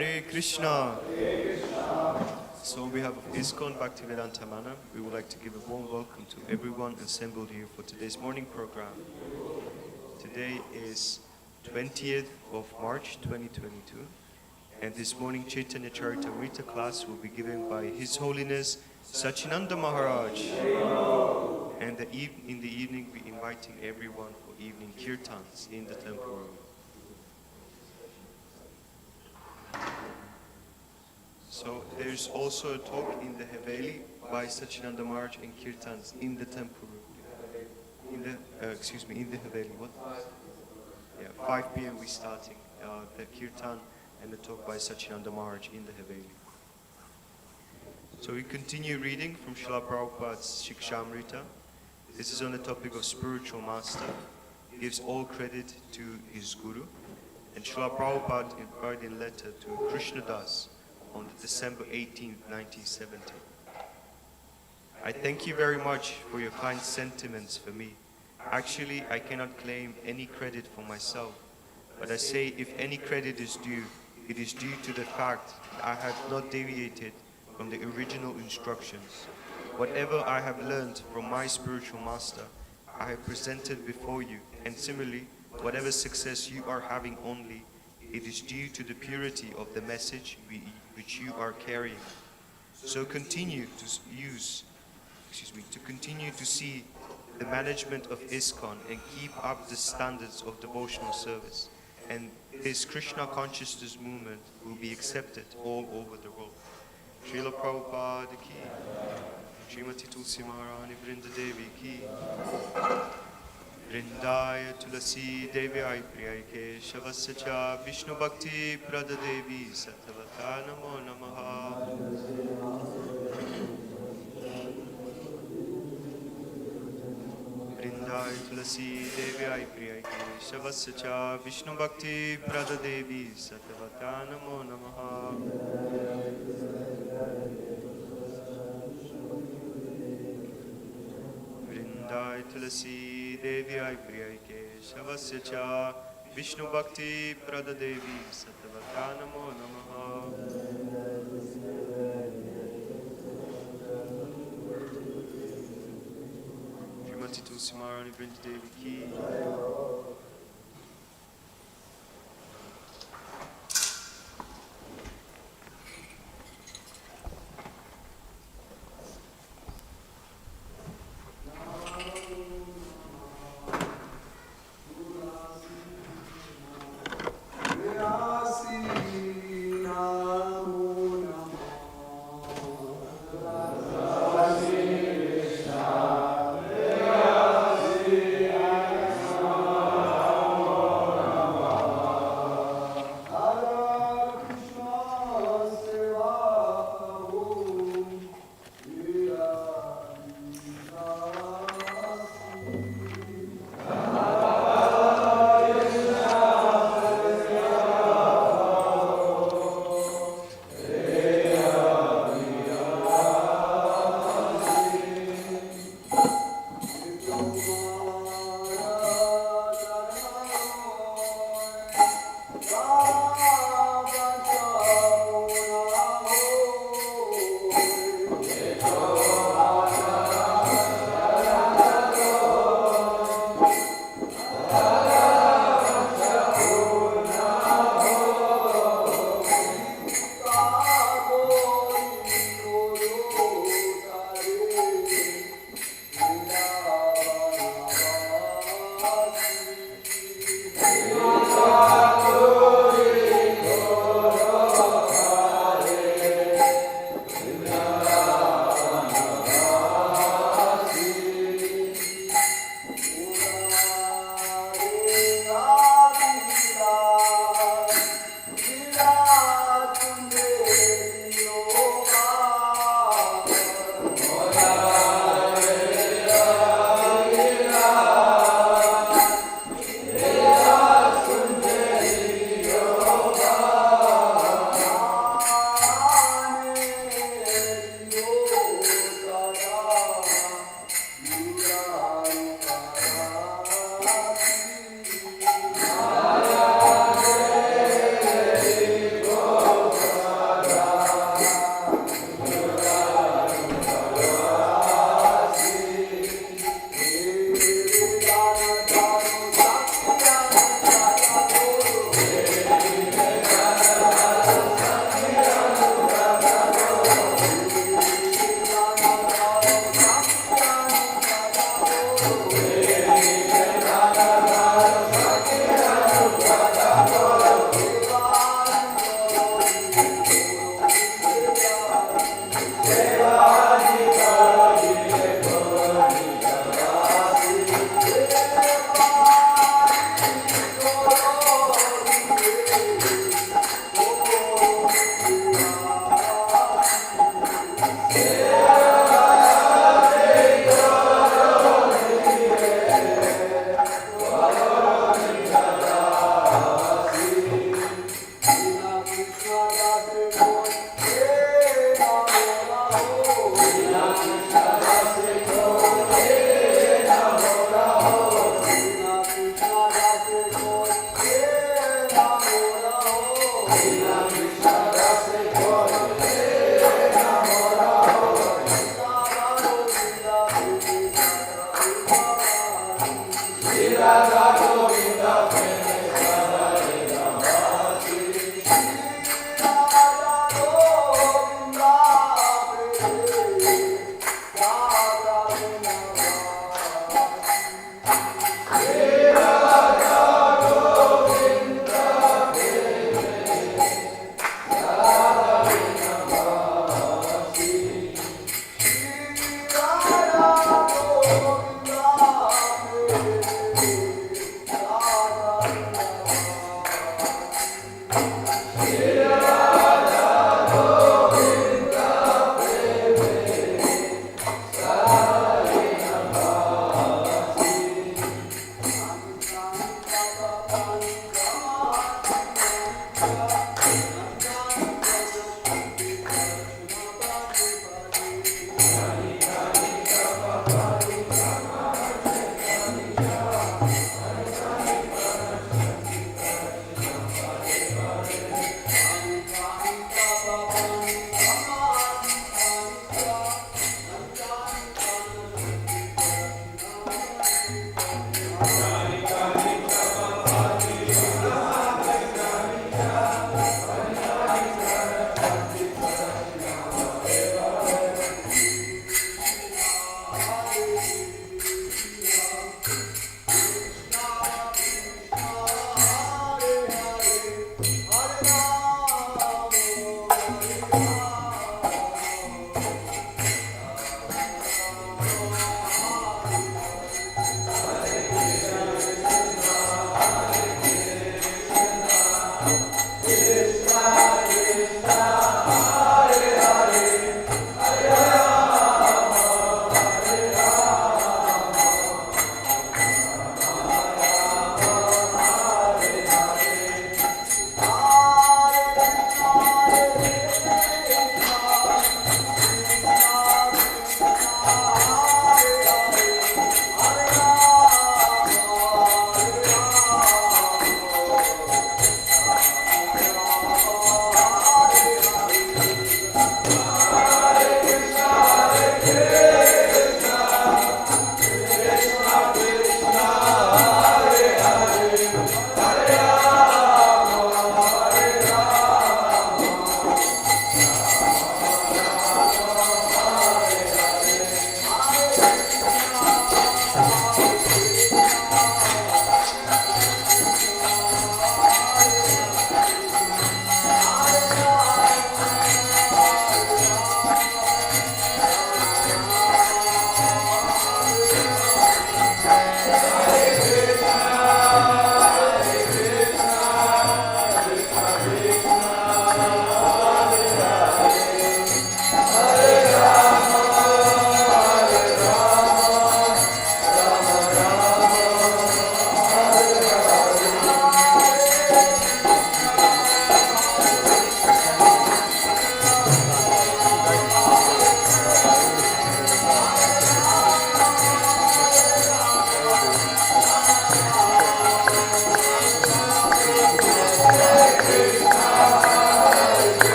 Hare Krishna. So on behalf of ISKCON Bhaktivedanta Manor, we would like to give a warm welcome to everyone assembled here for today's morning program. Today is 20th of March 2022, and this morning Chaitanya Charitamrita class will be given by His Holiness Sachinanda Maharaj. And in the evening, we're inviting everyone for evening kirtans in the temple room. So there's also a talk in the Haveli by Sachinanda Maharaj and kirtans in the temple room. In the Haveli. What? Yeah, 5 p.m. we're starting the kirtan and the talk by Sachinanda Maharaj in the Haveli. So we continue reading from Srila Prabhupada's Shikshamrita. This is on the topic of spiritual master. He gives all credit to his guru. And Srila Prabhupada wrote in letter to Krishnadas on December 18, 1970. I thank you very much for your kind sentiments for me. Actually, I cannot claim any credit for myself. But I say if any credit is due, it is due to the fact that I have not deviated from the original instructions. Whatever I have learned from my spiritual master, I have presented before you, and similarly, whatever success you are having only, it is due to the purity of the message which you are carrying. So continue to see the management of ISKCON and keep up the standards of devotional service, and this Krishna consciousness movement will be accepted all over the world. Srila Prabhupada ki, Srimati Tulsi Maharani Vrinda Devi ki, Vrindaya Tulasi Devi Ai Priyai Keshavasya cha Vishnu Bhakti Prada Devi Sattavata Namo Namaha. Vrindaya Tulasi Devi Ai Priyai Keshavasya cha Vishnu Bhakti Prada Devi Sattavata Namo Namaha. Vrindaya Tulasi Devi Ai Priyai Keshavasya cha Vishnu Bhakti Prada Devi Sattavata Namo Namaha. Srimati Tulsi Maharani Vrinda Devi ki.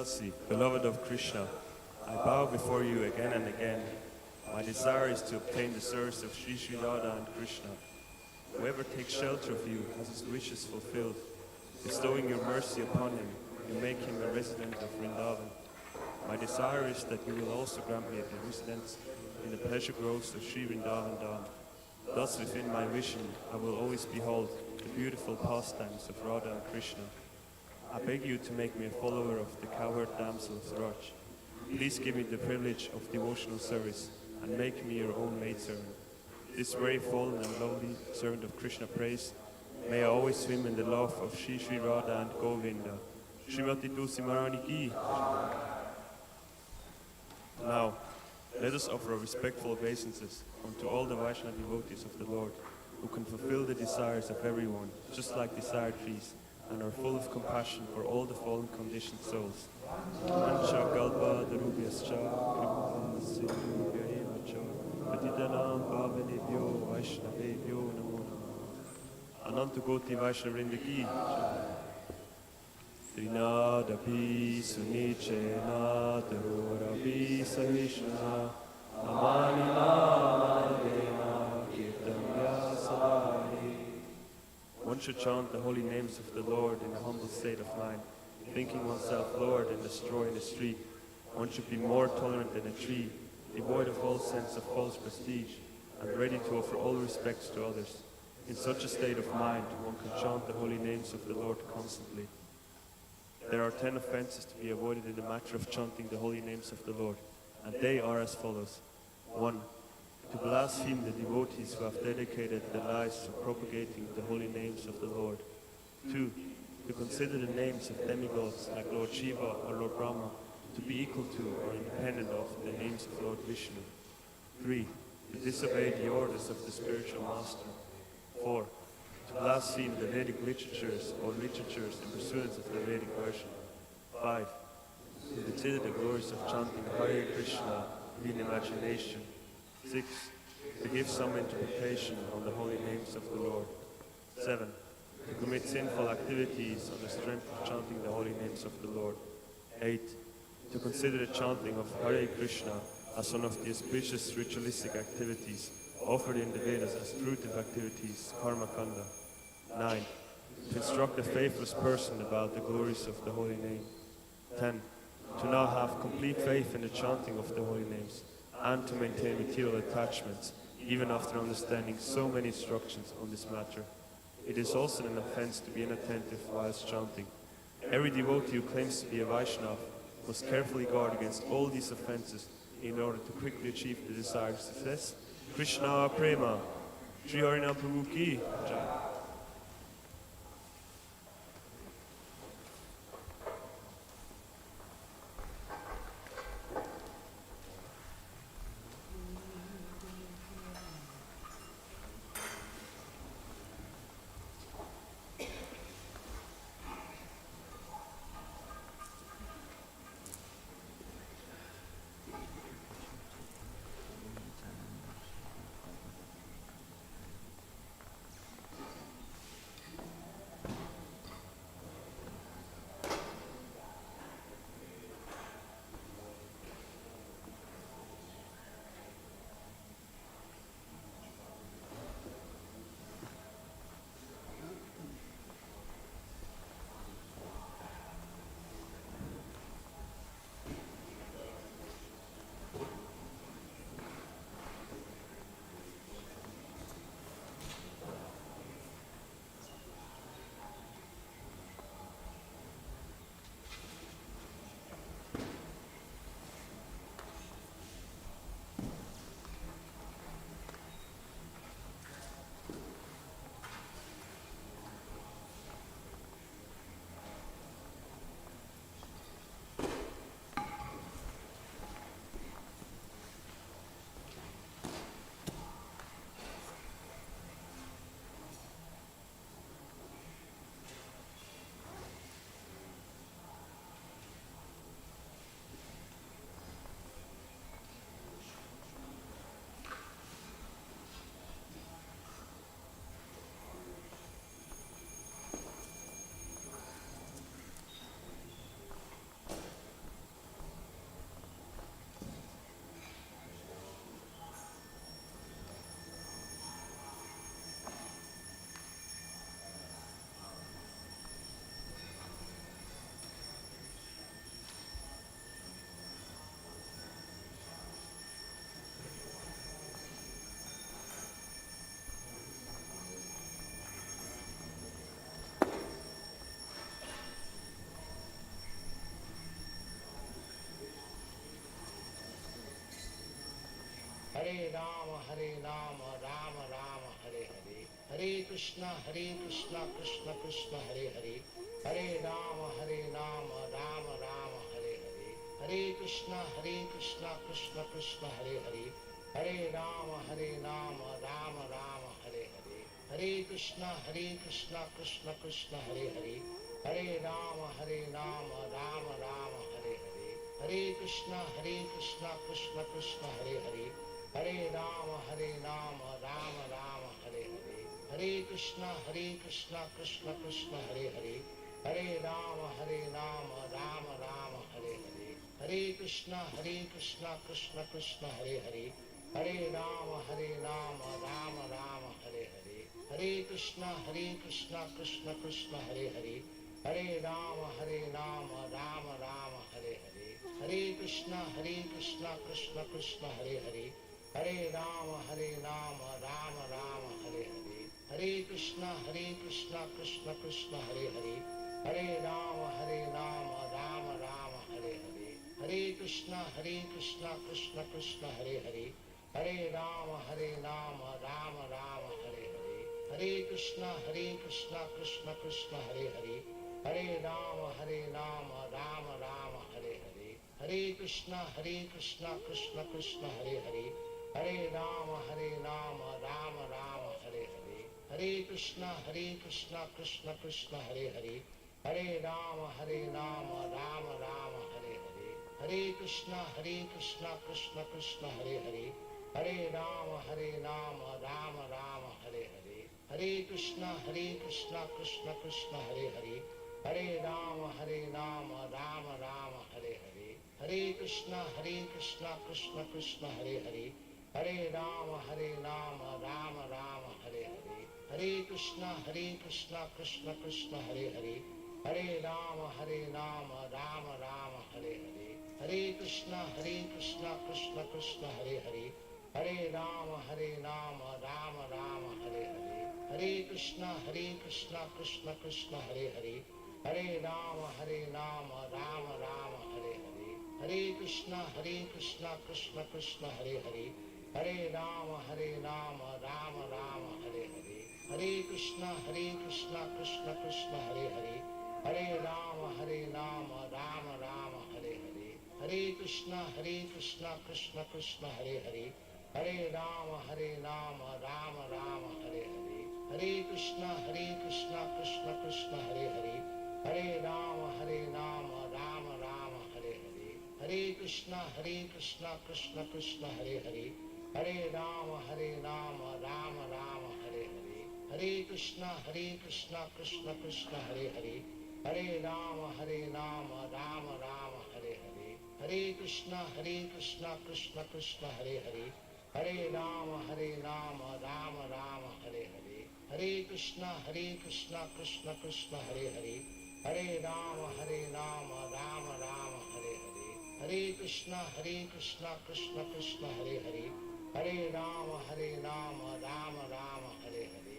Tulsi, beloved of Krishna, I bow before you again and again. My desire is to obtain the service of Sri Sri Radha and Krishna. Whoever takes shelter of you has his wishes fulfilled. Bestowing your mercy upon him, you make him a resident of Vrindavan. My desire is that you will also grant me a residence in the pleasure groves of Sri Vrindavan Dham. Thus within my vision I will always behold the beautiful pastimes of Radha and Krishna. I beg you to make me a follower of the cowherd damsel Suraj. Please give me the privilege of devotional service and make me your own maidservant. This very fallen and lowly servant of Krishna prays, may I always swim in the love of Sri Sri Radha and Govinda. Srimati Tulsi Maharani ki. Now, let us offer our respectful obeisances unto all the Vaishnava devotees of the Lord, who can fulfill the desires of everyone, just like desired trees, and are full of compassion for all the fallen conditioned souls. Mancha kalpa darubhyascha kripa sindhubhya eva cha patitanam pavanebhyo vaishnavebhyo namo namaha. Ananta Koti Vaishnavrinda ki. Trinadapi sunichena tarorapi savishna amanina manadena kirtamya sadani. One should chant the holy names of the Lord in a humble state of mind, thinking oneself Lord and destroy in the street. One should be more tolerant than a tree, devoid of all sense of false prestige, and ready to offer all respects to others. In such a state of mind, one can chant the holy names of the Lord constantly. There are 10 offenses to be avoided in the matter of chanting the holy names of the Lord, and they are as follows. 1. To blaspheme the devotees who have dedicated their lives to propagating the holy names of the Lord. 2. To consider the names of demigods like Lord Shiva or Lord Brahma to be equal to or independent of the names of Lord Vishnu. 3. To disobey the orders of the spiritual master. 4. To blaspheme the Vedic literatures or literatures in pursuance of the Vedic version. 5. To consider the glories of chanting Hare Krishna in imagination. 6. To give some interpretation on the holy names of the Lord. 7. To commit sinful activities on the strength of chanting the holy names of the Lord. 8. To consider the chanting of Hare Krishna as one of the auspicious ritualistic activities offered in the Vedas as fruitive activities, karma kanda. 9. To instruct a faithless person about the glories of the holy name. 10. To now have complete faith in the chanting of the holy names, and to maintain material attachments, even after understanding so many instructions on this matter. It is also an offense to be inattentive whilst chanting. Every devotee who claims to be a Vaishnava must carefully guard against all these offenses in order to quickly achieve the desired success. Krishna Prema, Sri Harinam Prabhu Ki Jai. Hare Rama, Rama Rama, Hare Hare. Hare Krishna, Krishna Krishna, Hare Hare. Hare Rama, Rama Rama, Hare Hare. Hare Krishna, Krishna Krishna, Hare Hare. Hare Rama, Rama Rama, Hare Hare. Hare Krishna, Krishna Krishna, Hare Hare. Hare Rama, Rama Rama, Hare Hare. Hare Krishna, Krishna Krishna, Hare Hare. Hare Rama, Rama Rama, Hare Hare. Hare Krishna, Krishna Krishna, Hare Hare. Hare Rama, Rama Rama, Hare Hare. Hare Krishna, Krishna Krishna, Hare Hare. Hare Rama, Rama Rama, Hare Hare. Hare Krishna, Krishna Krishna, Hare Hare. Hare Rama, Rama Rama, Hare Hare. Hare Krishna, Krishna Krishna, Hare Hare. Hare Rama, Rama Rama, Hare Hare. Hare Krishna, Krishna Krishna, Hare Hare. Hare Rama, Rama Rama, Hare Hare. Hare Krishna, Krishna Krishna, Hare Hare. Hare Rama, Rama Rama, Hare Hare. Hare Krishna, Krishna Krishna, Hare Hare. Hare Rama, Rama Rama, Hare Hare. Hare Krishna, Krishna Krishna, Hare Hare. Hare Rama, Rama Rama, Hare Hare. Hare Krishna, Krishna Krishna, Hare Hare. Hare Rama, Rama Rama, Hare Hare. Hare Krishna, Krishna Krishna, Hare Hare. Hare Rama, Rama Rama, Hare Hare. Hare Krishna, Krishna Krishna, Hare Hare. Hare Rama, Rama Rama, Hare Hare. Hare Krishna, Krishna Krishna, Hare Hare. Hare Rama, Rama Rama, Hare Hare. Hare Krishna, Krishna Krishna, Hare Hare. Hare Rama, Rama Rama, Hare Hare. Hare Krishna, Krishna Krishna, Hare Hare. Hare Rama, Rama Rama, Hare Hare. Hare Krishna, Krishna Krishna, Hare Hare. Hare Rama, Rama Rama, Hare Hare. Hare Krishna, Krishna Krishna, Hare Hare. Hare Rama, Rama Rama, Hare Hare. Hare Krishna, Krishna Krishna, Hare Hare. Hare Rama, Rama Rama, Hare Hare. Hare Krishna, Krishna Krishna, Hare Hare. Hare Rama, Rama Rama, Hare Hare. Hare Krishna, Krishna Krishna, Hare Hare. Hare Rama, Rama Rama, Hare Hare. Hare Krishna, Krishna Krishna, Hare Hare. Hare Rama, Rama Rama, Hare Hare. Hare Krishna, Krishna Krishna, Hare Hare. Hare Rama, Rama Rama, Hare Hare. Hare Krishna, Krishna Krishna, Hare Hare. Hare Rama, Rama Rama, Hare Hare. Hare Krishna, Krishna Krishna, Hare Hare. Hare Rama, Rama Rama, Hare Hare.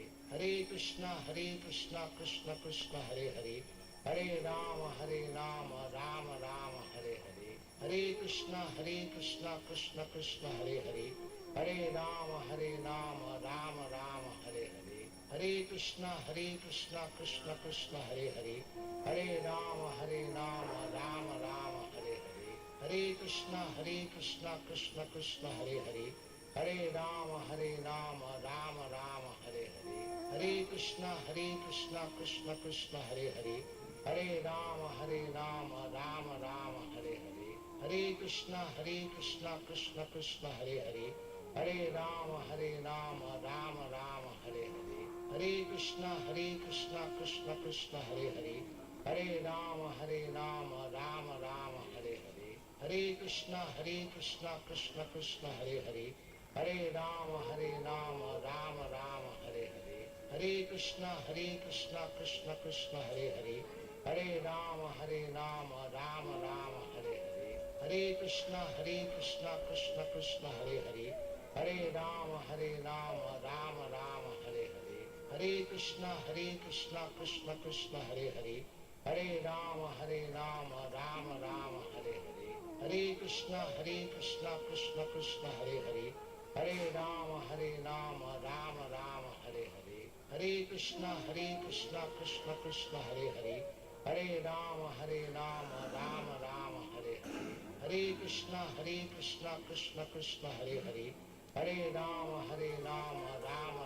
Hare Krishna, Krishna Krishna, Hare Hare. Hare Rama, Rama Rama, Hare Hare. Hare Krishna, Krishna Krishna, Hare Hare. Hare Rama, Rama Rama, Hare Hare. Hare Krishna, Krishna Krishna, Hare Hare. Hare Rama, Rama Rama, Hare Hare. Hare Krishna, Krishna Krishna, Hare Hare. Hare Rama, Rama Rama, Hare Hare. Hare Krishna, Krishna Krishna, Hare Hare. Hare Rama, Rama Rama, Hare Hare. Hare Krishna, Krishna Krishna, Hare Hare. Hare Rama, Rama Rama, Hare Hare. Hare Krishna, Krishna Krishna, Hare Hare. Hare Rama, Rama Rama, Hare Hare. Hare Krishna, Krishna Krishna, Hare Hare. Hare Rama, Rama Rama, Hare Hare. Hare Krishna, Krishna Krishna, Hare Hare. Hare Rama, Rama Rama, Hare Hare. Hare Krishna, Krishna Krishna, Hare Hare. Hare Rama, Rama Rama, Hare Hare. Hare Krishna, Krishna Krishna, Hare Hare. Hare Rama, Rama Rama, Hare Hare. Hare Krishna, Krishna Krishna, Hare Hare. Hare Rama, Rama Rama, Hare Hare. Hare Krishna, Krishna Krishna, Hare Hare. Hare Rama, Rama Rama, Hare Hare. Hare Krishna, Krishna Krishna, Hare Hare. Hare Rama, Rama Rama, Hare Hare. Hare Krishna, Krishna Krishna, Hare Hare. Hare Rama, Rama Rama,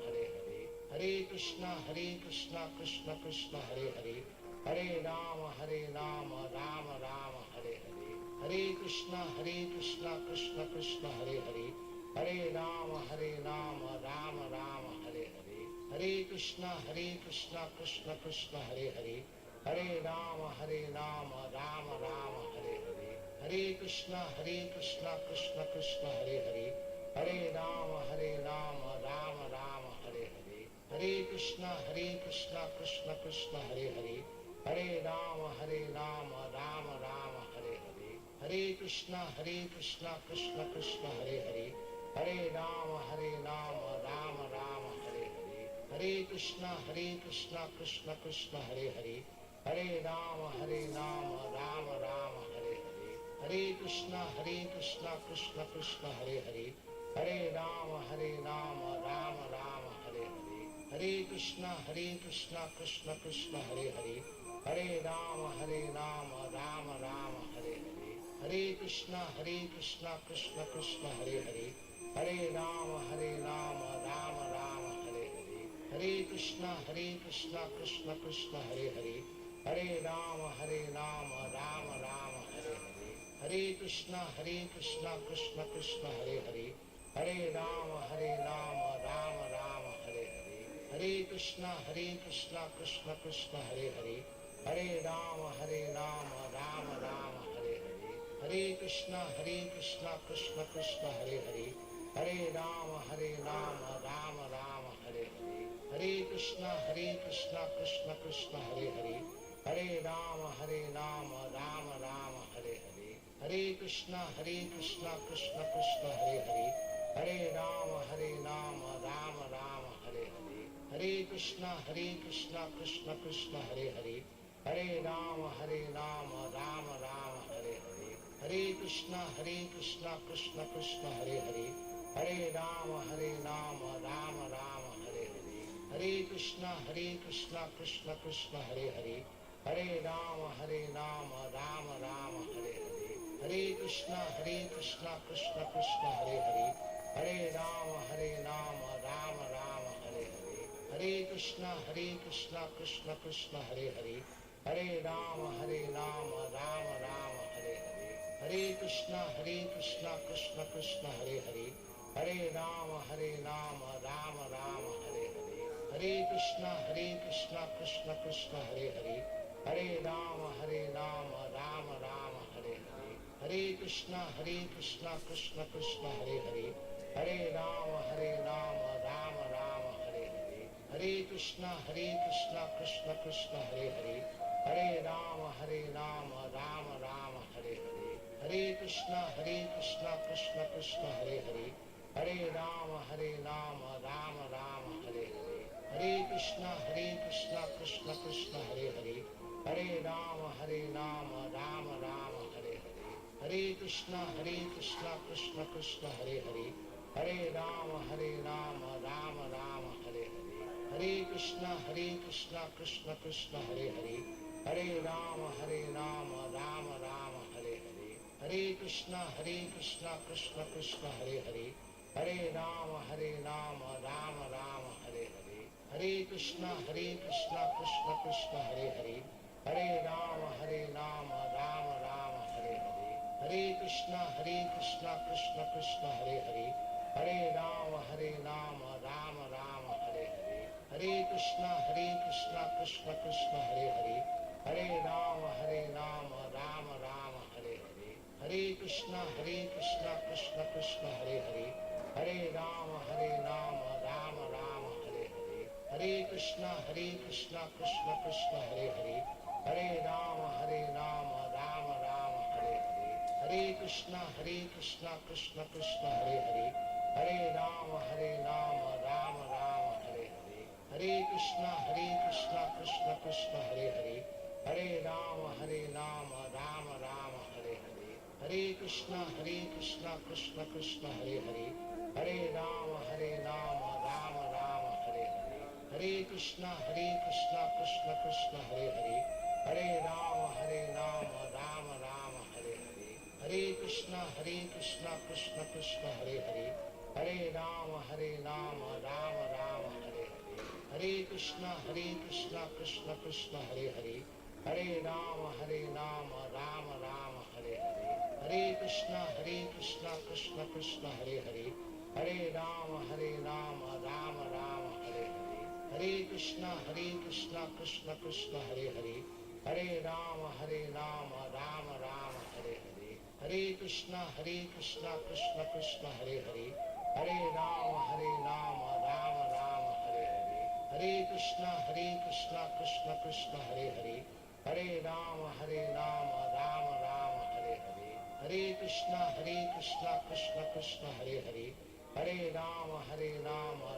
Hare Hare. Hare Krishna, Krishna Krishna, Hare Hare. Hare Rama, Rama Rama, Hare Hare. Hare Krishna, Krishna Krishna, Hare Hare. Hare Rama, Rama Rama, Hare Hare. Hare Krishna, Krishna Krishna, Hare Hare. Hare Rama, Rama Rama, Hare Hare. Hare Krishna, Krishna Krishna, Hare Hare. Hare Rama, Rama Rama, Hare Hare. Hare Krishna, Krishna Krishna, Hare Hare. Hare Rama, Rama Rama, Hare Hare. Hare Krishna, Krishna Krishna, Hare Hare. Hare Rama, Rama Rama, Hare Hare. Hare Krishna, Krishna Krishna, Hare Hare. Hare Rama, Rama Rama, Hare Hare. Hare Krishna, Krishna Krishna, Hare Hare. Hare Rama, Rama Rama, Hare Hare. Hare Krishna, Krishna Krishna, Hare Hare. Hare Rama, Rama Rama, Hare Hare. Hare Krishna, Krishna Krishna, Hare Hare. Hare Rama, Rama Rama, Hare Hare. Hare Krishna, Krishna Krishna, Hare Hare. Hare Rama, Rama Rama, Hare Hare. Hare Krishna, Krishna Krishna, Hare Hare. Hare Rama, Rama Rama, Hare Hare. Hare Krishna, Krishna Krishna, Hare Hare. Hare Rama, Rama Rama, Hare Hare. Hare Krishna, Krishna Krishna, Hare Hare. Hare Rama, Rama Rama, Hare Hare. Hare Krishna, Krishna Krishna, Hare Hare. Hare Rama, Rama Rama, Hare Hare. Hare Krishna, Krishna Krishna, Hare Hare. Hare Rama, Rama Rama, Hare Hare. Hare Krishna, Krishna Krishna, Hare Hare. Hare Rama, Rama Rama, Hare Hare. Hare Krishna, Krishna Krishna, Hare Hare. Hare Rama, Rama Rama, Hare Hare. Hare Krishna, Krishna Krishna, Hare Hare. Hare Rama, Rama Rama, Hare Hare. Hare Krishna, Krishna Krishna, Hare Hare. Hare Rama, Rama Rama, Hare Hare. Hare Krishna, Krishna Krishna, Hare Hare. Hare Rama, Rama Rama, Hare Hare. Hare Krishna, Krishna Krishna, Hare Hare. Hare Rama, Rama Rama, Hare Hare. Hare Krishna, Krishna Krishna, Hare Hare. Hare Rama, Rama Rama, Hare Hare. Hare Krishna, Krishna Krishna, Hare Hare. Hare Rama, Rama Rama, Hare Hare. Hare Krishna, Krishna Krishna, Hare Hare. Hare Rama, Rama Rama, Hare Hare. Hare Krishna, Krishna Krishna, Hare Hare. Hare Rama, Rama Rama, Hare Hare. Hare Krishna, Krishna Krishna, Hare Hare. Hare Rama, Rama Rama, Hare Hare. Hare Krishna, Krishna Krishna, Hare Hare. Hare Rama, Rama Rama, Hare Hare. Hare Krishna, Krishna Krishna, Hare Hare. Hare Rama, Rama Rama, Hare Hare. Hare Krishna, Krishna Krishna, Hare Hare. Hare Rama, Rama Rama, Hare Hare. Hare Krishna, Krishna Krishna, Hare Hare. Hare Rama, Rama Rama, Hare Hare. Hare Krishna, Krishna Krishna, Hare Hare. Hare Rama, Rama Rama, Hare Hare. Hare Krishna, Krishna Krishna, Hare Hare. Hare Rama, Rama Rama, Hare Hare. Hare Krishna, Krishna Krishna, Hare Hare. Hare Rama, Rama Rama, Hare Hare. Hare Krishna, Krishna Krishna, Hare Hare. Hare Rama, Rama Rama, Hare Hare. Hare Krishna, Krishna Krishna, Hare Hare. Hare Rama, Rama Rama, Hare Hare. Hare Krishna, Krishna Hare Hare. Hare Rama, Rama Rama, Hare Hare. Hare Krishna, Krishna Krishna, Hare Hare. Hare Rama, Rama Rama, Hare Hare. Hare Krishna, Krishna Krishna, Hare Hare. Hare Rama, Rama Rama, Hare Hare. Hare Krishna, Krishna Krishna, Hare Hare. Hare Rama, Rama Rama, Hare Hare. Hare Krishna, Krishna Krishna, Hare Hare. Hare Rama, Rama Rama, Hare Hare. Hare Krishna, Krishna Krishna, Hare Hare. Hare Rama, Rama Rama, Hare Hare. Hare Krishna, Krishna Krishna, Hare Hare. Hare Rama, Rama Rama, Hare Hare. Hare Krishna, Krishna Krishna, Hare Hare. Hare Rama, Rama Rama, Hare Hare. Hare Krishna, Krishna Hare Hare. Hare Rama, Rama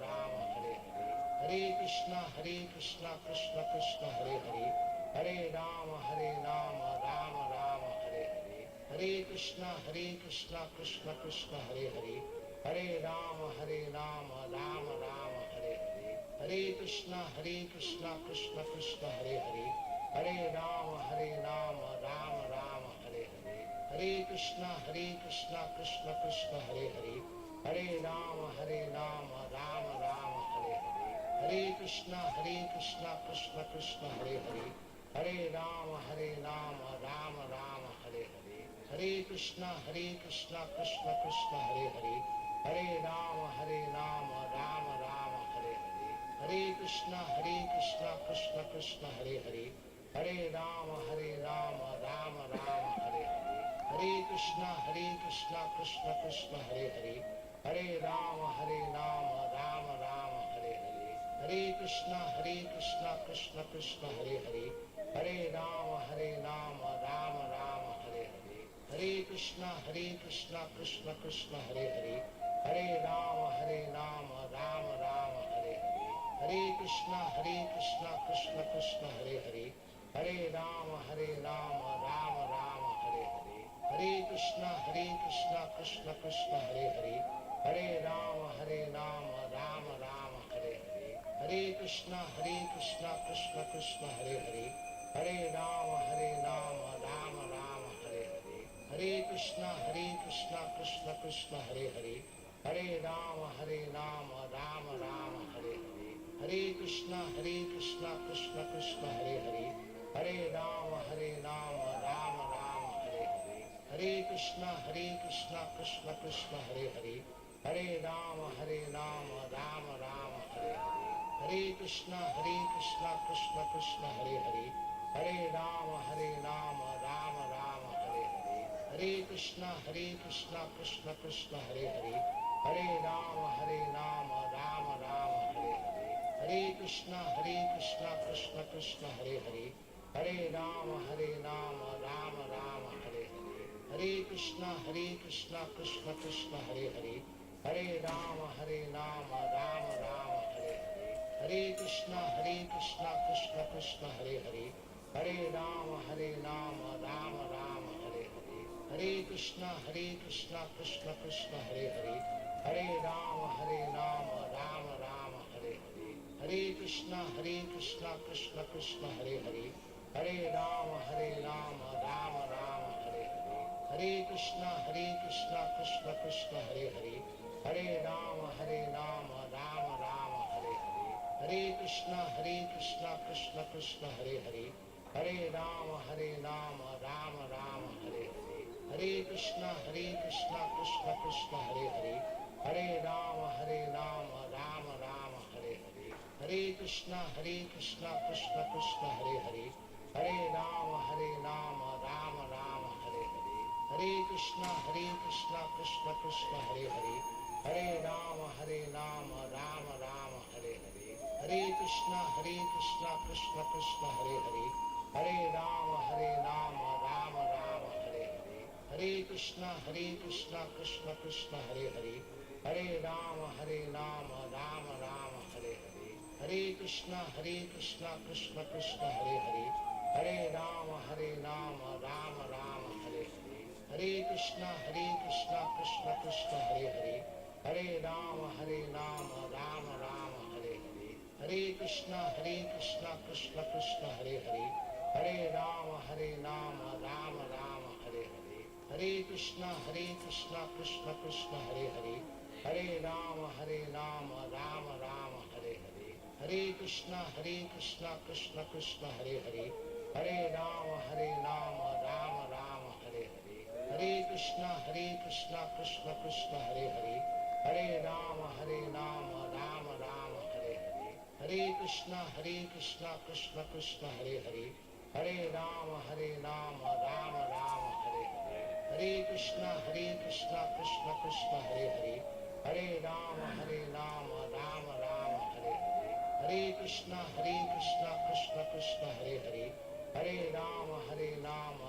Rama, Hare Hare. Hare Krishna, Krishna Hare Hare. Hare Rama, Rama Rama, Hare Hare. Hare Krishna, Krishna Hare Hare. Hare Rama, Rama Rama, Hare Hare. Hare Krishna, Krishna Hare Hare. Hare Rama, Rama Rama, Hare Hare. Hare Krishna, Krishna Hare Hare. Hare Rama, Rama Rama, Hare Hare. Hare Krishna, Krishna Hare Hare. Hare Rama, Rama Rama, Hare Hare. Hare Krishna, Krishna Hare Hare. Hare Rama, Rama Rama, Hare Hare. Hare Krishna, Krishna Hare Hare. Hare Rama, Rama Rama, Hare Hare. Hare Krishna, Krishna Hare Hare. Hare Rama, Rama Rama, Hare Hare. Hare Krishna, Krishna Hare Hare. Hare Rama, Rama Rama, Hare Hare. Hare Krishna, Krishna Hare Hare. Hare Rama, Rama Rama, Hare Hare. Hare Krishna, Krishna Hare Hare. Hare Rama, Rama Rama, Hare Hare. Hare Krishna, Krishna Hare Hare. Hare Rama, Rama Rama, Hare Hare. Hare Krishna, Krishna Hare Hare. Hare Rama, Rama Rama, Hare Hare. Hare Krishna, Krishna Hare Hare. Hare Rama, Rama Rama, Hare Hare. Hare Krishna, Krishna Hare Hare. Hare Rama, Rama Rama, Hare Hare. Hare Krishna, Krishna Hare Hare. Hare Rama, Rama Rama, Hare Hare. Hare Krishna, Krishna Hare Hare. Hare Rama, Rama Rama, Hare Hare. Hare Krishna, Krishna Hare Hare. Hare Rama, Rama Rama, Hare Hare. Hare Krishna, Krishna Hare Hare. Hare Rama, Rama Rama, Hare Hare. Hare Krishna, Krishna Hare Hare. Hare Rama, Rama Rama, Hare Hare. Hare Krishna, Krishna Hare Hare. Hare Rama, Rama Rama, Hare Hare. Hare Krishna, Krishna Hare Hare. Hare Rama, Rama Rama, Hare Hare. Hare Krishna, Krishna Hare Hare. Hare Rama, Rama Rama, Hare Hare. Hare Krishna, Krishna Hare Hare. Hare Rama, Rama Rama, Hare Hare. Hare Krishna, Krishna Hare Hare. Hare Rama, Rama Rama, Hare Hare. Hare Krishna, Krishna Hare Hare. Hare Rama, Rama Rama, Hare Hare. Hare Krishna, Krishna Hare Hare. Hare Rama, Rama Rama, Hare Hare. Hare Krishna, Krishna Hare Hare. Hare Rama, Rama Rama, Hare Hare. Hare Krishna, Krishna Hare Hare. Hare Rama, Rama Rama, Hare Hare. Hare Krishna, Krishna Hare Hare. Hare Rama, Rama Rama, Hare Hare. Hare Krishna, Krishna Hare Hare. Hare Rama, Rama Rama, Hare Hare. Hare Krishna, Krishna Hare Hare. Hare Rama, Rama Rama, Hare Hare. Hare Krishna, Krishna Hare Hare. Hare Rama, Rama Rama, Hare Hare. Hare Krishna, Krishna Krishna, Hare Hare. Hare Rama, Rama Rama, Hare Hare. Hare Krishna, Krishna Krishna, Hare Hare. Hare Rama, Rama Rama, Hare Hare. Hare Krishna, Krishna Krishna, Hare Hare. Hare Rama, Rama Rama, Hare Hare. Hare Krishna, Krishna Krishna, Hare Hare. Hare Rama, Rama Rama, Hare Hare. Hare Krishna, Krishna Krishna, Hare Hare. Hare Rama, Rama Rama, Hare Hare. Hare Krishna, Krishna Krishna, Hare Hare. Hare Rama, Rama Rama, Hare Hare. Hare Krishna, Krishna Krishna, Hare Hare. Hare Rama, Rama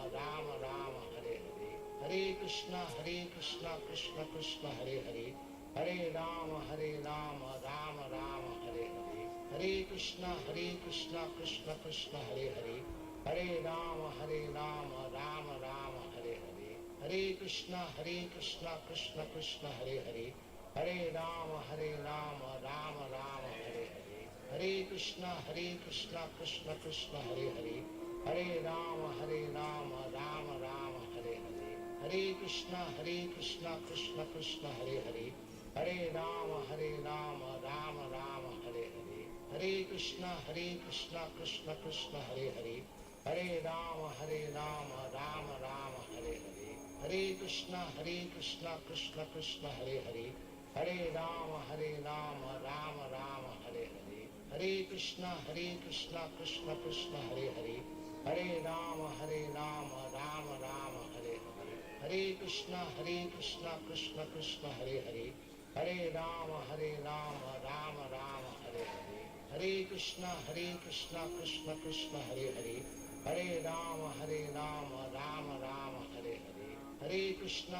Rama, Hare Hare. Hare Krishna, Krishna Krishna, Hare Hare. Hare Rama, Rama Rama, Hare Hare. Hare Krishna, Krishna Krishna, Hare Hare. Hare Rama, Rama Rama, Hare Hare. Hare Krishna, Krishna Krishna, Hare Hare. Hare Rama, Rama Rama, Hare Hare. Hare Krishna, Krishna Krishna, Hare Hare. Hare Rama, Rama Rama, Hare Hare. Hare Krishna, Krishna Krishna, Hare Hare. Hare Rama, Rama Rama, Hare Hare. Hare Krishna, Krishna Krishna, Hare Hare. Hare Rama, Rama Rama, Hare Hare. Hare Krishna, Krishna Krishna, Hare Hare. Hare Rama, Rama Rama, Hare Hare. Hare Krishna, Krishna Krishna, Hare Hare. Hare Rama, Rama Rama, Hare Hare. Hare Krishna, Krishna Krishna, Hare Hare. Hare Rama, Rama Rama, Hare Hare. Hare Krishna, Krishna Krishna, Hare Hare. Hare Rama, Rama Rama, Hare Hare. Hare Krishna,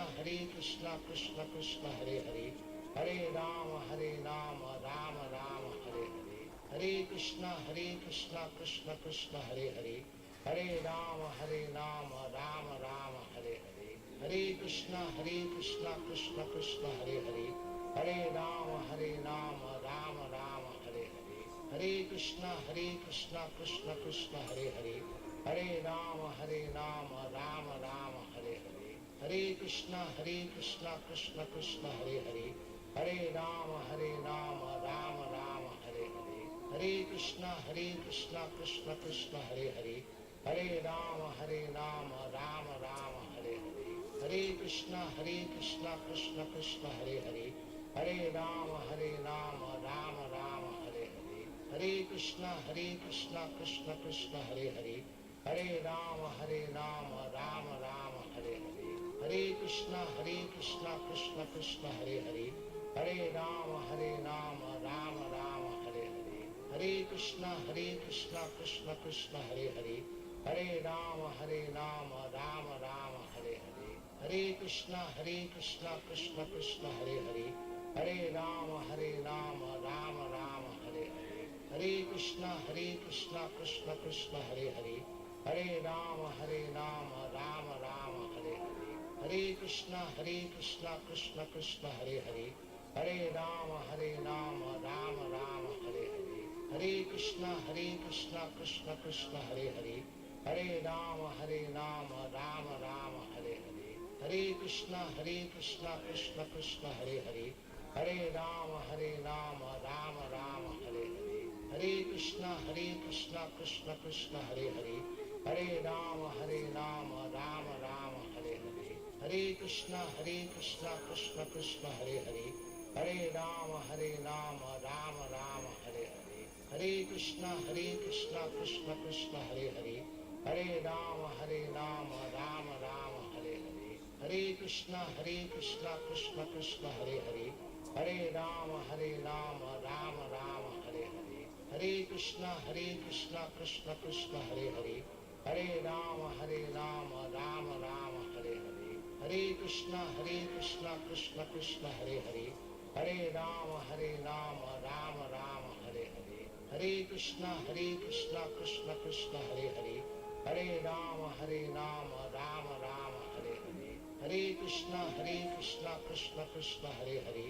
Krishna Krishna, Hare Hare. Hare Rama, Rama Rama, Hare Hare. Hare Krishna, Krishna Krishna, Hare Hare. Hare Rama, Rama Rama, Hare Hare. Hare Krishna, Krishna Krishna, Hare Hare. Hare Rama, Rama Rama, Hare Hare. Hare Krishna, Krishna Krishna, Hare Hare. Hare Rama, Rama Rama, Hare Hare. Hare Krishna, Krishna Krishna, Hare Hare. Hare Rama, Rama Rama, Hare Hare. Hare Krishna, Krishna Krishna, Hare Hare. Hare Rama, Rama Rama, Hare Hare. Hare Krishna, Krishna Krishna, Hare Hare. Hare Rama, Rama Rama, Hare Hare. Hare Krishna, Krishna Krishna, Hare Hare. Hare Rama, Rama Rama, Hare Hare. Hare Krishna, Krishna Krishna, Hare Hare. Hare Rama, Rama Rama, Hare Hare. Hare Krishna, Krishna Krishna, Hare Hare. Hare Rama, Rama Rama, Hare Hare. Hare Krishna, Krishna Krishna, Hare Hare. Hare Rama, Rama Rama, Hare Hare. Hare Krishna, Krishna Krishna, Hare Hare. Hare Rama, Rama Rama, Hare Hare. Hare Krishna, Krishna Krishna, Hare Hare. Hare Rama, Rama Rama, Hare Hare. Hare Krishna, Krishna Krishna, Hare Hare. Hare Rama, Rama Rama, Hare Hare. Hare Krishna, Krishna Krishna, Hare Hare. Hare Rama, Rama Rama, Hare Hare. Hare Krishna, Krishna Krishna, Hare Hare. Hare Rama, Rama Rama, Hare Hare. Hare Krishna, Krishna Krishna, Hare Hare. Hare Rama, Rama Rama, Hare Hare. Hare Krishna, Krishna Krishna, Hare Hare. Hare Rama, Rama Rama, Hare Hare. Hare Krishna, Krishna Krishna, Hare Hare. Hare Rama, Rama Rama, Hare Hare. Hare Krishna, Krishna Krishna, Hare Hare. Hare Rama, Rama Rama, Hare Hare. Hare Krishna, Krishna, Hare Hare. Hare Rama, Rama Rama, Hare Hare. Hare Krishna, Krishna, Hare Hare. Hare Rama, Rama Rama, Hare Hare. Hare Krishna, Krishna Krishna, Hare Hare.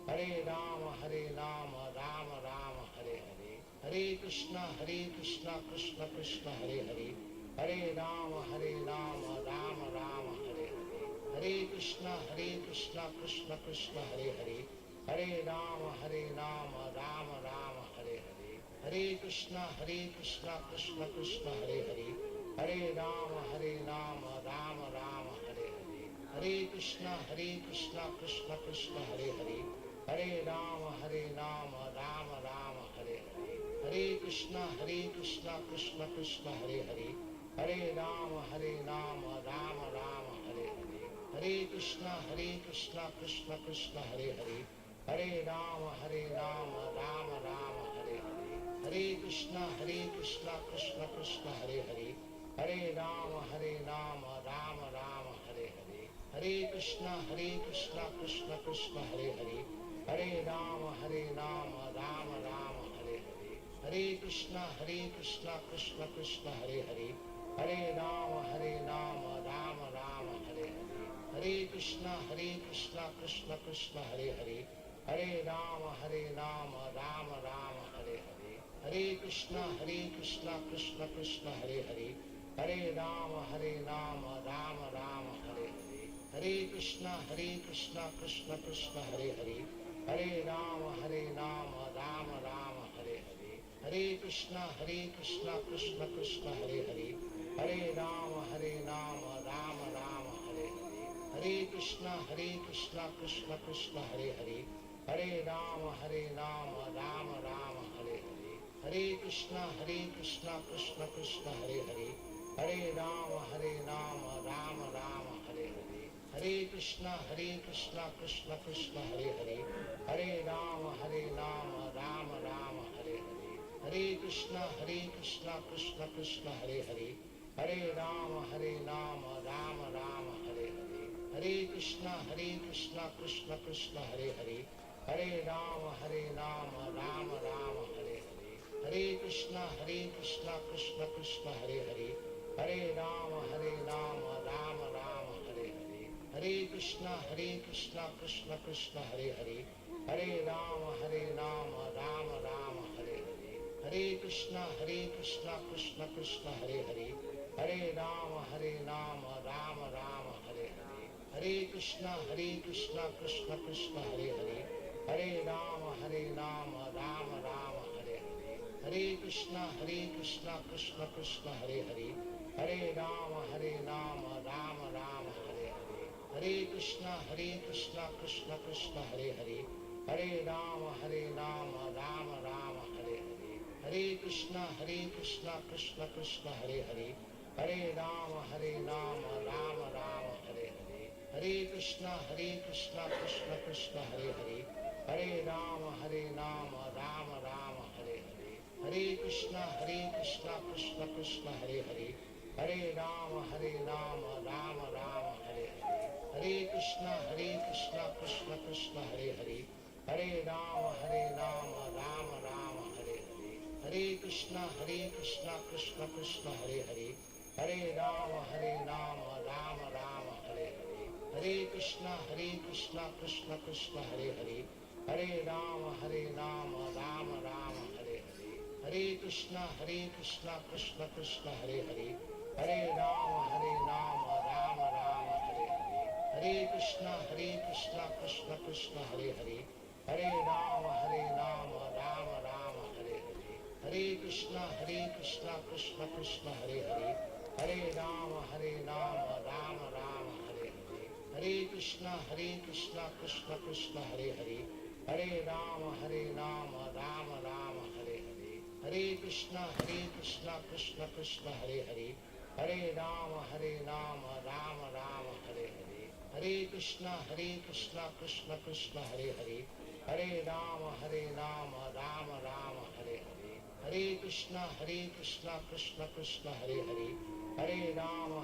Hare Rama, Rama Rama, Hare Hare. Hare Krishna, Krishna Krishna, Hare Hare. Hare Rama, Rama Rama, Hare Hare. Hare Krishna, Krishna Krishna, Hare Hare. Hare Rama, Rama Rama, Hare Hare. Hare Krishna, Krishna Krishna, Hare Hare. Hare Rama, Rama Rama, Hare Hare. Hare Krishna, Krishna Krishna, Hare Hare. Hare Rama, Rama Rama, Hare Hare. Hare Krishna, Krishna Krishna, Hare Hare. Hare Rama, Rama Rama, Hare Hare. Hare Krishna, Krishna Krishna, Hare Hare. Hare Rama, Rama Rama, Hare Hare. Hare Krishna, Krishna Krishna, Hare Hare. Hare Rama, Rama Rama, Hare Hare. Hare Krishna, Krishna Krishna, Hare Hare. Hare Rama, Rama Rama, Hare Hare. Hare Krishna, Krishna Krishna, Hare Hare. Hare Rama, Rama Rama, Hare Hare. Hare Krishna, Krishna Krishna, Hare Hare. Hare Rama, Rama Rama, Hare Hare. Hare Krishna, Krishna Krishna, Hare Hare. Hare Rama, Rama Rama, Hare Hare. Hare Krishna, Krishna Krishna, Hare Hare. Hare Rama, Rama Rama, Hare Hare. Hare Krishna, Krishna Krishna, Hare Hare. Hare Rama, Rama Rama, Hare Hare. Hare Krishna, Krishna Krishna, Hare Hare. Hare Rama, Rama Rama, Hare Hare. Hare Krishna, Krishna Krishna, Hare Hare. Hare Rama, Rama Rama, Hare Hare. Hare Krishna, Krishna Krishna, Hare Hare. Hare Rama, Rama Rama, Hare Hare. Hare Krishna, Krishna Krishna, Hare Hare. Hare Rama, Rama Rama, Hare Hare. Hare Krishna, Krishna Krishna, Hare Hare. Hare Rama, Rama Rama, Hare Hare. Hare Krishna, Krishna Krishna, Hare Hare. Hare Rama, Rama Rama, Hare Hare. Hare Krishna, Krishna Krishna, Hare Hare. Hare Rama, Rama Rama, Hare Hare. Hare Krishna, Krishna Krishna, Hare Hare. Hare Rama, Rama Rama, Hare Hare. Hare Krishna, Krishna Krishna, Hare Hare. Hare Rama, Rama Rama, Hare Hare. Hare Krishna, Krishna Krishna, Hare Hare. Hare Rama, Rama Rama, Hare Hare. Hare Krishna, Krishna Krishna, Hare Hare. Hare Rama, Rama Rama, Hare Hare. Hare Krishna, Krishna Krishna, Hare Hare. Hare Rama, Rama Rama, Hare Hare. Hare Krishna, Krishna Krishna, Hare Hare. Hare Rama, Rama Rama, Hare Hare. Hare Krishna, Krishna Krishna, Hare Hare. Hare Rama, Rama Rama, Hare Hare. Hare Krishna, Krishna Krishna, Hare Hare. Hare Rama, Rama Rama, Hare Hare. Hare Krishna, Krishna Krishna, Hare Hare. Hare Rama, Rama Rama, Hare Hare. Hare Krishna, Krishna Krishna, Hare Hare. Hare Rama, Rama Rama, Hare Hare. Hare Krishna, Krishna Krishna, Hare Hare. Hare Rama, Rama Rama, Hare Hare. Hare Krishna, Krishna Krishna, Hare Hare. Hare Rama, Rama Rama, Hare Hare. Hare Krishna, Krishna Krishna, Hare Hare. Hare Rama, Rama Rama, Hare Hare. Hare Krishna, Krishna Krishna, Hare Hare. Hare Rama, Rama Rama, Hare Hare. Hare Krishna, Krishna Krishna, Hare Hare. Hare Rama, Rama Rama, Hare Hare. Hare Krishna, Krishna Krishna, Hare Hare. Hare Rama, Rama Rama, Hare Hare. Hare Krishna, Krishna Krishna, Hare Hare. Hare Rama,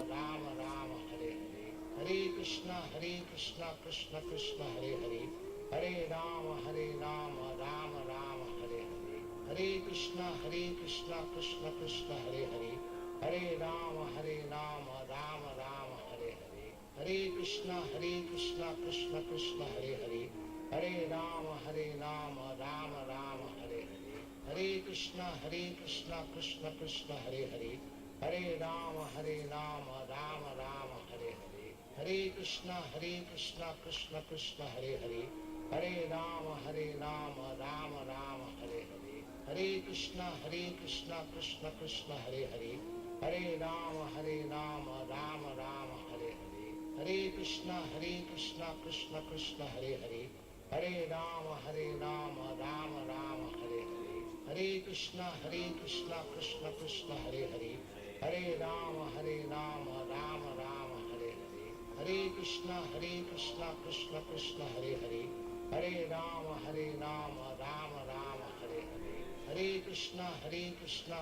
Rama Rama, Hare Hare. Hare Krishna, Krishna Krishna, Hare Hare. Hare Rama, Rama Rama, Hare Hare. Hare Krishna, Krishna Krishna, Hare Hare. Hare Rama, Rama Rama, Hare Hare. Hare Krishna, Krishna Krishna, Hare Hare. Hare Rama Rama Rama Hare Hare. Hare Krishna Krishna Krishna Hare Hare. Hare Rama Rama Rama Hare Hare. Hare Krishna Krishna Krishna Hare Hare. Hare Rama Rama Rama Hare Hare. Hare Krishna Krishna Krishna Hare Hare. Hare Rama Rama Rama Hare Hare. Hare Krishna Krishna Krishna Hare Hare. Hare Rama Rama Rama Hare Hare. Hare Krishna Krishna Krishna Hare Hare. Hare Rama Rama Rama Hare Hare. Hare Krishna Krishna Krishna Hare Hare. Hare Rama Rama Rama Hare Hare. Hare Krishna Krishna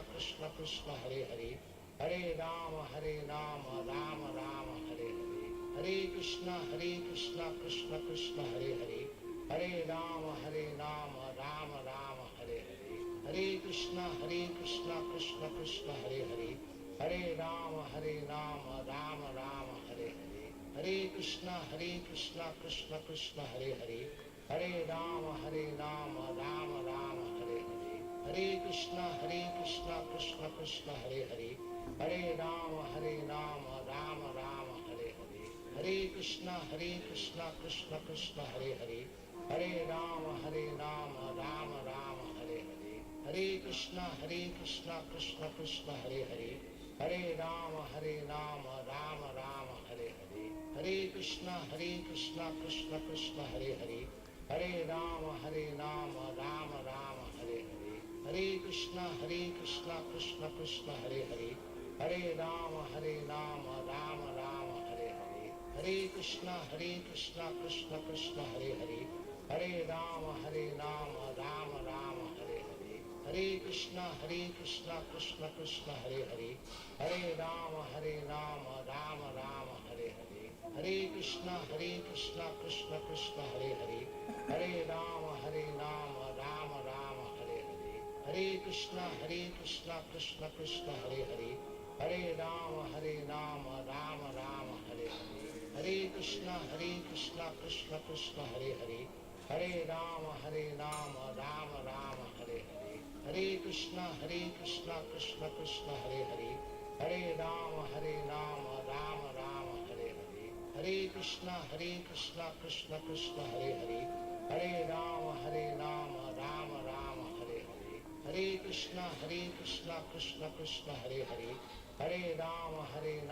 Krishna Hare Hare. Hare Rama Rama Rama Hare Hare. Hare Krishna Krishna Krishna Hare Hare. Hare Rama Rama Rama Hare Hare. Hare Krishna Krishna Krishna Hare Hare. Hare Rama Rama Rama Hare Hare. Hare Krishna Krishna Krishna Hare Hare. Hare Rama Rama Rama Hare Hare. Hare Krishna Krishna Krishna Hare Hare. Hare Rama Rama Rama Hare Hare. Hare Krishna Krishna Krishna Hare Hare. Hare Rama Rama Rama Hare Hare. Hare Krishna Krishna Krishna Hare Hare. Hare Rama Rama Rama Hare Hare. Hare Krishna Krishna Krishna Hare Hare. Hare Rama Rama Rama Hare Hare. Hare Krishna Krishna Krishna Hare Hare. Hare Rama Rama Rama Hare Hare. Hare Krishna Krishna Krishna Hare Hare. Hare Rama Rama Rama Hare Hare. Hare Krishna Krishna Krishna Hare Hare. Hare Rama Rama Rama Hare Hare. Hare Krishna Krishna Krishna Hare Hare. Hare Rama Rama Rama Hare Hare. Hare Krishna Krishna Krishna Hare Hare. Hare Rama Rama Rama Hare Hare. Hare Krishna Krishna Krishna Hare Hare. Hare Rama Rama Rama Hare Hare. Hare Krishna Krishna Krishna Hare Hare. Hare Rama Rama Rama Hare Hare. Hare Krishna Krishna Krishna Hare Hare. Hare Rama Rama Rama Hare Hare. Hare Krishna Krishna Krishna Hare Hare. Hare Rama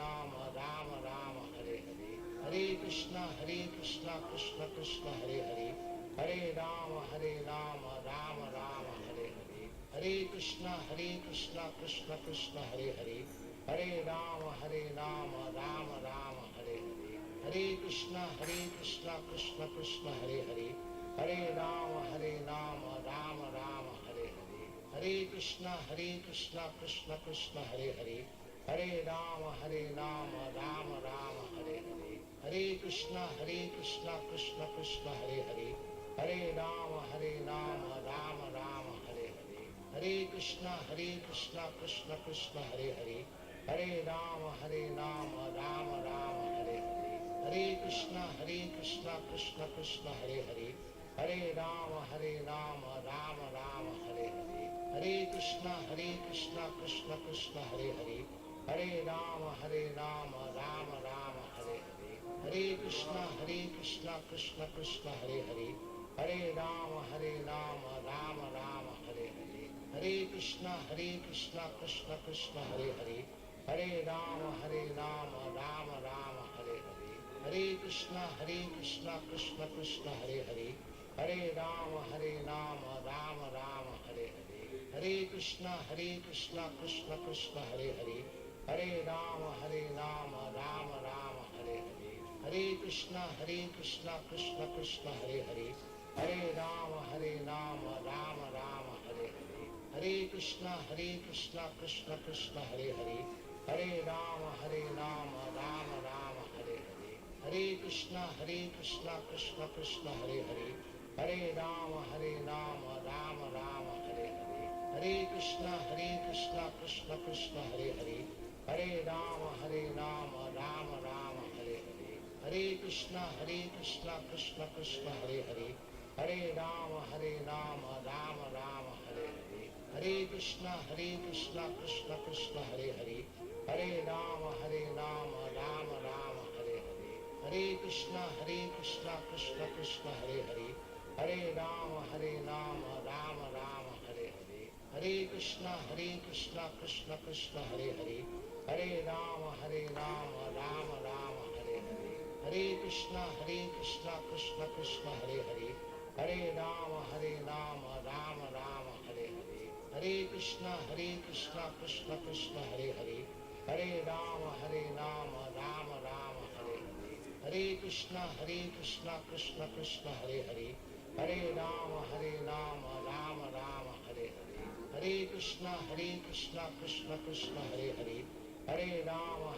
Rama Rama Hare Hare. Hare Krishna Krishna Krishna Hare Hare. Hare Rama Rama Rama Hare Hare. Hare Krishna Krishna Krishna Hare Hare. Hare Rama Rama Rama Hare Hare. Hare Krishna Krishna Krishna Hare Hare. Hare Rama Rama Rama Hare Hare. Hare Krishna Krishna Krishna Hare Hare. Hare Rama Rama Rama Hare Hare. Hare Krishna Krishna Krishna Hare Hare. Hare Rama Rama Rama Hare Hare. Hare Krishna Krishna Krishna Hare Hare. Hare Rama Rama Rama Hare Hare. Hare Krishna Krishna Krishna Hare Hare. Hare Rama Rama Rama Hare Hare. Hare Krishna Krishna Krishna Hare Hare. Hare Rama Rama Rama Hare Hare. Hare Krishna Krishna Krishna Hare Hare. Hare Rama Rama Rama Hare Hare. Hare Krishna Krishna Krishna Hare Hare. Hare Rama Rama Rama Hare Hare. Hare Krishna Krishna Krishna Hare Hare. Hare Rama Rama Rama Hare Hare. Hare Krishna Krishna Krishna Hare Hare. Hare Rama Rama Rama Hare Hare. Hare Krishna Krishna Krishna Hare Hare. Hare Rama Rama Rama Hare Hare. Hare Krishna Krishna Krishna Hare Hare. Hare Rama Rama Rama Hare Hare. Hare Krishna Krishna Krishna Hare Hare. Hare Rama Rama Rama Hare Hare. Hare Krishna Krishna Krishna Hare Hare. Hare Rama Rama Rama Hare Hare. Hare Krishna Krishna Krishna Hare Hare. Hare Rama Rama Rama Hare Hare, Hare Krishna Krishna Krishna Hare Hare, Hare Rama Rama Rama Hare Hare, Hare Krishna Krishna Krishna Hare Hare, Hare Rama Rama Rama Hare Hare, Hare Krishna Krishna Krishna Hare Hare, Hare Rama Rama Rama Hare Hare, Hare Krishna Krishna Krishna Hare Hare, Hare Rama Rama Rama Hare Hare, Hare Krishna Krishna Krishna Hare Hare, Hare Rama Rama Rama Hare Hare, Hare Krishna Krishna Krishna Hare Hare, Hare Rama Rama Rama Hare Hare, Hare Krishna Krishna Krishna Hare Hare, Hare Rama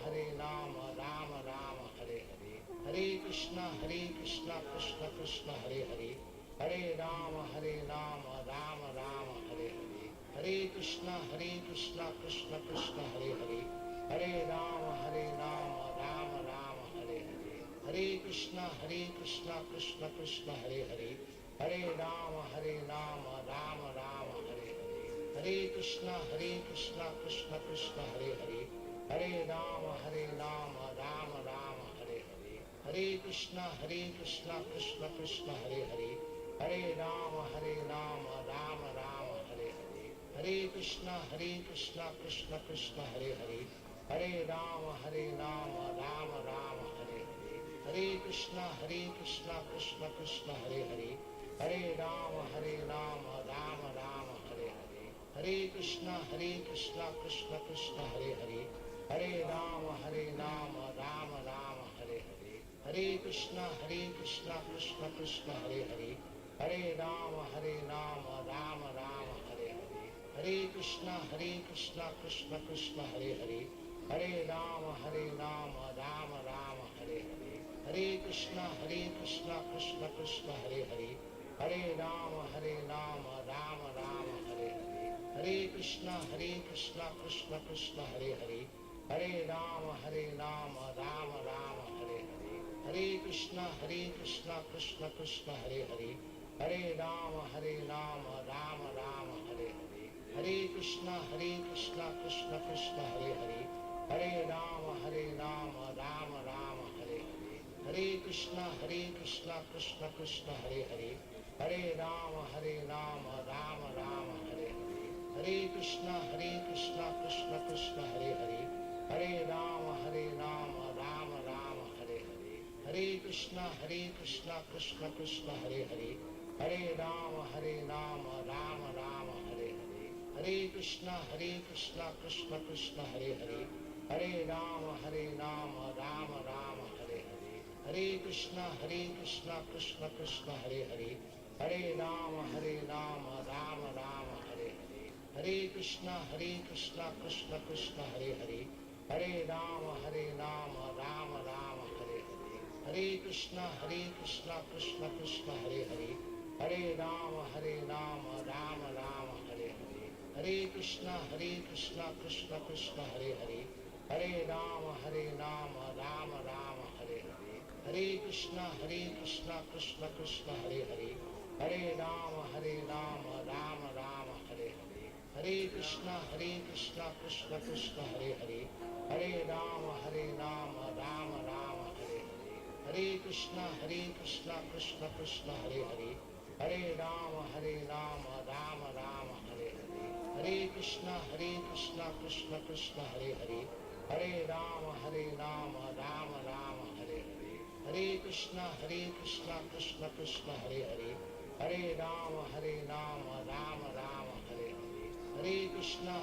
Rama Rama Hare Hare, Hare Krishna Krishna Krishna Hare Hare, Hare Rama Rama Rama Hare Hare, Hare Krishna Krishna Krishna Hare Hare, Hare Rama Rama Rama Hare Hare, Hare Krishna Krishna Krishna Hare Hare, Hare Rama Rama Rama Hare Hare, Hare Krishna Krishna Krishna Hare Hare, Hare Rama Rama Rama Hare Hare, Hare Krishna Krishna Krishna Hare Hare, Hare Rama Rama Rama Hare Hare, Hare Krishna Krishna Krishna Hare Hare, Hare Rama Rama Rama Hare Hare, Hare Krishna Krishna Krishna Hare Hare, Hare Rama Rama Rama Hare Hare, Hare Krishna Krishna Krishna Hare Hare, Hare Rama Rama Rama Hare Hare, Hare Krishna Krishna Krishna Hare Hare, Hare Rama Rama Rama Hare Hare, Hare Krishna Krishna Krishna Hare Hare, Hare Rama Rama Rama Hare Hare, Hare Krishna Krishna Krishna Hare Hare, Hare Rama Rama Rama Hare Hare, Hare Krishna Krishna Krishna Hare Hare, Hare Rama Rama Rama Hare Hare, Hare Krishna Krishna Krishna Hare Hare, Hare Rama Rama Rama Hare Hare, Hare Krishna Krishna Krishna Hare Hare, Hare Rama Rama Rama Hare Hare, Hare Krishna Krishna Krishna Hare Hare, Hare Rama Rama Rama Hare Hare, Hare Krishna Krishna Krishna Hare Hare, Hare Rama Rama Rama Hare Hare, Hare Krishna Krishna Krishna Hare Hare, Hare Rama Rama Rama Hare Hare, Hare Krishna Krishna Krishna Hare Hare, Hare Rama Rama Rama Hare Hare, Hare Krishna Krishna Krishna Hare Hare, Hare Rama Rama Rama Hare Hare, Hare Krishna Krishna Krishna Hare Hare, Hare Rama Rama Rama Hare Hare, Hare Krishna Krishna Krishna Hare Hare, Hare Rama Rama Rama Hare Hare, Hare Krishna Krishna Krishna Hare Hare, Hare Rama Rama Rama Hare Hare, Hare Krishna Krishna Krishna Hare Hare, Hare Rama Rama Rama Hare Hare, Hare Krishna Krishna Krishna Hare Hare, Hare Rama Rama Rama Hare Hare, Hare Krishna Krishna Krishna Hare Hare, Hare Rama Rama Rama Hare Hare, Hare Krishna Krishna Krishna Hare Hare, Hare Rama Rama Rama Hare Hare, Hare Krishna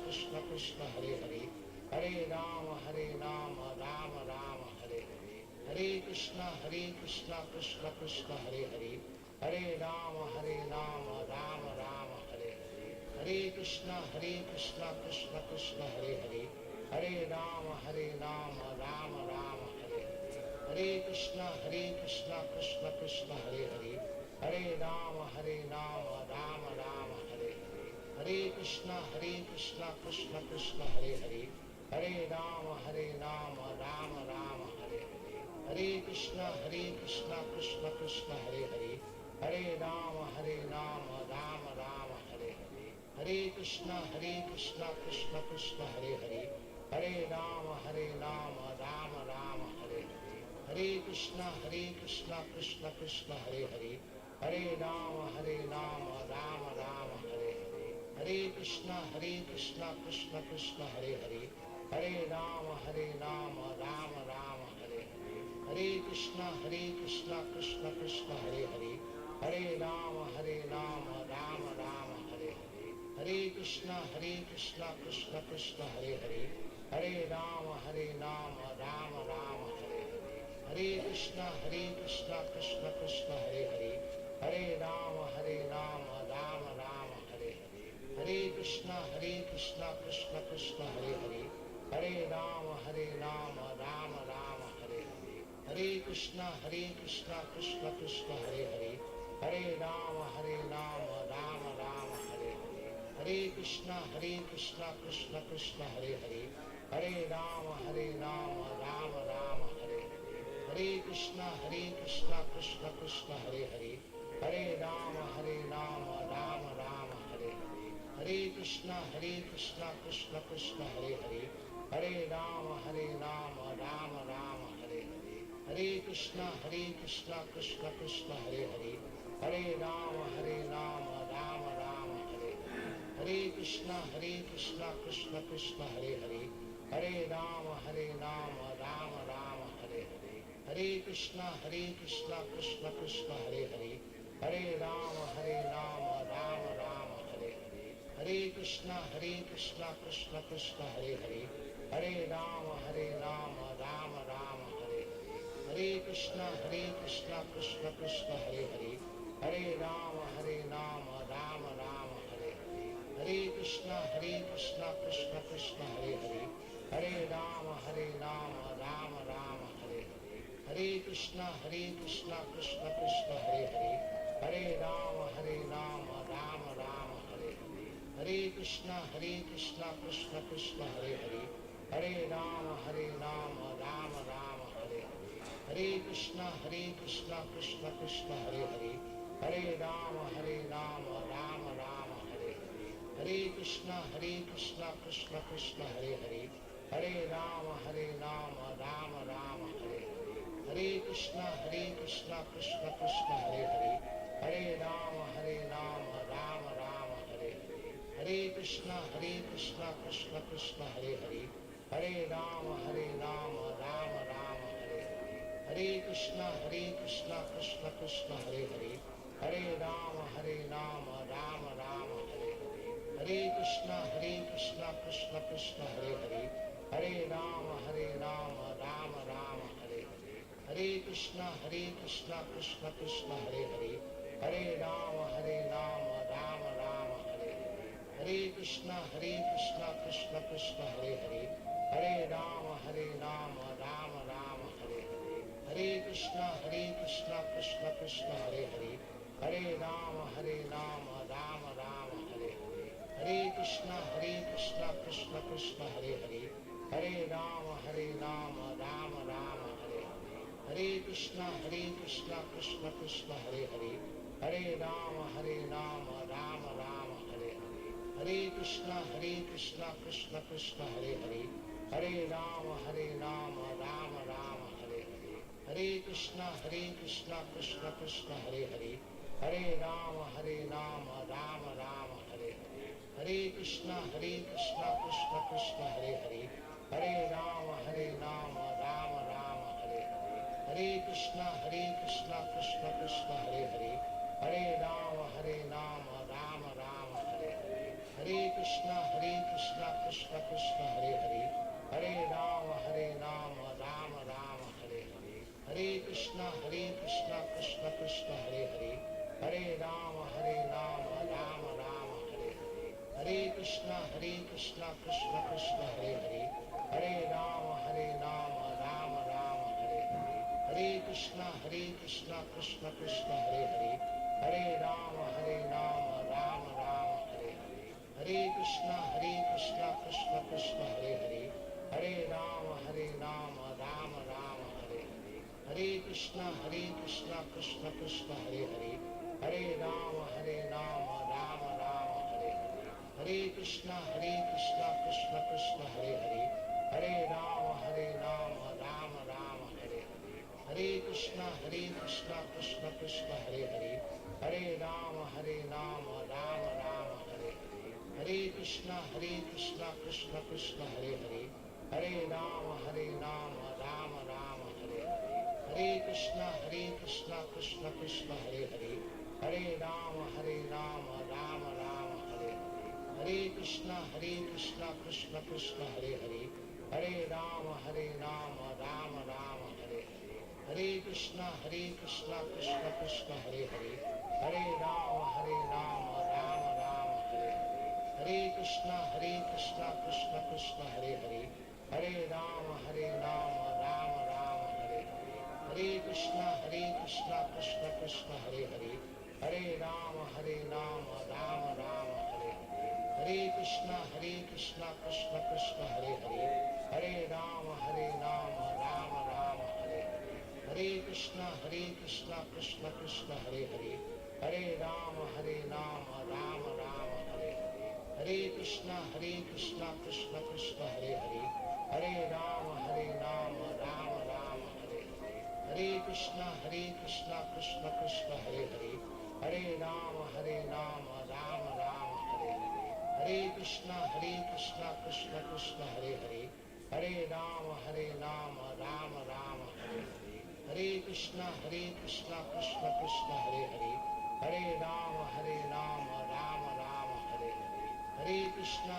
Krishna Krishna Hare Hare, Hare Rama Rama Rama Hare Hare, Hare Krishna Krishna Krishna Hare Hare, Hare Rama Rama Rama Hare Hare, Hare Krishna Krishna Krishna Hare Hare, Hare Rama Rama Rama Hare Hare, Hare Krishna Krishna Krishna Hare Hare, Hare Rama Rama Rama Hare Hare, Hare Krishna Krishna Krishna Hare Hare, Hare Rama Rama Rama Hare Hare, Hare Krishna Krishna Krishna Hare Hare, Hare Rama Rama Rama Hare Hare, Hare Krishna Krishna Krishna Hare Hare, Hare Rama, Rama Rama, Hare Hare. Hare Krishna, Krishna Krishna, Hare Hare. Hare Rama, Rama Rama, Hare Hare. Hare Krishna, Krishna Krishna, Hare Hare. Hare Rama, Rama Rama, Hare Hare. Hare Krishna, Krishna Krishna, Hare Hare. Hare Rama, Rama Rama, Hare Hare. Hare Krishna, Krishna Krishna, Hare Hare. Hare Rama, Rama Rama, Hare Hare. Hare Krishna, Krishna Krishna, Hare Hare. Hare Rama, Rama Rama, Hare Hare. Hare Krishna, Krishna Krishna, Hare Hare. Hare Rama, Rama Rama, Hare Hare. Hare Krishna, Krishna Krishna, Hare Hare. Hare Rama, Rama Rama, Hare Hare. Hare Krishna, Krishna Krishna, Hare Hare. Hare Rama, Rama Rama, Hare Hare. Hare Krishna, Krishna Krishna, Hare Hare. Hare Rama, Rama Rama, Hare Hare. Hare Krishna, Krishna Krishna, Hare Hare. Hare Rama, Rama Rama, Hare Hare. Hare Krishna, Krishna Krishna, Hare Hare. Hare Rama, Rama Rama, Hare Hare. Hare Krishna, Krishna Krishna, Hare Hare. Hare Rama, Rama Rama, Hare Hare. Hare Krishna, Krishna Krishna, Hare Hare. Hare Rama, Rama Rama, Hare Hare. Hare Krishna, Krishna Krishna, Hare Hare. Hare Rama, Rama Rama, Hare Hare. Hare Krishna, Krishna Krishna, Hare Hare. Hare Rama, Rama Rama, Hare Hare. Hare Krishna, Krishna Krishna, Hare Hare. Hare Rama, Rama Rama, Hare Hare. Hare Krishna, Krishna Krishna, Hare Hare. Hare Rama, Rama Rama, Hare Hare. Hare Krishna, Krishna Krishna, Hare Hare. Hare Rama, Rama Rama, Hare Hare. Hare Krishna, Krishna Krishna, Hare Hare. Hare Rama, Rama Rama, Hare Hare. Hare Krishna, Krishna Krishna, Hare Hare. Hare Rama, Rama Rama, Hare Hare. Hare Krishna, Krishna Krishna, Hare Hare. Hare Rama, Rama Rama, Hare Hare. Hare Krishna, Krishna Krishna, Hare Hare. Hare Rama, Rama Rama, Hare Hare. Hare Krishna, Krishna Krishna, Hare Hare. Hare Rama, Rama Rama, Hare Hare. Hare Krishna, Krishna Krishna, Hare Hare. Hare Rama, Rama Rama, Hare Hare. Hare Krishna, Krishna Krishna, Hare Hare. Hare Rama, Rama Rama, Hare Hare. Hare Krishna, Krishna Krishna, Hare Hare. Hare Rama, Rama Rama, Hare Hare. Hare Krishna, Krishna Krishna, Hare Hare. Hare Rama, Rama Rama, Hare Hare. Hare Krishna, Krishna Krishna, Hare Hare. Hare Rama, Rama Rama, Hare Hare. Hare Krishna, Krishna Krishna, Hare Hare. Hare Rama, Rama Rama, Hare Hare. Hare Krishna, Krishna Krishna, Hare Hare. Hare Rama, Rama Rama, Hare Hare. Hare Krishna, Krishna Krishna, Hare Hare. Hare Rama, Rama Rama, Hare Hare. Hare Krishna, Krishna Krishna, Hare Hare. Hare Rama, Rama Rama, Hare Hare. Hare Krishna, Krishna Krishna, Hare Hare. Hare Rama, Rama Rama, Hare Hare. Hare Krishna, Krishna Krishna, Hare Hare. Hare Rama, Rama Rama, Hare Hare. Hare Krishna, Krishna Krishna, Hare Hare. Hare Rama, Rama Rama, Hare Hare. Hare Krishna, Krishna Krishna, Hare Hare. Hare Rama, Rama Rama, Hare Hare. Hare Krishna, Krishna Krishna, Hare Hare. Hare Rama, Rama Rama, Hare Hare. Hare Krishna, Krishna Krishna, Hare Hare. Hare Rama, Rama Rama, Hare Hare. Hare Krishna, Krishna, Hare Hare. Hare Rama, Rama Rama, Hare Hare. Hare Krishna, Krishna Krishna, Hare Hare. Hare Rama, Rama Rama, Hare Hare. Hare Krishna, Krishna Krishna, Hare Hare. Hare Rama, Rama Rama, Hare Hare. Hare Krishna, Krishna Krishna, Hare Hare. Hare Rama, Rama Rama, Hare Hare. Hare Krishna, Krishna Krishna, Hare Hare. Hare Rama, Rama Rama, Hare Hare. Hare Krishna, Krishna Krishna, Hare Hare. Hare Rama, Rama Rama, Hare Hare. Hare Krishna, Krishna Krishna, Hare Hare. Hare Rama, Rama Rama, Hare Hare. Hare Krishna, Krishna Krishna, Hare Hare. Hare Rama, Rama Rama, Hare Hare. Hare Krishna, Krishna Krishna, Hare Hare. Hare Rama, Rama Rama, Hare Hare. Hare Krishna, Krishna Hare Hare. Hare Rama, Rama Rama, Hare Hare. Hare Krishna, Krishna Krishna, Hare Hare. Hare Rama, Rama Rama, Hare Hare. Hare Krishna, Krishna Krishna, Hare Hare. Hare Rama, Rama Rama, Hare Hare. Hare Krishna, Krishna Krishna, Hare Hare. Hare Rama, Rama Rama, Hare Hare. Hare Krishna, Krishna Krishna, Hare Hare. Hare Rama, Rama Rama, Hare Hare. Hare Krishna, Krishna Krishna, Hare Hare. Hare Rama, Rama Rama, Hare Hare. Hare Krishna, Krishna Krishna, Hare Hare. Hare Rama, Rama Rama, Hare Hare. Hare Krishna,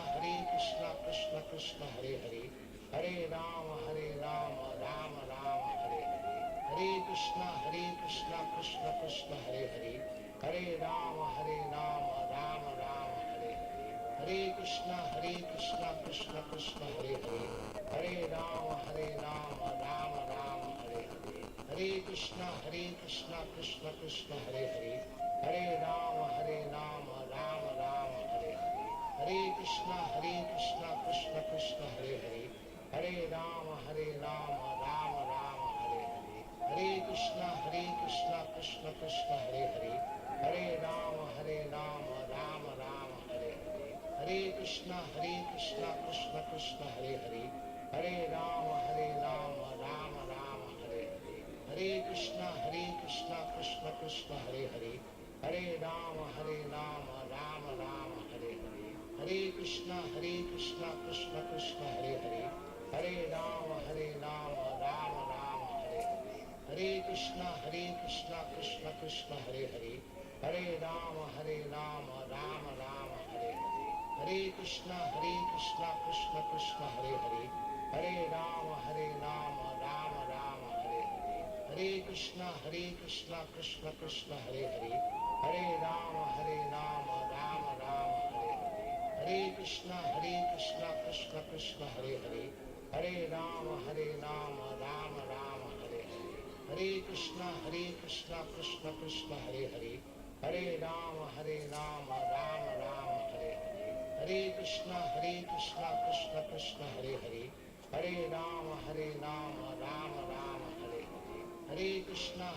Krishna Hare Hare. Hare Rama, Rama Rama, Hare Hare. Hare Krishna, Krishna Hare Hare. Hare Rama, Rama Rama, Hare Hare. Hare Krishna, Krishna Hare Hare. Hare Rama, Rama Rama, Hare Hare. Hare Krishna, Krishna Hare Hare. Hare Rama, Rama Rama, Hare Hare. Hare Krishna, Krishna Hare Hare. Hare Rama, Rama Rama, Hare Hare. Hare Krishna, Krishna Hare Hare. Hare Rama, Rama Rama, Hare Hare. Hare Krishna, Krishna Hare Hare. Hare Rama, Rama Rama, Hare Hare. Hare Krishna, Krishna Hare Hare. Hare Rama, Rama Rama, Hare Hare. Hare Krishna, Krishna Hare Hare. Hare Rama, Rama Rama, Hare Hare. Hare Krishna, Krishna Hare Hare. Hare Rama, Rama Rama, Hare Hare. Hare Krishna, Krishna Hare Hare. Hare Rama, Rama Rama, Hare Hare. Hare Krishna, Krishna Hare Hare. Hare Rama, Rama Rama, Hare Hare. Hare Krishna, Krishna Hare Hare. Hare Rama, Rama Rama, Hare Hare. Hare Krishna, Krishna Hare Hare. Hare Rama, Rama Rama, Hare Hare. Hare Krishna,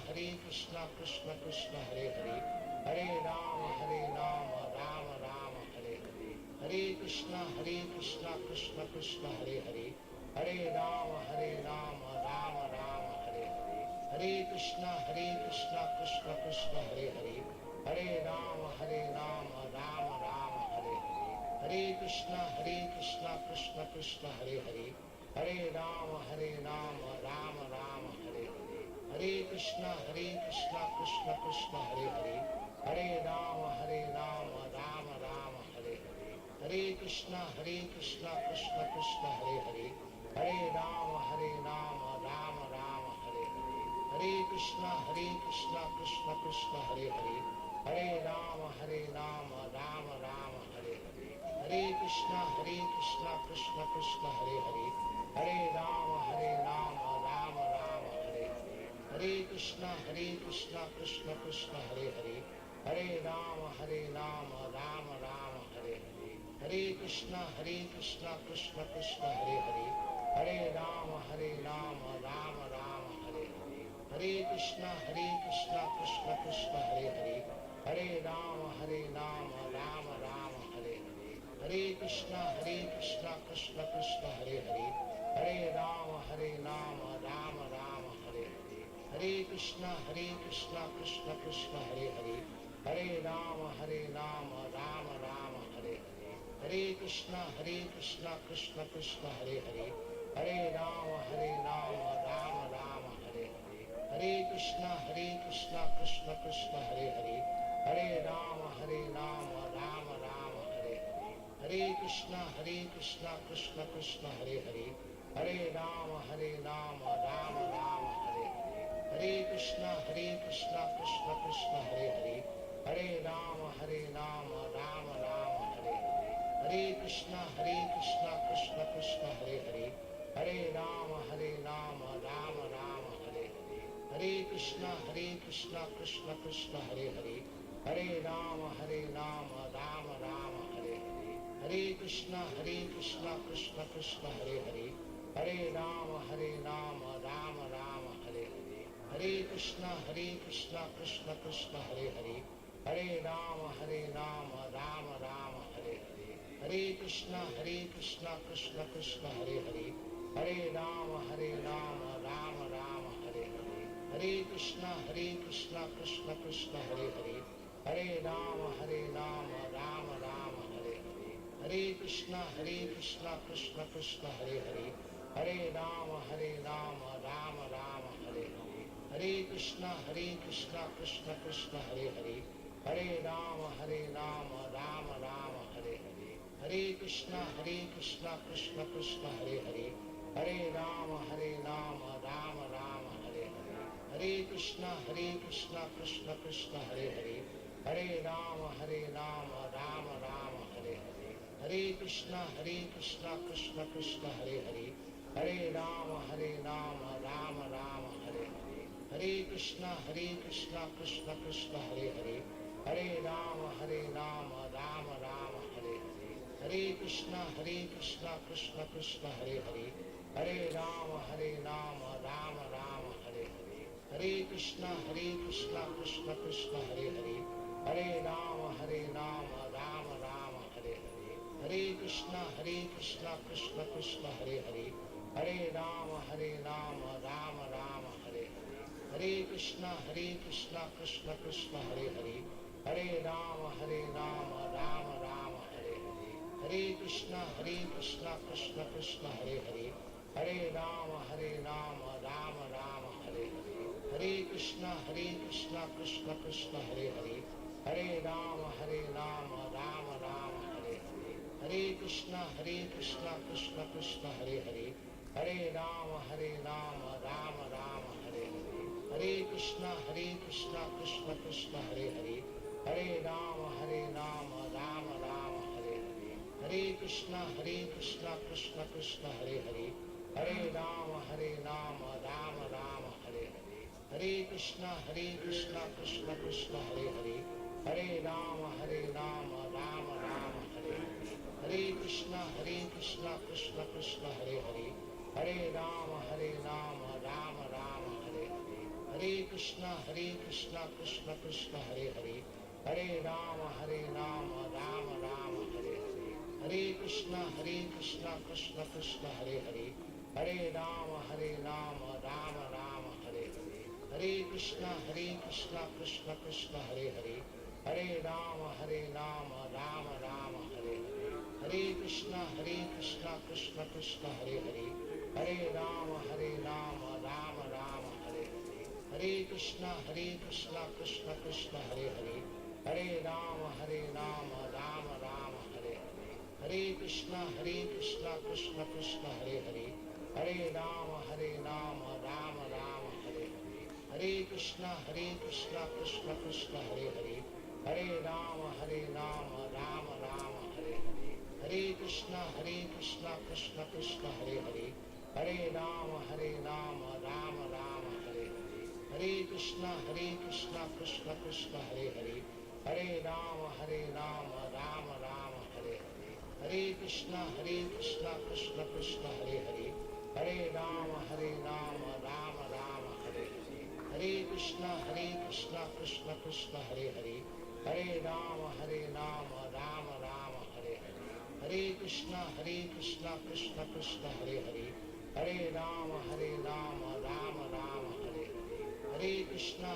Krishna Hare Hare. Hare Rama, Rama Rama, Hare Hare. Hare Krishna, Krishna Hare Hare. Hare Rama, Rama Rama, Hare Hare. Hare Krishna, Krishna Hare Hare. Hare Rama, Rama Rama, Hare Hare. Hare Krishna, Krishna Hare Hare. Hare Rama, Rama Rama, Hare Hare. Hare Krishna, Krishna Hare Hare. Hare Rama, Rama Rama, Hare Hare. Hare Krishna, Krishna Hare Hare. Hare Rama, Rama Rama, Hare Hare. Hare Krishna, Krishna Hare Hare. Hare Rama, Rama Rama, Hare Hare. Hare Krishna, Krishna Hare Hare. Hare Rama, Rama Rama, Hare Hare. Hare Krishna, Krishna Hare Hare. Hare Rama, Rama Rama, Hare Hare. Hare Krishna, Krishna Hare Hare. Hare Rama, Rama Rama, Hare Hare. Hare Krishna, Krishna Hare Hare. Hare Rama, Rama Rama, Hare Hare. Hare Krishna, Krishna Hare Hare. Hare Rama, Rama Rama, Hare Hare. Hare Krishna, Krishna Krishna, Hare Hare. Hare Rama, Rama Rama, Hare Hare. Hare Krishna, Krishna Krishna, Hare Hare. Hare Rama, Rama Rama, Hare Hare. Hare Krishna, Krishna Krishna, Hare Hare. Hare Rama, Rama Rama, Hare Hare. Hare Krishna, Krishna Krishna, Hare Hare. Hare Rama, Rama Rama, Hare Hare. Hare Krishna, Krishna Krishna, Hare Hare. Hare Rama, Rama Rama, Hare Hare. Hare Krishna, Krishna Krishna, Hare Hare. Hare Rama, Rama Rama, Hare Hare. Hare Krishna, Krishna Krishna, Hare Hare. Hare Rama, Rama Rama, Hare Hare. Hare Krishna, Krishna Krishna, Hare Hare. Hare Rama, Rama Rama, Hare Hare. Hare Krishna, Krishna Krishna, Hare Hare. Hare Rama, Rama Rama, Hare Hare. Hare Krishna, Krishna Krishna, Hare Hare. Hare Rama, Rama Rama, Hare Hare. Hare Krishna, Krishna Krishna, Hare Hare. Hare Rama, Rama Rama, Hare Hare. Hare Krishna, Krishna Krishna, Hare Hare. Hare Rama, Rama Rama, Hare Hare. Hare Krishna, Krishna Krishna, Hare Hare. Hare Rama, Rama Rama, Hare Hare. Hare Krishna, Krishna Krishna, Hare Hare. Hare Rama, Rama Rama, Hare Hare. Hare Krishna, Krishna Krishna, Hare Hare. Hare Rama, Rama Rama, Hare Hare. Hare Krishna, Krishna Krishna, Hare Hare. Hare Rama, Rama Rama, Hare Hare. Hare Krishna, Krishna Krishna, Hare Hare. Hare Rama, Rama Rama, Hare Hare. Hare Krishna, Krishna Krishna, Hare Hare. Hare Rama, Rama Rama, Hare Hare. Hare Krishna, Krishna Krishna, Hare Hare. Hare Rama, Rama Rama, Hare Hare. Hare Krishna, Krishna Krishna, Hare Hare. Hare Rama, Rama Rama, Hare Hare. Hare Krishna, Krishna Krishna, Hare Hare. Hare Rama, Rama Rama, Hare Hare. Hare Krishna, Krishna Krishna, Hare Hare. Hare Rama, Rama Rama, Hare Hare. Hare Krishna, Krishna Krishna, Hare Hare. Hare Rama, Rama Rama, Hare Hare. Hare Krishna, Krishna Krishna, Hare Hare. Hare Rama, Rama Rama, Hare Hare. Hare Krishna, Krishna Krishna, Hare Hare. Hare Rama, Rama Rama, Hare Hare. Hare Krishna, Krishna Krishna, Hare Hare. Hare Rama, Rama Rama, Hare Hare. Hare Krishna, Krishna Krishna, Hare Hare. Hare Rama, Rama Rama, Hare Hare. Hare Krishna, Krishna Krishna, Hare Hare. Hare Rama, Rama Rama, Hare Hare. Hare Krishna, Krishna Krishna, Hare Hare. Hare Rama, Rama Rama, Hare Hare. Hare Krishna, Krishna Krishna, Hare Hare. Hare Rama, Rama Rama, Hare Hare. Hare Krishna, Krishna Krishna, Hare Hare. Hare Rama, Rama Rama, Hare Hare. Hare Krishna, Krishna Krishna, Hare Hare. Hare Rama, Rama Rama, Hare Hare. Hare Krishna, Krishna Krishna, Hare Hare. Hare Rama, Rama Rama, Hare Hare. Hare Krishna, Krishna Krishna, Hare Hare. Hare Rama, Rama Rama, Hare Hare. Hare Krishna, Krishna Krishna, Hare Hare. Hare Rama, Rama Rama, Hare Hare. Hare Krishna, Krishna Krishna, Hare Hare. Hare Rama, Rama Rama, Hare Hare. Hare Krishna, Krishna Krishna, Hare Hare. Hare Rama, Rama Rama, Hare Hare. Hare Krishna, Krishna Krishna, Hare Hare. Hare Rama, Rama Rama, Hare Hare. Hare Krishna, Krishna Krishna, Hare Hare. Hare Rama, Rama Rama, Hare Hare. Hare Krishna, Krishna Krishna, Hare Hare. Hare Rama, Rama Rama, Hare Hare. Hare Krishna, Krishna Krishna, Hare Hare. Hare Rama, Rama Rama, Hare Hare. Hare Krishna,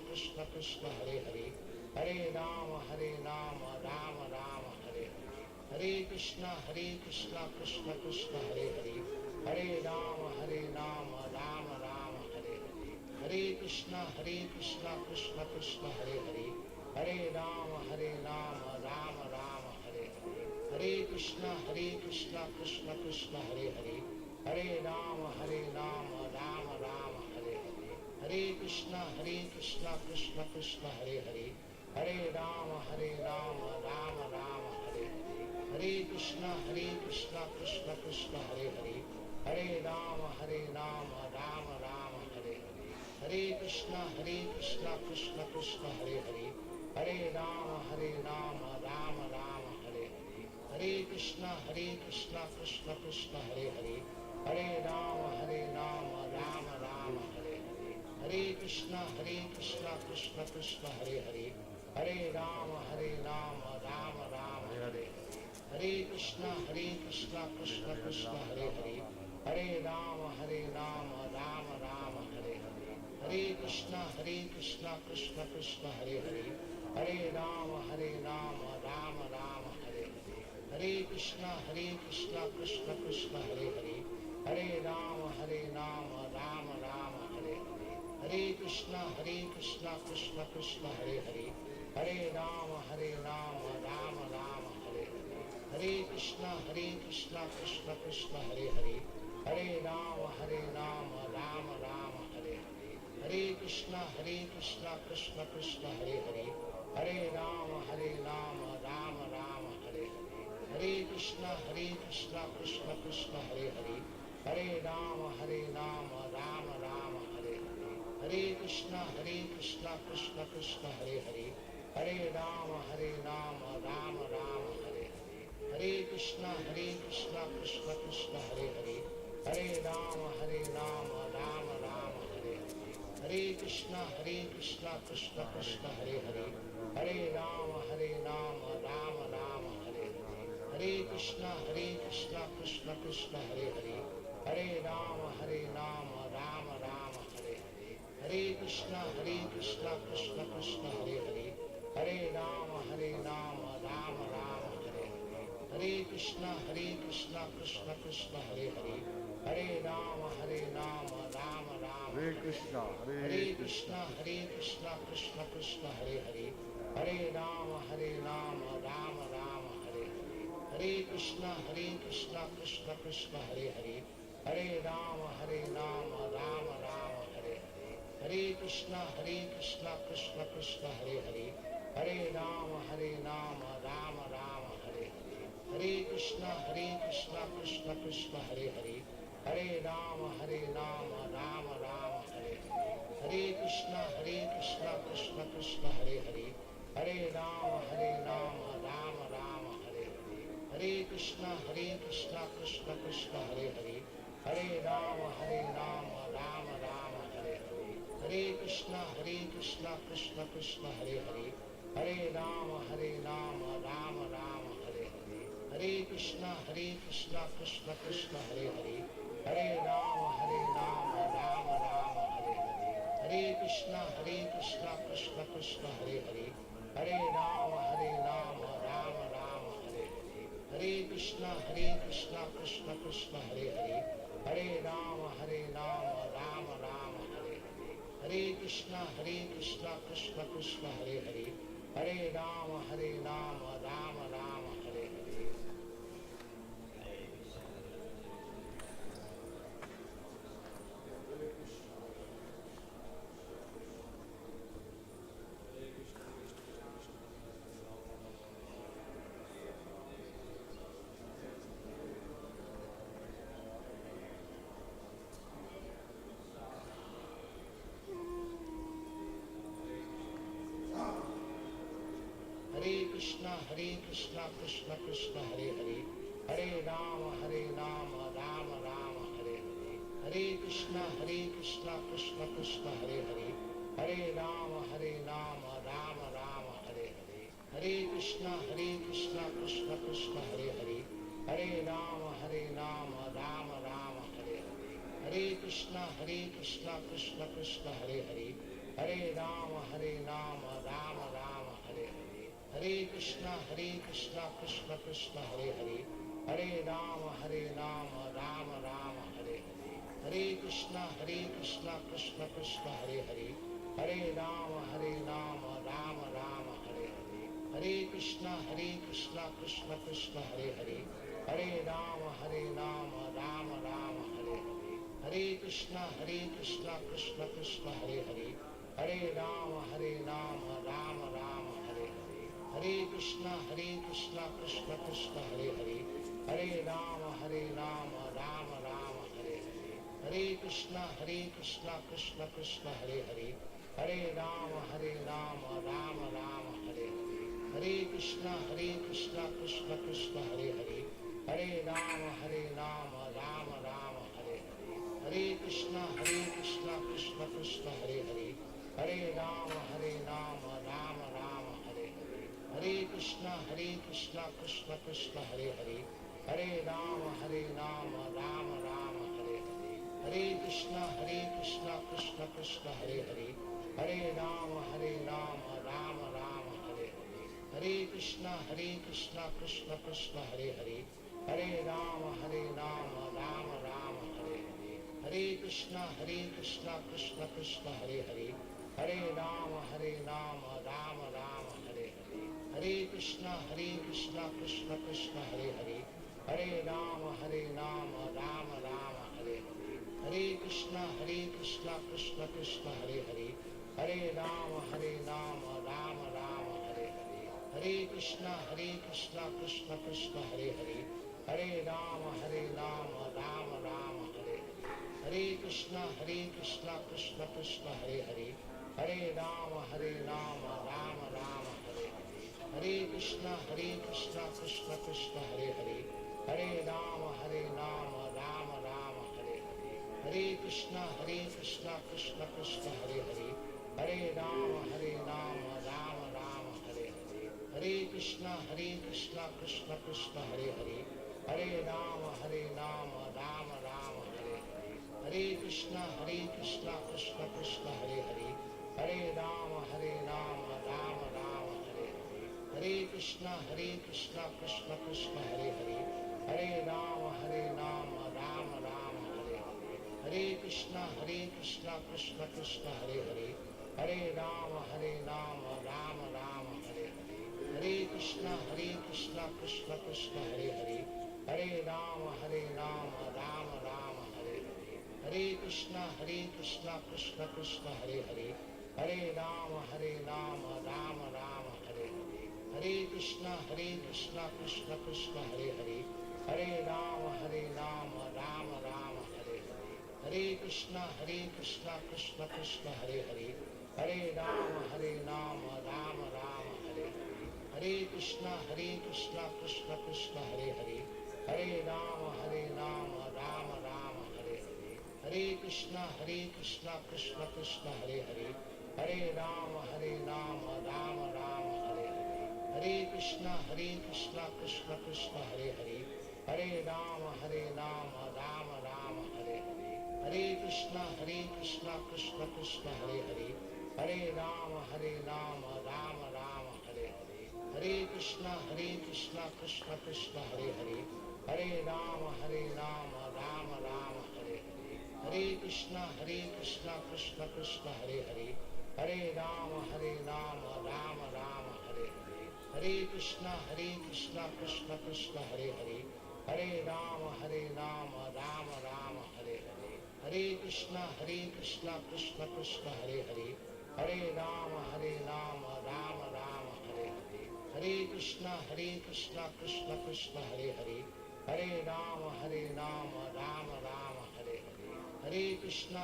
Krishna Krishna, Hare Hare. Hare Rama, Rama Rama, Hare Hare. Hare Krishna, Krishna Krishna, Hare Hare. Hare Rama, Rama Rama, Hare Hare. Hare Krishna, Krishna Krishna, Hare Hare. Hare Rama, Rama Rama, Hare Hare. Hare Krishna, Krishna Krishna, Hare Hare. Hare Rama, Rama Rama, Hare Hare. Hare Krishna, Krishna Krishna, Hare Hare. Hare Rama, Rama Rama, Hare Hare. Hare Krishna, Krishna Krishna, Hare Hare. Hare Rama, Rama Rama, Hare Hare. Hare Krishna, Krishna Krishna, Hare Hare. Hare Rama, Rama Rama, Hare Hare. Hare Krishna, Krishna Krishna, Hare Hare. Hare Rama, Rama Rama, Hare Hare. Hare Krishna, Krishna Krishna, Hare Hare. Hare Rama, Rama Rama, Hare Hare. Hare Krishna, Krishna Krishna, Hare Hare. Hare Rama, Rama Rama, Hare Hare. Hare Krishna, Krishna Krishna, Hare Hare. Hare Rama, Rama Rama, Hare Hare. Hare Krishna, Krishna Krishna, Hare Hare. Hare Rama, Rama Rama, Hare Hare. Hare Krishna, Krishna Krishna, Hare Hare. Hare Rama, Rama Rama, Hare Hare. Hare Krishna, Krishna Krishna, Hare Hare. Hare Rama, Rama Rama, Hare Hare. Hare Krishna, Krishna Krishna, Hare Hare. Hare Rama, Rama Rama, Hare Hare. Hare Krishna, Krishna Krishna, Hare Hare. Hare Rama, Rama Rama, Hare Hare. Hare Krishna, Krishna Krishna, Hare Hare. Hare Rama, Rama Rama, Hare Hare. Hare Krishna, Krishna Krishna, Hare Hare. Hare Rama, Rama Rama, Hare Hare. Hare Krishna, Krishna Krishna, Hare Hare. Hare Rama, Rama Rama, Hare Hare. Hare Krishna, Krishna Krishna, Hare Hare. Hare Rama, Rama Rama, Hare Hare. Hare Krishna, Krishna Krishna, Hare Hare. Hare Rama, Rama Rama, Hare Hare. Hare Krishna, Krishna Krishna, Hare Hare. Hare Rama, Rama Rama, Hare Krishna, Hare Krishna, Krishna Krishna, Hare Hare. Hare Rama, Rama Rama, Hare Hare. Hare Krishna, Krishna Krishna, Hare Hare. Hare Rama, Rama Rama, Hare Hare. Hare Krishna, Krishna Krishna, Hare Hare. Hare Rama, Rama Rama, Hare Hare. Hare Krishna, Krishna Krishna, Hare Hare. Hare Rama, Rama Rama, Hare Hare. Hare Krishna, Krishna, Hare Hare. Hare Rama, Rama Rama, Hare Hare. Hare Krishna, Krishna Krishna, Hare Hare. Hare Rama, Rama Rama, Hare Hare. Hare Krishna, Krishna Krishna, Hare Hare. Hare Rama, Rama Rama, Hare Hare. Hare Krishna, Krishna Krishna, Hare Hare. Hare Rama, Rama Rama, Hare Hare. Hare Krishna, Krishna, Hare Hare. Hare Rama, Rama Rama, Hare Hare. Hare Krishna, Krishna, Hare Hare. Hare Rama, Rama Rama, Hare Hare. Hare Krishna, Krishna, Hare Hare. Hare Rama, Rama Rama, Hare Hare. Krishna, Krishna Krishna, Hare Hare. Hare Rama, Rama Rama, Hare Hare. Hare Krishna, Krishna Krishna, Hare Hare. Hare Rama, Rama Rama, Hare Hare Krishna Krishna Krishna Hare Hare, Hare Rama Rama Rama Hare Hare, Hare Krishna Krishna Krishna Hare Hare, Hare Rama Rama Rama Hare Hare, Hare Krishna Krishna Krishna Hare Hare, Hare Rama Rama Rama Hare Hare, Hare Krishna Krishna Krishna Hare Hare, Hare Rama Rama Rama Hare Hare, Hare Krishna Krishna Krishna Hare Hare, Hare Rama Rama Rama Hare Hare, Hare Krishna Krishna Krishna Hare Hare, Hare Rama Rama Rama Hare Hare, Hare Krishna Krishna Krishna Hare Hare, Hare Rama Rama Rama Hare Hare, Hare Krishna Krishna Krishna Hare Hare, Hare Rama Rama Rama Hare Hare, Hare Krishna Krishna Krishna Hare Hare, Hare Rama Rama Rama Hare Hare, Hare Krishna Krishna Krishna Hare Hare, Hare Rama Rama Rama Hare Hare, Hare Krishna Krishna Krishna Hare Hare, Hare Rama Rama Rama Hare Hare, Hare Krishna Krishna Krishna Hare Hare, Hare Rama Rama Rama Hare Hare, Hare Krishna Krishna Krishna Hare Hare, Hare Rama Rama Rama Hare Hare, Hare Krishna Krishna Krishna Hare Hare, Hare Rama Rama Rama Hare Hare, Hare Krishna Krishna Krishna Hare Hare, Hare Rama Rama Rama Hare Hare, Hare Krishna Krishna Krishna Hare Hare, Hare Rama Rama Rama Hare Hare, Hare Krishna Krishna Krishna Hare Hare, Hare Rama Rama Rama Hare Hare, Hare Krishna Krishna Krishna Hare Hare, Hare Rama Rama Rama Hare Hare, Hare Krishna Krishna Krishna Hare Hare, Hare Rama Rama Rama Hare Hare, Hare Krishna Krishna Krishna Hare Hare, Hare Rama Rama Rama Hare Hare, Hare Krishna Krishna Krishna Hare Hare, Hare Rama Rama Rama Hare Hare, Hare Krishna Krishna Krishna Hare Hare, Hare Rama Rama Rama Hare Hare, Hare Krishna Krishna Krishna Hare Hare, Hare Rama Rama Rama Hare Hare, Hare Krishna Krishna Krishna Hare Hare, Hare Rama Rama Rama Hare Hare, Hare Krishna Krishna Krishna Hare Hare, Hare Rama Rama Rama Hare Hare, Hare Krishna Krishna Krishna Hare Hare, Hare Rama Rama Rama Hare Hare, Hare Krishna Krishna Krishna Hare Hare, Hare Rama Rama Rama Hare Hare, Hare Krishna Krishna Krishna Hare Hare, Hare Rama Rama Rama Hare Hare, Hare Krishna Krishna Krishna Hare Hare, Hare Rama Rama Rama Hare Hare, Hare Krishna Krishna Krishna Hare Hare, Hare Rama Rama Rama Hare Hare, Hare Krishna Krishna Krishna Hare Hare, Hare Rama Rama Rama Hare Hare, Hare Krishna Krishna Krishna Hare Hare, Hare Rama Rama Rama Hare Hare, Hare Krishna Krishna Krishna Hare Hare, Hare Rama Rama Rama Hare Hare, Hare Krishna Krishna Krishna Hare Hare, Hare Rama Rama Rama Hare Hare, Hare Krishna Krishna Krishna Hare Hare, Hare Rama Rama Rama Hare Hare, Hare Krishna Krishna Krishna Hare Hare, Hare Rama Rama Rama Hare Hare, Hare Krishna Krishna Krishna Hare Hare, Hare Rama Rama Rama Hare Hare, Hare Krishna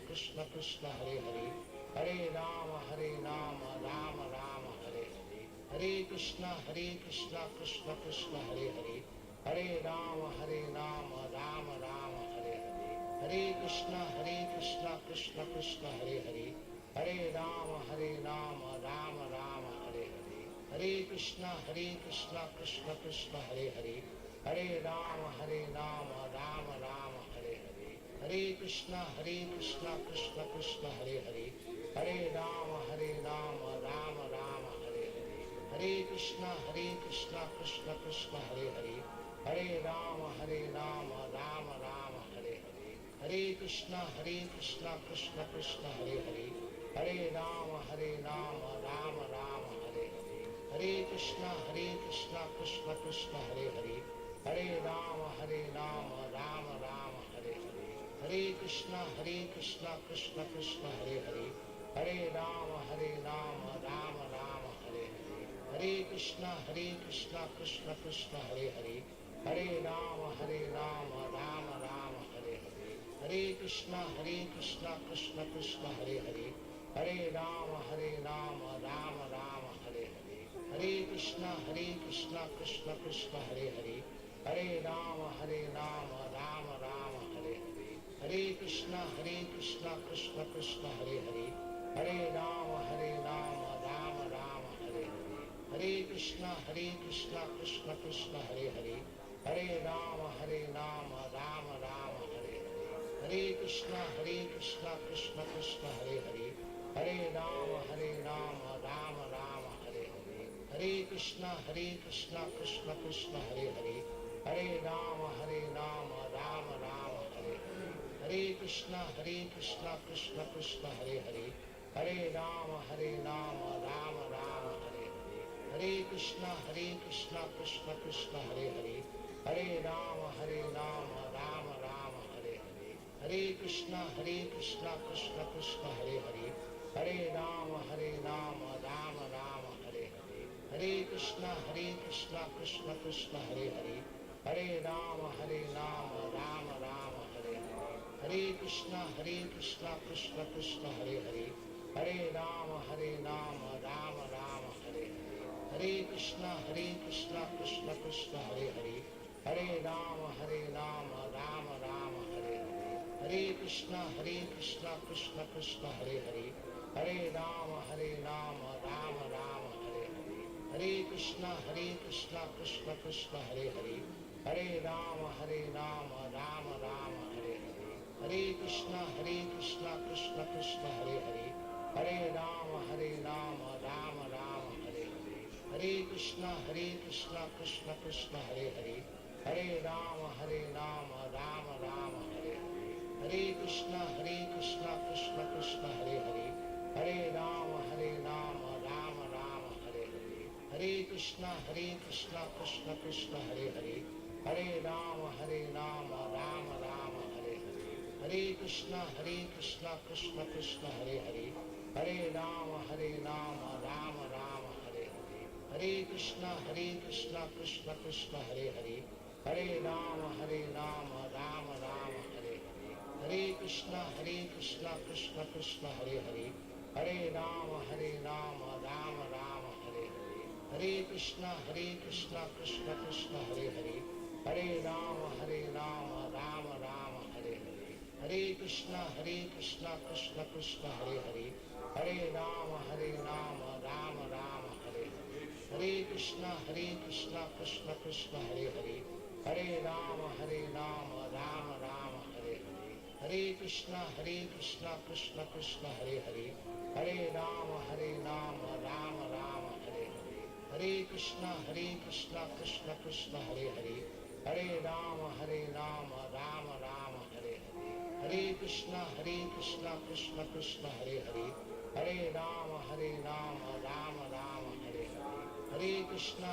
Krishna Krishna Hare Hare, Hare Rama Rama Rama Hare Hare, Hare Krishna Krishna Krishna Hare Hare, Hare Rama Rama Rama Hare Hare, Hare Krishna Krishna Krishna Hare Hare, Hare Rama Rama Rama Hare Hare, Hare Krishna Krishna Krishna Hare Hare, Hare Rama Rama Rama Hare Hare, Hare Krishna Krishna Krishna Hare Hare, Hare Rama Rama Rama Hare Hare, Hare Krishna Krishna Krishna Hare Hare, Hare Rama Rama Rama Hare Hare, Hare Krishna Krishna Krishna Hare Hare, Hare Rama Rama Rama Hare Hare, Hare Krishna Krishna Krishna Hare Hare, Hare Rama Rama Rama Hare Hare, Hare Krishna Krishna Krishna Hare Hare, Hare Rama Rama Rama Hare Hare, Hare Krishna Krishna Krishna Hare Hare, Hare Rama Rama Rama Hare Hare, Hare Krishna Krishna Krishna Hare Hare, Hare Rama Rama Rama Hare Hare, Hare Krishna Krishna Krishna Hare Hare, Hare Rama Rama Rama Hare Hare, Hare Krishna Krishna Krishna Hare Hare, Hare Rama Rama Rama Hare Hare, Hare Krishna Krishna Krishna Hare Hare, Hare Rama Rama Rama Hare Hare, Hare Krishna Krishna Krishna Hare Hare, Hare Rama Rama Rama Hare Hare, Hare Krishna Krishna Krishna Hare Hare, Hare Rama Rama Rama Hare Hare, Hare Krishna Krishna Krishna Hare Hare, Hare Rama Rama Rama Hare Hare, Hare Krishna Krishna Krishna Hare Hare, Hare Rama Rama Rama Hare Hare, Hare Krishna Krishna Krishna Hare Hare, Hare Rama Rama Rama Hare Hare, Hare Krishna Krishna Krishna Hare Hare, Hare Rama Rama Rama Hare Hare, Hare Krishna Krishna Krishna Hare Hare, Hare Rama Rama Rama Hare Hare, Hare Krishna Krishna Krishna Hare Hare, Hare Rama Rama Rama Hare Hare, Hare Krishna Krishna Krishna Hare Hare, Hare Rama Rama Rama Hare Hare, Hare Krishna Krishna Krishna Hare Hare, Hare Rama Rama Rama Hare Hare, Hare Krishna Krishna Krishna Hare Hare, Hare Rama Rama Rama Hare Hare, Hare Krishna Krishna Krishna Hare Hare, Hare Rama Rama Rama Hare Hare, Hare Krishna Krishna Krishna Hare Hare, Hare Rama Rama Rama Hare Hare, Hare Krishna Krishna Krishna Hare Hare, Hare Rama Rama Rama Hare Hare, Hare Krishna Krishna Krishna Hare Hare, Hare Rama Rama Rama Hare Hare, Hare Krishna Krishna Krishna Hare Hare, Hare Rama Rama Rama Hare Hare, Hare Krishna Krishna Krishna Hare Hare, Hare Rama Rama Rama Hare Hare, Hare Krishna Krishna Krishna Hare Hare, Hare Rama Rama Rama Hare Hare, Hare Krishna Krishna Krishna Hare Hare, Hare Rama Rama Rama Hare Hare, Hare Krishna Krishna Krishna Hare Hare, Hare Rama Rama Rama Hare Hare, Hare Krishna Krishna Krishna Hare Hare, Hare Rama Rama Rama Hare Hare, Hare Krishna Krishna Krishna Hare Hare, Hare Rama Rama Rama Hare Hare, Hare Krishna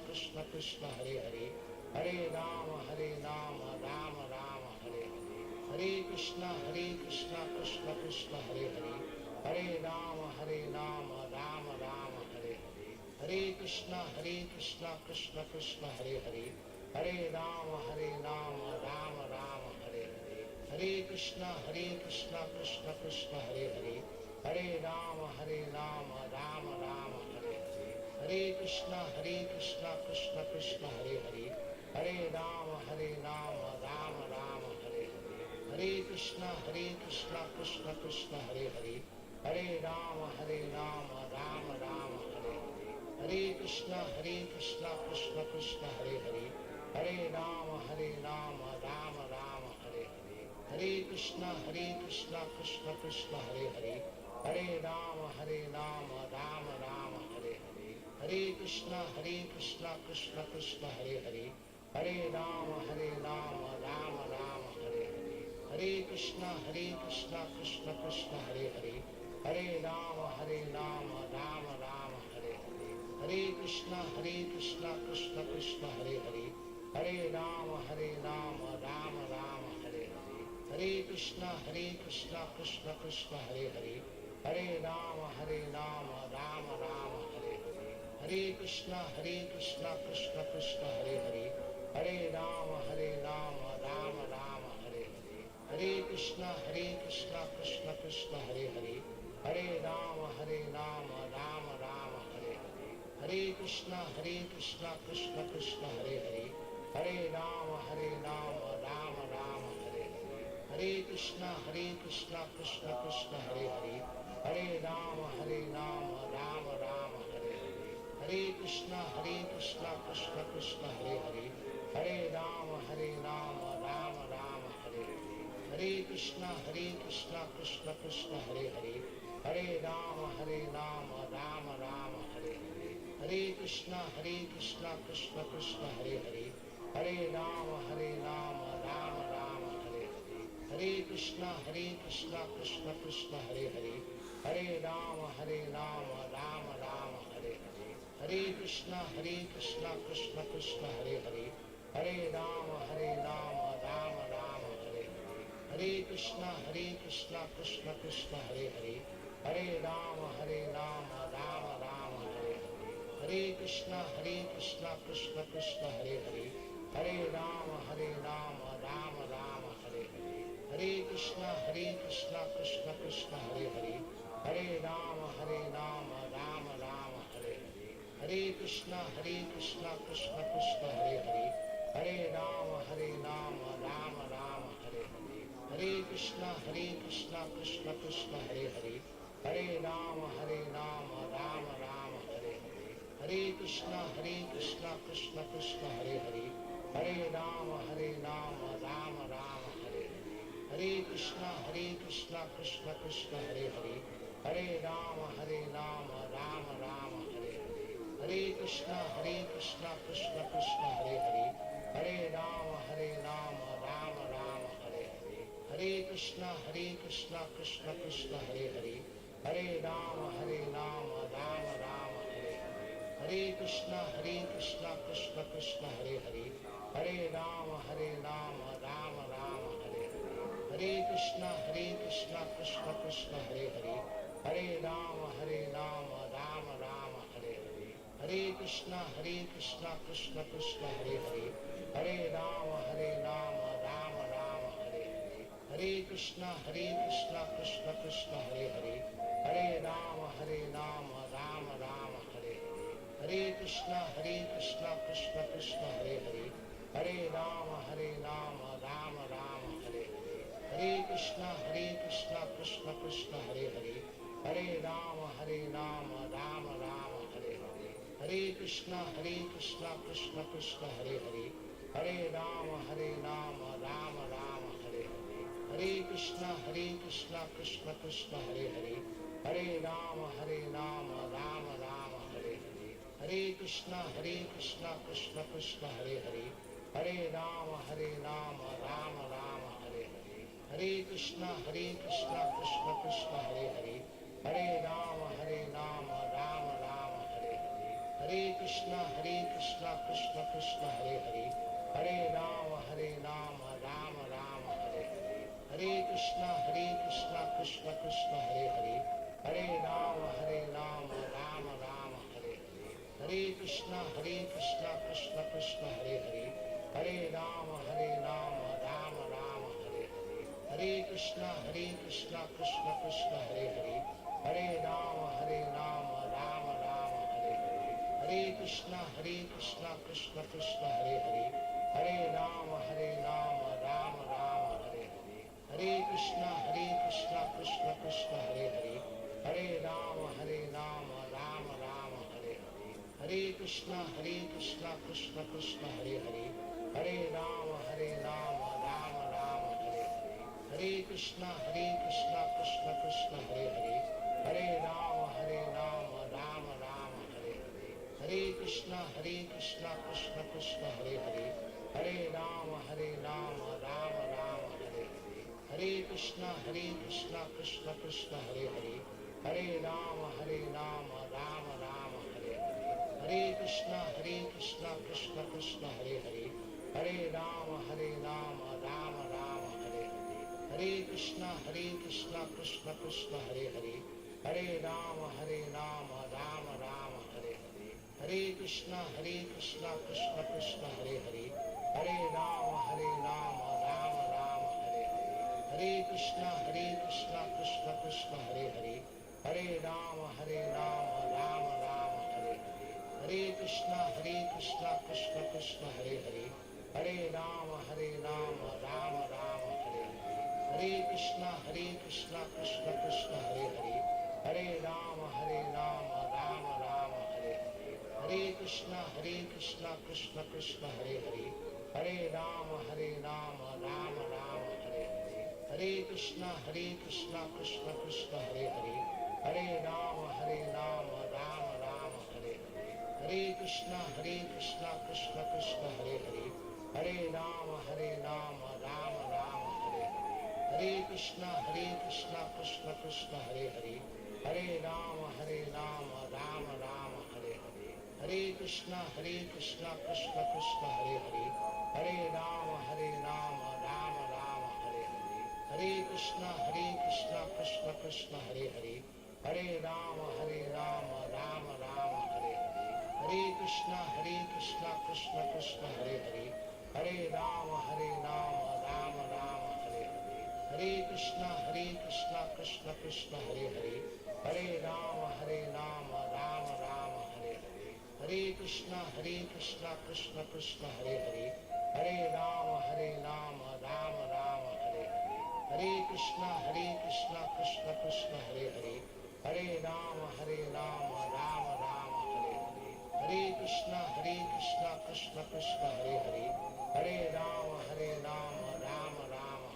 Krishna Krishna Hare Hare, Hare Rama Rama Rama Hare Hare, Hare Krishna Krishna Krishna Hare Hare, Hare Rama Rama Rama Hare Hare, Hare Krishna Krishna Krishna Hare Hare, Hare Rama Rama Rama Hare Hare, Hare Krishna Krishna Krishna Hare Hare, Hare Rama Rama Rama Hare Hare, Hare Krishna Krishna Krishna Hare Hare, Hare Rama Rama Rama Hare Hare, Hare Krishna Krishna Krishna Hare Hare, Hare Rama Rama Rama Hare Hare, Hare Krishna Krishna Krishna Hare Hare, Hare Rama Rama Rama Hare Hare, Hare Krishna Krishna Krishna Hare Hare, Hare Rama Rama Rama Hare Hare, Hare Krishna Krishna Krishna Hare Hare, Hare Rama Rama Rama Hare Hare, Hare Krishna Krishna Krishna Hare Hare, Hare Rama Rama Rama Hare Hare, Hare Krishna Krishna Krishna Hare Hare, Hare Rama Rama Rama Hare Hare, Hare Krishna Krishna Krishna Hare Hare, Hare Rama Rama Rama Hare Hare, Hare Krishna Krishna Krishna Hare Hare, Hare Rama Rama Rama Hare Hare, Hare Krishna Krishna Krishna Hare Hare, Hare Rama Rama Rama Hare Hare, Hare Krishna Krishna Krishna Hare Hare, Hare Rama Rama Rama Hare Hare, Hare Krishna Krishna Krishna Hare Hare, Hare Rama Rama Rama Hare Hare, Hare Krishna Krishna Krishna Hare Hare, Hare Rama Rama Rama Hare Hare, Hare Krishna Krishna Krishna Hare Hare, Hare Rama Rama Rama Hare Hare, Hare Krishna Krishna Krishna Hare Hare, Hare Rama Rama Rama Hare Hare, Hare Krishna Krishna Krishna Hare Hare, Hare Rama Rama Rama Hare Hare, Hare Krishna Krishna Krishna Hare Hare, Hare Rama Rama Rama Hare Hare, Hare Krishna Krishna Krishna Hare Hare, Hare Rama Rama Rama Hare Hare, Hare Krishna Krishna Krishna Hare Hare, Hare Rama Rama Rama Hare Hare, Hare Krishna Krishna Krishna Hare Hare, Hare Rama Rama Rama Hare Hare, Hare Krishna Krishna Krishna Hare Hare, Hare Rama Rama Rama Hare Hare, Hare Krishna Krishna Krishna Hare Hare, Hare Rama Rama Rama Hare Hare, Hare Krishna Krishna Krishna Hare Hare, Hare Rama Rama Rama Hare Hare, Hare Krishna Krishna Krishna Hare Hare, Hare Rama Rama Rama Hare Hare, Hare Krishna Krishna Krishna Hare Hare, Hare Rama Rama Rama Hare Hare, Hare Krishna Krishna Krishna Hare Hare, Hare Rama Rama Rama Hare Hare, Hare Krishna Krishna Krishna Hare Hare, Hare Rama Rama Rama Hare Hare, Hare Krishna Krishna Krishna Hare Hare, Hare Rama Rama Rama Hare Hare, Hare Krishna Krishna Krishna Hare Hare, Hare Rama Rama Rama Hare Hare, Hare Krishna Krishna Krishna Hare Hare, Hare Rama Rama Rama Hare Hare, Hare Krishna Krishna Krishna Hare Hare, Hare Rama Rama Rama Hare Hare, Hare Krishna Krishna Krishna Hare Hare, Hare Rama Rama Rama Hare Hare, Hare Krishna Krishna Krishna Hare Hare, Hare Rama Rama Rama Hare Hare, Hare Krishna Krishna Krishna Hare Hare, Hare Rama Rama Rama Hare Hare, Hare Krishna Krishna Krishna Hare Hare, Hare Rama Rama Rama Hare Hare, Hare Krishna Krishna Krishna Hare Hare, Hare Rama Rama Rama Hare Hare, Hare Krishna Krishna Krishna Hare Hare, Hare Rama Rama Rama Hare Hare, Hare Krishna Krishna Krishna Hare Hare, Hare Rama Rama Rama Hare Hare, Hare Krishna Krishna Krishna Hare Hare, Hare Rama Rama Rama Hare Hare, Hare Krishna Krishna Krishna Hare Hare, Hare Rama Rama Rama Hare Hare, Hare Krishna Krishna Krishna Hare Hare, Hare Rama Rama Rama Hare Hare, Hare Krishna Krishna Krishna Hare Hare, Hare Rama Rama Rama Hare Hare, Hare Krishna Krishna Krishna Hare Hare, Hare Rama Rama Rama Hare Hare, Hare Krishna Krishna Krishna Hare Hare, Hare Rama Rama Rama Hare Hare, Hare Krishna Krishna Krishna Hare Hare, Hare Rama Rama Rama Hare Hare, Hare Krishna Krishna Krishna Hare Hare, Hare Rama Rama Rama Hare Hare, Hare Krishna Krishna Krishna Hare Hare, Hare Rama Rama Rama Hare Hare, Hare Krishna Krishna Krishna Hare Hare, Hare Rama Rama Rama Hare Hare, Hare Krishna Krishna Krishna Hare Hare, Hare Rama Rama Rama Hare Hare, Hare Krishna Krishna Krishna Hare Hare, Hare Rama Rama Rama Hare Hare, Hare Krishna Krishna Krishna Hare Hare, Hare Rama Rama Rama Hare Hare, Hare Krishna Krishna Krishna Hare Hare, Hare Rama Rama Rama Hare Hare, Hare Krishna Krishna Krishna Hare Hare, Hare Rama Rama Rama Hare Hare, Hare Krishna Krishna Krishna Hare Hare, Hare Rama Rama Rama Hare Hare, Hare Krishna Krishna Krishna Hare Hare, Hare Rama Rama Rama Hare Hare, Hare Krishna Krishna Krishna Hare Hare, Hare Rama Rama Rama Hare Hare, Hare Krishna Krishna Krishna Hare Hare, Hare Rama Rama Rama Hare Hare, Hare Krishna Krishna Krishna Hare Hare, Hare Rama Rama Rama Hare Hare, Hare Krishna Krishna Krishna Hare Hare, Hare Rama Rama Rama Hare Hare, Hare Krishna Krishna Krishna Hare Hare, Hare Rama Rama Hare Hare, Hare Krishna Krishna Krishna Hare Hare, Hare Rama Rama Hare Hare, Hare Krishna Krishna Krishna Hare Hare, Hare Rama Rama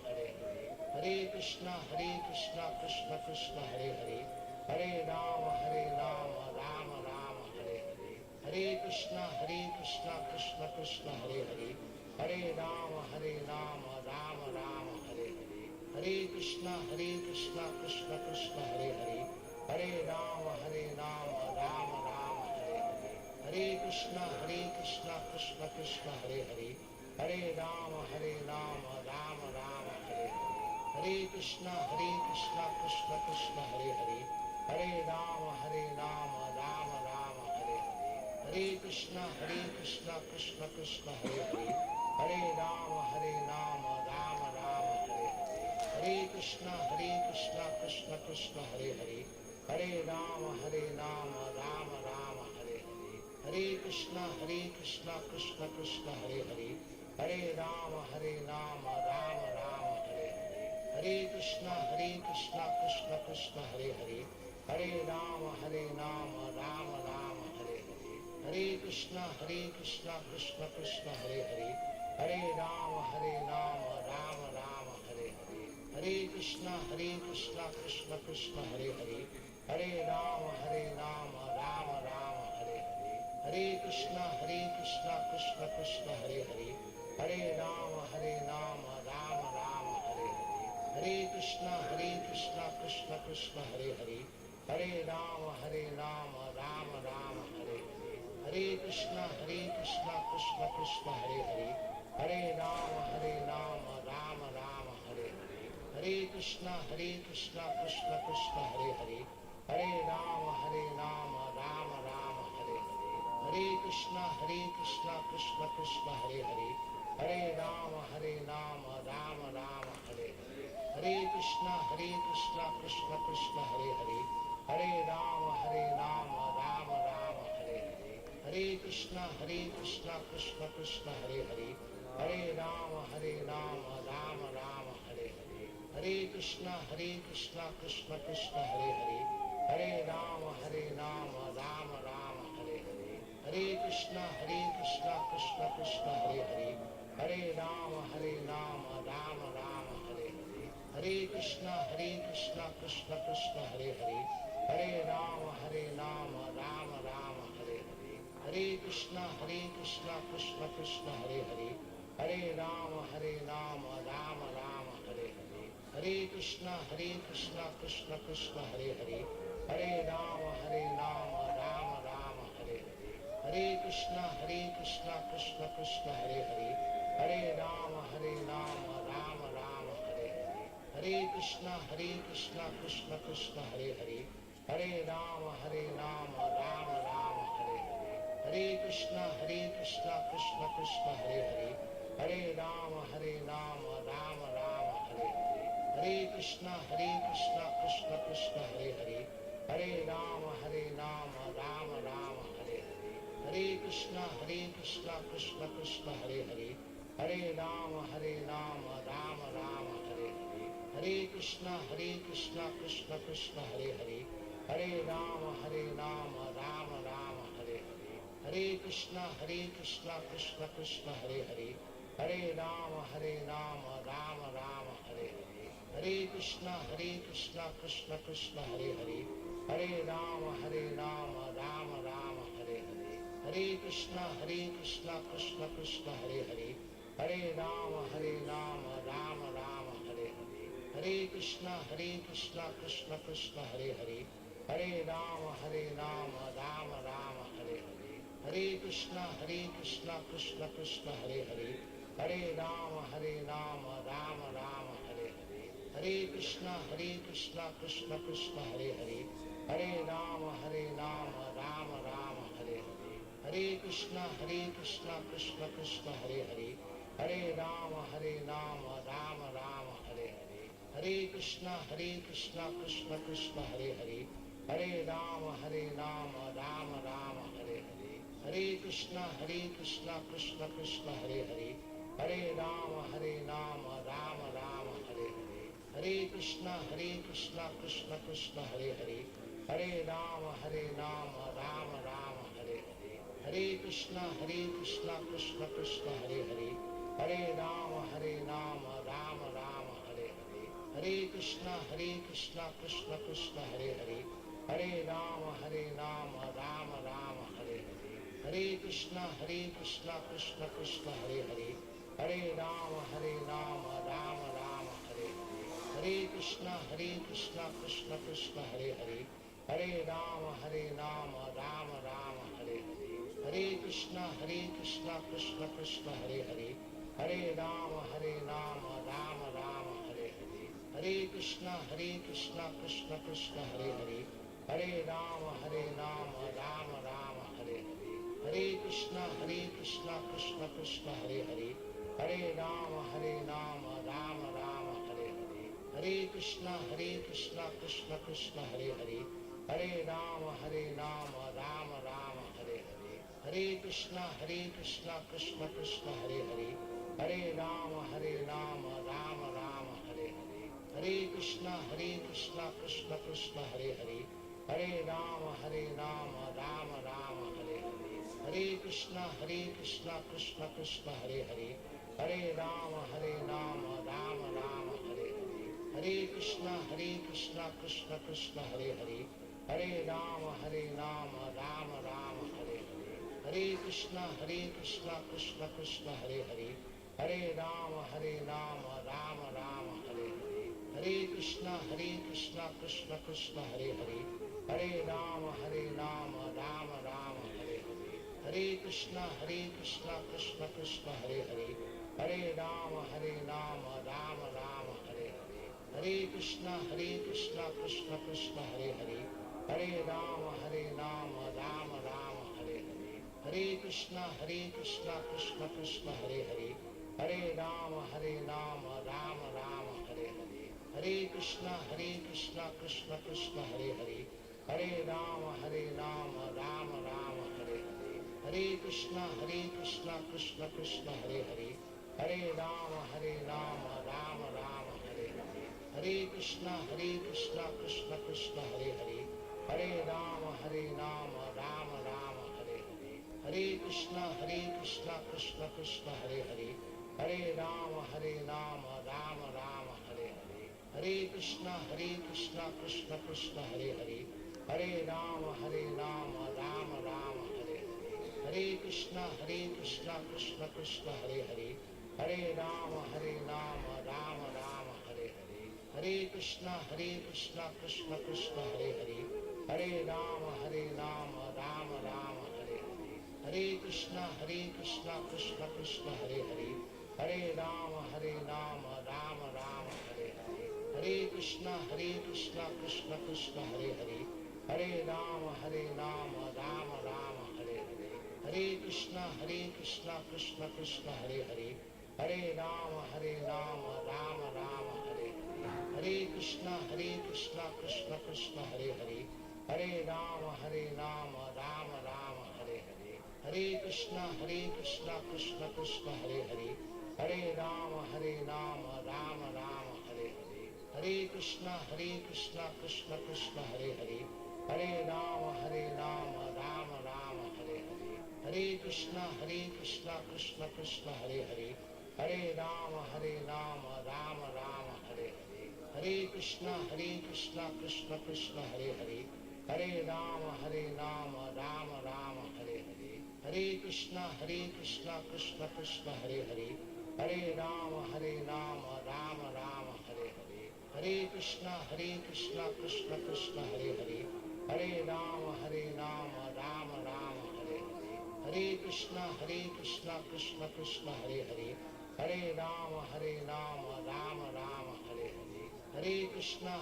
Hare Hare, Hare Krishna Krishna Krishna Hare Hare, Hare Rama Rama Hare Hare, Hare Krishna Krishna Krishna Hare Hare, Hare Rama Rama Hare Hare, Hare Krishna Krishna Krishna Hare Hare, Hare Rama Rama Hare Hare, Hare Krishna Krishna Krishna Hare Hare, Hare Rama Rama Hare Hare, Hare Krishna Krishna Krishna Hare Hare, Hare Rama Rama Hare Hare, Hare Krishna Krishna Krishna Hare Hare, Hare Rama Rama Hare Hare, Hare Krishna Krishna Krishna Hare Hare, Hare Rama Rama Hare Hare, Hare Krishna Krishna Krishna Hare Hare, Hare Rama Rama Hare Hare, Hare Krishna Krishna Krishna Hare Hare, Hare Rama Rama Hare Hare, Hare Krishna Krishna Krishna Hare Hare, Hare Rama Rama Hare Hare, Hare Krishna Krishna Krishna Hare Hare, Hare Rama Rama Hare Hare, Hare Krishna Krishna Krishna Hare Hare, Hare Rama Rama Hare Hare, Hare Krishna Krishna Krishna Hare Hare, Hare Rama Rama Hare Hare, Hare Krishna Krishna Krishna Hare Hare, Hare Rama Rama Hare Hare, Hare Krishna Krishna Krishna Hare Hare, Hare Rama Rama Hare Hare, Hare Krishna Krishna Krishna Hare Hare, Hare Rama Rama Hare Hare, Hare Krishna Krishna Krishna Hare Hare, Hare Rama Rama Hare Hare, Hare Krishna Krishna Krishna Hare Hare, Hare Rama Rama Hare Hare, Hare Krishna Krishna Krishna Hare Hare, Hare Rama Rama Hare Hare, Hare Krishna Krishna Krishna Hare Hare, Hare Rama Rama Hare Hare, Hare Krishna Krishna Krishna Hare Hare, Hare Rama Rama Hare Hare, Hare Krishna Krishna Krishna Hare Hare, Hare Rama Rama Rama Hare Hare, Hare Krishna Krishna Krishna Hare Hare, Hare Rama Rama Rama Hare Hare, Hare Krishna Krishna Krishna Hare Hare, Hare Rama Rama Rama Hare Hare, Hare Krishna Krishna Krishna Hare Hare, Hare Rama Rama Rama Hare Hare, Hare Krishna Krishna Krishna Hare Hare, Hare Rama Rama Rama Hare Hare, Hare Krishna Krishna Krishna Hare Hare, Hare Rama Rama Rama Hare Hare, Hare Krishna Krishna Krishna Hare Hare, Hare Rama Rama Rama Hare Hare, Hare Krishna Krishna Krishna Hare Hare, Hare Rama Rama Rama Hare Hare, Hare Krishna Krishna Krishna Hare Hare, Hare Rama Rama Rama Hare Hare, Hare Krishna Krishna Krishna Hare Hare, Hare Rama Rama Rama Hare Hare, Hare Krishna Krishna Krishna Hare Hare, Hare Rama Rama Rama Hare Hare, Hare Krishna Krishna Krishna Hare Hare, Hare Rama Rama Rama Hare Hare, Hare Krishna Krishna Krishna Hare Hare, Hare Rama Rama Rama Hare Hare, Hare Krishna Krishna Krishna Hare Hare, Hare Rama Rama Rama Hare Hare, Hare Krishna Krishna Krishna Hare Hare, Hare Rama Rama Rama Hare Hare, Hare Krishna Krishna Krishna Hare Hare, Hare Rama Rama Rama Hare Hare, Hare Krishna Krishna Krishna Hare Hare, Hare Rama Rama Rama Hare Hare, Hare Krishna Krishna Krishna Hare Hare, Hare Rama Rama Rama Hare Hare, Hare Krishna Krishna Krishna Hare Hare, Hare Rama Rama Rama Hare Hare, Hare Krishna Krishna Krishna Hare Hare, Hare Rama Rama Rama Hare Hare, Hare Krishna Krishna Krishna Hare Hare, Hare Rama Rama Rama Hare Hare, Hare Krishna Krishna Krishna Hare Hare, Hare Rama Rama Rama Hare Hare, Hare Krishna Krishna Krishna Hare Hare, Hare Rama Rama Rama Hare Hare, Hare Krishna Krishna Krishna Hare Hare, Hare Rama Rama Rama Hare Hare, Hare Krishna Krishna Krishna Hare Hare, Hare Rama Rama Rama Hare Hare, Hare Krishna Krishna Krishna Hare Hare, Hare Rama Rama Rama Hare Hare, Hare Krishna Krishna Krishna Hare Hare, Hare Rama Rama Rama Hare Hare, Hare Krishna Krishna Krishna Hare Hare, Hare Rama Rama Rama Hare Hare, Hare Krishna Krishna Krishna Hare Hare, Hare Rama Rama Rama Hare Hare, Hare Krishna Krishna Krishna Hare Hare, Hare Rama Rama Rama Hare Hare, Hare Krishna Krishna Krishna Hare Hare, Hare Rama Rama Rama Hare Hare, Hare Krishna Krishna Krishna Hare Hare, Hare Rama Rama Rama Hare Hare, Hare Krishna Krishna Krishna Hare Hare, Hare Rama Rama Rama Hare Hare, Hare Krishna Krishna Krishna Hare Hare, Hare Rama Rama Rama Hare Hare, Hare Krishna Krishna Krishna Hare Hare, Hare Rama Rama Rama Hare Hare, Hare Krishna Krishna Krishna Hare Hare, Hare Rama Rama Rama Hare Hare, Hare Krishna Krishna Krishna Hare Hare, Hare Rama Rama Rama Hare Hare, Hare Krishna Krishna Krishna Hare Hare, Hare Rama Rama Rama Hare Hare, Hare Krishna Krishna Krishna Hare Hare, Hare Rama Rama Rama Hare Hare, Hare Krishna Krishna Krishna Hare Hare, Hare Rama Rama Rama Hare Hare, Hare Krishna Krishna Krishna Hare Hare, Hare Rama Rama Rama Hare Hare, Hare Krishna Krishna Krishna Hare Hare, Hare Rama Rama Rama Hare Hare, Hare Krishna Krishna Krishna Hare Hare, Hare Rama Rama Rama Hare Hare, Hare Krishna Krishna Krishna Hare Hare, Hare Rama Rama Rama Hare Hare, Hare Krishna Krishna Krishna Hare Hare, Hare Rama Rama Rama Hare Hare, Hare Krishna Krishna Krishna Hare Hare, Hare Rama Rama Rama Hare Hare, Hare Krishna Krishna Krishna Hare Hare, Hare Rama Rama Rama Hare Hare, Hare Krishna Krishna Krishna Hare Hare, Hare Rama Rama Rama Hare Hare, Hare Krishna Krishna Krishna Hare Hare, Hare Rama Rama Rama Hare Hare, Hare Krishna Krishna Krishna Hare Hare, Hare Rama Rama Rama Hare Hare, Hare Krishna Krishna Krishna Hare Hare, Hare Rama Rama Rama Hare Hare, Hare Krishna Krishna Krishna Hare Hare, Hare Rama Rama Rama Hare Hare, Hare Krishna Krishna Krishna Hare Hare, Hare Rama Rama Rama Hare Hare, Hare Krishna Krishna Krishna Hare Hare, Hare Rama Rama Rama Hare Hare, Hare Krishna Krishna Krishna Hare Hare, Hare Rama Rama Rama Hare Hare, Hare Krishna Krishna Krishna Hare Hare, Hare Rama Rama Rama Hare Hare, Hare Krishna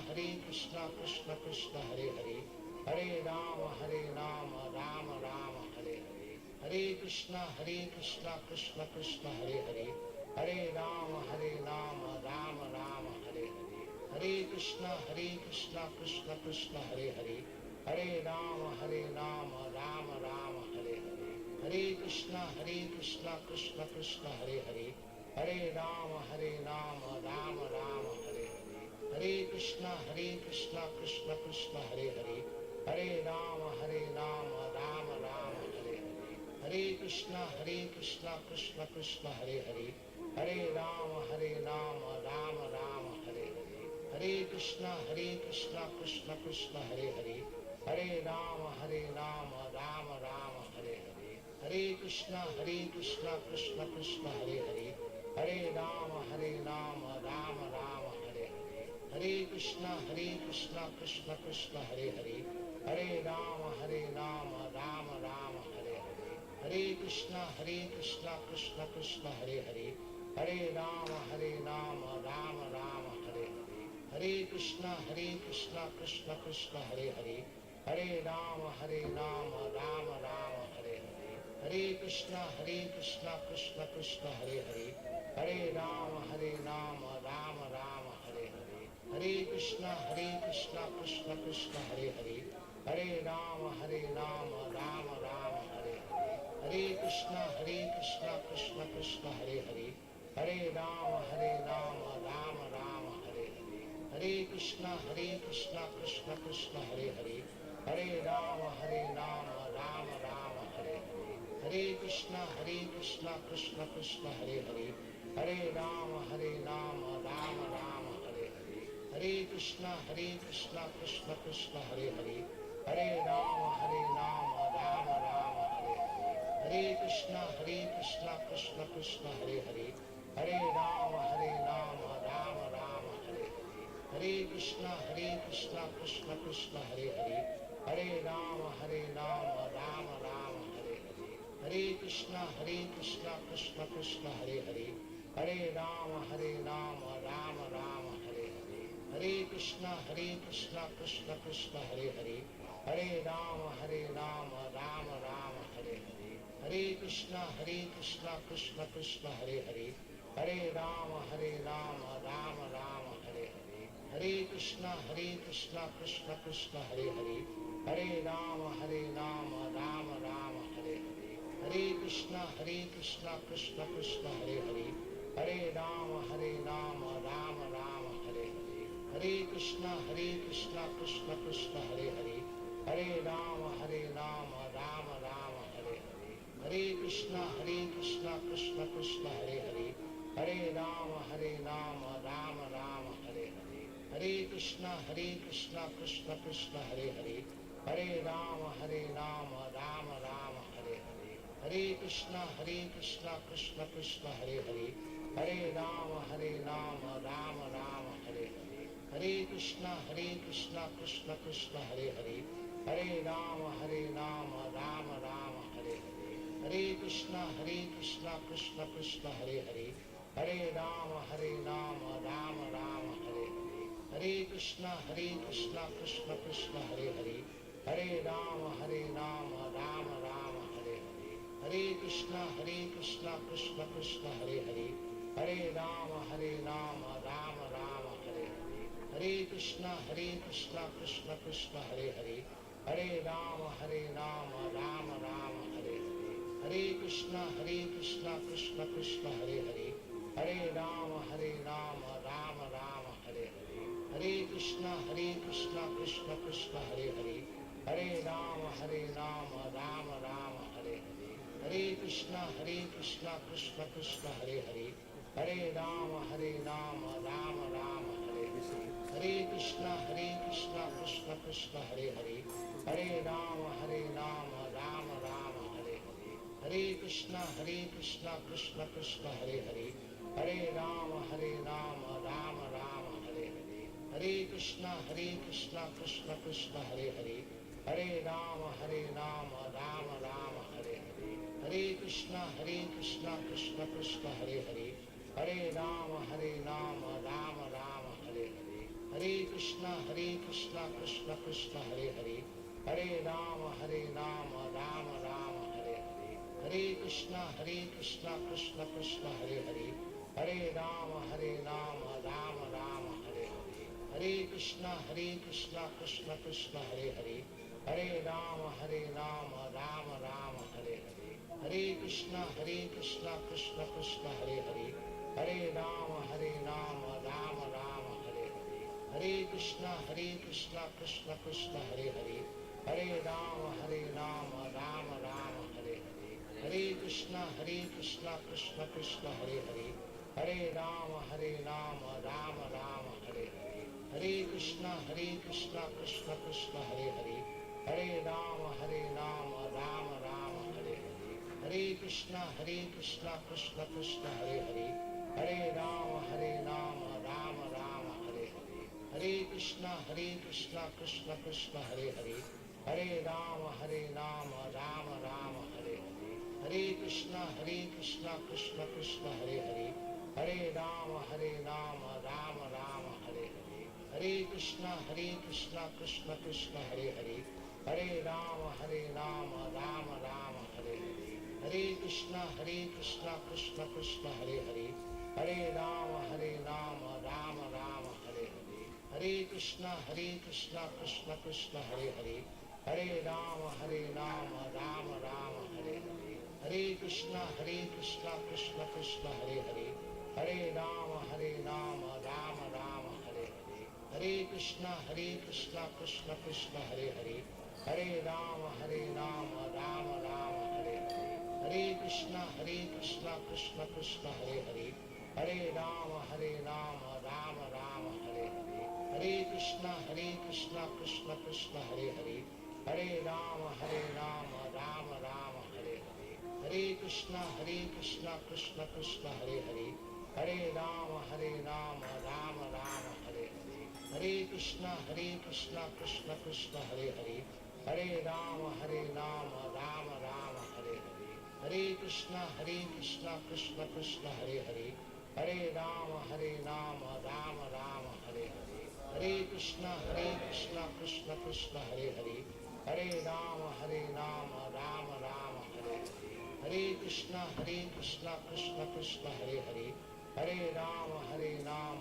Krishna Krishna Hare Hare, Hare Rama Rama Rama Hare Hare, Hare Krishna Krishna Krishna Hare Hare, Hare Rama Rama Rama Hare Hare, Hare Krishna Krishna Krishna Hare Hare, Hare Rama Rama Rama Hare Hare, Hare Krishna Krishna Krishna Hare Hare, Hare Rama Rama Rama Hare Hare, Hare Krishna Krishna Krishna Hare Hare, Hare Rama Rama Rama Hare Hare, Hare Krishna Krishna Krishna Hare Hare, Hare Rama Rama Rama Hare Hare, Hare Krishna Krishna Krishna Hare Hare, Hare Rama Rama Rama Hare Hare, Hare Krishna Krishna Krishna Hare Hare, Hare Rama Rama Rama Hare Hare, Hare Krishna Krishna Krishna Hare Hare, Hare Rama Rama Rama Hare Hare, Hare Krishna Krishna Krishna Hare Hare, Hare Rama Rama Rama Hare Hare, Hare Krishna Krishna Krishna Hare Hare, Hare Rama Rama Rama Hare Hare, Hare Krishna Krishna Krishna Hare Hare, Hare Rama Rama Rama Hare Hare, Hare Krishna Krishna Krishna Hare Hare, Hare Rama Rama Rama Hare Hare, Hare Krishna Krishna Krishna Hare Hare, Hare Rama Rama Rama Hare Hare, Hare Krishna Krishna Krishna Hare Hare, Hare Rama Rama Rama Hare Hare, Hare Krishna Krishna Krishna Hare Hare, Hare Rama Rama Rama Hare Hare, Hare Krishna Krishna Krishna Hare Hare, Hare Rama Rama Rama Hare Hare, Hare Krishna Krishna Krishna Hare Hare, Hare Rama Rama Rama Hare Hare, Hare Krishna Krishna Krishna Hare Hare, Hare Rama Rama Rama Hare Hare, Hare Krishna Krishna Krishna Hare Hare, Hare Rama Rama Rama Hare Hare, Hare Krishna Krishna Krishna Hare Hare, Hare Rama Rama Rama Hare Hare, Hare Krishna Krishna Krishna Hare Hare, Hare Rama Rama Rama Hare Hare, Hare Krishna Krishna Krishna Hare Hare, Hare Rama Rama Rama Hare Hare, Hare Krishna Krishna Krishna Hare Hare, Hare Rama Rama Rama Hare Hare, Hare Krishna Krishna Krishna Hare Hare, Hare Rama Rama Rama Hare Hare, Hare Krishna Krishna Krishna Hare Hare, Hare Rama Rama Rama Hare Hare, Hare Krishna Krishna Krishna Hare Hare, Hare Rama Rama Rama Hare Hare, Hare Krishna Krishna Krishna Hare Hare, Hare Rama Rama Rama Hare Hare, Hare Krishna Krishna Krishna Hare Hare, Hare Rama Rama Rama Hare Hare, Hare Krishna Krishna Krishna Hare Hare, Hare Rama Rama Rama Hare Hare, Hare Krishna Krishna Krishna Hare Hare, Hare Rama Rama Rama Hare Hare, Hare Krishna Krishna Krishna Hare Hare, Hare Rama Rama Rama Hare Hare, Hare Krishna Krishna Krishna Hare Hare, Hare Rama Rama Rama Hare Hare, Hare Krishna Krishna Krishna Hare Hare, Hare Rama Rama Rama Hare Hare, Hare Krishna Krishna Krishna Hare Hare, Hare Rama Rama Rama Hare Hare, Hare Krishna Krishna Krishna Hare Hare, Hare Rama Rama Rama Hare Hare, Hare Krishna Krishna Krishna Hare Hare, Hare Rama Rama Rama Hare Hare, Hare Krishna Krishna Krishna Hare Hare, Hare Rama Rama Rama Hare Hare, Hare Krishna Krishna Krishna Hare Hare, Hare Rama Rama Rama Hare Hare, Hare Krishna Krishna Krishna Hare Hare, Hare Rama Rama Rama Hare Hare, Hare Krishna Krishna Krishna Hare Hare, Hare Rama Rama Rama Hare Hare, Hare Krishna Krishna Krishna Hare Hare, Hare Rama Rama Rama Hare Hare, Hare Krishna Krishna Krishna Hare Hare, Hare Rama Rama Rama Hare Hare, Hare Krishna Krishna Krishna Hare Hare, Hare Rama Rama Rama Hare Hare, Hare Krishna Krishna Krishna Hare Hare, Hare Rama Rama Rama Hare Hare, Hare Krishna Krishna Krishna Hare Hare, Hare Rama Rama Rama Hare Hare, Hare Krishna Krishna Krishna Hare Hare, Hare Rama Rama Rama Hare Hare, Hare Krishna Krishna Krishna Hare Hare, Hare Rama Rama Rama Hare Hare, Hare Krishna Krishna Krishna Hare Hare, Hare Rama Rama Rama Hare Hare, Hare Krishna Krishna Krishna Hare Hare, Hare Rama Rama Rama Hare Hare, Hare Krishna Krishna Krishna Hare Hare, Hare Rama Rama Rama Hare Hare, Hare Krishna Krishna Krishna Hare Hare, Hare Rama Rama Rama Hare Hare, Hare Krishna Krishna Krishna Hare Hare, Hare Rama Rama Rama Hare Hare, Hare Krishna Krishna Krishna Hare Hare, Hare Rama Rama Rama Hare Hare, Hare Krishna Krishna Krishna Hare Hare, Hare Rama Rama Rama Hare Hare, Hare Krishna Krishna Krishna Hare Hare, Hare Rama Rama Rama Hare Hare, Hare Krishna Krishna Krishna Hare Hare, Hare Rama Rama Rama Hare Hare, Hare Krishna Krishna Krishna Hare Hare, Hare Rama Rama Rama Hare Hare, Hare Krishna Krishna Krishna Hare Hare, Hare Rama Rama Rama Hare Hare, Hare Krishna Krishna Krishna Hare Hare, Hare Rama Rama Rama Hare Hare, Hare Krishna Krishna Krishna Hare Hare, Hare Rama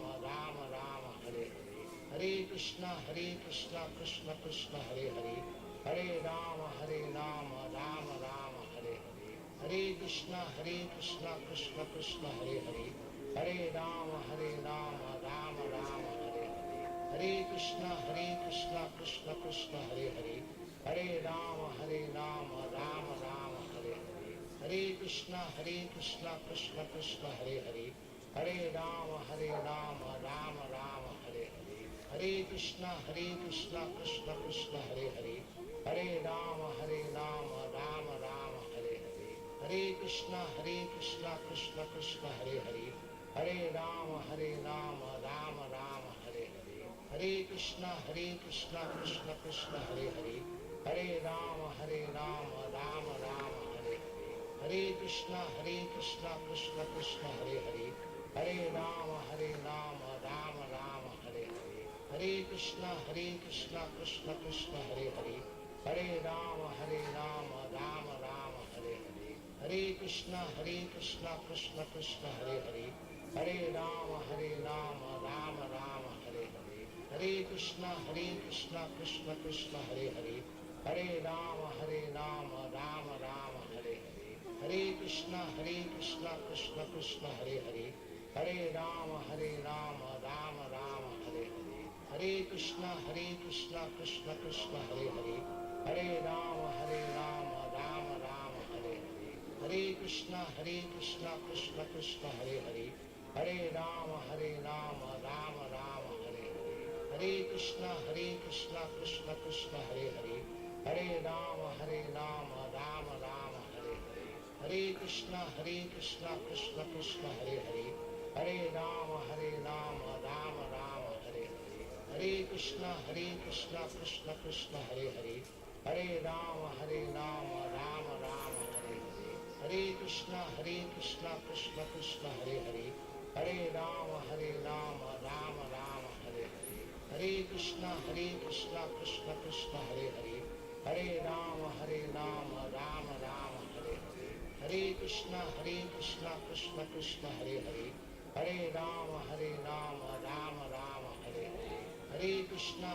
Rama Rama Hare Hare, Hare Krishna Krishna Krishna Hare Hare, Hare Rama Rama Rama Hare Hare, Hare Krishna Krishna Krishna Hare Hare, Hare Rama Rama Rama Hare Hare, Hare Krishna Krishna Krishna Hare Hare, Hare Rama Rama Rama Hare Hare, Hare Krishna Krishna Krishna Hare Hare, Hare Rama Rama Rama Hare Hare, Hare Krishna Krishna Krishna Hare Hare, Hare Rama Rama Rama Hare Hare, Hare Krishna Krishna Krishna Hare Hare, Hare Rama Rama Rama Hare Hare, Hare Krishna Krishna Krishna Hare Hare, Hare Rama Rama Rama Hare Hare, Hare Krishna Krishna Krishna Hare Hare, Hare Rama Rama Hare Hare, Hare Krishna Krishna Krishna Hare Hare, Hare Rama Rama Hare Hare, Hare Krishna Krishna Krishna Hare Hare, Hare Rama Rama Hare Hare, Hare Krishna Krishna Krishna Hare Hare, Hare Rama Rama Hare Hare, Hare Krishna Krishna Krishna Hare Hare, Hare Rama Rama Hare Hare, Hare Krishna Krishna Krishna Hare Hare, Hare Rama Rama Hare Hare, Hare Krishna Krishna Krishna Hare Hare, Hare Rama Rama Hare Hare, Hare Krishna Krishna Krishna Hare Hare, Hare Rama Rama Hare Hare, Hare Krishna Krishna Krishna Hare Hare, Hare Rama Rama Hare Hare, Hare Krishna Krishna Krishna Hare Hare, Hare Rama Rama Hare Hare, Hare Krishna Krishna Krishna Hare Hare, Hare Rama Rama Hare Hare, Hare Krishna Krishna Krishna Hare Hare, Hare Rama Rama Hare Hare, Hare Krishna Krishna Krishna Hare Hare, Hare Rama Rama Hare Hare, Hare Krishna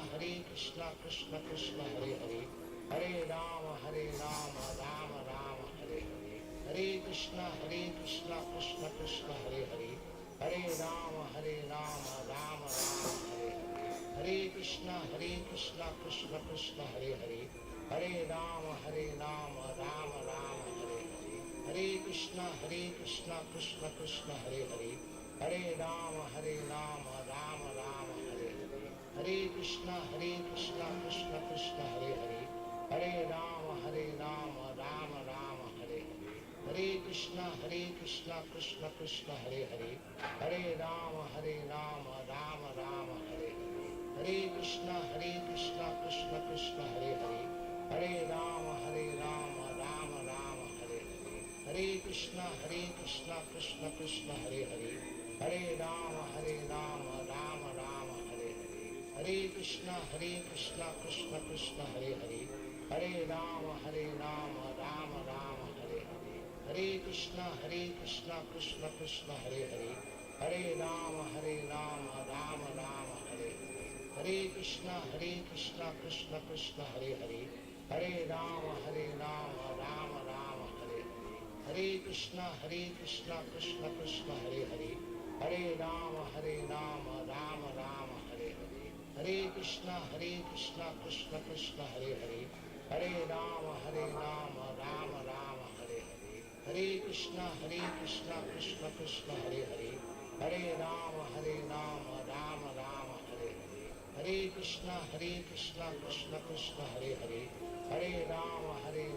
Krishna Krishna Hare Hare, Hare Rama Rama Hare Hare, Hare Krishna Krishna Krishna Hare Hare, Hare Rama Rama Hare Hare, Hare Krishna Krishna Krishna Hare Hare, Hare Rama Rama Hare Hare, Hare Krishna Krishna Krishna Hare Hare, Hare Rama Rama Hare Hare, Hare Krishna Krishna Krishna Hare Hare, Hare Rama Rama Hare Hare, Hare Krishna Krishna Krishna Hare Hare, Hare Rama Rama Hare Hare, Hare Krishna Krishna Krishna Hare Hare, Hare Rama Rama Hare Hare, Hare Krishna Krishna Krishna Hare Hare, Hare Rama Rama Hare Hare, Hare Krishna Krishna Krishna Hare Hare, Hare Rama Rama Hare Hare, Hare Krishna Krishna Krishna Hare Hare, Hare Rama Rama Hare Hare, Hare Krishna Krishna Krishna Hare Hare, Hare Rama Rama Hare Hare, Hare Krishna Krishna Krishna Hare Hare, Hare Rama Rama Hare Hare, Hare Krishna Krishna Krishna Hare Hare, Hare Rama Rama Hare Hare, Hare Krishna Krishna Krishna Hare Hare, Hare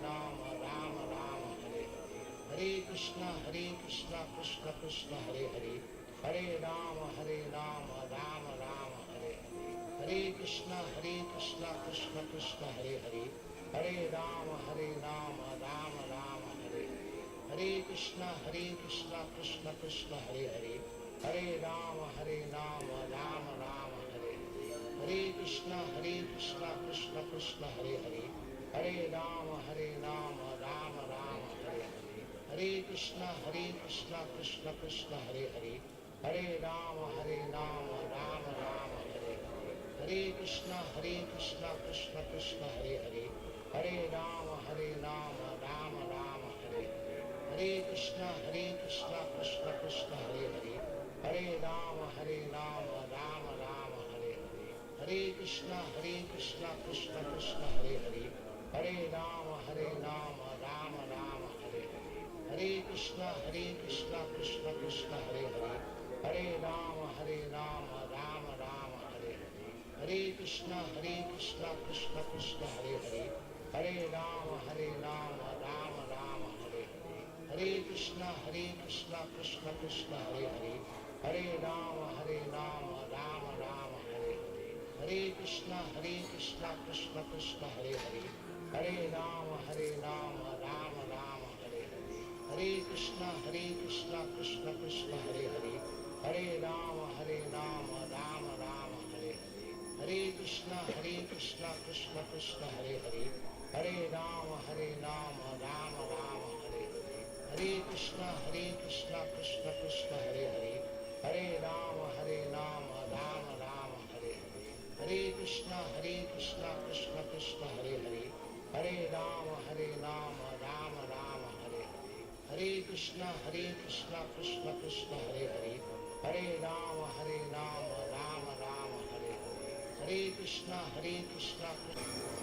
Rama Rama Hare Hare, Hare Krishna Krishna Krishna Hare Hare, Hare Rama Rama Hare Hare, Hare Krishna Krishna Krishna Hare Hare, Hare Rama Rama Hare Hare, Hare Krishna Krishna Krishna Hare Hare, Hare Rama Rama Hare Hare, Hare Krishna Krishna Krishna Hare Hare, Hare Rama Rama Hare Hare, Hare Krishna Krishna Krishna Hare Hare, Hare Rama Rama Hare Hare, Hare Krishna Krishna Krishna Hare Hare, Hare Rama Rama Hare Hare, Hare Krishna Krishna Krishna Hare Hare, Hare Rama Rama Hare Hare, Hare Krishna Krishna Krishna Hare Hare, Hare Rama Rama Hare Hare, Hare Krishna Krishna Krishna Hare Hare, Hare Rama Rama Hare Hare, Hare Krishna Krishna Krishna Hare Hare, Hare Rama Rama Rama Hare Hare, Hare Krishna Krishna Krishna Hare Hare, Hare Rama Rama Rama Hare Hare, Hare Krishna Krishna Krishna Hare Hare, Hare Rama Rama Rama Hare Hare, Hare Krishna Krishna Krishna Hare Hare, Hare Rama Rama Rama Hare Hare, Hare Krishna Krishna Krishna Hare Hare, Hare Rama Rama Rama Hare Hare, Hare Krishna Krishna Krishna Hare Hare, Hare Rama Rama Rama Hare Hare, Hare Krishna Krishna Krishna Hare Hare, Hare Rama Rama Rama Hare Hare, Hare Krishna Krishna Krishna Hare Hare, Hare Rama Rama Rama Hare Hare, Hare Krishna Krishna Krishna Hare Hare, Hare Rama Rama Rama Hare Hare, Hare Krishna Krishna.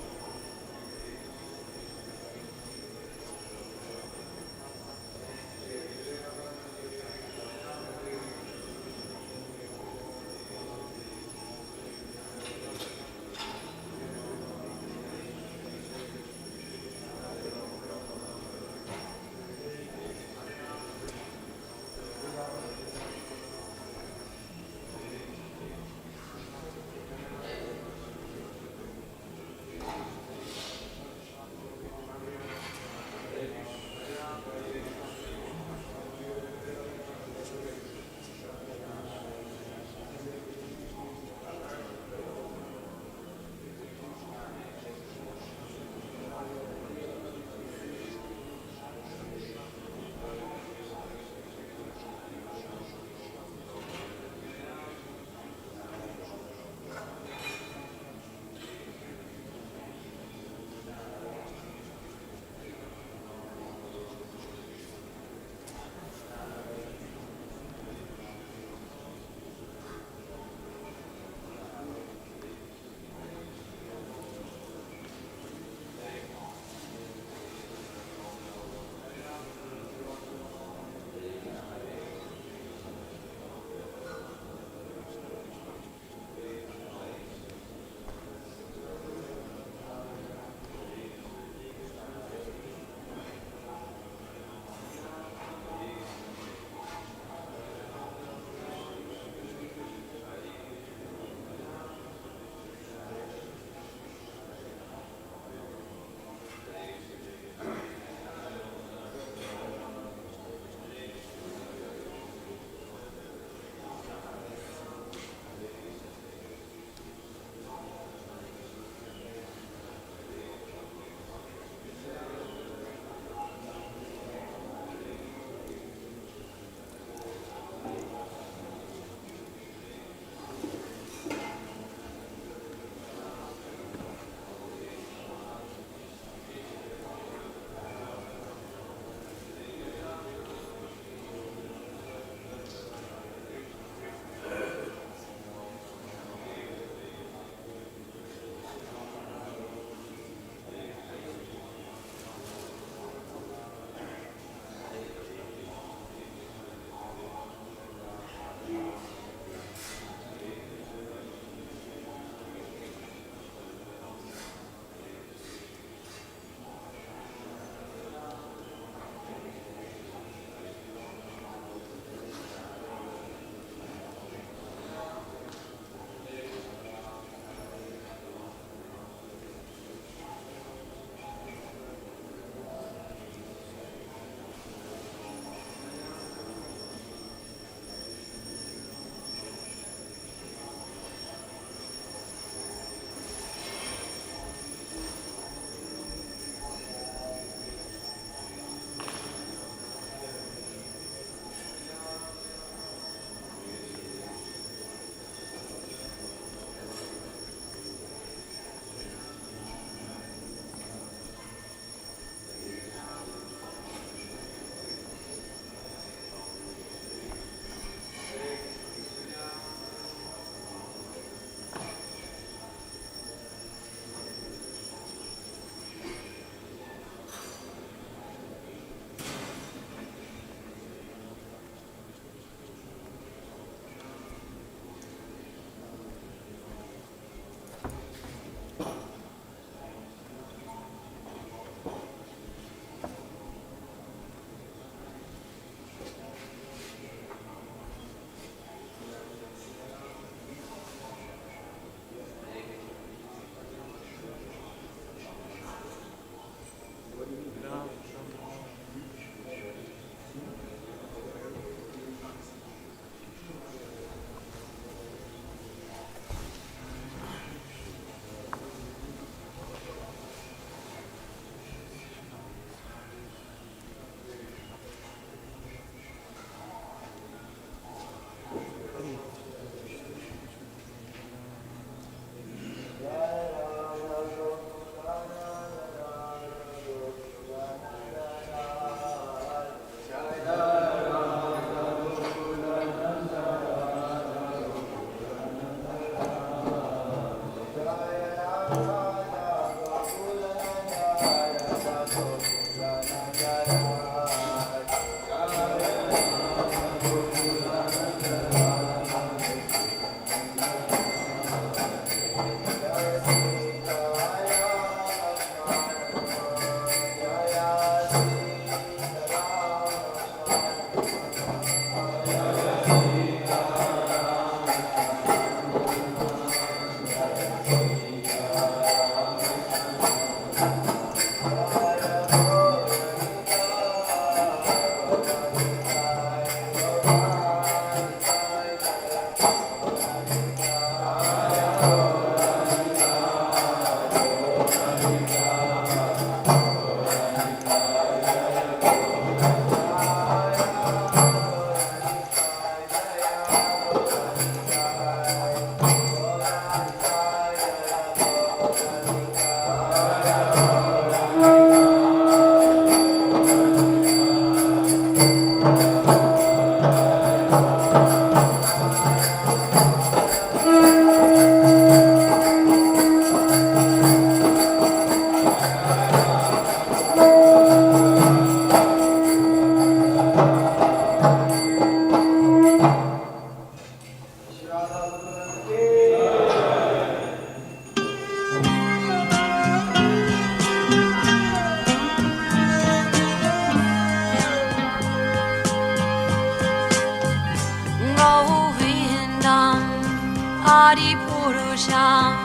Adipurusham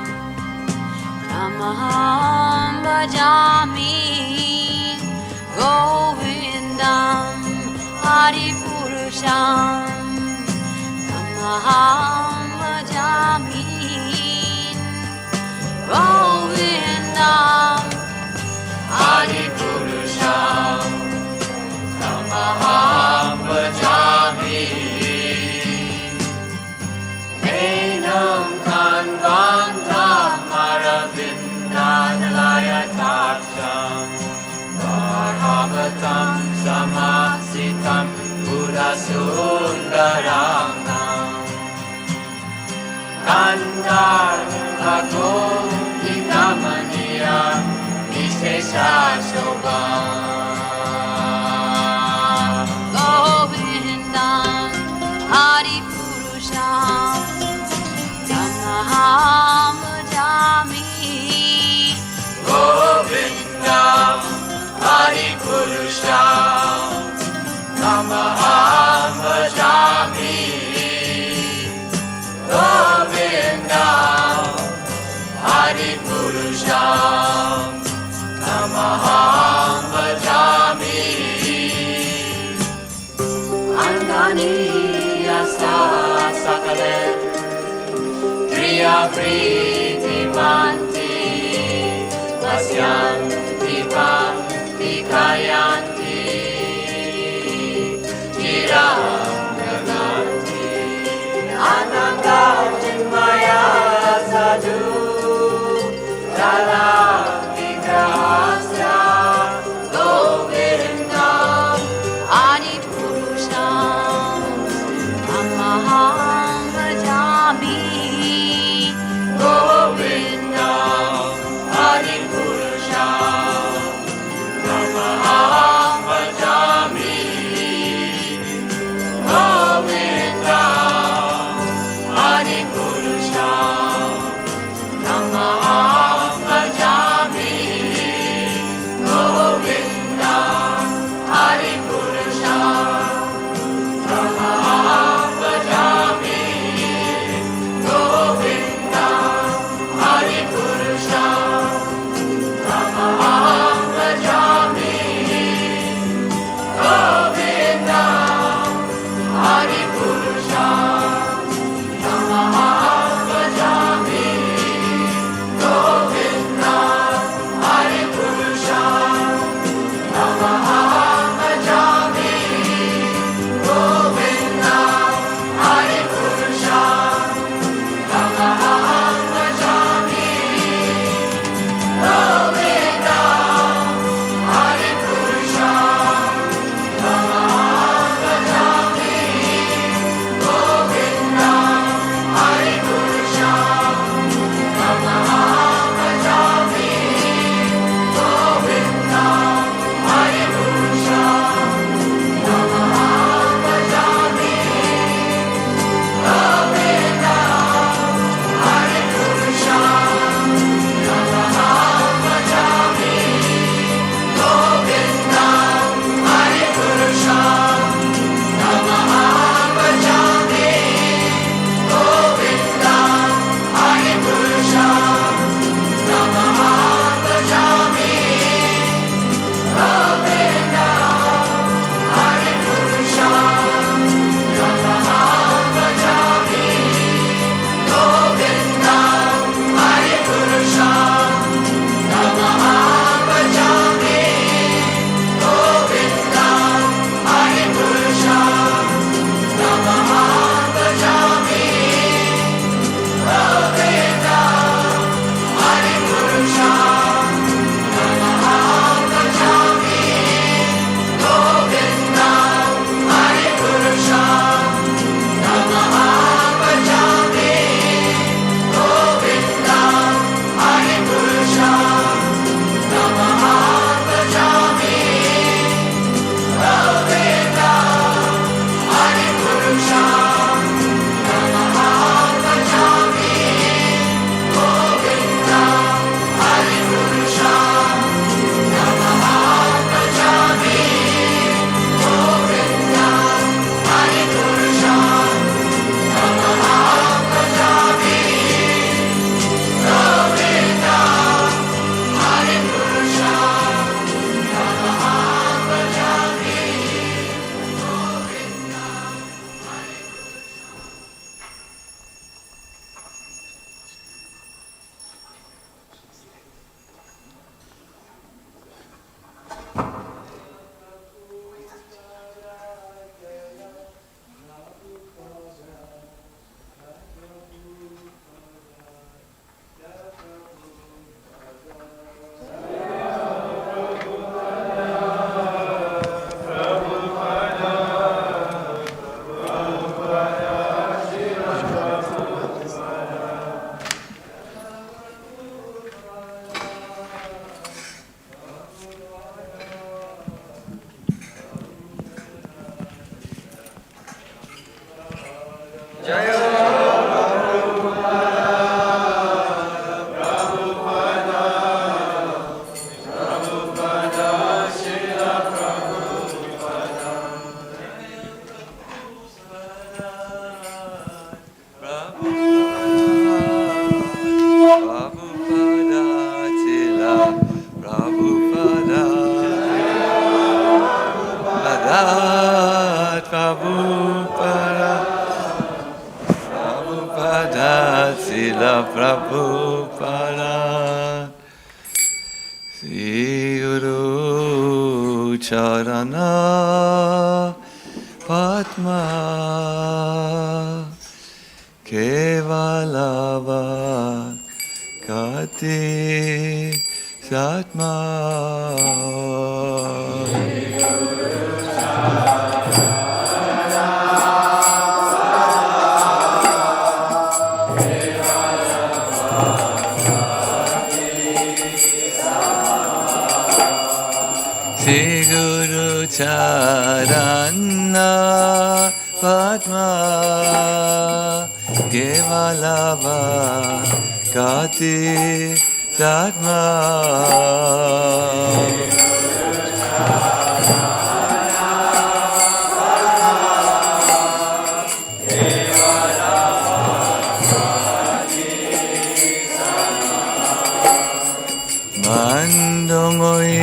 Namaham Bhajami Govindam Adipurusham Namaham Bhajami Govindam Adipurusham Namaham Bhajami Enam Kanvantam Aravindanalayatacham Bharavatam Samasitam Buddhasundaranam Kandar Bhagom Dikamaniyam Vishesha Shobham Govindam Adipurusham Namaham Bhajami Govindam Adipurusham Namaham Bhajami Govindam Adipurusham Namaham Bhajami Andani Yasa Sakale Priya Priti Manti Vasyanti Bhakti Kayanti Chirangananti Ananda Chinmaya Sadhu Jala Vigrahasya Govindam Adipurusham Namaham Bhajami Govindam Adipurusham Namaham Bhajami Govindam Adipurusham Namaham Bhajami Prabhupada, Srila Prabhupada, Sri Guru Charana Padma Kevalava Kati Satma. Sri Guru Charana Padma Kevalava Kati Satma. Mandamoi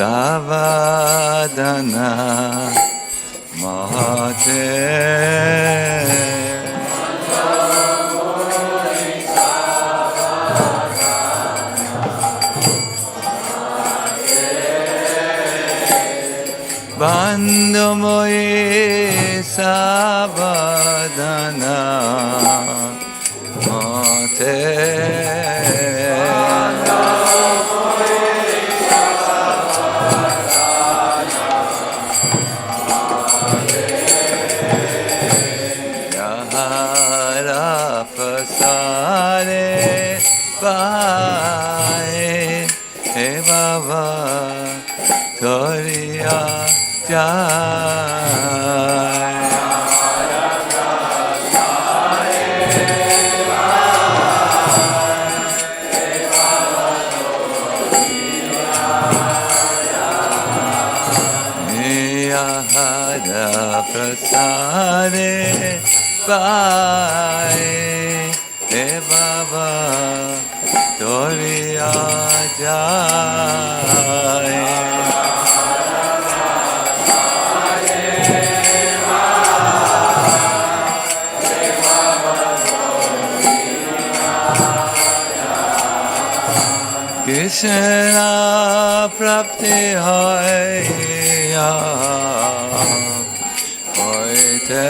Savadana Mahate Bandamoi Savadana Mahate Pasare Pai He Baba Toriya Jai Niyahara Prasare Pai He Baba Toriya Jai Krishna Prapti Hoya Hoite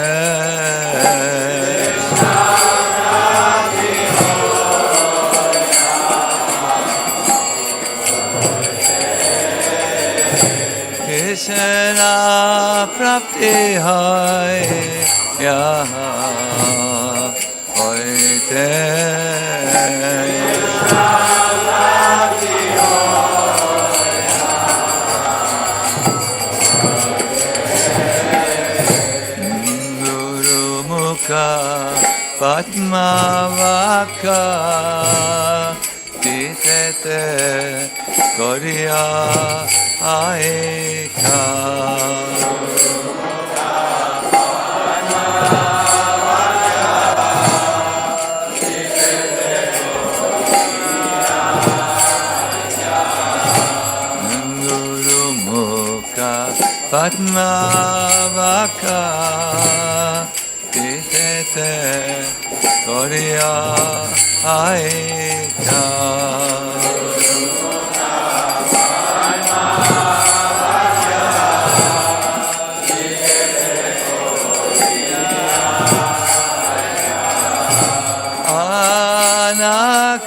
Krishna Prapti Hoya Hoite Padmavaka Titete Korea Aika Guru Mukha Padmavaka Titete Korea Aika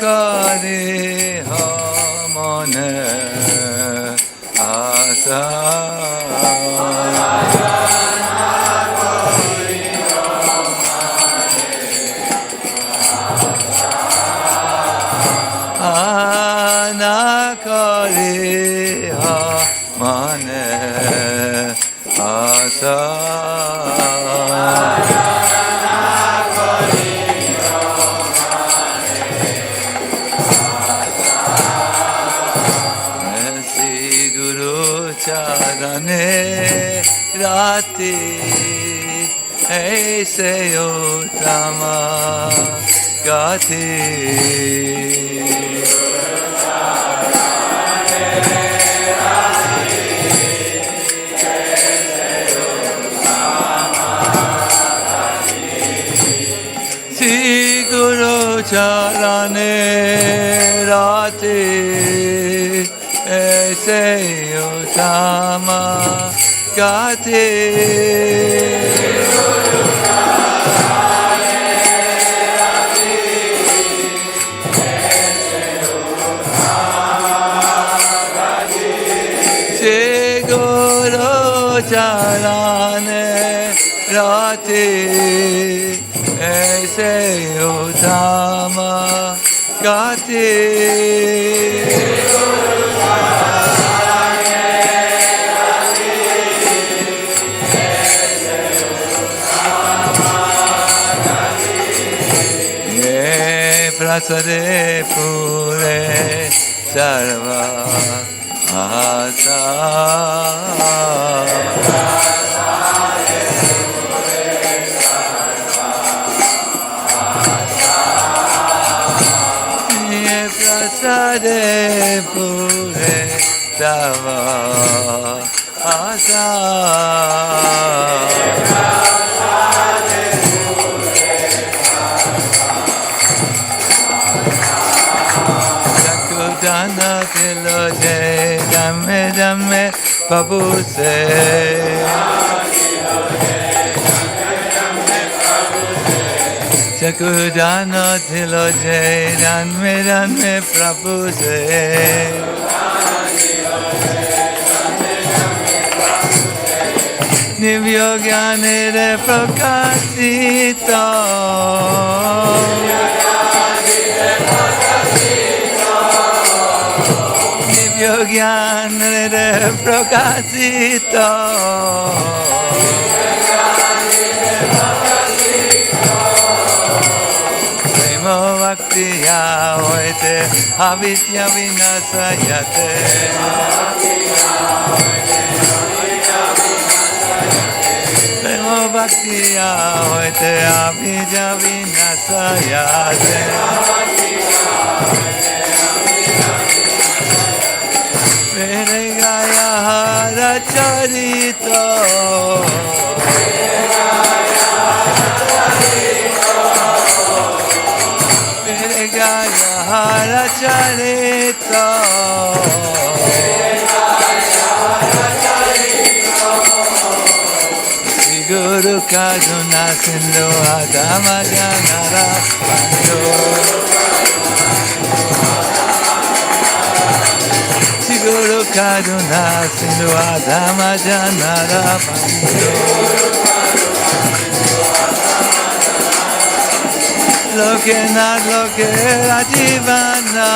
Anakari Hamone Asa Anakari Hamone Asa Dane Rati Aise Utama Gati Sri Guru Charane Rati Aise Utama Gati Charane Rati Aise Utama Gati Ye Prasade Pure Sarva Asa Prasade Pure Tava Asa Sakudana Tiloje Dame Dame Babuse Sakudana Tiloje Dame Prabhu Se Nivyo Gyanire Prakasito Nivyo Gyanire Prakasito Bhaktiya hoite avidya vinasayate Prema bhaktiya hoite avidya vinasayate Mere gaya hara charito Gaya Hara Charito Sri Guru Karuna Sindhu Adama Janara Bandhu Sri Guru Karuna Sindhu Adama Janara Bandhu Loke na loke rajivana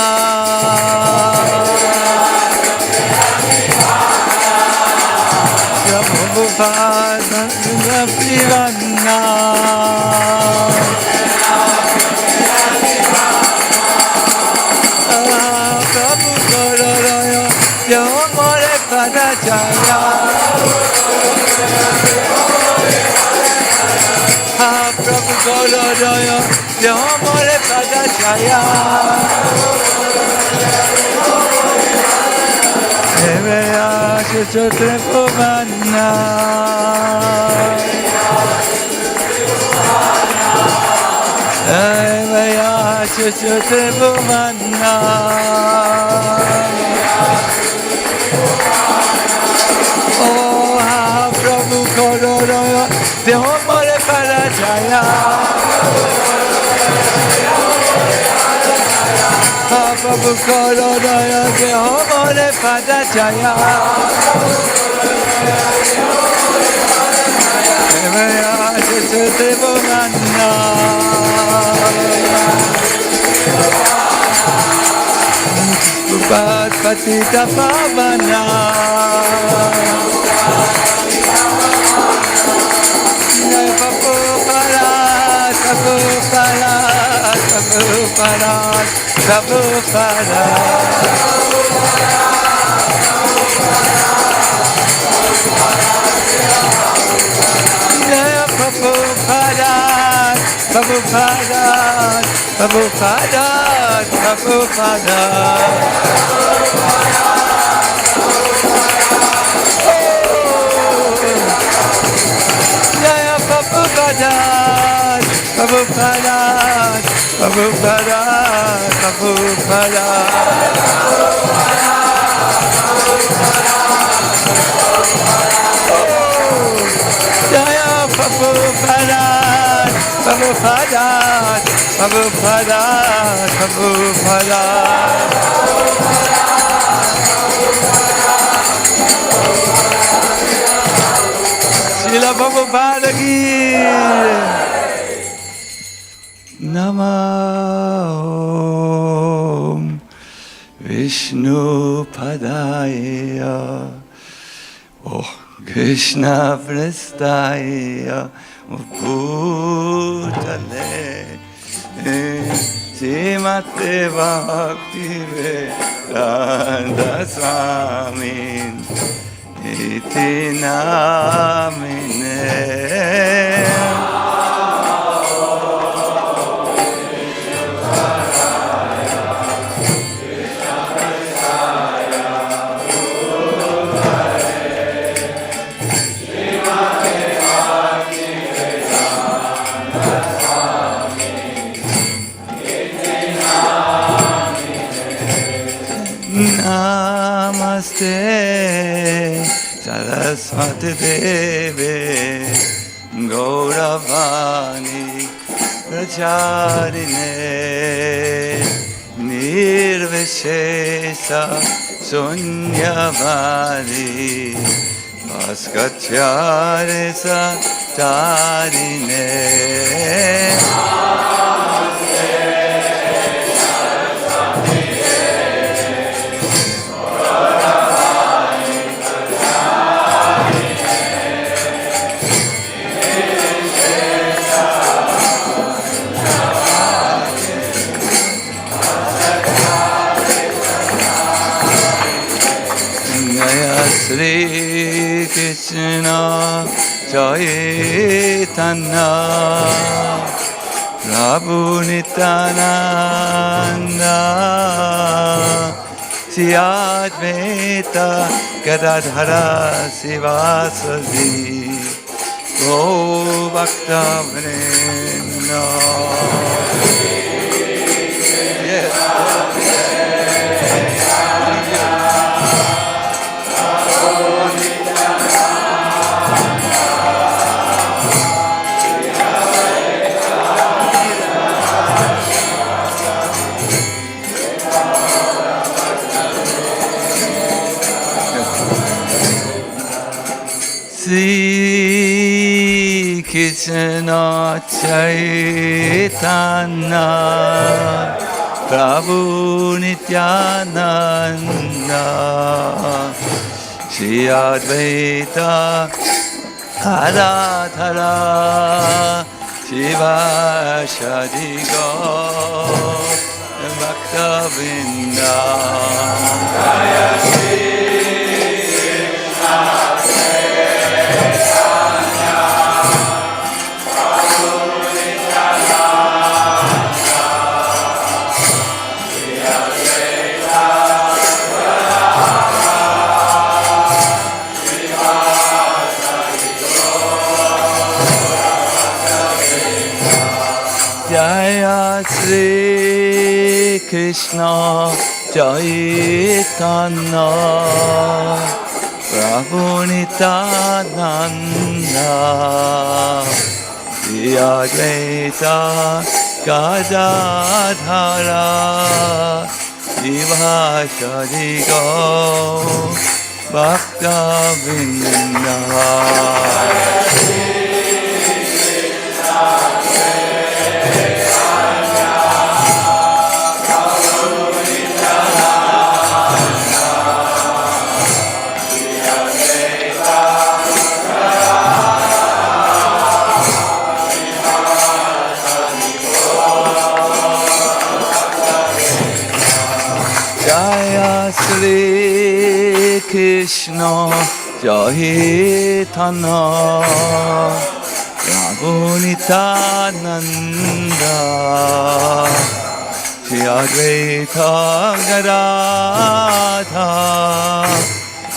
Prabhupada Privana Prabhu Kororoyo Yo More Padachaya Prabhu Kororoyo Yo More Padachaya Eveya Shuchotre Bhuvana Eveya Shuchotre Bhuvana Oh ha Prabhu Kororoyo Yo More Padachaya Prabhu Kororoyo Yo More Padachaya Eveya Shuchotre Bhuvana Upat Patita Pavana Prabhupada Jaya Prabhupada, Prabhupada, Prabhupada, Prabhupada. Jaya Prabhupada, Prabhupada, Prabhupada, Prabhupada. Jaya Prabhupada, Prabhupada, Prabhupada, Prabhupada. Srila Prabhupada ki Namah Vishnu Padaya Krishna Prestaya Bhutale Srimate Bhaktivedanta Swamin Iti Namine Namaste Saraswati Deve Gauravani Pracharine Nirvishesa Sunyavadi Vaskacharisa Tarine Sri Krishna Chaitanya Prabhu Nityananda Shri Advaita Gadadhara Sivasadi Go Bhaktivedanta Yes. Sri Krishna Chaitanya Prabhu Nityananda Shri Advaita Gadadhara Sivasadi Gaur Bhaktivedanta Jaya Sri Krishna Chaitanya Prabhu Nityananda Shri Advaita Gadadhara Sivasadi Gaur Bhaktivedanta Jaya Sri Krishna Jahi Thana Raghunitananda Shri Advaita Gadadha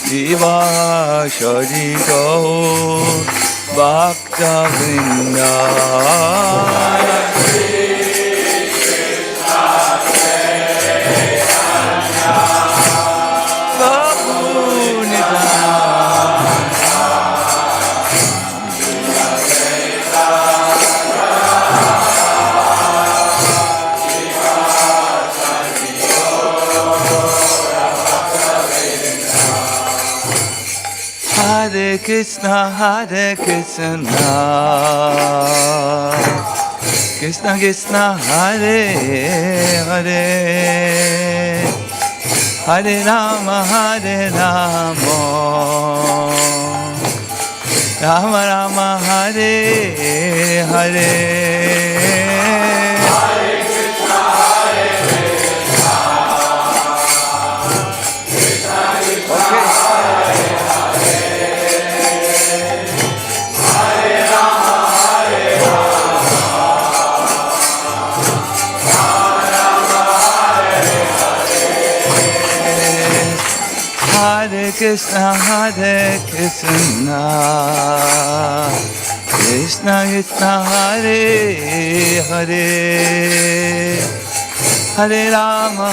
Divashari Gaur Bhaktivedanta Hare Krishna, Krishna Krishna, Hare Hare, Hare Rama, Rama Rama, Hare Hare. Hare Krishna, Krishna Krishna, Hare Hare, Hare Rama,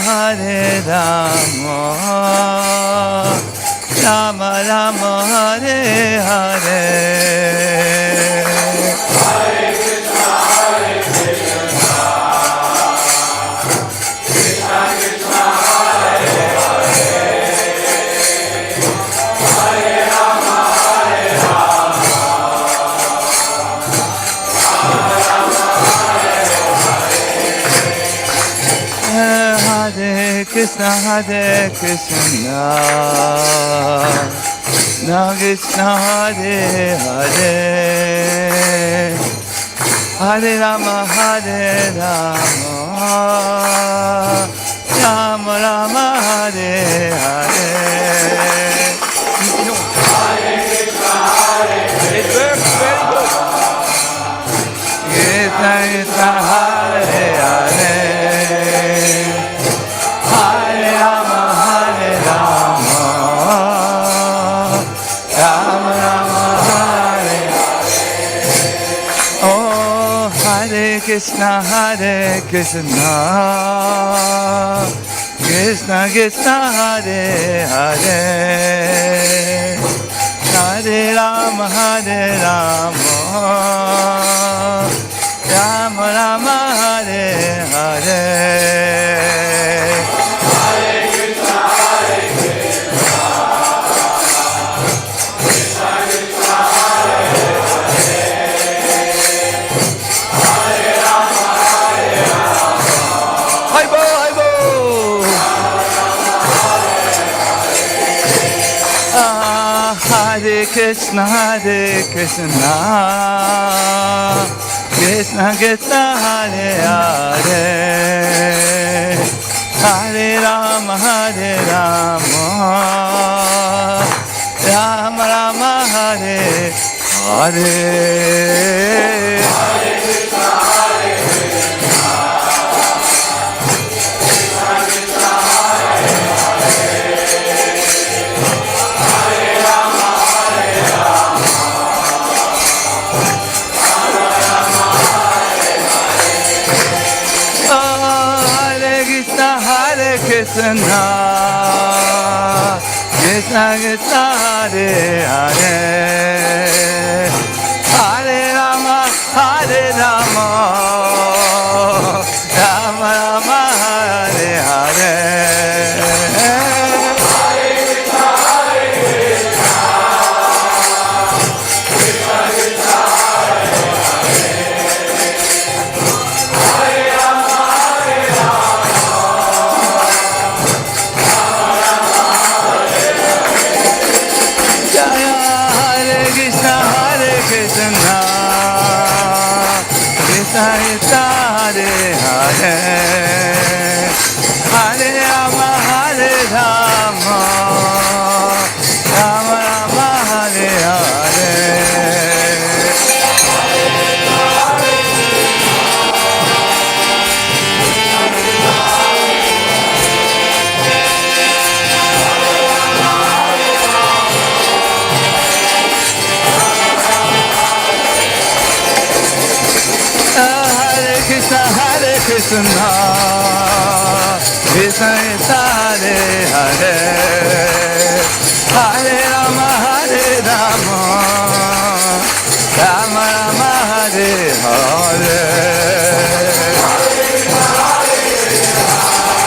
Rama Rama, Hare Hare. Krishna, Krishna Krishna, Hare Hare, Hare Rama, Rama Rama, Hare Hare. It works very good. Krishna, Krishna, Hare Hare, Hare Rama, Rama Rama, Hare Hare. Oh, Hare Krishna, Krishna Krishna, Hare Hare, Hare Rama, Rama Rama, Hare Hare. Hare Krishna, Krishna Krishna, Hare Hare, Hare Rama, Rama Rama, Hare Hare. Krishna, Krishna Krishna, Hare Hare, Hare Rama, Rama Rama, Hare Hare. Krishna, Hare Hare, Hare Rama, Rama Rama, Krishna, Krishna Krishna Hare Hare, Hare Rama, Rama Rama Hare Hare.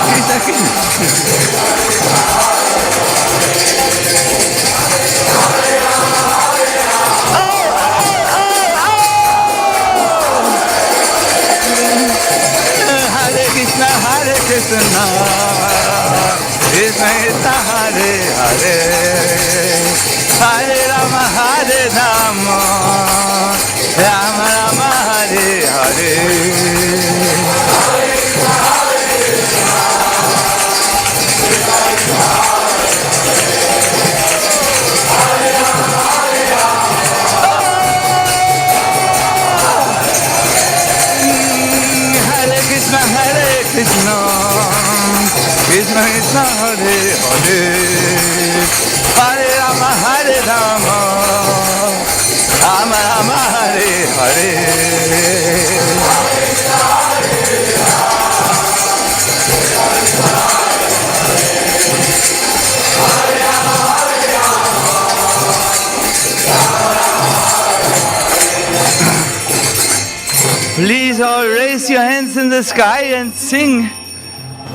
Krishna Krishna. Hare Krishna, Krishna Krishna Hare Hare, Hare Rama, Rama Rama Hare Hare. Krishna, Krishna Krishna Hare Hare, Hare Rama, Rama Rama Hare Hare. Please all raise your hands in the sky and sing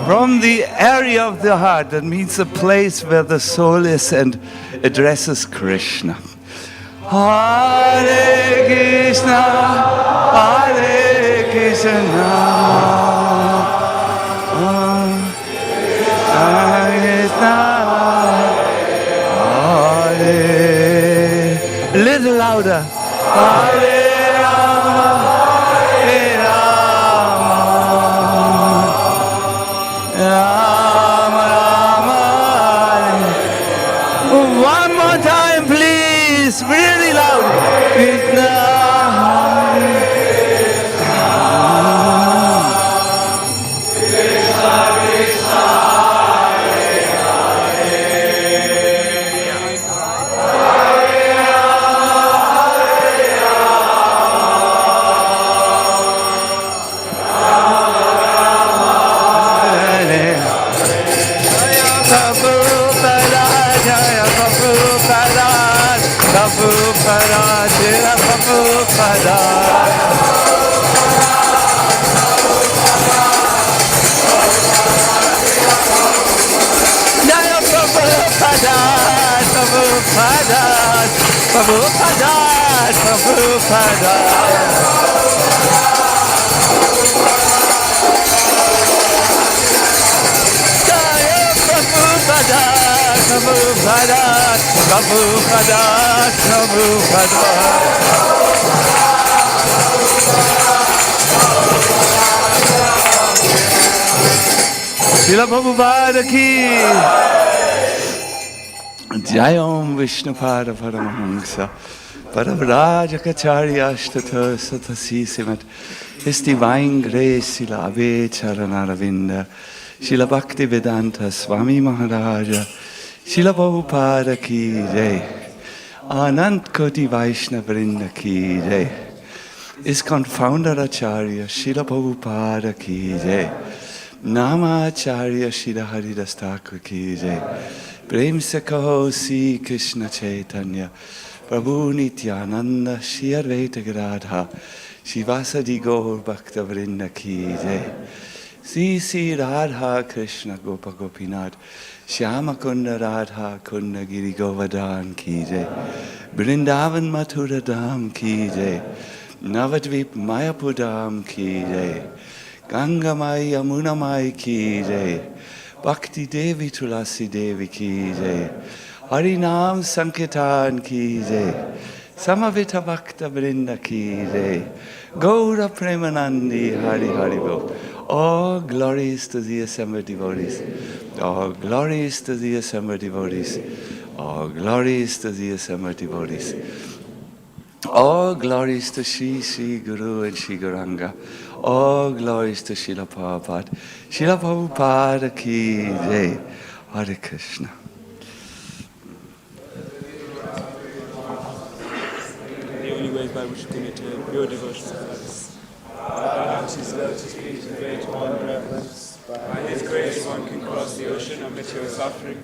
from the area of the heart. That means the place where the soul is and addresses Krishna. Hare Krishna, Hare Krishna, Hare Krishna, Hare. A little louder. Hare Rama, Rama Rama. One more time, please, really loud. Krishna. Srila Prabhupada ki Jai Om Vishnupada Paramahamsa Paravrajakacharya Ashtata Satasi His Divine Grace Srila Abhay Charanaravinda Srila Bhaktivedanta Swami Maharaja Srila Prabhupada ki Jai Anant Koti Vaishnava Vrinda ki Jai ISKCON Founder Acharya Srila Prabhupada ki Jai Namacharya Srila Haridas Thakur ki Jai Prem se kaho Sri Krishna Chaitanya Prabhu Nityananda Shri Advaita Gadadhar Shivasadi Gaur Bhakta Vrinda ki Jai Sri Sri Radha Krishna Gopa Gopinath Shyama Kunda Radha Kunda Giri Govardhan ki Jai Vrindavan Mathura Dham ki Jai Navadvip Mayapur Dham ki Jai Ganga Mai Yamuna Mai ki Jai Bhakti Devi Tulasi Devi ki Jai Harinam Sankirtan ki Jai Samavita Bhakta Vrinda ki Jai Gaura Premanandi Hari Hari Bol. All glories to the assembled devotees. All glories to the assembled devotees. All glories to the assembled devotees. All glories to Shri Shri Guru and Shri Gauranga. All glories to Srila Prabhupada. Srila Prabhupada ki Jai. Hare Krishna. The only ways by which you can attain pure devotional service. His lotus feet and great wonder reverence. By his grace one can cross the ocean of material suffering.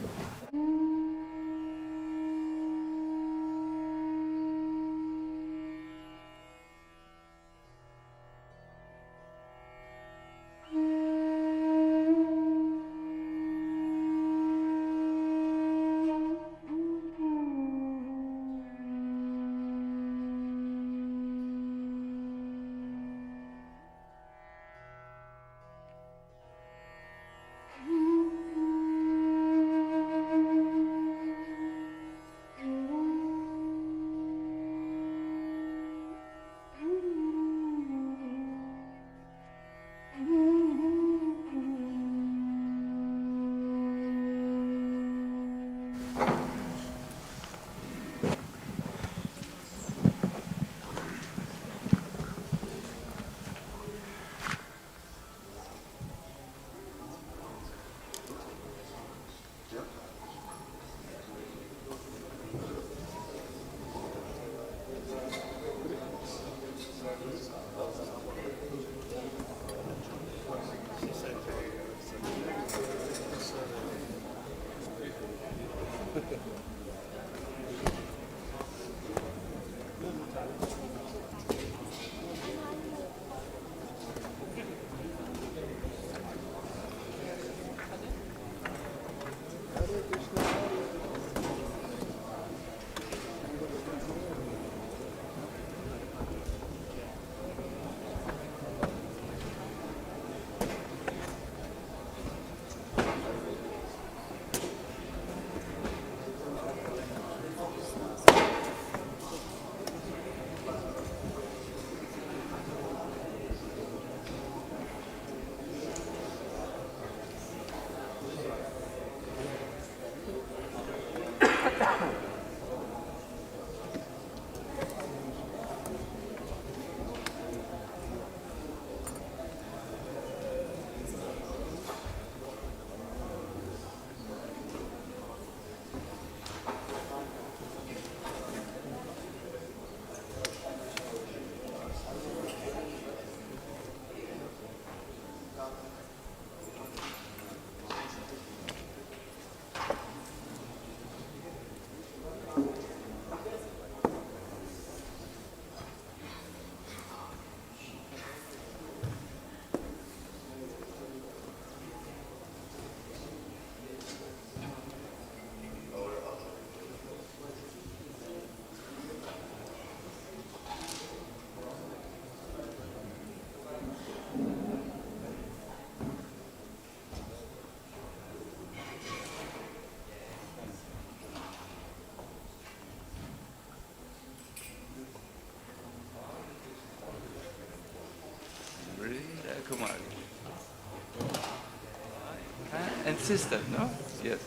Kumar. And sister, no? Yes.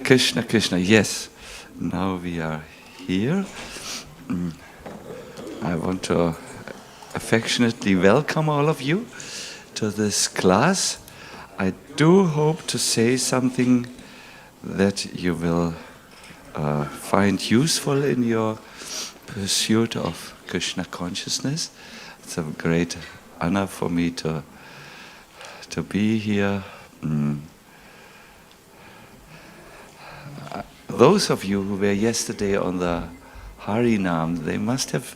Krishna, Krishna, yes. Now we are here. I want to affectionately welcome all of you to this class. I do hope to say something that you will find useful in your pursuit of Krishna consciousness. It's a great honor for me to be here. Those of you who were yesterday on the Harinam, they must have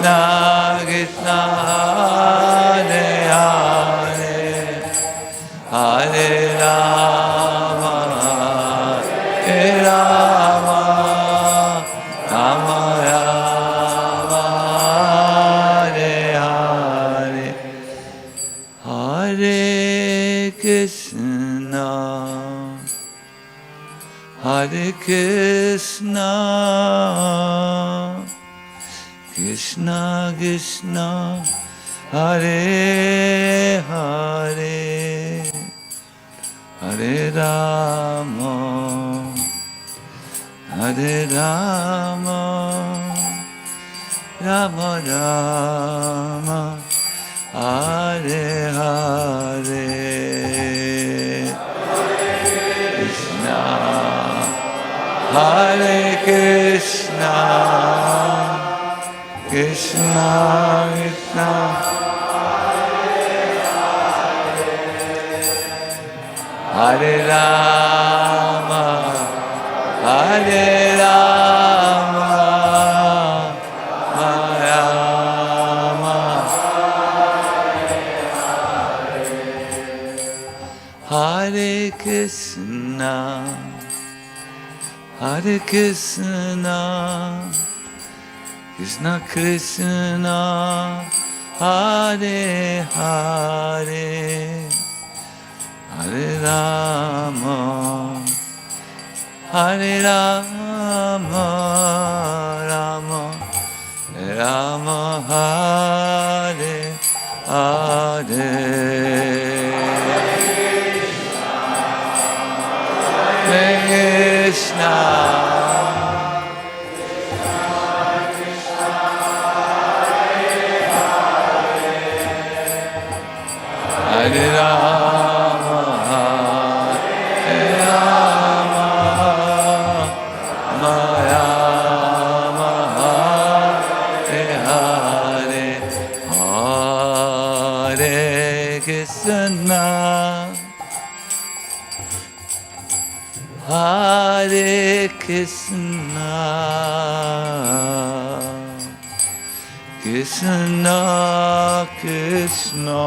Krishna Krishna Hare Hare Hare Rama Hare Rama Rama Rama Hare Hare Hare Krishna Hare Krishna Krishna Krishna Hare Hare Hare Rama Hare Rama Rama Rama Hare Hare Krishna Hare Krishna Krishna Krishna Hare Rama Hare Rama Rama Hare Krishna Hare Krishna Krishna Krishna Hare Hare Hare Rama Hare Rama Rama Rama Hare Hare Krishna Hare Rama Hare Rama Rama Rama Hare Hare Hare Krishna Hare Krishna Krishna Krishna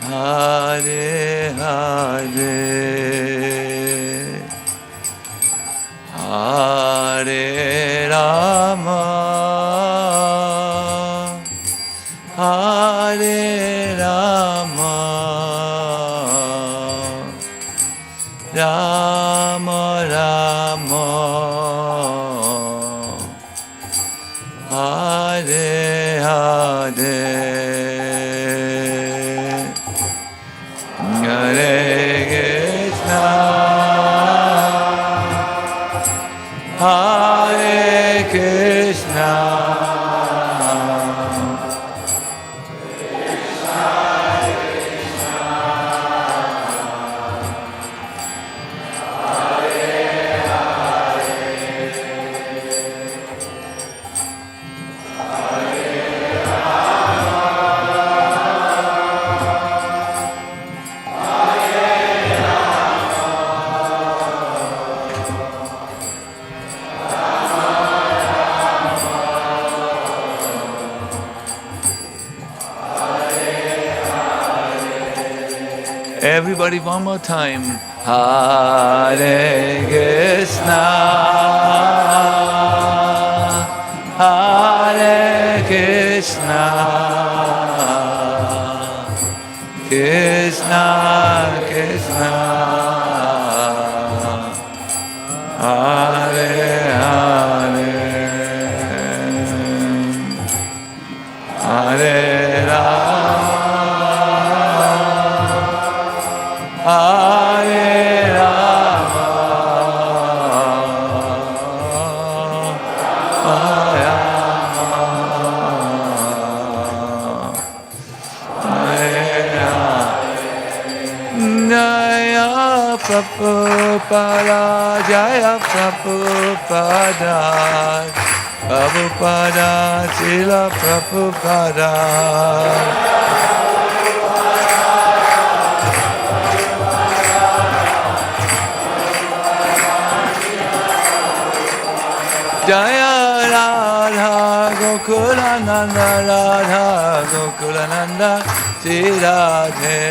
Hare Hare Hare Rama Hare Rama Rama Rama Hare Hare Hare Krishna Hare Krishna Everybody, one more time. Hare Krishna, Hare Krishna, Krishna Krishna, Hare Hare, Hare Rama, Hare Rama, Hare Jaya Prabhupada, Jaya Prabhupada, Prabhupada, Srila Prabhupada. Jaya Gokulananda Radha Gokulananda Shri Radhe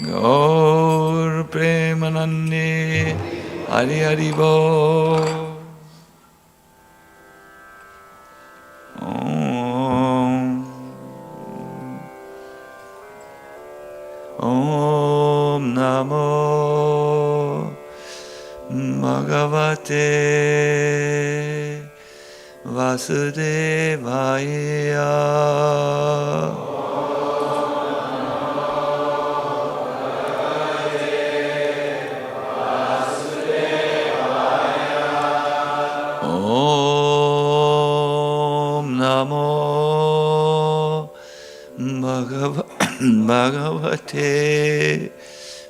Gaur Premanande Hari Hari Bo Om Namo Bhagavate Vasudevaya Om Namo Bhagavate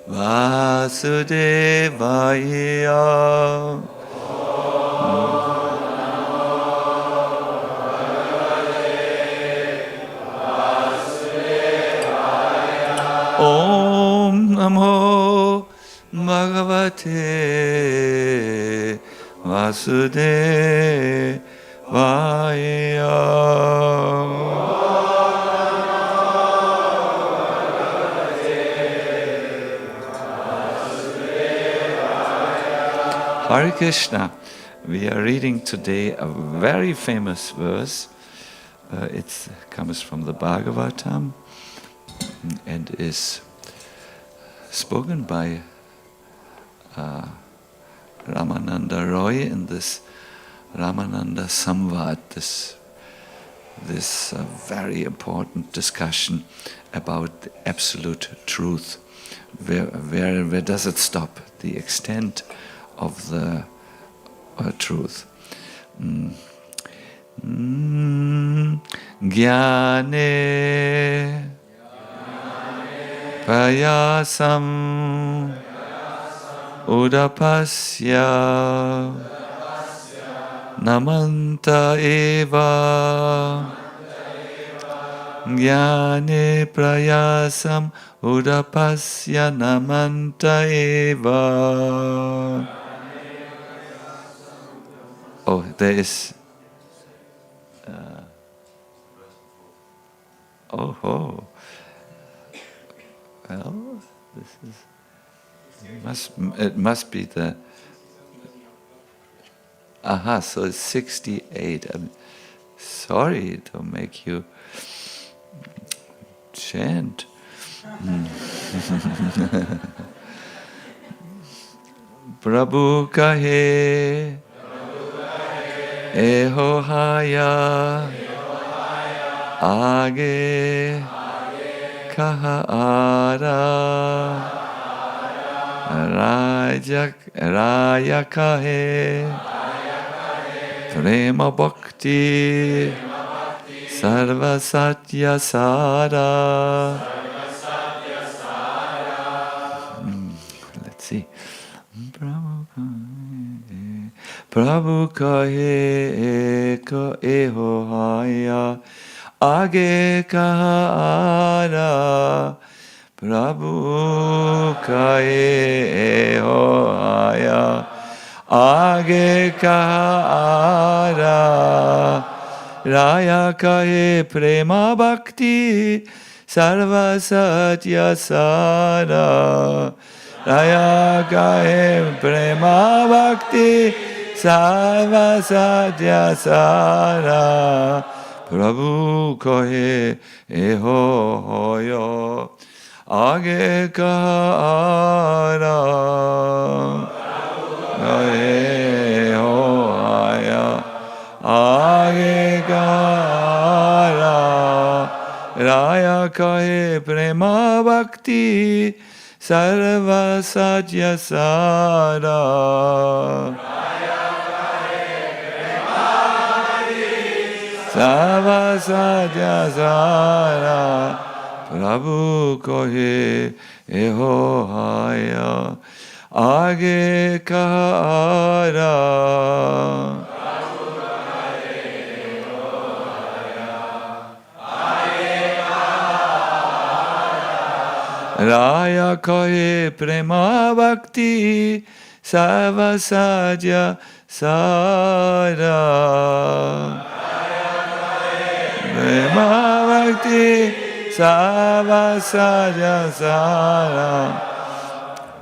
Vasudevaya Om Namo Bhagavate Vasudevaya Hare Krishna. We are reading today a very famous verse. It comes from the Bhagavatam and is spoken by Ramananda Roy in this Ramananda Samvad, this very important discussion about the absolute truth. Where does it stop? The extent of the truth. Jnane Payasam Udapasya Namanta Eva Jnane Prayasam Udapasya Namanta Eva. Oh, there is. Well, this is. It must be the. Aha, so it's 68. I'm sorry to make you chant. Prabhu kahe. Eho haya age kaha ara raya kahe prema bhakti sarva satya sara. Let's see. Prabhu kahe eko eho haya age kahara. Prabhu kahe eho haya age kahara. Raya kahe prema bhakti sarva satya sara. Raya kahe prema bhakti sarva satya sara. Prabhu kahe eho hoyo age kahara. Kahe eho haya age kahara. Raya kahe prema bhakti sarva satya sara. Sarva satya sara. Prabhu kahe eho haya age kahara. Raya Kahe Prema Bhakti Sarva Sadhya Sara. Prema Bhakti Sarva Sadhya Sara.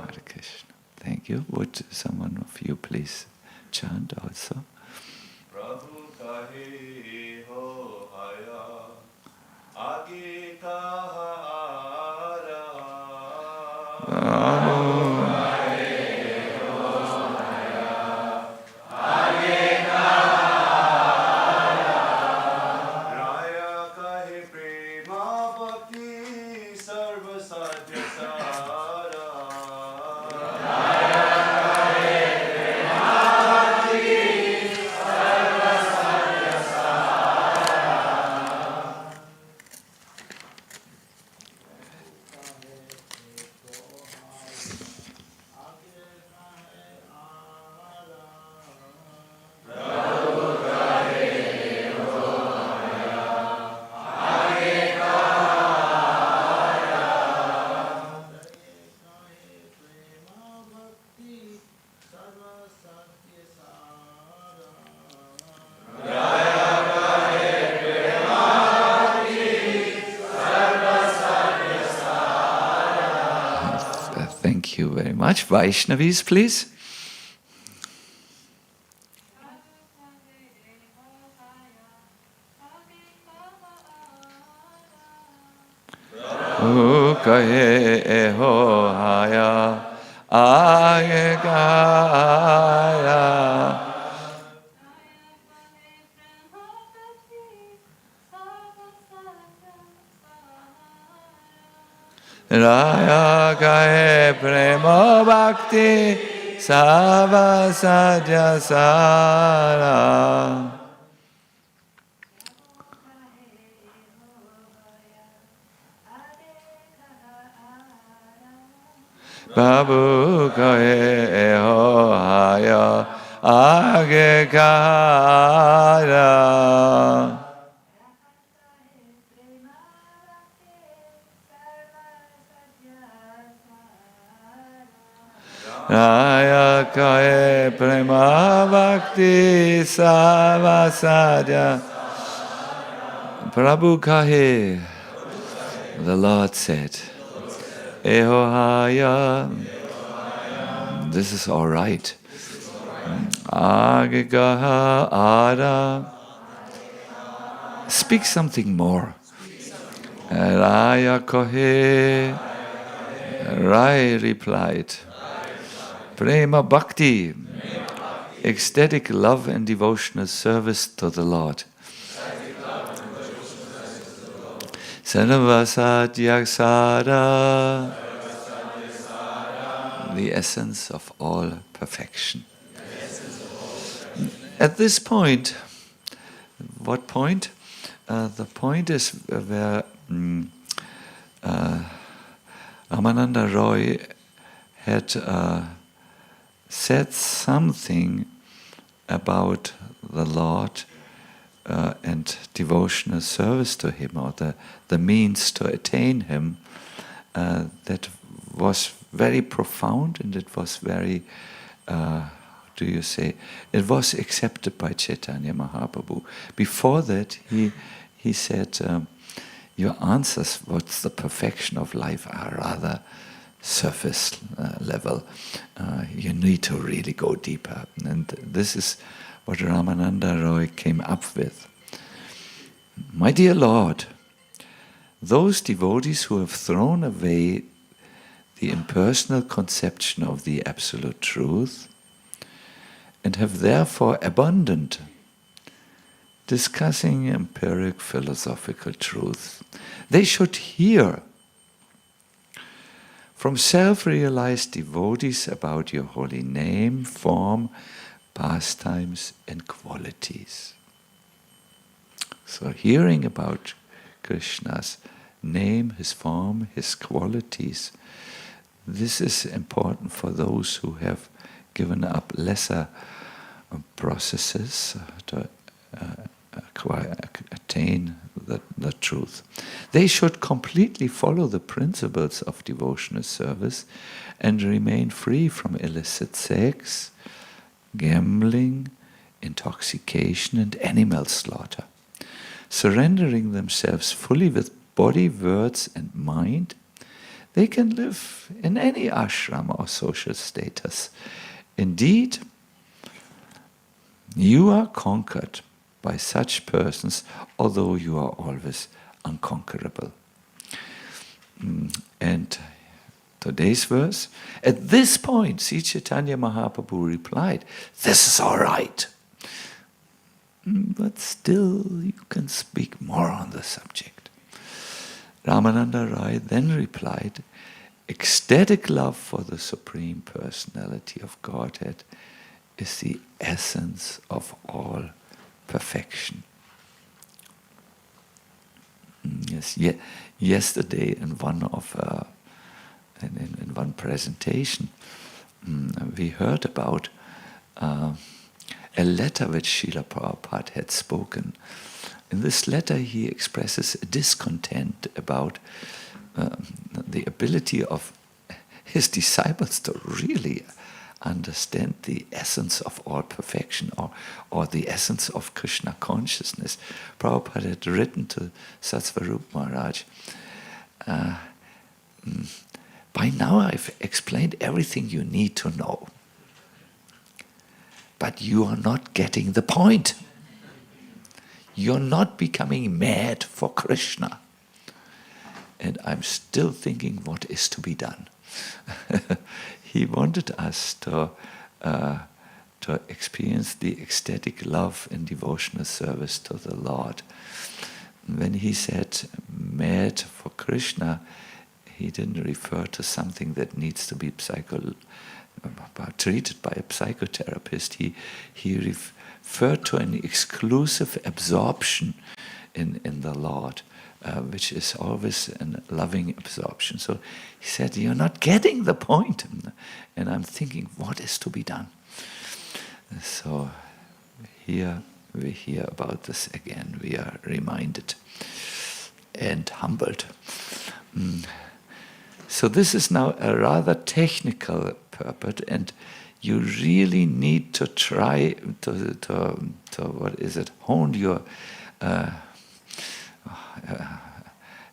Hare Krishna. Thank you. Would someone of you please chant also? Prabhu kahe ho haya, age kahara. Raya kahe prema bhakti sarva sadhya sara. Thank you very much. Vaishnavis, please. Kahe ho haya, age kaya. Raya kahe prema bhakti sarva sadhya sara. Babu kahe ho haya, age kaya. Raya kahe prema bhakti sarva sadhya. Prabhu kahe, the Lord said, Eho haya, this is all right. Agigaha ada, speak something more. Raya kahe, Rai replied, Prema Bhakti, ecstatic love and devotional service to the Lord. Sarva Sadhya Sara, the essence of all perfection. At this point, what point? The point is where Ramananda Roy had said something about the Lord and devotional service to Him, or the means to attain Him, that was very profound, and it was very, it was accepted by Chaitanya Mahaprabhu. Before that, he said, your answers, what's the perfection of life, are rather surface level. You need to really go deeper. And this is what Ramananda Roy came up with. My dear Lord, those devotees who have thrown away the impersonal conception of the absolute truth and have therefore abandoned discussing empiric philosophical truth, they should hear from self-realized devotees about your holy name, form, pastimes, and qualities. So hearing about Krishna's name, his form, his qualities, this is important for those who have given up lesser processes to attain the truth. They should completely follow the principles of devotional service and remain free from illicit sex, gambling, intoxication, and animal slaughter. Surrendering themselves fully with body, words, and mind, they can live in any ashram or social status. Indeed, you are conquered by such persons, although you are always unconquerable. And today's verse, at this point, Sri Chaitanya Mahaprabhu replied, "This is all right. But still, you can speak more on the subject." Ramananda Rai then replied, "Ecstatic love for the Supreme Personality of Godhead is the essence of all perfection." Yes, yesterday in one presentation, we heard about a letter which Srila Prabhupada had spoken. In this letter, he expresses a discontent about the ability of his disciples to really understand the essence of all perfection, or the essence of Krishna consciousness. Prabhupada had written to Satsvarup Maharaj, "By now I've explained everything you need to know, but you are not getting the point. You're not becoming mad for Krishna. And I'm still thinking what is to be done." He wanted us to experience the ecstatic love and devotional service to the Lord. When he said mad for Krishna, he didn't refer to something that needs to be treated by a psychotherapist. He referred to an exclusive absorption in the Lord, which is always a loving absorption. So he said, "You're not getting the point." And I'm thinking, what is to be done? So here we hear about this again. We are reminded and humbled. So this is now a rather technical purport, and you really need to try to hone your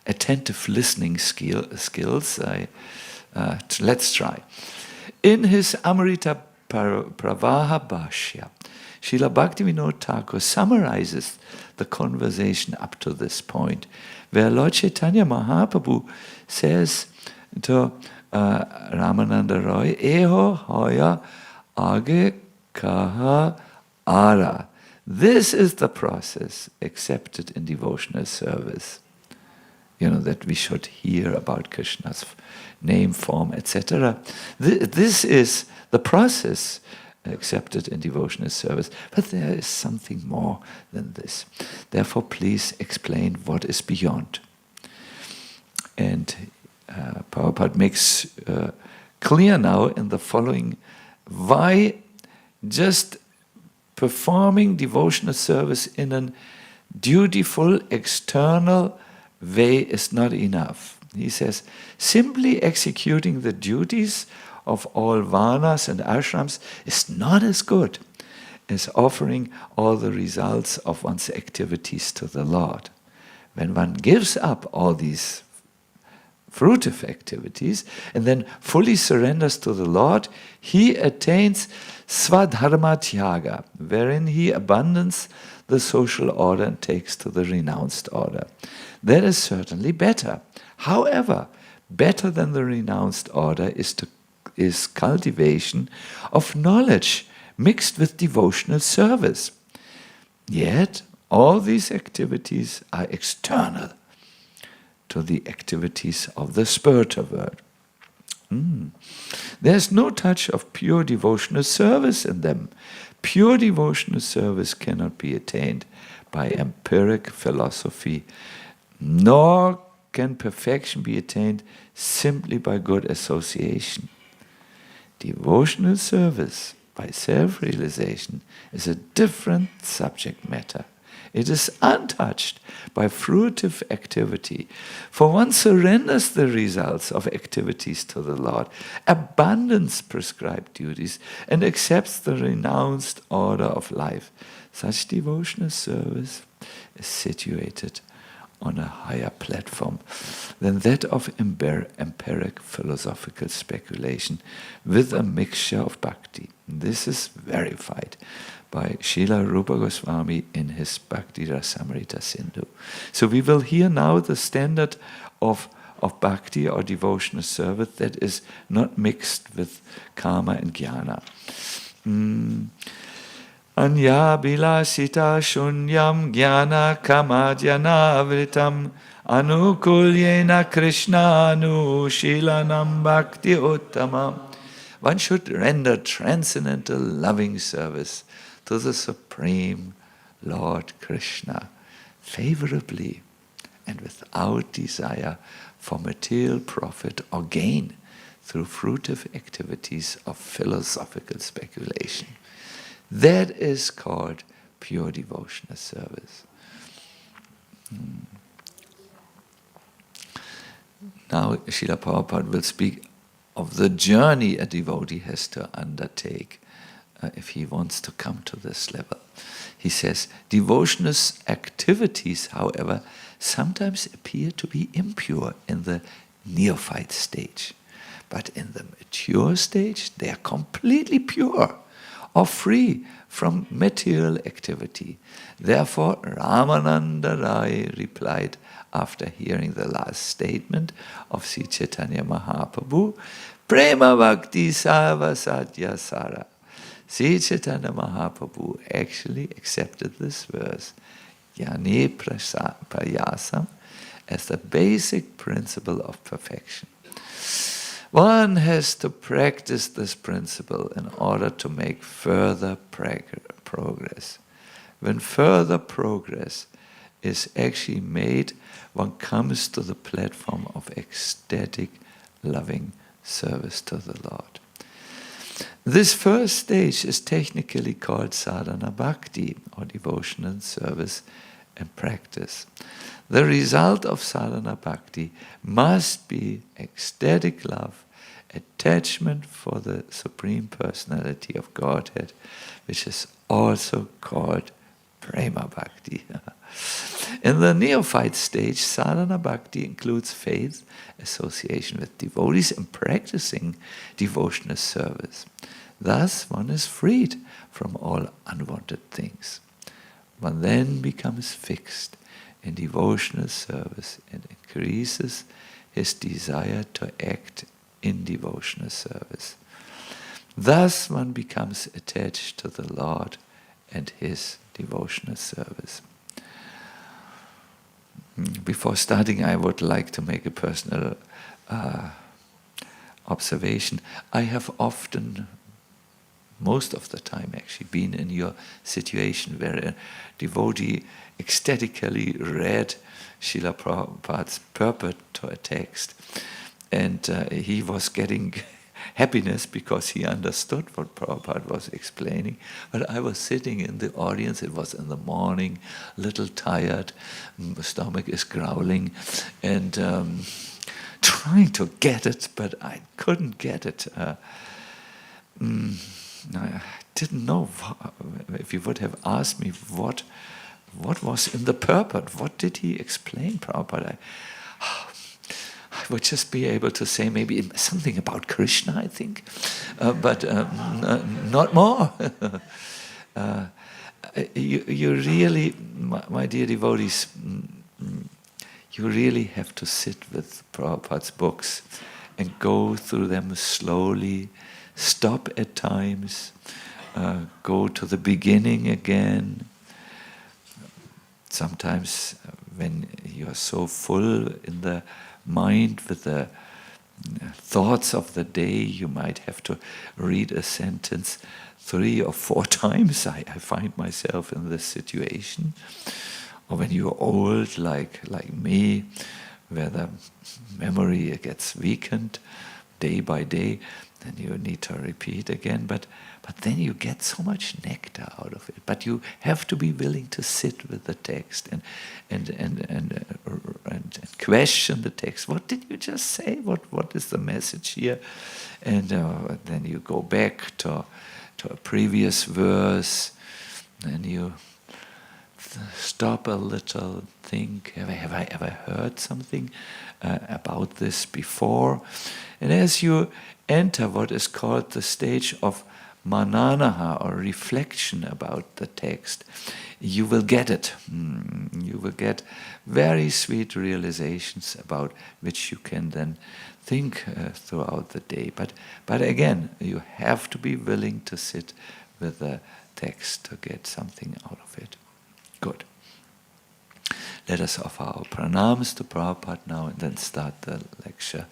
attentive listening skills. Let's try. In his Amrita Pravaha Bhashya, Srila Bhaktivinoda Thakur summarizes the conversation up to this point, where Lord Chaitanya Mahaprabhu says to Ramananda Roy, "Eho hoya age kaha ara." This is the process accepted in devotional service. That we should hear about Krishna's name, form, etc. This is the process accepted in devotional service. But there is something more than this. Therefore, please explain what is beyond. And Prabhupada makes clear now in the following why just performing devotional service in a dutiful external way is not enough. He says, simply executing the duties of all varnas and ashrams is not as good as offering all the results of one's activities to the Lord. When one gives up all these fruitive activities and then fully surrenders to the Lord, he attains swadharma tyaga, wherein he abandons the social order and takes to the renounced order. That is certainly better. However, better than the renounced order is cultivation of knowledge mixed with devotional service. Yet, all these activities are external to the activities of the spiritual world. There's no touch of pure devotional service in them. Pure devotional service cannot be attained by empiric philosophy, nor can perfection be attained simply by good association. Devotional service by self-realization is a different subject matter. It is untouched by fruitive activity, for one surrenders the results of activities to the Lord, abandons prescribed duties, and accepts the renounced order of life. Such devotional service is situated on a higher platform than that of empiric philosophical speculation with a mixture of bhakti. This is verified by Srila Rupa Goswami in his Bhakti Rasamrita Sindhu. So we will hear now the standard of bhakti or devotional service that is not mixed with karma and jnana. Anya bilasita shunyam jnana kamadhyana vritam anukulyena krishna anushilanam bhakti uttamam. One should render transcendental loving service to the Supreme Lord Krishna favorably and without desire for material profit or gain through fruitive activities of philosophical speculation. That is called pure devotional service. Now Srila Prabhupada will speak of the journey a devotee has to undertake if he wants to come to this level. He says, devotional activities, however, sometimes appear to be impure in the neophyte stage. But in the mature stage, they are completely pure or free from material activity. Therefore, Ramananda Rai replied after hearing the last statement of Sri Chaitanya Mahaprabhu, Prema Bhakti Sarva Satya Sara. Sri Chaitanya Mahaprabhu actually accepted this verse, Jnane Prayasam, as the basic principle of perfection. One has to practice this principle in order to make further progress. When further progress is actually made, one comes to the platform of ecstatic, loving service to the Lord. This first stage is technically called sadhana bhakti, or devotional service and practice. The result of sadhana bhakti must be ecstatic love, attachment for the Supreme Personality of Godhead, which is also called prema bhakti. In the neophyte stage, sadhana bhakti includes faith, association with devotees, and practicing devotional service. Thus, one is freed from all unwanted things. One then becomes fixed in devotional service and increases his desire to act in devotional service. Thus, one becomes attached to the Lord and his devotional service. Before starting, I would like to make a personal observation. I have often, most of the time actually, been in your situation where a devotee ecstatically read Srila Prabhupada's purport to a text, and he was getting happiness because he understood what Prabhupada was explaining. But I was sitting in the audience, it was in the morning, a little tired, my stomach is growling, and trying to get it, but I couldn't get it. I didn't know if you would have asked me what was in the purport, what did he explain, Prabhupada? I would just be able to say maybe something about Krishna, I think, but not more. You really, my dear devotees, you really have to sit with Prabhupada's books and go through them slowly, stop at times, go to the beginning again. Sometimes when you are so full in the mind with the thoughts of the day, you might have to read a sentence 3 or 4 times. I find myself in this situation. Or when you're old, like me, where the memory gets weakened day by day, then you need to repeat again. But but then you get so much nectar out of it. But you have to be willing to sit with the text and question the text. What did you just say? What is the message here? And then you go back to a previous verse, and you stop a little, think, have I ever heard something about this before? And as you enter what is called the stage of mananaha, or reflection about the text, you will get it. You will get very sweet realizations about which you can then think throughout the day. But again, you have to be willing to sit with the text to get something out of it. Good. Let us offer our pranams to Prabhupada now and then start the lecture.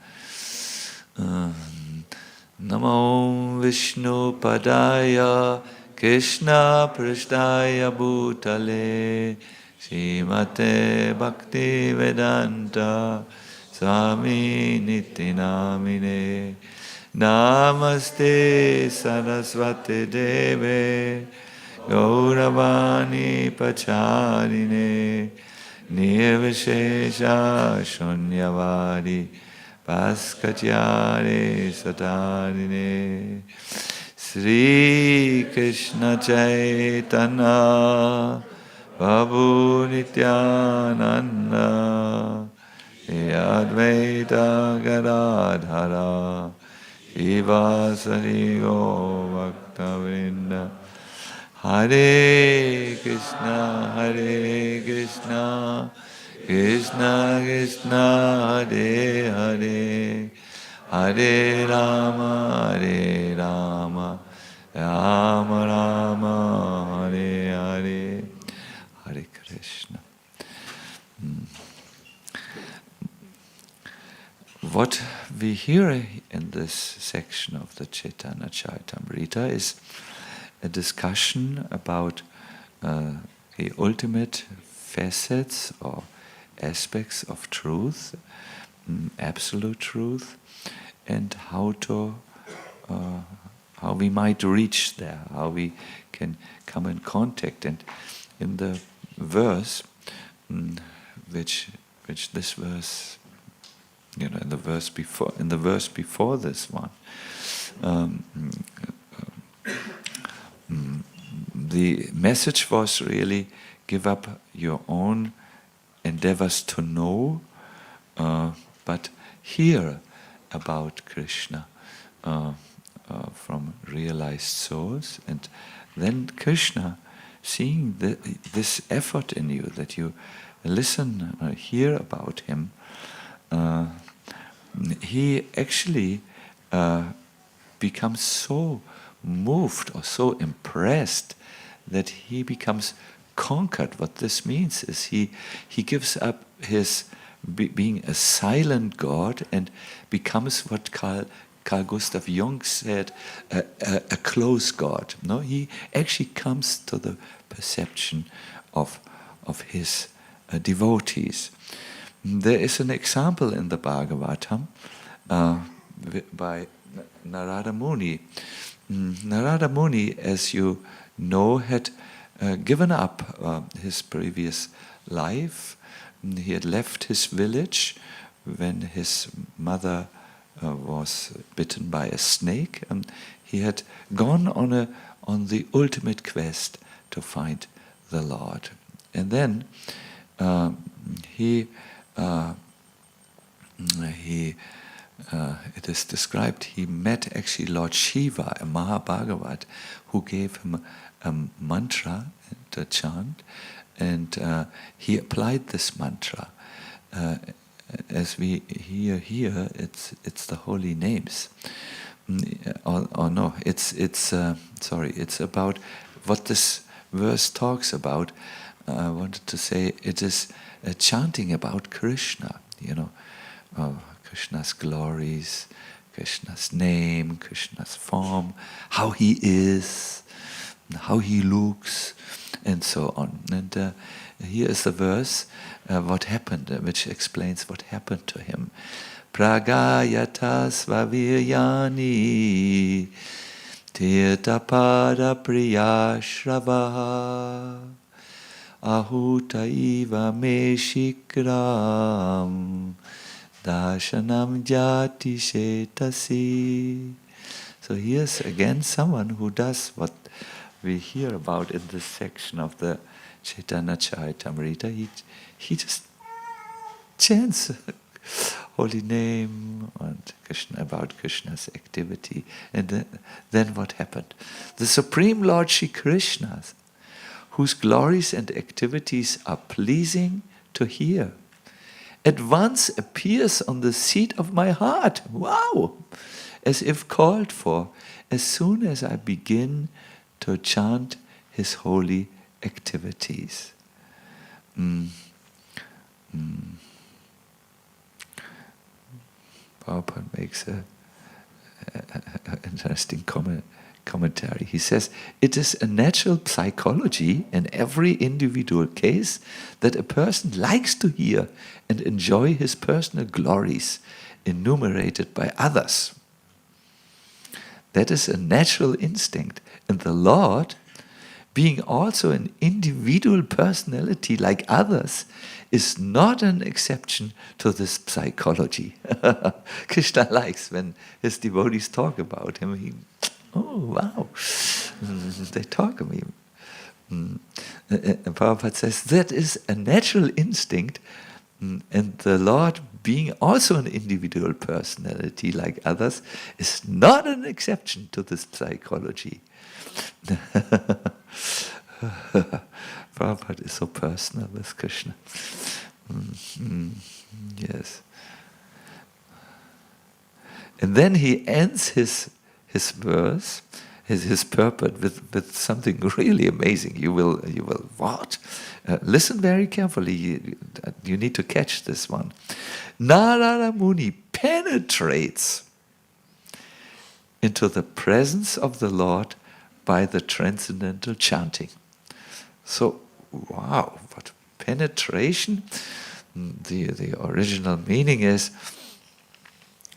Namo Vishnu Padaya Krishna Prishtaya Bhutale Srimate Bhaktivedanta Swami Niti Namine Namaste Saraswati Deve Gauravani Pacharine Nirvishesha Shunyavadi Paskatyare Satarine Sri Krishna Chaitanya Prabhu Nityananda Shri Advaita Gadadhara Shivasari Go Bhakta-vrinda Hare Krishna Krishna Krishna Hare Hare Hare Rama Rama Rama Hare Hare Hare Krishna. What we hear in this section of the Chaitanya Charitamrita is a discussion about the ultimate facets or aspects of truth, absolute truth, and how we might reach there, how we can come in contact. And in the verse, which this verse, in the verse before this one, the message was really give up your own endeavors to know, but hear about Krishna from realized souls, and then Krishna, seeing this effort in you, that you listen, hear about him, he actually becomes so moved or so impressed that he becomes conquered. What this means is he gives up his being a silent God and becomes what Carl Gustav Jung said, a close God. No, he actually comes to the perception of his devotees. There is an example in the Bhagavatam by Narada Muni. Narada Muni, as you know, had given up his previous life. He had left his village when his mother was bitten by a snake, and he had gone on the ultimate quest to find the Lord. And then it is described, he met actually Lord Shiva, a Mahabhagavat, who gave him a mantra to chant, and he applied this mantra. As we hear here, it's the holy names. It's about what this verse talks about. I wanted to say it is chanting about Krishna, Krishna's glories, Krishna's name, Krishna's form, how he is, how he looks, and so on. And here is the verse, what happened, which explains what happened to him. Pragayata svaviryani Tirthapada priya shravaha ahutaiva me shikram darshanam jati shetasi. So here's again someone who does what we hear about in this section of the Chaitanya Charitamrita. He just chants holy name and Krishna, about Krishna's activity. And then what happened? The Supreme Lord Shri Krishna, whose glories and activities are pleasing to hear, at once appears on the seat of my heart. Wow! As if called for, as soon as I begin to chant his holy activities. Prabhupada makes an interesting commentary. He says, it is a natural psychology in every individual case that a person likes to hear and enjoy his personal glories enumerated by others. That is a natural instinct. And the Lord, being also an individual personality like others, is not an exception to this psychology. Krishna likes when his devotees talk about him. Oh, wow. They talk of him. Prabhupada says that is a natural instinct, and the Lord, being also an individual personality like others, is not an exception to this psychology. Prabhupada is so personal with Krishna. Yes. And then he ends his verse, his purport with something really amazing. You will what? Listen very carefully. You need to catch this one. Narada Muni penetrates into the presence of the Lord by the transcendental chanting. So, wow, what penetration. The original meaning is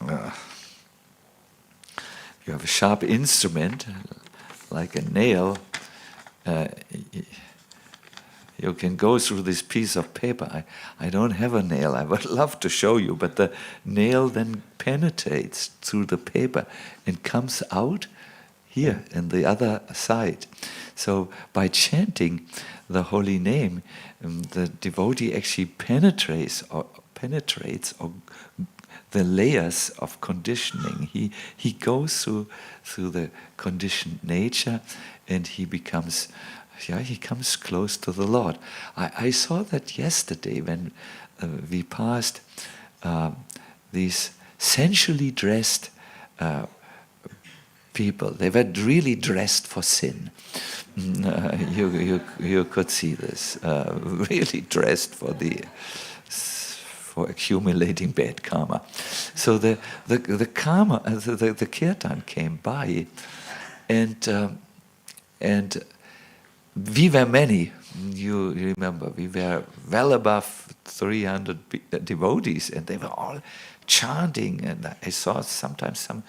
you have a sharp instrument like a nail. You can go through this piece of paper. I don't have a nail. I would love to show you, but the nail then penetrates through the paper and comes out here in the other side. So by chanting the holy name, the devotee actually penetrates the layers of conditioning. He goes through the conditioned nature, and he comes close to the Lord. I saw that yesterday when we passed these sensually dressed people. They were really dressed for sin. You could see this, really dressed for accumulating bad karma. So the karma, the kirtan came by, and we were many. You remember, we were well above 300 devotees, and they were all chanting. And I saw sometimes some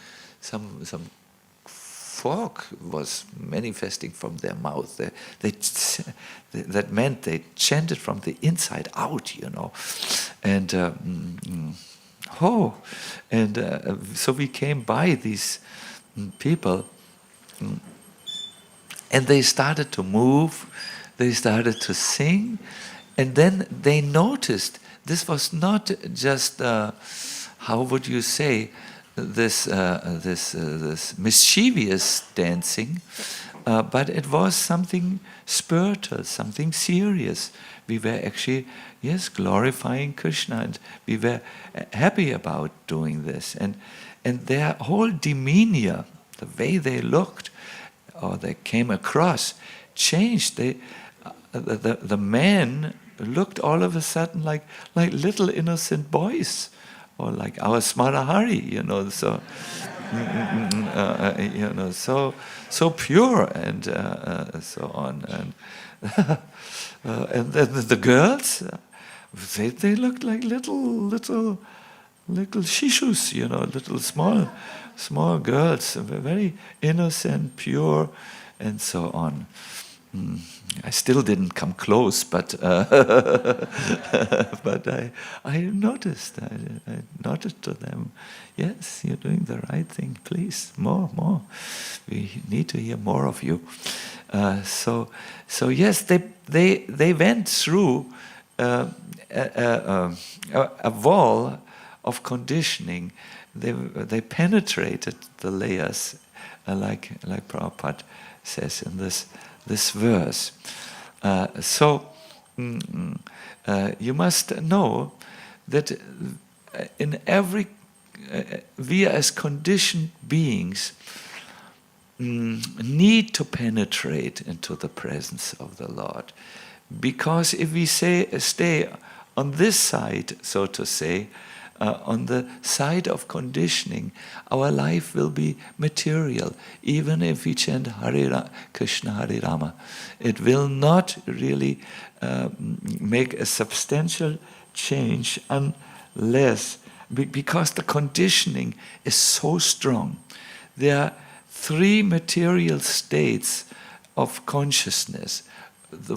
fog was manifesting from their mouth. That meant they chanted from the inside out, And so we came by these people, and they started to move, they started to sing, and then they noticed this was not just, how would you say, this mischievous dancing, but it was something spiritual, something serious. We were actually, glorifying Krishna, and we were happy about doing this. And their whole demeanor, the way they looked, or they came across, changed. The men looked all of a sudden like little innocent boys, or like our Smarahari, so pure and so on. And then the girls, they looked like little little shishus, little small girls, very innocent, pure, and so on. I still didn't come close, but but I noticed. I nodded to them. Yes, you're doing the right thing. Please, more. We need to hear more of you. So yes, they went through a wall of conditioning. They penetrated the layers, like Prabhupada says in this verse. You must know that in every we as conditioned beings need to penetrate into the presence of the Lord, because if we stay on this side, so to say, on the side of conditioning, our life will be material. Even if we chant Krishna Hare Rama, it will not really make a substantial change unless, because the conditioning is so strong. There are 3 material states of consciousness. The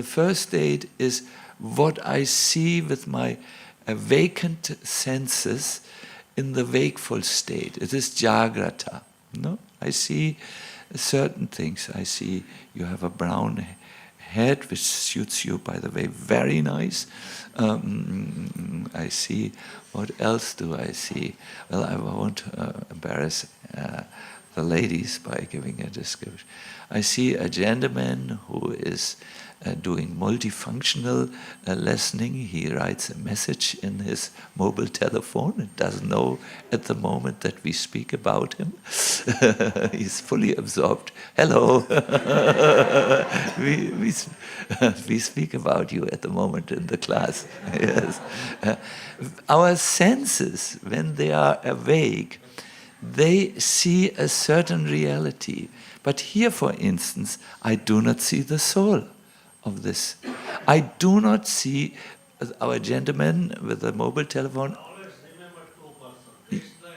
first state is what I see with my awakened senses in the wakeful state. It is Jagrata. No? I see certain things. I see you have a brown head, which suits you, by the way, very nice. I see, what else do I see? Well, I won't embarrass the ladies by giving a description. I see a gentleman who is doing multifunctional listening. He writes a message in his mobile telephone and doesn't know at the moment that we speak about him. He's fully absorbed. Hello. we speak about you at the moment in the class. Yes. Our senses, when they are awake, they see a certain reality. But here, for instance, I do not see the soul of this. I do not see our gentleman with the mobile telephone. Always remember 2 persons, Krishna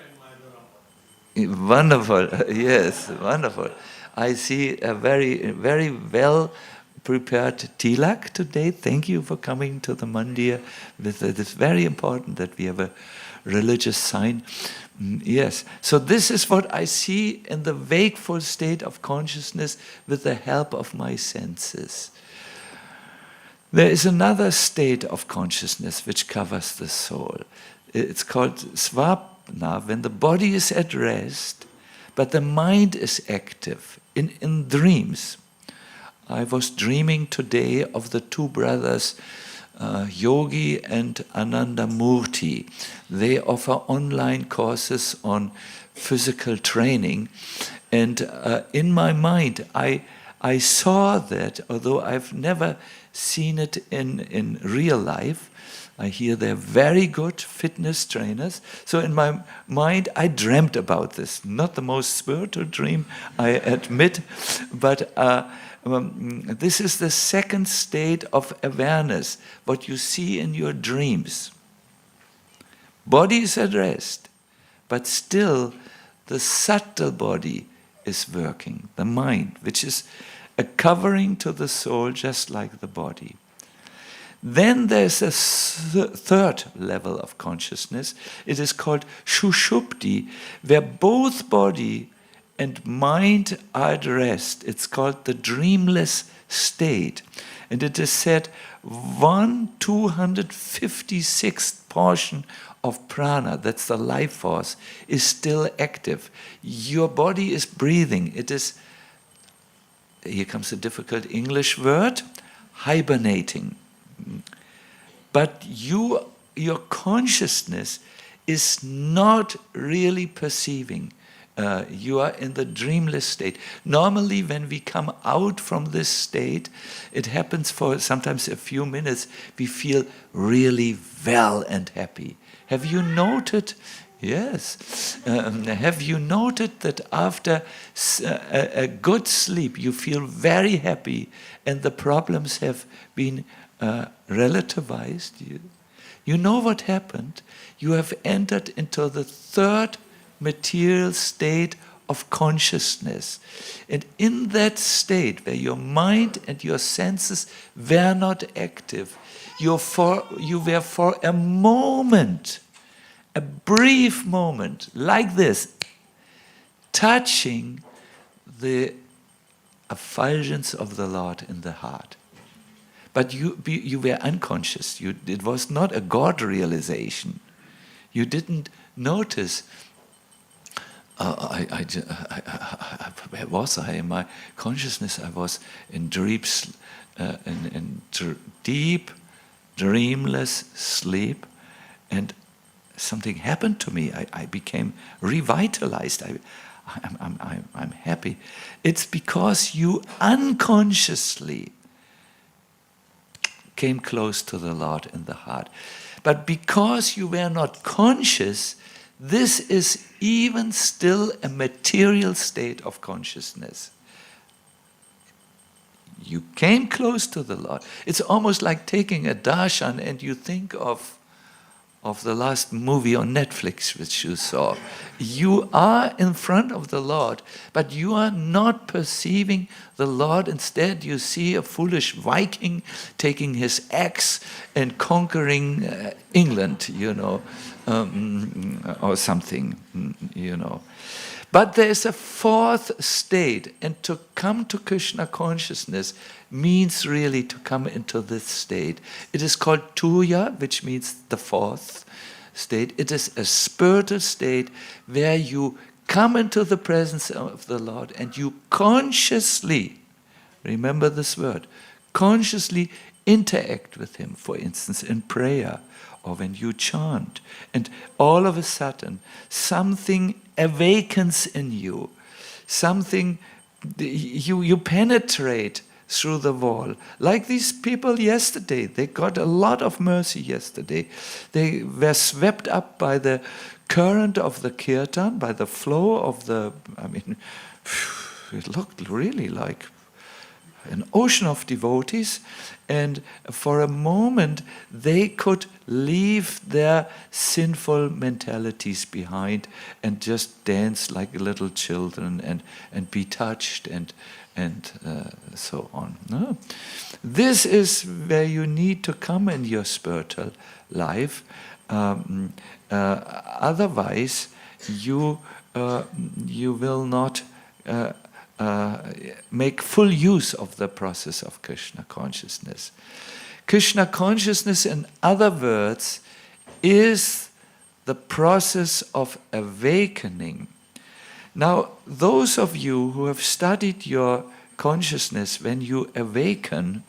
and Madhurama. Wonderful, yes, wonderful. I see a very, very well prepared tilak today. Thank you for coming to the mandir. It's very important that we have a religious sign. Yes, so this is what I see in the wakeful state of consciousness with the help of my senses. There is another state of consciousness which covers the soul. It's called svapna, when the body is at rest, but the mind is active in dreams. I was dreaming today of the 2 brothers, Yogi and Ananda Murti. They offer online courses on physical training. And in my mind, I saw that, although I've never seen it in real life. I hear they're very good fitness trainers. So in my mind, I dreamt about this. Not the most spiritual dream, I admit, but this is the second state of awareness, what you see in your dreams. Body is at rest, but still the subtle body is working, the mind, which is a covering to the soul just like the body. Then there's a third level of consciousness. It is called Shushupti, where both body and mind are at rest. It's called the dreamless state. And it is said 1/256th portion of prana, that's the life force, is still active. Your body is breathing. It is, here comes a difficult English word, hibernating. But your consciousness is not really perceiving. You are in the dreamless state. Normally, when we come out from this state, it happens for sometimes a few minutes, we feel really well and happy. Have you noted? Yes. Have you noted that after a good sleep, you feel very happy and the problems have been relativized? you know what happened? You have entered into the third material state of consciousness. And in that state, where your mind and your senses were not active, you were for a moment, a brief moment, like this, touching the effulgence of the Lord in the heart. But you were unconscious. It was not a God realization. You didn't notice, where was I in my consciousness? I was in deep, dreamless sleep, and something happened to me. I became revitalized. I'm happy. It's because you unconsciously came close to the Lord in the heart. But because you were not conscious, this is even still a material state of consciousness. You came close to the Lord. It's almost like taking a darshan and you think of the last movie on Netflix which you saw. You are in front of the Lord, but you are not perceiving the Lord. Instead, you see a foolish Viking taking his axe and conquering England, or something, But there is a fourth state, and to come to Krishna consciousness means really to come into this state. It is called Tuya, which means the fourth state. It is a spiritual state where you come into the presence of the Lord and you consciously, remember this word, consciously interact with Him, for instance, in prayer or when you chant. And all of a sudden, something awakens in you. Something, you penetrate through the wall. Like these people yesterday, they got a lot of mercy yesterday. They were swept up by the current of the kirtan, by the flow of it looked really like an ocean of devotees, and for a moment they could leave their sinful mentalities behind and just dance like little children and be touched and so on. No? This is where you need to come in your spiritual life. Otherwise, you will not make full use of the process of Krishna consciousness. Krishna consciousness, in other words, is the process of awakening. Now, those of you who have studied your consciousness when you awaken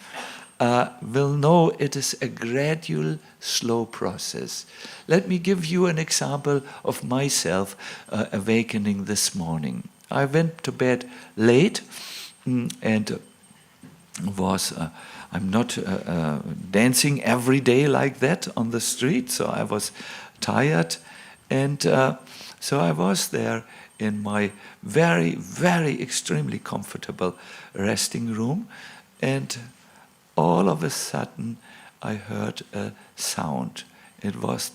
will know it is a gradual, slow process. Let me give you an example of myself awakening this morning. I went to bed late and I'm not dancing every day like that on the street, so I was tired, and so I was there in my very, very extremely comfortable resting room, and all of a sudden I heard a sound. It was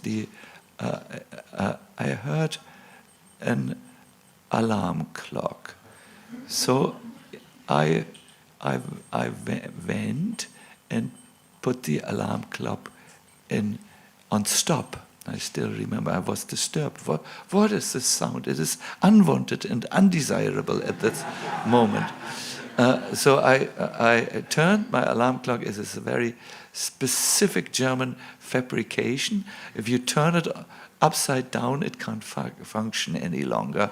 I heard an alarm clock. So I went and put the alarm clock on stop. I still remember I was disturbed. What is this sound? It is unwanted and undesirable at this moment. So I turned my alarm clock. It is a very specific German fabrication. If you turn it upside down, it can't function any longer.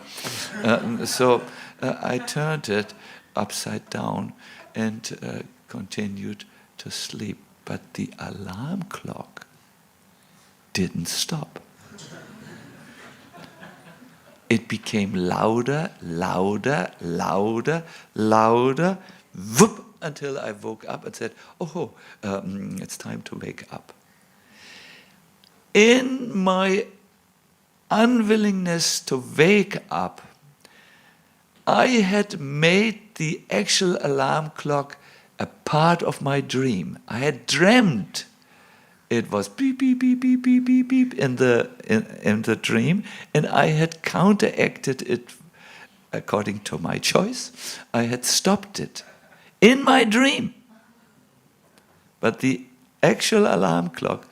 So I turned it upside down and continued to sleep. But the alarm clock didn't stop. It became louder, louder, louder, louder, whoop, until I woke up and said, it's time to wake up. In my unwillingness to wake up, I had made the actual alarm clock a part of my dream. I had dreamt it was beep, beep, beep, beep, beep, beep, beep in the dream, and I had counteracted it according to my choice. I had stopped it in my dream. But the actual alarm clock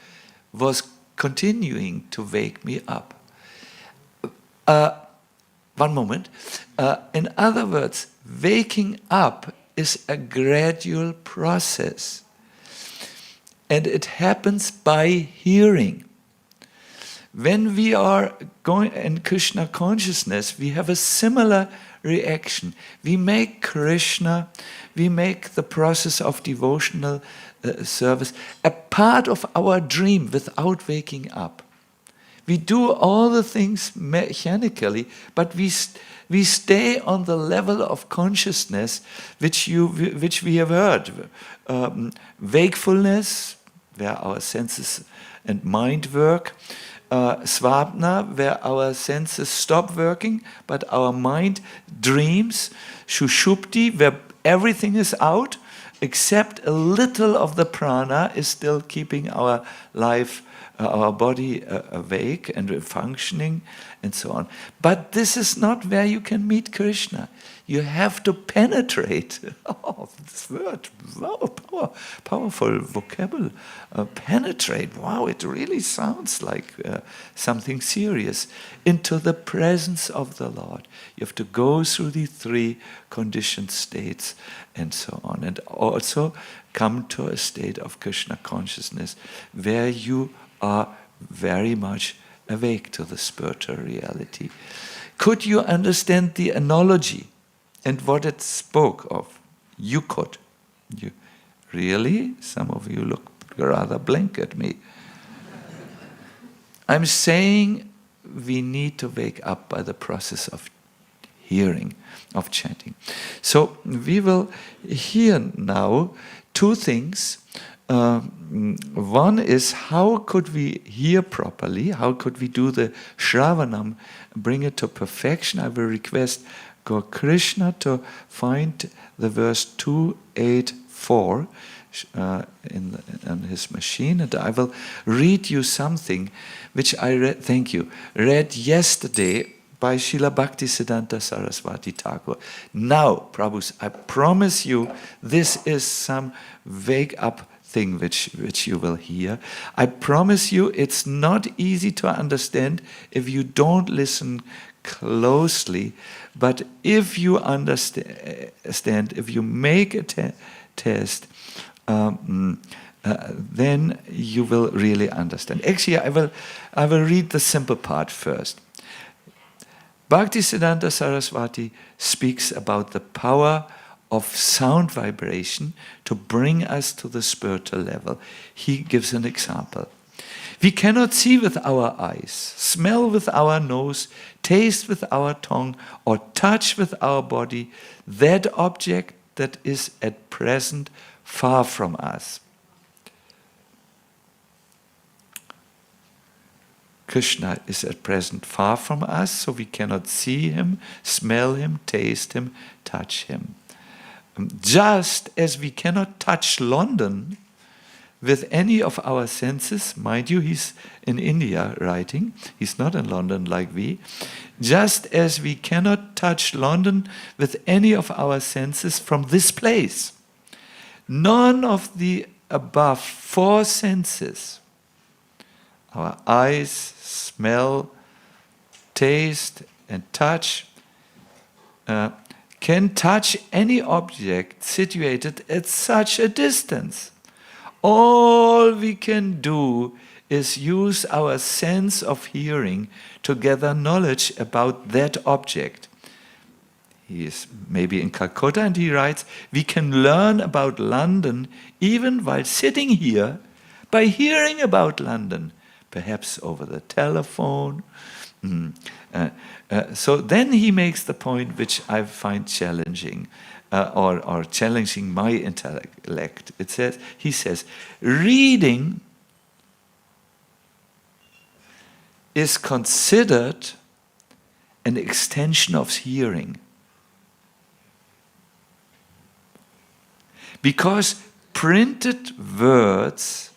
was continuing to wake me up. One moment. In other words, waking up is a gradual process. And it happens by hearing. When we are going in Krishna consciousness, we have a similar reaction. We make Krishna, we make the process of devotional service a part of our dream without waking up. We do all the things mechanically, but we stay on the level of consciousness which we have heard. Wakefulness, where our senses and mind work. Svapna, where our senses stop working, but our mind dreams. Shushupti, where everything is out, except a little of the prana is still keeping our life, our body awake and functioning, and so on. But this is not where you can meet Krishna. You have to penetrate. Oh, this word, wow, powerful vocabulary. Penetrate, wow, it really sounds like something serious. Into the presence of the Lord. You have to go through the three conditioned states and so on. And also come to a state of Krishna consciousness where you are very much awake to the spiritual reality. Could you understand the analogy and what it spoke of? You could. You really? Some of you look rather blank at me. I'm saying we need to wake up by the process of hearing, of chanting. So we will hear now two things. One is, how could we hear properly? How could we do the Shravanam, bring it to perfection? I will request Gaur Krishna to find the verse 284 in his machine, and I will read you something which I read yesterday by Srila Bhaktivedanta Saraswati Thakur. Now, Prabhus, I promise you, this is some wake-up thing which you will hear. I promise you, it's not easy to understand if you don't listen closely, but if you understand, if you make a test, then you will really understand. Actually, I will read the simple part first. Bhaktisiddhanta Saraswati speaks about the power of sound vibration to bring us to the spiritual level. He gives an example. We cannot see with our eyes, smell with our nose, taste with our tongue, or touch with our body that object that is at present far from us. Krishna is at present far from us, so we cannot see him, smell him, taste him, touch him. Just as we cannot touch London with any of our senses, mind you, he's in India writing, he's not in London like we, just as we cannot touch London with any of our senses from this place, none of the above four senses, our eyes, smell, taste, and touch, can touch any object situated at such a distance. All we can do is use our sense of hearing to gather knowledge about that object. He is maybe in Calcutta and he writes, we can learn about London even while sitting here by hearing about London, perhaps over the telephone. So then he makes the point which I find challenging, or challenging my intellect. He says, reading is considered an extension of hearing. Because printed words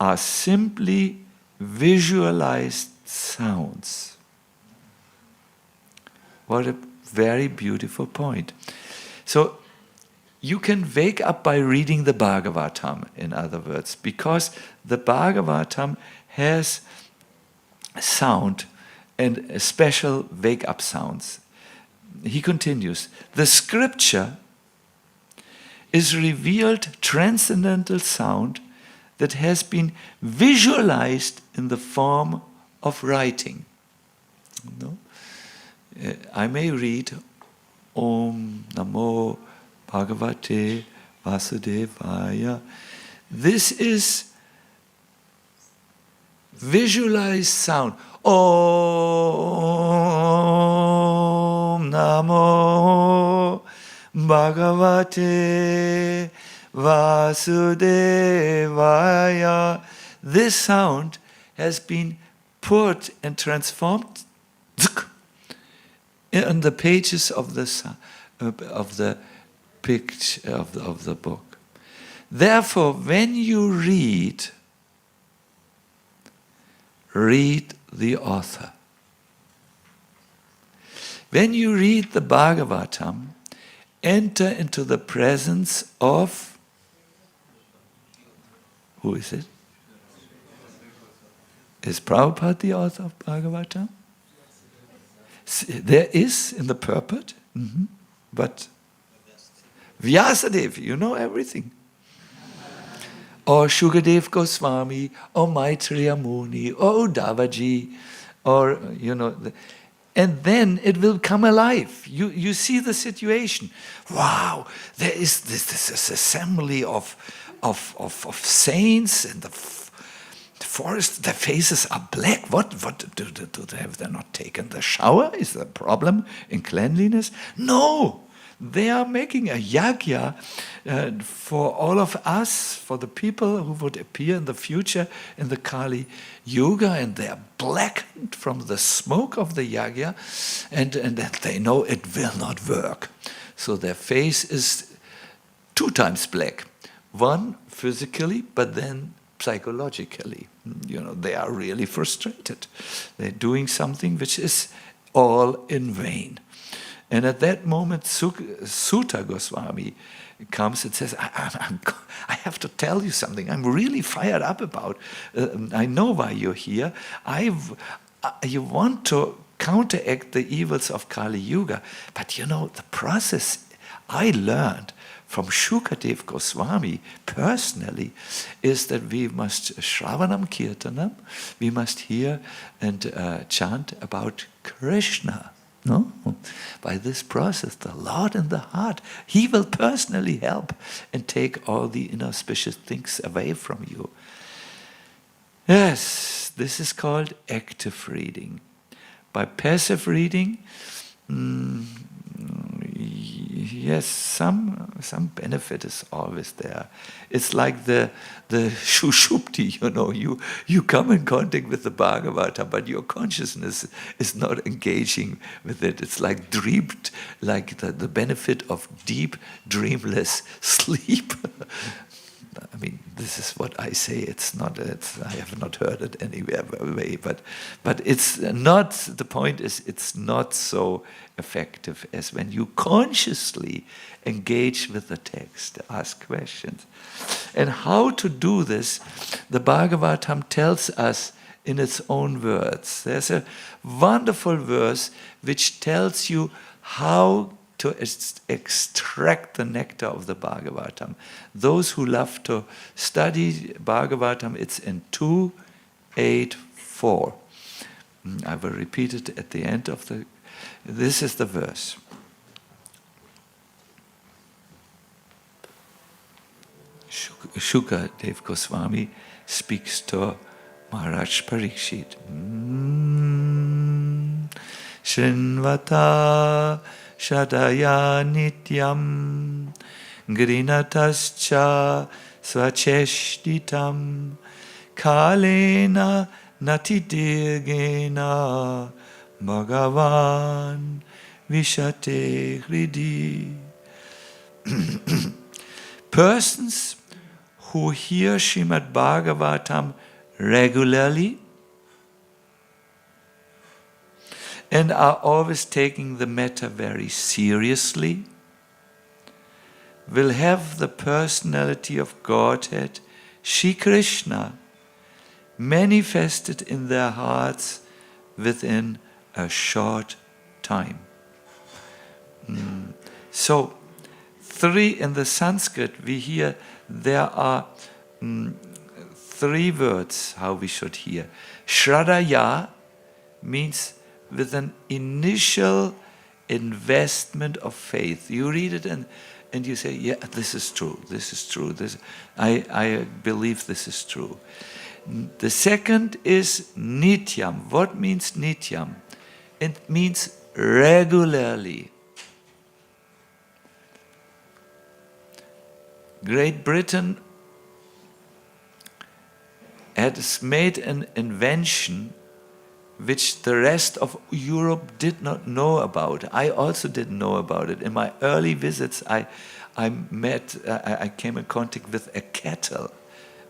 are simply visualized sounds. What a very beautiful point. So you can wake up by reading the Bhagavatam, in other words, because the Bhagavatam has sound and special wake-up sounds. He continues, the scripture is revealed transcendental sound that has been visualized in the form of writing. No? I may read Om Namo Bhagavate Vasudevaya. This is visualized sound. Om Namo Bhagavate Vasudevaya. This sound has been put and transformed in the pages of the picture of the book. Therefore, when you read the author. When you read the Bhagavatam, enter into the presence of, who is it? Is Prabhupada the author of Bhagavatam? There is in the purport, but Vyasadeva, you know everything. Or Shukadev Goswami, or Maitreya Muni, or Uddhavaji, or, and then it will come alive. You see the situation. Wow, there is this assembly of saints in the forest. Their faces are black. What do they have? They not taken the shower? Is there a problem in cleanliness? No. They are making a yagya for all of us, for the people who would appear in the future in the Kali Yuga, and they are blackened from the smoke of the yagya, and they know it will not work. So their face is 2 times black. One physically, but then psychologically. They are really frustrated. They're doing something which is all in vain. And at that moment, Suta Goswami comes and says, I have to tell you something. I'm really fired up about. I know why you're here. You want to counteract the evils of Kali Yuga. But the process I learned from Shukadev Goswami personally is that we must Shravanam Kirtanam, we must hear and chant about Krishna. No? By this process, the Lord in the heart, He will personally help and take all the inauspicious things away from you. Yes, this is called active reading. By passive reading, yes, some benefit is always there. It's like the shushupti, you come in contact with the Bhagavata, but your consciousness is not engaging with it. It's like dreamed, like the benefit of deep, dreamless sleep. I mean, this is what I say. I have not heard it anywhere, but it's not. The point is, it's not so effective as when you consciously engage with the text, ask questions. And how to do this, the Bhagavatam tells us in its own words. There's a wonderful verse which tells you how to extract the nectar of the Bhagavatam. Those who love to study Bhagavatam, it's in 2:8:4. I will repeat it at the end of this is the verse. Shukadev Goswami speaks to Maharaj Parikshit. Shrinvata Shadaya Nityam Grinatascha Svacheshtitam Kalena Natidirgena Bhagavan Vishate Hridi. Persons who hear Srimad Bhagavatam regularly and are always taking the matter very seriously will have the personality of Godhead, Shri Krishna, manifested in their hearts within a short time. So, in the Sanskrit, we hear there are 3 words how we should hear. Shradaya means with an initial investment of faith. You read it and you say, yeah, this is true, I believe this is true. The second is nityam. What means nityam? It means regularly. Great Britain has made an invention which the rest of Europe did not know about. I also didn't know about it. In my early visits, I came in contact with a kettle.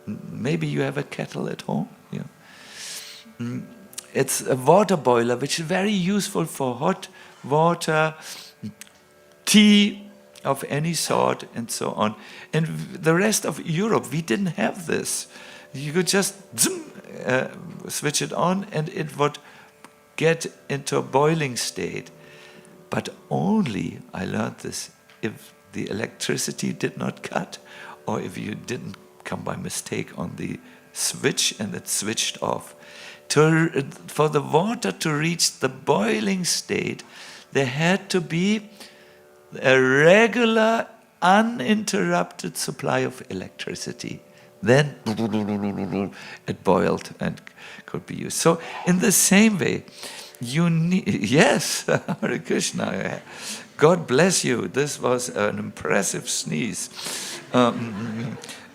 Maybe you have a kettle at home? Yeah. It's a water boiler which is very useful for hot water, tea of any sort, and so on. And the rest of Europe, we didn't have this. You could just switch it on and it would get into a boiling state. But only, I learned this, if the electricity did not cut or if you didn't come by mistake on the switch and it switched off. For the water to reach the boiling state, there had to be a regular, uninterrupted supply of electricity. Then it boiled and could be used. So in the same way, you need, yes, Hare Krishna, God bless you. This was an impressive sneeze.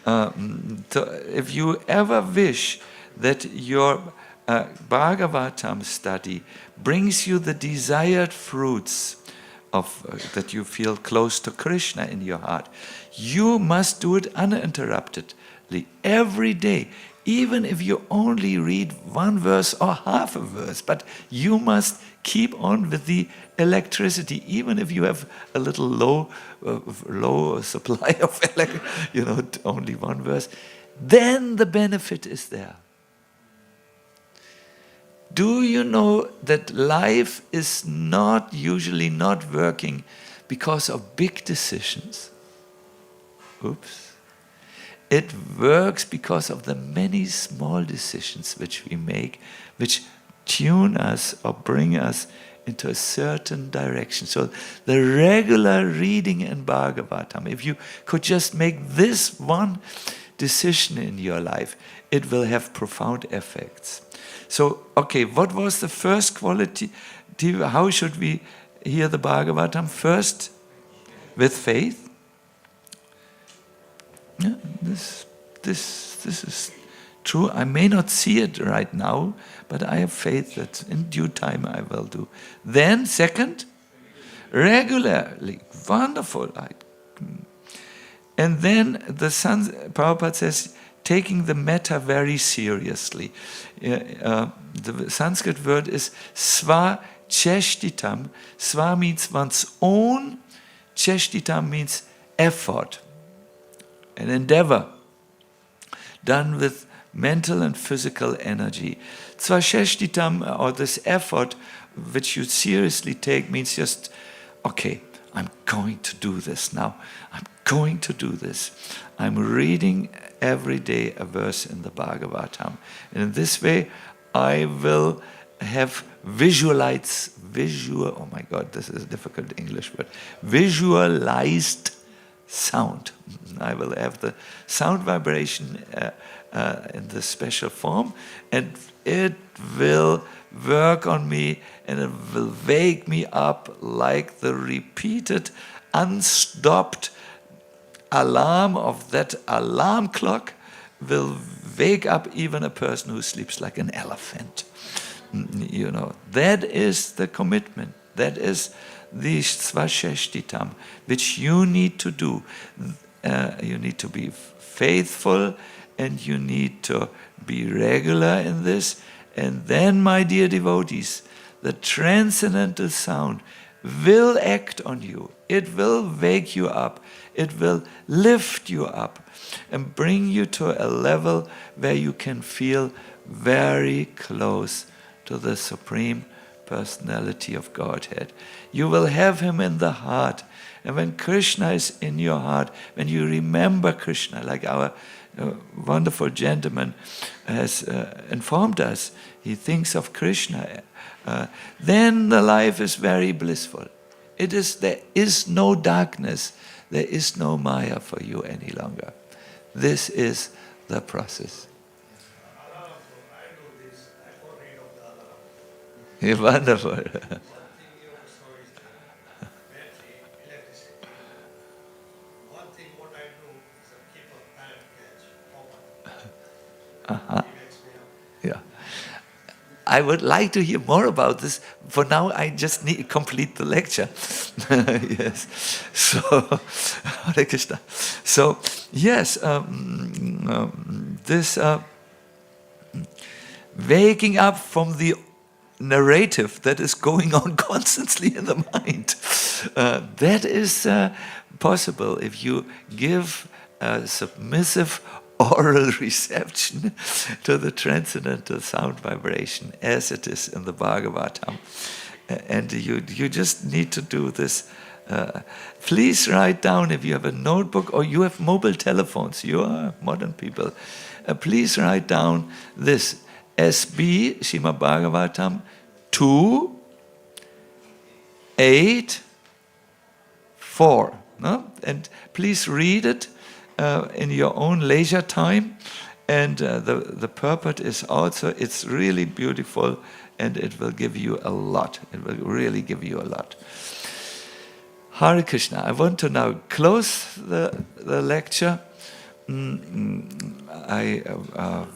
If you ever wish that your Bhagavatam study brings you the desired fruits of that you feel close to Krishna in your heart, you must do it uninterruptedly every day, even if you only read 1 verse or half a verse. But you must keep on with the electricity, even if you have a little low supply of only 1 verse. Then the benefit is there. Do you know that life is usually not working because of big decisions? Oops. It works because of the many small decisions which we make, which tune us or bring us into a certain direction. So the regular reading in Bhagavatam, if you could just make this one decision in your life, it will have profound effects. So, okay, what was the first quality? How should we hear the Bhagavatam? First, with faith. Yeah, this is true. I may not see it right now, but I have faith that in due time I will do. Then, second, regularly. Wonderful. And then Prabhupada says, taking the matter very seriously. The Sanskrit word is sva cheshtitam. Sva means one's own. Cheshtitam means effort, an endeavor done with mental and physical energy. Svasheshtitam, or this effort which you seriously take, means just, okay, I'm going to do this now. I'm going to do this. I'm reading every day a verse in the Bhagavatam. And in this way, I will have oh my God, this is a difficult English word, visualized sound. I will have the sound vibration in this special form, and it will work on me, and it will wake me up like the repeated, unstopped alarm of that alarm clock will wake up even a person who sleeps like an elephant. That is the commitment. That is the svasheshtitam, which you need to do. you need to be faithful, and you need to be regular in this. And then, my dear devotees, the transcendental sound will act on you. It will wake you up. It will lift you up and bring you to a level where you can feel very close to the Supreme Personality of Godhead. You will have Him in the heart. And when Krishna is in your heart, when you remember Krishna, like our wonderful gentleman has informed us, he thinks of Krishna, then the life is very blissful. There is no darkness, there is no Maya for you any longer. This is the process. I do this. I got rid of the alarm. Wonderful. One thing you saw is the battery, electricity. One thing what I do is I keep a parrot cage open. It wakes me up. Yeah. I would like to hear more about this. For now, I just need to complete the lecture. Yes. So, Hare Krishna. So, yes, this waking up from the narrative that is going on constantly in the mind, that is possible if you give a submissive oral reception to the transcendental sound vibration as it is in the Bhagavatam. And you just need to do this. Please write down, if you have a notebook or you have mobile telephones, you are modern people, please write down this, SB, Srimad Bhagavatam 2, 8, 4. No? And please read it in your own leisure time, and the purport is also, it's really beautiful, and it will give you a lot. It will really give you a lot. Hare Krishna. I want to now close the lecture. I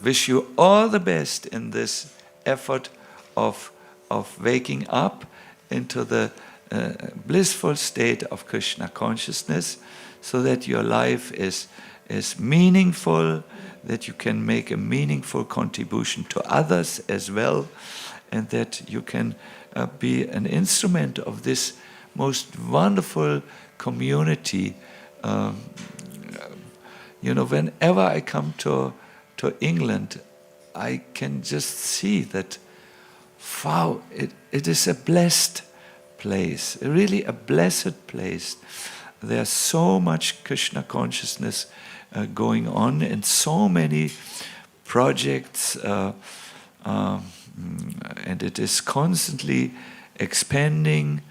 wish you all the best in this effort of waking up into the blissful state of Krishna consciousness, so that your life is meaningful, that you can make a meaningful contribution to others as well, and that you can be an instrument of this most wonderful community. Whenever I come to England, I can just see that, wow, it is a blessed place, really a blessed place. There's so much Krishna consciousness going on, and so many projects, and it is constantly expanding,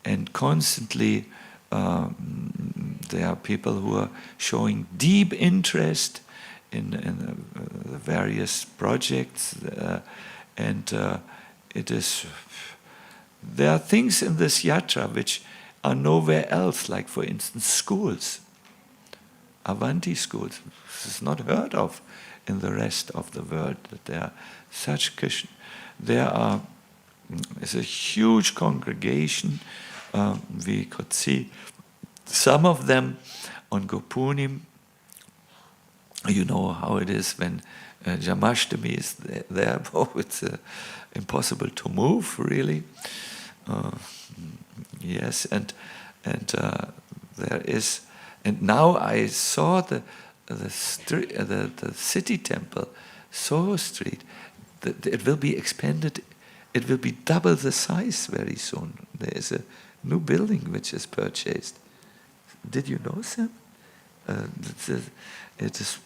and constantly there are people who are showing deep interest in the various projects, and there are things in this yatra which are nowhere else, like for instance schools, Avanti schools. This is not heard of in the rest of the world, that there are such Krishna. There is a huge congregation. We could see some of them on Gopunim. You know how it is when Jamashtami is there. Oh, it's impossible to move, really. Yes, and there is, and now I saw the city temple, Soho Street. It will be expanded. It will be double the size very soon. There is a new building which is purchased. Did you know, Sam? It is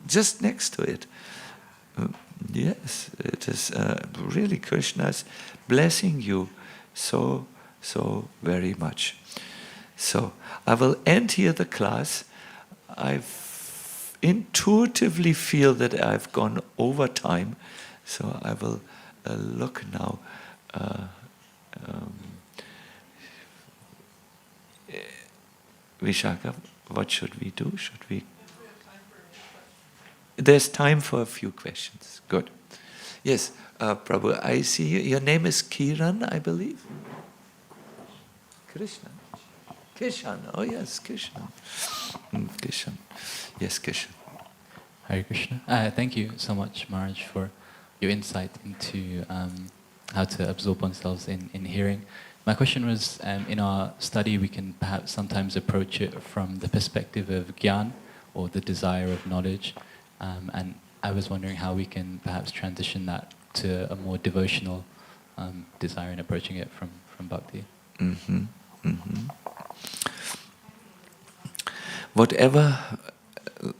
just next to it. Yes, it is really Krishna's blessing you so very much. So I will end here the class. I intuitively feel that I've gone over time, so I will look now. Vishaka, what should we do? There's time for a few questions. Good. Yes, Prabhu, I see you. Your name is Kiran, I believe. Krishna. Kishan. Oh yes, Kishan. Kishan. Yes, Kishan. Hare Krishna. Thank you so much, Maharaj, for your insight into how to absorb oneself in hearing. My question was, in our study, we can perhaps sometimes approach it from the perspective of gyan, or the desire of knowledge. And I was wondering how we can perhaps transition that to a more devotional desire in approaching it from bhakti. Mm-hmm. Mm-hmm. Whatever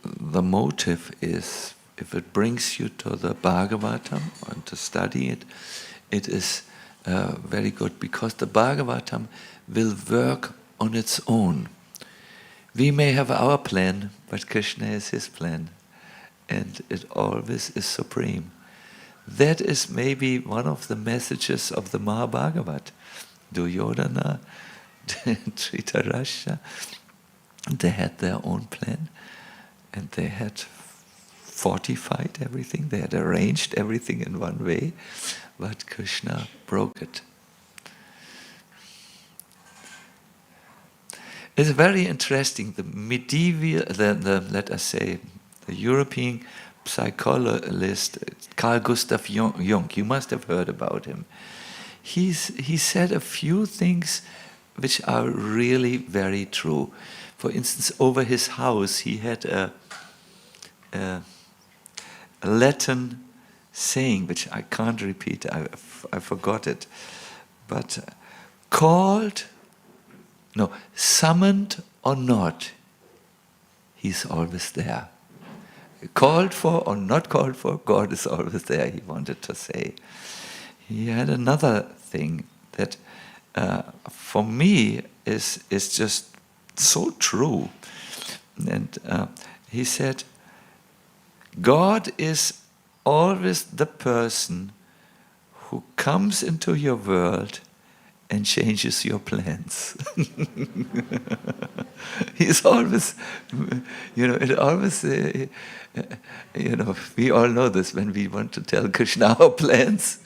the motive is, if it brings you to the Bhagavatam and to study it, it is very good, because the Bhagavatam will work on its own. We may have our plan, but Krishna has his plan, and it always is supreme. That is maybe one of the messages of the Mahabhagavat. Duryodhana, Dhritarashtra, they had their own plan, and they had fortified everything, they had arranged everything in one way, but Krishna broke it. It's very interesting. The medieval, let us say, the European psychologist Carl Gustav Jung, you must have heard about him. He said a few things which are really very true. For instance, over his house he had a Latin saying, which I can't repeat, I forgot it, but summoned or not, he's always there. Called for or not called for, God is always there, he wanted to say. He had another thing that for me is just so true. And he said, God is always the person who comes into your world and changes your plans. He's always, it always, we all know this when we want to tell Krishna our plans.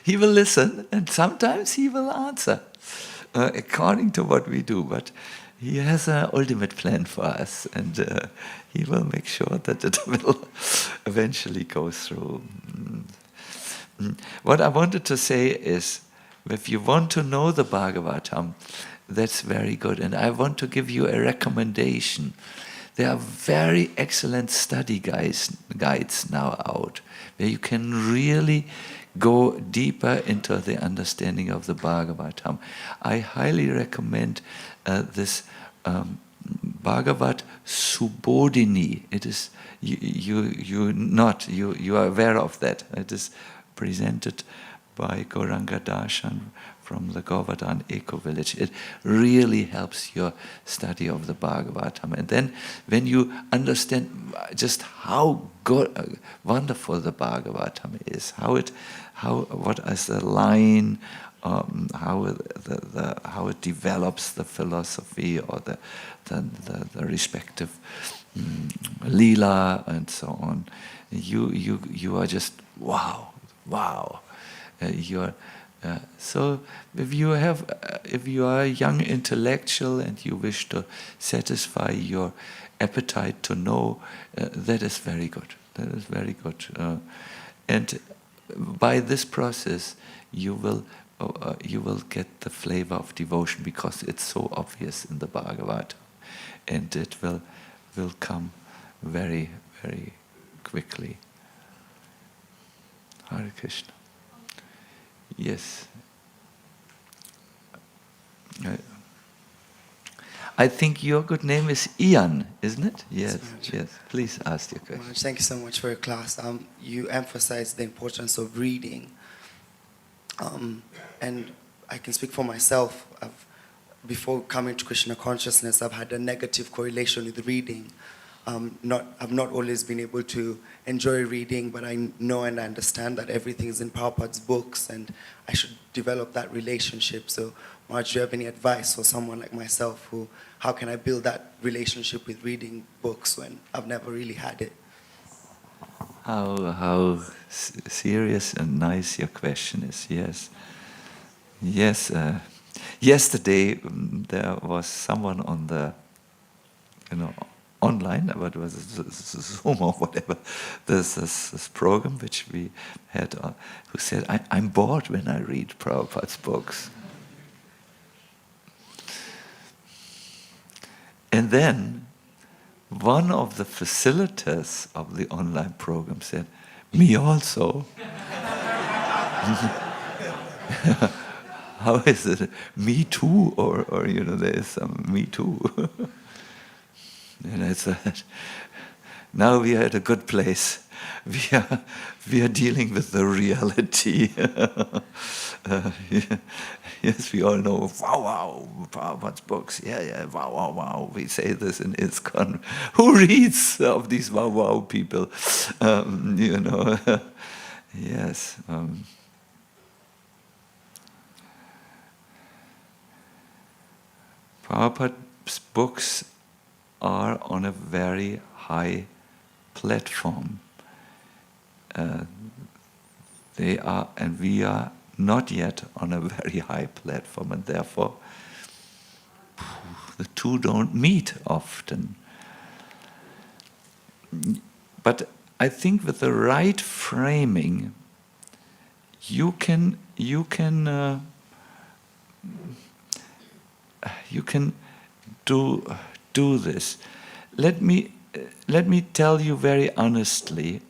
He will listen, and sometimes he will answer according to what we do, but he has an ultimate plan for us, and he will make sure that it will eventually go through. What I wanted to say is, if you want to know the Bhagavatam, that's very good. And I want to give you a recommendation. There are very excellent study guides now out, where you can really go deeper into the understanding of the Bhagavatam. I highly recommend this Bhagavat Subodhini. It is you are aware of that. It is presented by Gauranga Darshan from the Govardhan Eco Village. It really helps your study of the Bhagavatam. And then when you understand just how good, wonderful the Bhagavatam is, what is the line, how it develops the philosophy or the respective lila and so on, you are just wow. So if you are a young intellectual and you wish to satisfy your appetite to know, that is very good. That is very good. And by this process, you will get the flavor of devotion, because it's so obvious in the Bhagavatam, and it will come very, very quickly. Hare Krishna. Yes. I think your good name is Ian, isn't it? Yes, yes. Please ask your question. Thank you so much for your class. You emphasized the importance of reading. And I can speak for myself. Before coming to Krishna consciousness, I've had a negative correlation with reading. I've not always been able to enjoy reading, but I know and I understand that everything is in Prabhupada's books, and I should develop that relationship. So, Maharaj, do you have any advice for someone like myself how can I build that relationship with reading books when I've never really had it? How serious and nice your question is. Yes. Yes. yesterday there was someone on the, online, but it was Zoom or whatever, this program which we had, who said, I'm bored when I read Prabhupada's books. And then one of the facilitators of the online program said, me also. How is it? Me too? Or there is some me too. And I said, now we are at a good place. We are dealing with the reality. Yes, we all know, wow, Prabhupada's books. Yeah, wow. We say this in ISKCON. Who reads of these wow people? Yes. Prabhupada's books are on a very high platform. They are, and we are not yet on a very high platform, and therefore the two don't meet often. But I think with the right framing, you can do this. Let me tell you very honestly,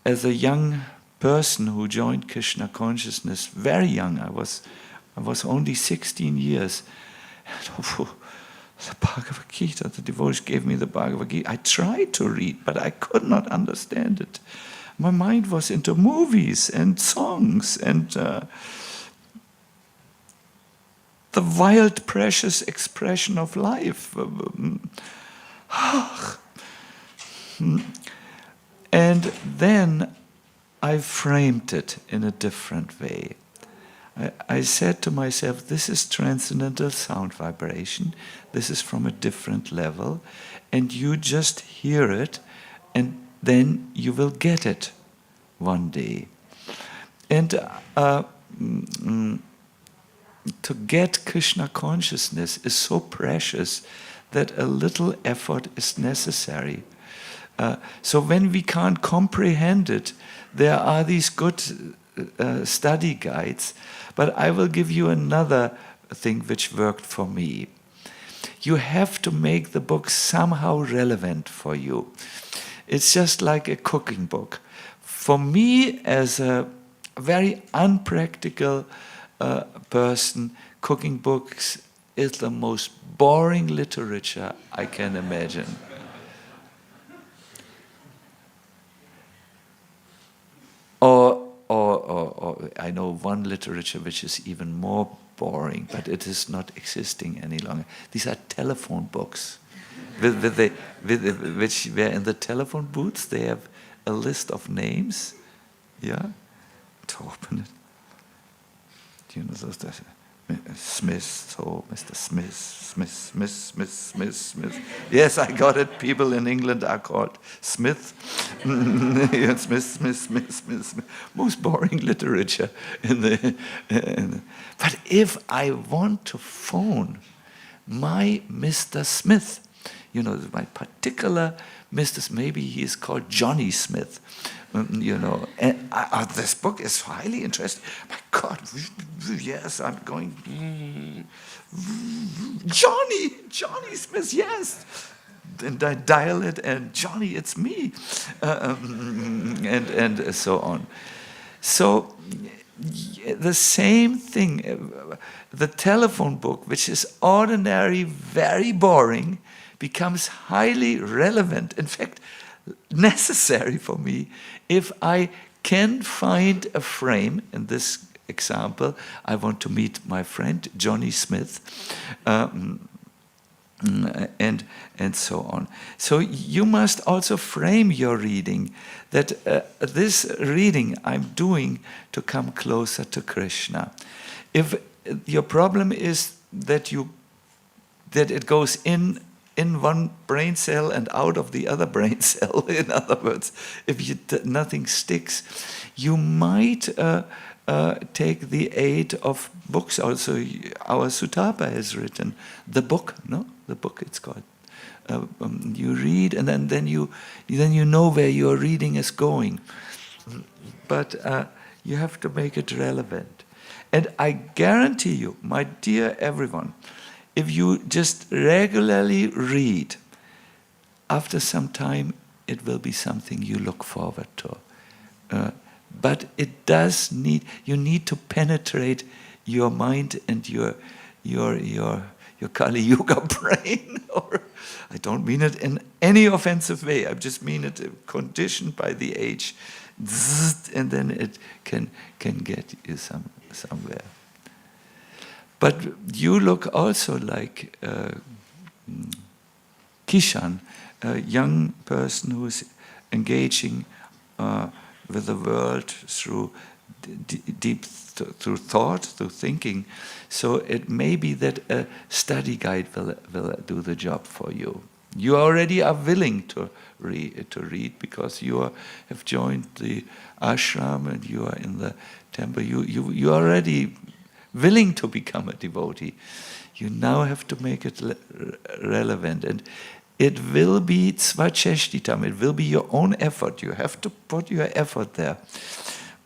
as a young person who joined Krishna consciousness, very young, I was only 16 years. The Bhagavad Gita, the devotees gave me the Bhagavad Gita. I tried to read, but I could not understand it. My mind was into movies and songs and the wild, precious expression of life. And then I framed it in a different way. I said to myself, this is transcendental sound vibration. This is from a different level. And you just hear it, and then you will get it one day. And to get Krishna consciousness is so precious that a little effort is necessary. So when we can't comprehend it, there are these good study guides. But I will give you another thing which worked for me. You have to make the book somehow relevant for you. It's just like a cooking book. For me, as a very unpractical person, cooking books is the most boring literature I can imagine. Or I know one literature which is even more boring, but it is not existing any longer. These are telephone books, which where in the telephone booths they have a list of names, yeah, to open it. Do you know those? Smith, so Mr. Smith. Yes, I got it. People in England are called Smith. Smith. Most boring literature But if I want to phone my Mr. Smith, my particular Mr. Smith, maybe he is called Johnny Smith, and this book is highly interesting. My God, yes, I'm going, Johnny Smith, yes. And I dial it, and Johnny, it's me, and so on. So the same thing, the telephone book, which is ordinary, very boring, becomes highly relevant, in fact, necessary for me, if I can find a frame. In this example, I want to meet my friend, Johnny Smith, and so on. So you must also frame your reading, that this reading I'm doing to come closer to Krishna. If your problem is that it goes in one brain cell and out of the other brain cell, in other words, if nothing sticks, you might take the aid of books. Also, our Sutapa has written the book. No, the book it's called. You read, and then you know where your reading is going. But you have to make it relevant. And I guarantee you, my dear everyone, if you just regularly read, after some time it will be something you look forward to. But it does need, you need to penetrate your mind and your Kali Yuga brain. Or I don't mean it in any offensive way. I just mean it conditioned by the age, and then it can get you somewhere. But you look also like Kishan, a young person who's engaging with the world through deep through thought, through thinking. So it may be that a study guide will do the job for you. You already are willing to read because you have joined the ashram and you are in the temple. You are already willing to become a devotee. You now have to make it relevant, and it will be svacheshtitam. It will be your own effort. You have to put your effort there.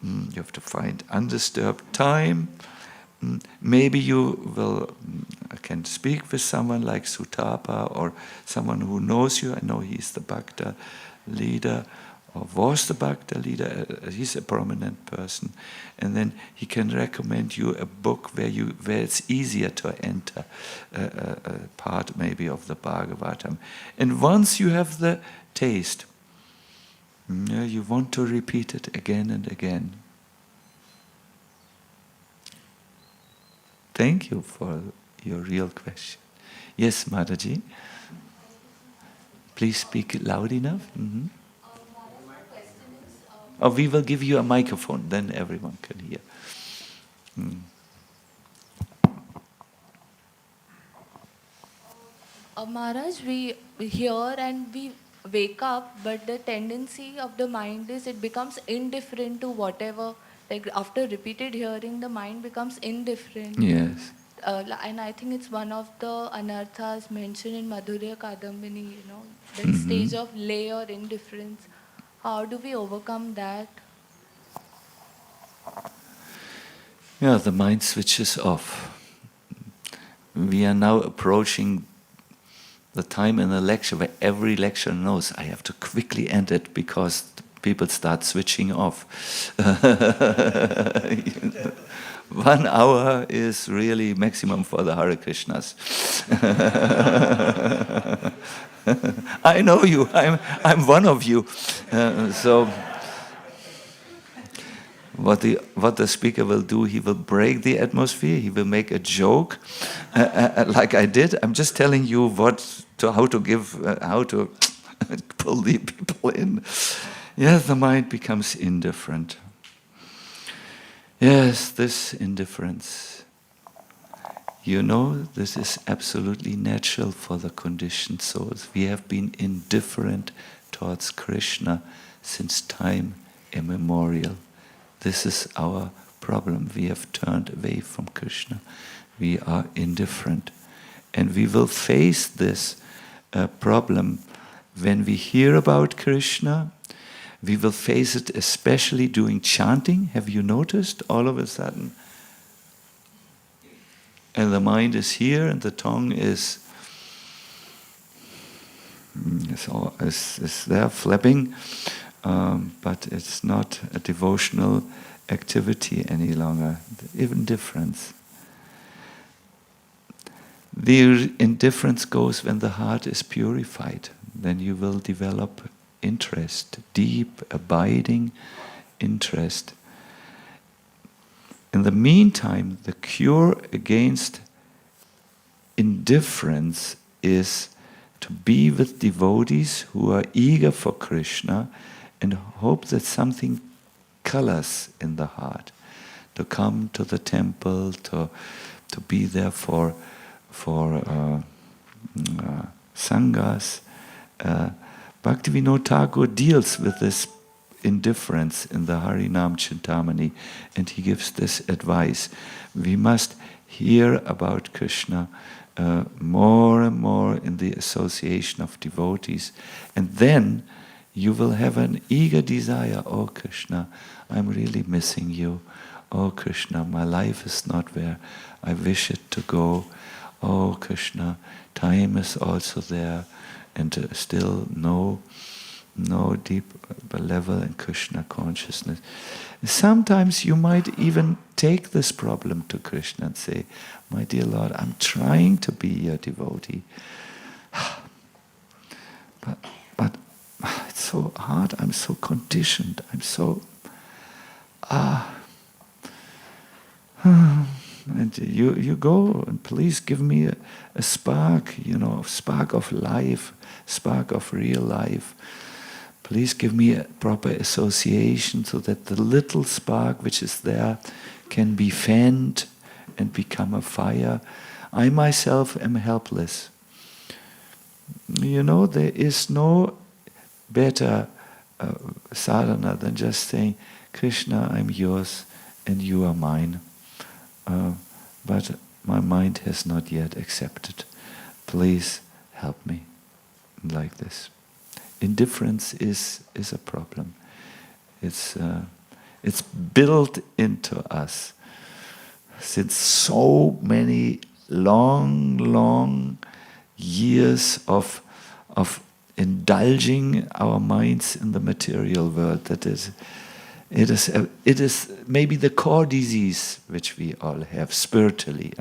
You have to find undisturbed time. Maybe you will can speak with someone like Sutapa or someone who knows you. I know he's the Bhakta leader or was the Bhakta leader. He's a prominent person. And then he can recommend you a book where it's easier to enter a part maybe of the Bhagavatam. And once you have the taste, you want to repeat it again and again. Thank you for your real question. Yes, Mataji. Please speak loud enough. Mm-hmm. Oh, we will give you a microphone, then everyone can hear. Maharaj, we hear and we wake up, but the tendency of the mind is it becomes indifferent to whatever. Like after repeated hearing, the mind becomes indifferent. Yes. And I think it's one of the anarthas mentioned in Madhurya Kadambini, that stage of lay or indifference. How do we overcome that? Yeah, the mind switches off. We are now approaching the time in the lecture where every lecturer knows I have to quickly end it because people start switching off. 1 hour is really maximum for the Hare Krishnas. I know you. I'm one of you. So what the speaker will do, he will break the atmosphere. He will make a joke, like I did. I'm just telling you how to pull the people in. Yes, the mind becomes indifferent. Yes, this indifference. This is absolutely natural for the conditioned souls. We have been indifferent towards Krishna since time immemorial. This is our problem. We have turned away from Krishna. We are indifferent. And we will face this problem when we hear about Krishna. We will face it especially during chanting. Have you noticed? All of a sudden. And the mind is here and the tongue is there flapping. But it's not a devotional activity any longer. Indifference. The indifference goes when the heart is purified. Then you will develop interest, deep, abiding interest. In the meantime, the cure against indifference is to be with devotees who are eager for Krishna and hope that something colors in the heart, to come to the temple, to be there for sanghas. Bhaktivinoda Thakur deals with this indifference in the Harinam Chintamani, and he gives this advice. We must hear about Krishna more and more in the association of devotees, and then you will have an eager desire. Oh Krishna, I'm really missing you. Oh Krishna, my life is not where I wish it to go. Oh Krishna, time is also there, and still no deep level in Krishna consciousness. Sometimes you might even take this problem to Krishna and say, my dear Lord, I'm trying to be your devotee. But it's so hard, I'm so conditioned, I'm so... And you go and please give me a spark, spark of life, spark of real life. Please give me a proper association so that the little spark which is there can be fanned and become a fire. I myself am helpless. There is no better sadhana than just saying, Krishna, I'm yours and you are mine. But my mind has not yet accepted. Please help me like this. Indifference is a problem. It's built into us since so many long years of indulging our minds in the material world. That is, it is maybe the core disease which we all have spiritually.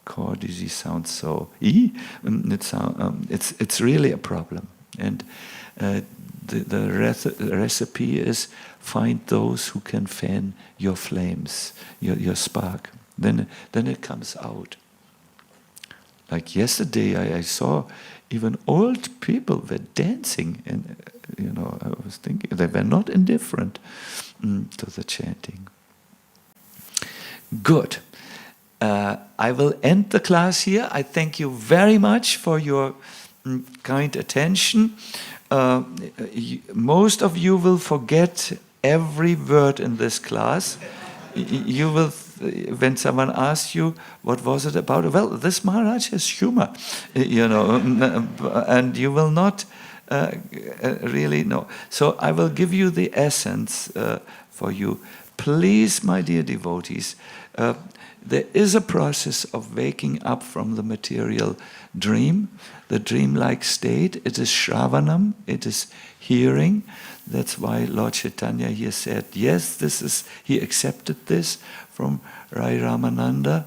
Core disease sounds so. It's really a problem. And the recipe is find those who can fan your flames, your spark. Then it comes out. Like yesterday, I saw even old people were dancing, and I was thinking they were not indifferent to the chanting. Good. I will end the class here. I thank you very much for your kind attention. Most of you will forget every word in this class. You will, when someone asks you, what was it about? Well, this Maharaj has humor, and you will not really know. So I will give you the essence for you. Please, my dear devotees, there is a process of waking up from the material dream, the dreamlike state. It is Shravanam, it is hearing. That's why Lord Chaitanya here said, yes, he accepted this from Rai Ramananda.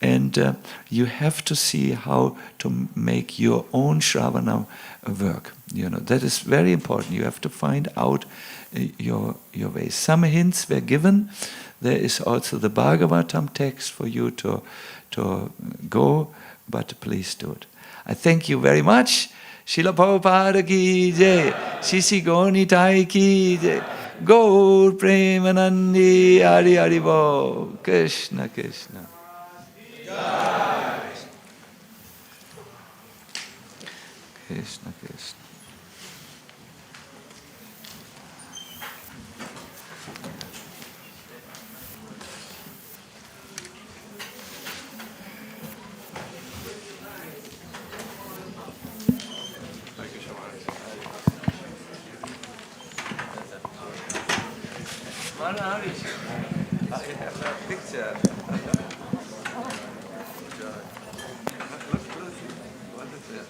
And you have to see how to make your own Shravanam work. That is very important. You have to find out your way. Some hints were given. There is also the Bhagavatam text for you to go, but please do it. I thank you very much. Srila Prabhupada ki jai, Sisi Gonitai ki jai, Gaur Premanandi Hari Hari Bo, Krishna Krishna. Krishna Krishna. I have a picture. What is it?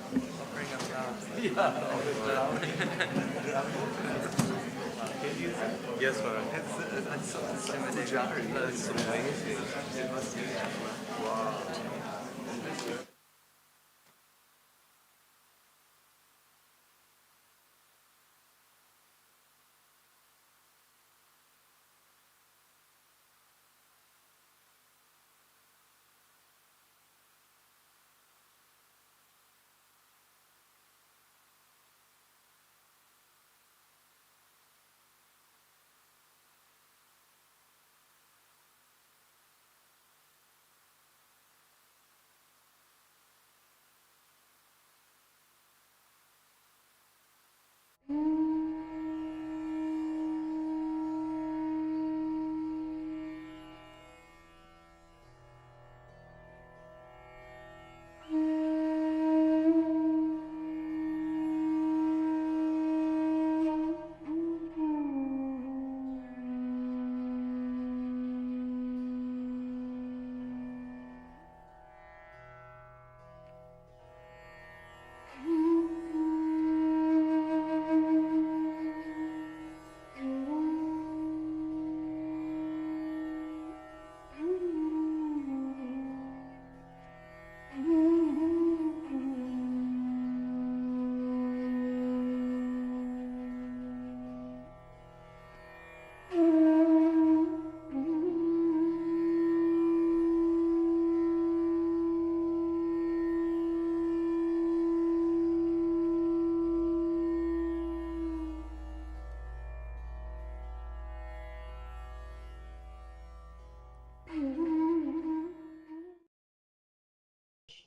Bring a flower. Yes, sir. It's so intimidating. It's so amazing. It must be. Wow.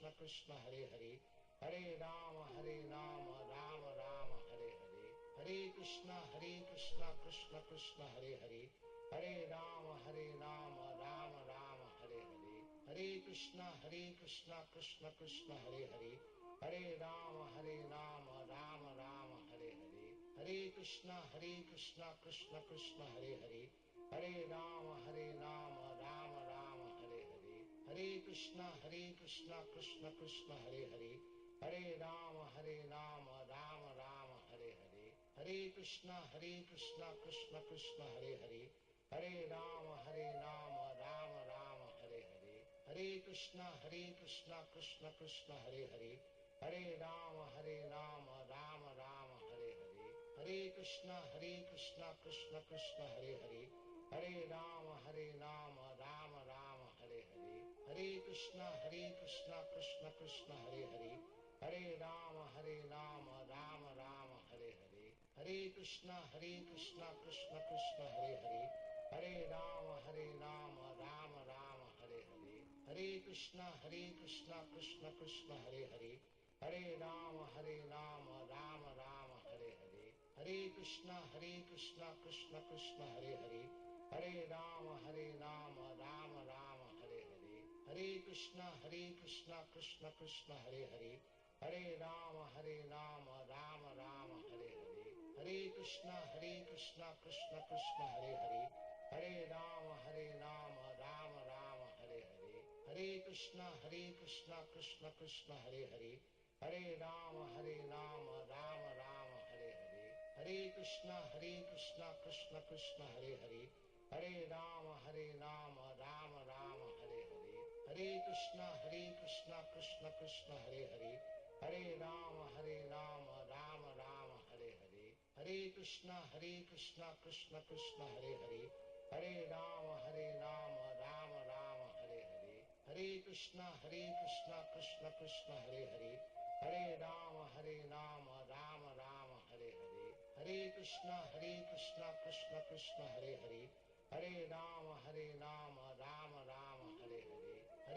Krishna Krishna Hare Hare, Hare Rama Rama Rama Hare Hare, Hare Krishna Krishna Krishna Hare Hare, Hare Rama Rama Rama Hare Hare, Hare Krishna Krishna Krishna Hare Hare, Hare Rama Rama Rama Hare Hare, Hare Krishna Krishna Krishna Hare Hare, Hare Rama Rama Rama Hare Hare, Hare Krishna Krishna Krishna Hare Hare, Hare Rama Rama Rama Hare Hare, Hare Krishna Krishna Krishna Hare Hare, Hare Rama Rama Rama Hare Hare, Hare Krishna Krishna Krishna Hare Hare, Hare Rama Rama Rama Hare Hare, Hare Krishna Krishna Krishna Hare Hare, Hare Rama Rama Rama Hare Hare, Hare Krishna Krishna Krishna Hare Hare, Hare Rama Rama Rama Hare Hare, Hare Krishna Krishna Krishna Hare Hare, Hare Rama Rama Rama Hare Hare, Hare Krishna Krishna Krishna Hare Hare, Hare Rama Rama Rama Hare Hare, Hare Krishna Krishna Krishna Hare Hare, Hare Rama Rama Rama Hare Hare, Hare Krishna Krishna Krishna Hare Hare, Hare Rama Rama Rama Hare Hare, Hare Krishna Krishna Krishna Hare Hare, Hare Rama Rama Rama Hare Hare, Hare Krishna Krishna Krishna Hare Hare, Hare Rama Rama Rama Hare Hare, Hare Krishna Krishna Krishna Hare Hare, Hare Rama Rama Rama Hare Hare, Hare Krishna Krishna Krishna Hare Hare, Hare Rama Rama Rama Hare Hare, Hare Krishna Krishna Krishna Hare Hare, Hare Rama Rama Rama Hare Hare, Hare Krishna Krishna Krishna Hare Hare, Hare Rama Rama Rama Hare Hare,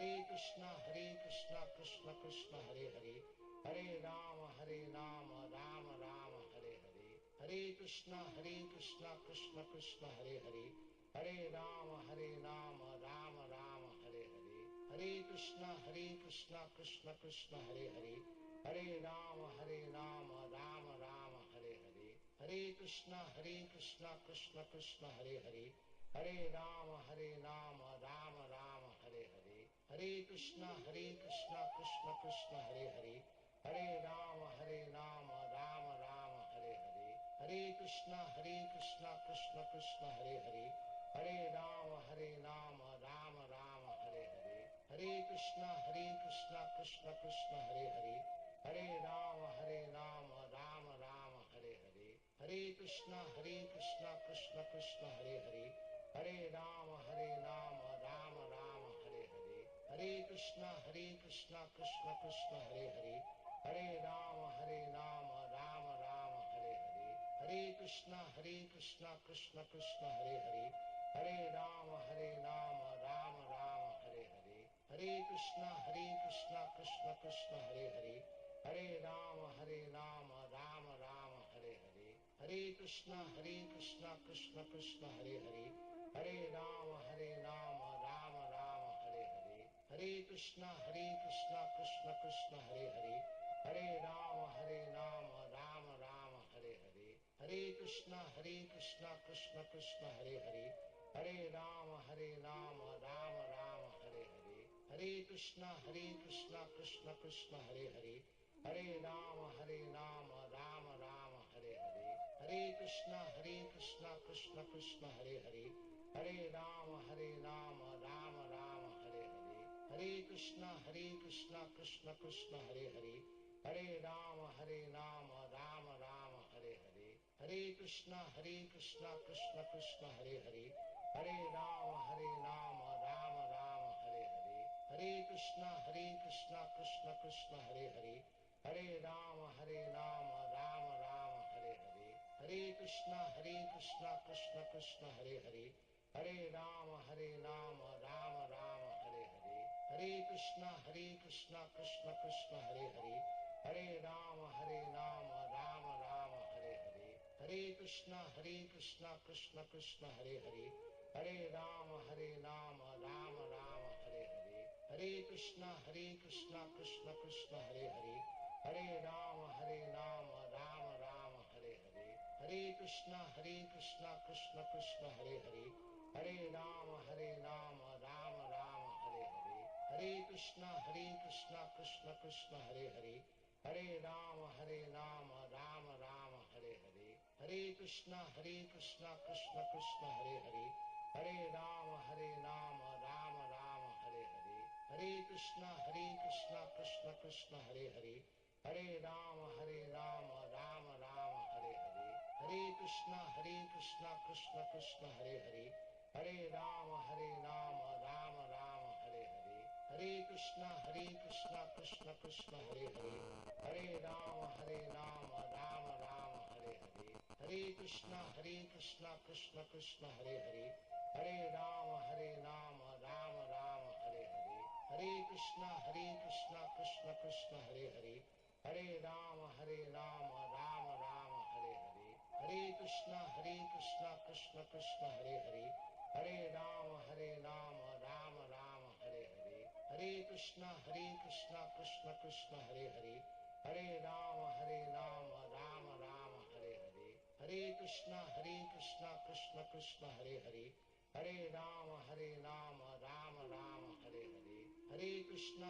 Hare Krishna Krishna Krishna Hare Hare, Hare Rama Rama Rama Hare Hare, Hare Krishna Krishna Krishna Hare Hare, Hare Rama Rama Rama Hare Hare, Hare Krishna Krishna Krishna Hare Hare, Hare Rama Rama Rama Hare Hare, Hare Krishna Krishna Krishna Hare Hare, Hare Rama Rama Rama Hare Hare, Hare Krishna Krishna Krishna Hare Hare, Hare Rama Rama Rama Hare Hare, Hare Krishna Krishna Krishna Hare Hare, Hare Rama Rama Rama Hare Hare, Hare Krishna Krishna Krishna Hare Hare, Hare Rama Rama Rama Hare Hare, Hare Krishna Krishna Krishna Hare Hare, Hare Rama Rama Rama Hare Hare, Hare Krishna Krishna Krishna Hare Hare, Hare Rama Rama Rama Hare Hare, Hare Krishna Krishna Krishna Hare Hare, Hare Rama Rama Rama Hare Hare, Hare Krishna Krishna Krishna Hare Hare, Hare Rama Rama Rama Hare Hare, Hare Krishna Krishna Krishna Hare Hare, Hare Rama Rama Rama Hare Hare, Hare Krishna Krishna Krishna Hare Hare, Hare Rama Rama Rama Hare Hare, Hare Krishna Krishna Krishna Hare Hare, Hare Rama Rama Rama Hare Hare, Hare Krishna Krishna Krishna Hare Hare, Hare Rama Rama Rama Hare Hare, Hare Krishna Krishna Krishna Hare Hare, Hare Rama Rama Rama Hare Hare, Hare Krishna Krishna Krishna Hare Hare, Hare Rama Rama Rama Hare Hare, Hare Krishna Krishna Krishna Hare Hare, Hare Rama Rama Rama Hare Hare, Hare Krishna Krishna Krishna Hare Hare, Hare Rama Rama Rama Hare Hare, Hare Krishna Krishna Krishna Hare Hare, Hare Rama Rama Rama Hare Hare, Hare Krishna Krishna Krishna Hare Hare, Hare Rama Rama Rama Hare Hare, Hare Krishna Krishna Krishna Hare Hare, Hare Rama Rama Rama Hare Hare, Hare Krishna Krishna Krishna Hare Hare, Hare Rama Rama Rama Hare Hare, Hare Krishna Krishna Krishna Hare Hare, Hare Rama Rama Rama Hare Hare, Hare Krishna Krishna Krishna Hare Hare, Hare Rama Rama Rama Hare Hare, Hare Krishna Krishna Krishna Hare Hare, Hare Rama Rama Rama Hare Hare, Hare Krishna Krishna Krishna Hare Hare, Hare Rama Rama Rama Hare Hare, Hare Krishna Krishna Krishna Hare Hare, Hare Rama Rama Rama Hare Hare, Hare Krishna Krishna Krishna Hare Hare, Hare Rama Rama Rama Hare Hare, Hare Krishna Krishna Krishna Hare Hare, Hare Rama Rama Rama Hare Hare, Hare Krishna Krishna Krishna Hare Hare, Hare Rama Rama Rama Hare Hare, Hare Krishna Krishna Krishna Hare Hare, Hare Rama Rama Rama Hare Hare, Hare Krishna Krishna Krishna Hare Hare, Hare Rama Rama Rama Hare Hare, Hare Krishna Krishna Krishna Hare Hare, Hare Rama Rama Rama Hare Hare, Hare Krishna Krishna Krishna Hare Hare, Hare Rama Rama Rama Hare Hare, Hare Krishna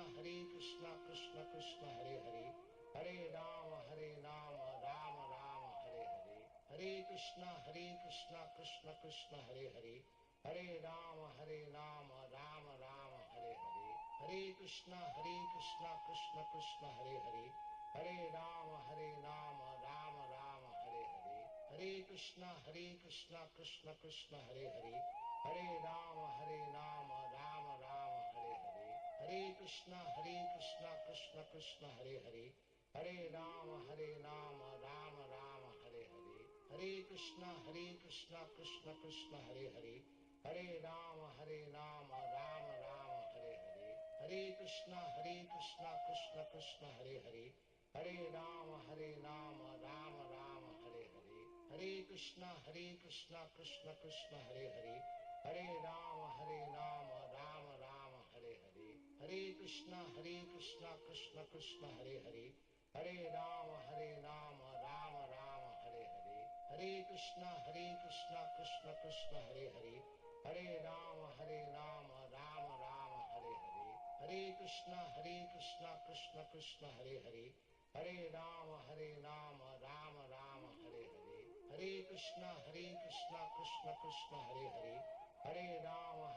Krishna Krishna Hare Hare, Hare Rama Rama Rama Hare Hare, Hare Krishna Krishna Krishna Hare Hare, Hare Rama Rama Rama Hare Hare, Hare Krishna Krishna Krishna Hare Hare, Hare Rama Rama Rama Hare Hare, Hare Krishna Krishna Krishna Hare Hare, Hare Rama Rama Rama Hare Hare, Hare Krishna Krishna Krishna Hare Hare, Hare Rama Rama Rama Hare Hare, Hare Krishna Krishna Krishna Hare Hare, Hare Rama Rama Rama Hare Hare, Hare Krishna Krishna Krishna Hare Hare, Hare Rama Rama Rama Hare Hare, Hare Krishna Krishna Krishna Hare Hare, Hare Rama Rama Rama Hare Hare, Hare Krishna Krishna Krishna Hare Hare, Hare Rama Rama Rama Hare Hare, Hare Krishna Krishna Krishna Hare Hare, Hare Rama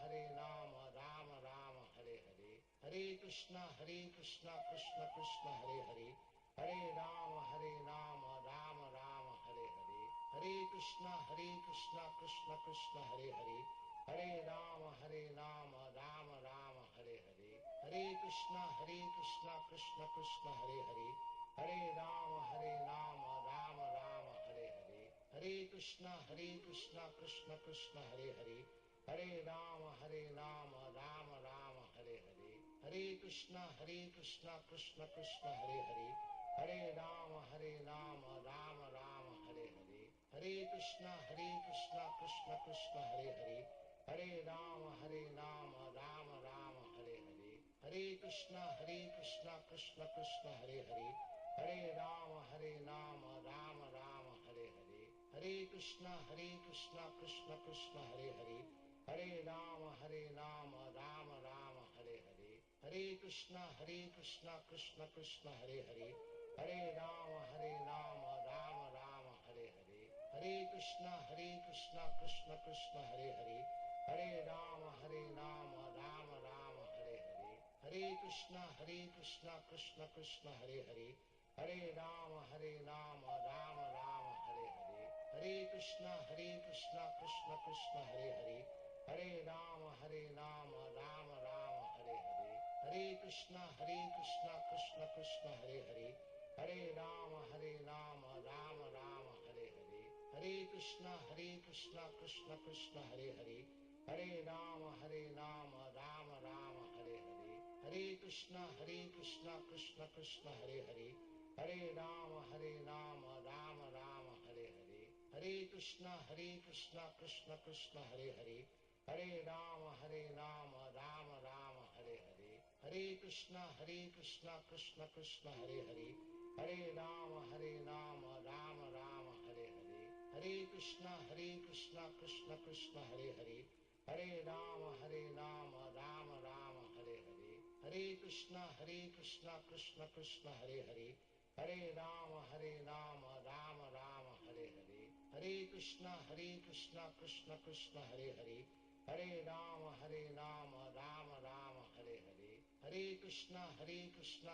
Rama Rama Hare Hare, Hare Krishna Krishna Krishna Hare Hare, Hare Rama Rama Rama Hare Hare, Hare Krishna Krishna Krishna Hare Hare, Hare Rama Rama Rama Hare Hare, Hare Krishna Krishna Krishna Hare Hare, Hare Rama Rama Rama Hare Hare, Hare Krishna Krishna Krishna Hare Hare, Hare Rama Rama Rama Hare Hare, Hare Krishna Krishna Krishna Hare Hare, Hare Rama Rama Rama Hare Hare, Hare Krishna Krishna Krishna Hare Hare, Hare Rama Rama Rama Hare Hare, Hare Krishna Krishna Krishna Hare Hare, Hare Rama Rama Rama Hare Hare, Hare Krishna Krishna Krishna Hare Hare, Hare Rama Rama Rama Hare Hare, Hare Krishna Krishna Krishna Hare Hare, Hare Rama Rama Rama Hare Hare, Hare Krishna Krishna Krishna Hare Hare, Hare Rama Rama Rama Hare Hare, Hare Krishna Krishna Krishna Hare Hare, Hare Rama Rama Rama Hare Hare, Hare Krishna Krishna Krishna Hare Hare, Hare Rama Rama Rama Hare Hare, Hare Krishna Krishna Krishna Hare Hare, Hare Rama Rama Rama Hare Hare, Hare Krishna Krishna Krishna Hare Hare, Hare Rama Rama Rama Hare Hare, Hare Krishna Krishna Krishna Hare Hare, Hare Rama Rama Rama Hare Hare, Hare Krishna Krishna Krishna Hare Hare, Hare Rama Rama Rama Hare Hare, Hare Krishna Krishna Krishna Hare Hare, Hare Rama Rama Rama Hare Hare, Hare Krishna Krishna Krishna Hare Hare, Hare Rama Rama Rama Hare Hare, Hare Krishna Krishna Krishna Hare Hare, Hare Rama Rama Rama Hare Hare, Hare Krishna Krishna Krishna Hare Hare, Hare Rama Rama Rama Hare Hare, Hare Krishna Krishna Krishna Hare Hare, Hare Rama Rama Rama Hare Hare, Hare Krishna Krishna Krishna Hare Hare, Hare Rama Rama Rama Hare Hare, Hare Krishna Krishna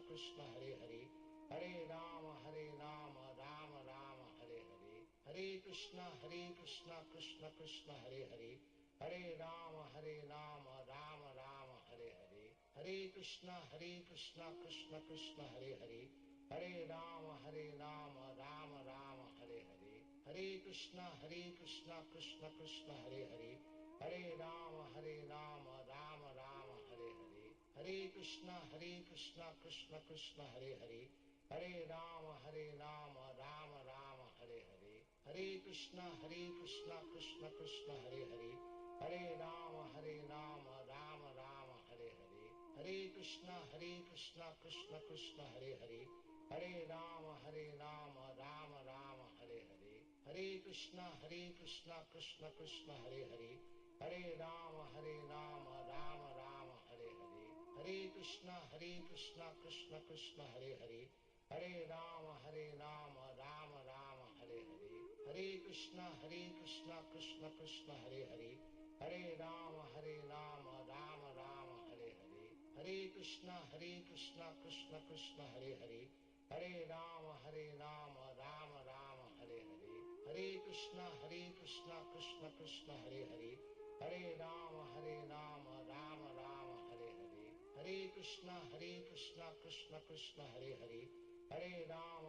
Krishna Hare Hare, Hare Rama Rama Rama Hare Hare, Hare Krishna Krishna Krishna Hare Hare, Hare Rama Rama Rama Hare Hare, Hare Krishna Krishna Krishna Hare Hare, Hare Rama Rama Rama Hare Hare, Hare Krishna Krishna Krishna Hare Hare, Hare Rama Rama Rama Hare Hare, Hare Krishna Krishna Krishna Hare Hare, Hare Rama Rama Rama Hare Hare, Hare Krishna Krishna Krishna Hare Hare, Hare Rama Rama Rama Hare Hare, Hare Krishna Krishna Krishna Hare Hare, Hare Rama Rama Rama Hare Hare, Hare Krishna Krishna Krishna Hare Hare, Hare Rama Rama Rama Hare Hare, Hare Krishna Krishna Krishna Hare Hare, Hare Rama Rama Rama Hare Hare, Hare Krishna Krishna Krishna Hare Hare, Hare Rama Rama Rama Hare Hare, Hare Krishna Krishna Krishna Hare Hare, Hare Rama Rama Rama Hare Hare, Hare Krishna Krishna Krishna Hare Hare, Hare Rama Rama Rama Hare Hare, Hare Krishna Krishna Krishna Hare Hare, Hare Rama Rama Rama Hare Hare, Hare Krishna Krishna Krishna Hare Hare, Hare Rama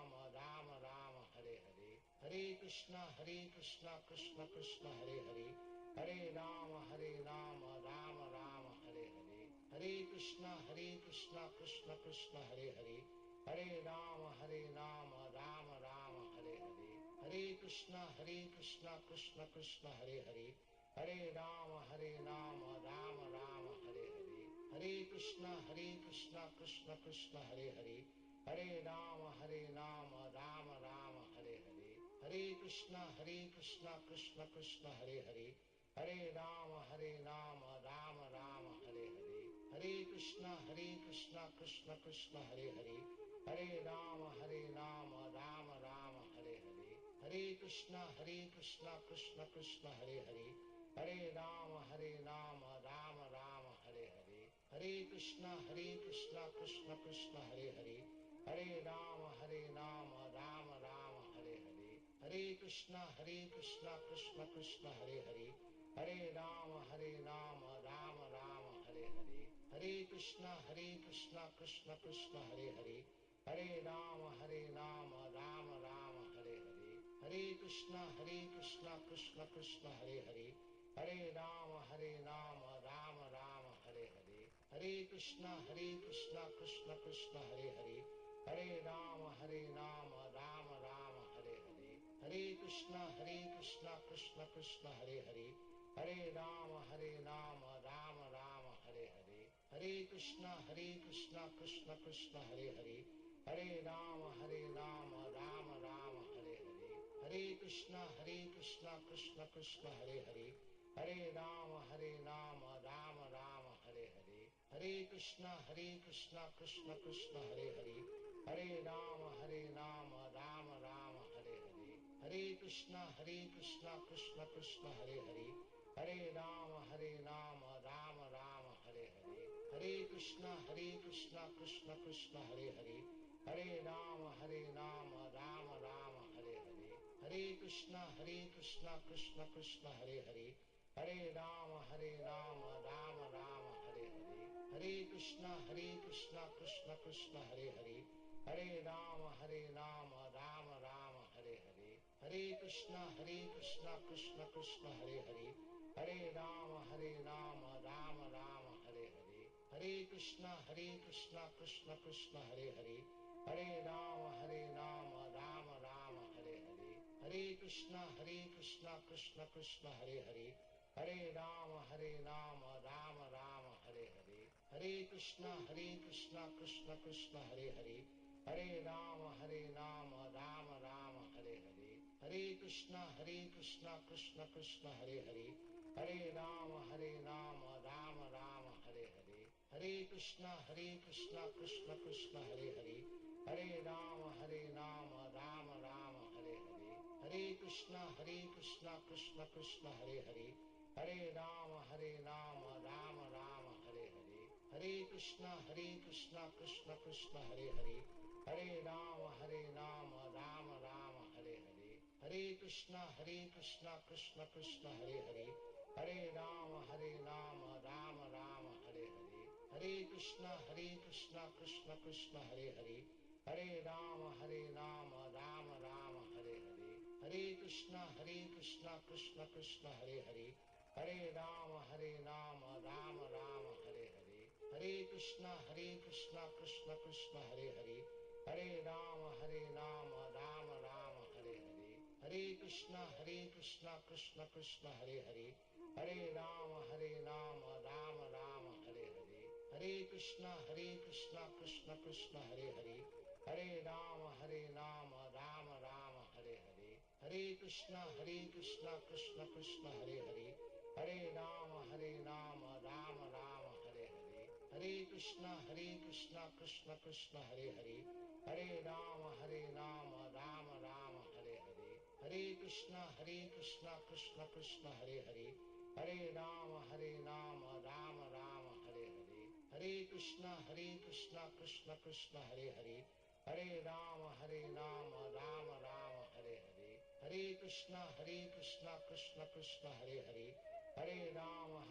Rama Rama Hare Hare, Hare Krishna Krishna Krishna Hare Hare, Hare Rama Rama Rama Hare Hare, Hare Krishna Krishna Krishna Hare Hare, Hare Rama Rama Rama Hare Hare, Hare Krishna Krishna Krishna Hare Hare, Hare Rama Rama Rama Hare Hare, Hare Krishna Krishna Krishna Hare Hare, Hare Rama Rama Rama Hare Hare, Hare Krishna Krishna Krishna Hare Hare, Hare Rama Rama Rama Hare Hare, Hare Krishna Krishna Krishna Hare Hare, Hare Rama Rama Rama Hare Hare, Hare Krishna Krishna Krishna Hare Hare, Hare Rama Rama Rama Hare Hare, Hare Krishna Krishna Krishna Hare Hare, Hare Rama Rama Rama Hare Hare, Hare Krishna Krishna Krishna Hare Hare, Hare Rama Rama Rama Hare Hare, Hare Krishna Krishna Krishna Hare Hare, Hare Rama Rama Rama Hare Hare, Hare Krishna Krishna Krishna Hare Hare, Hare Rama Rama Rama Hare Hare, Hare Krishna Krishna Krishna Hare Hare, Hare Rama Rama Rama Hare Hare, Hare Krishna Krishna Krishna Hare Hare, Hare Rama Rama Rama Hare Hare, Hare Krishna Krishna Krishna Hare Hare, Hare Rama Rama Rama Hare Hare, Hare Krishna Krishna Krishna Hare Hare, Hare Rama Rama Rama Hare Hare, Hare Krishna Krishna Krishna Hare Hare, Hare Rama Rama Rama Hare Hare, Hare Krishna Krishna Krishna Hare Hare, Hare Rama Rama Rama Hare Hare, Hare Krishna Krishna Krishna Hare Hare, Hare Rama Rama Rama Hare Hare, Hare Krishna Krishna Krishna Hare Hare, Hare Rama Rama Rama Hare Hare, Hare Krishna Krishna Krishna Hare Hare, Hare Rama Rama Rama Hare Hare, Hare Krishna Krishna Krishna Hare Hare, Hare Rama Rama Rama Hare Hare, Hare Krishna Krishna Krishna Hare Hare, Hare Rama Rama Rama Hare Hare, Hare Krishna Krishna Krishna Hare Hare, Hare Rama Rama Rama Hare Hare, Hare Krishna Krishna Krishna Hare Hare, Hare Rama Rama Rama Hare Hare, Hare Krishna Krishna Krishna Hare Hare, Hare Rama Rama Rama Hare Hare, Hare Krishna Krishna Krishna Hare Hare, Hare Rama Rama Rama Hare Hare, Hare Krishna Krishna Krishna Hare Hare, Hare Rama Rama Rama Hare Hare, Hare Krishna Krishna Krishna Hare Hare, Hare Rama Rama Rama Hare Hare, Hare Krishna Krishna Krishna Hare Hare, Hare Rama Rama Rama Hare Hare, Hare Krishna Krishna Krishna Hare Hare, Hare Rama Rama Rama Hare Hare, Hare Krishna Krishna Krishna Hare Hare, Hare Rama Rama Rama Hare Hare, Hare Krishna Krishna Krishna Hare Hare, Hare Rama Rama Rama Hare Hare, Hare Krishna Krishna Krishna Hare Hare, Hare Rama Rama Rama Hare Hare, Hare Krishna Krishna Krishna Hare Hare, Hare Rama Rama Rama Hare Hare, Hare Krishna Krishna Krishna Hare Hare, Hare Rama Rama Rama Hare Hare, Hare Krishna Krishna Krishna Hare Hare, Hare Rama Rama Rama Hare Hare, Hare Krishna Krishna Krishna Hare Hare, Hare Rama Rama Rama Hare Hare, Hare Krishna Krishna Krishna Hare Hare, Hare Rama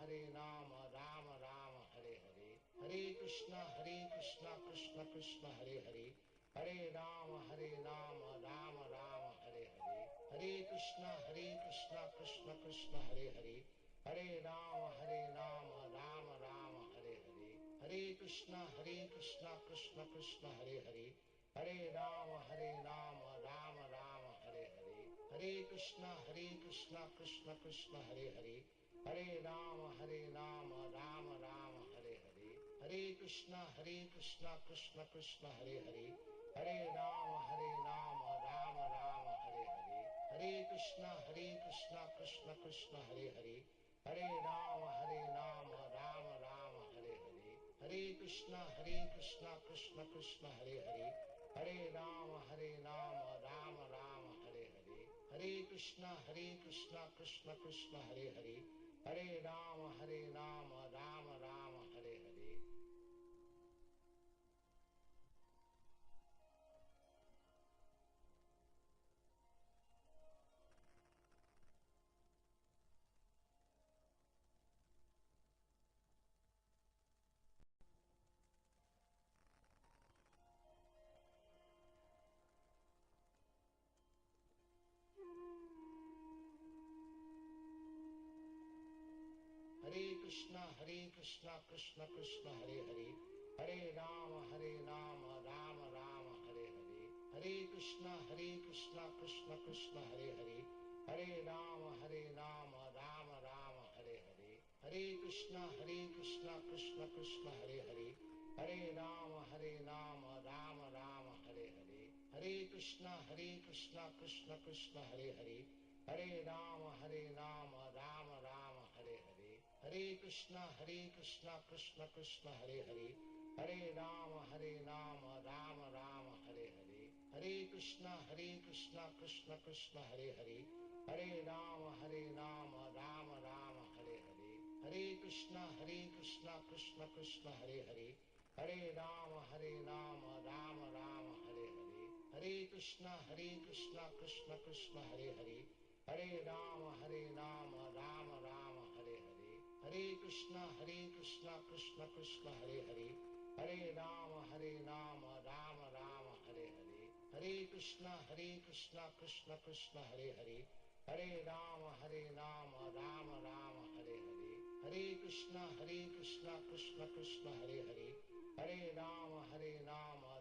Rama Rama Hare Hare, Hare Krishna Krishna Krishna Hare Hare, Hare Rama Rama Rama Hare Hare, Hare Krishna Krishna Krishna Hare Hare, Hare Rama Rama Rama Hare Hare, Hare Krishna Krishna Krishna Hare Hare, Hare Rama Rama Rama Hare Hare, Hare Krishna Krishna Krishna Hare Hare, Hare Rama Rama Rama Hare Hare, Hare Krishna Krishna Krishna Hare Hare, Hare Rama Rama Rama Hare Hare, Hare Krishna Krishna Krishna Hare Hare, Hare Rama Rama Rama Hare Hare, Hare Krishna Krishna Krishna Hare Hare, Hare Rama Rama Rama Hare Hare, Hare Krishna Krishna Krishna Hare Hare, Hare Rama Rama Rama Hare Hare. Hare Krishna Krishna Krishna Hare Hare, Hare Rama Rama Rama Hare Hare, Hare Krishna Krishna Krishna Hare Hare, Hare Rama Rama Rama Hare Hare, Hare Krishna Krishna Krishna Hare Hare, Hare Rama Rama Rama Hare Hare, Hare Krishna Krishna Krishna Hare Hare, Hare Rama Rama Rama Hare Hare, Hare Krishna Krishna Krishna Hare Hare, Hare Rama Rama Rama Hare Hare, Hare Krishna Krishna Krishna Hare Hare, Hare Rama Rama Rama Hare Hare, Hare Krishna Krishna Krishna Hare Hare, Hare Rama Rama Rama Hare Hare, Hare Krishna Krishna Krishna Hare Hare, Hare Rama Rama Rama Hare Hare, Hare Krishna Krishna Krishna Hare Hare, Hare Rama Rama Rama Hare Hare, Hare Krishna Krishna Krishna Hare Hare, Hare Rama Rama Rama Hare Hare, Hare Krishna Krishna Krishna Hare Hare, Hare Rama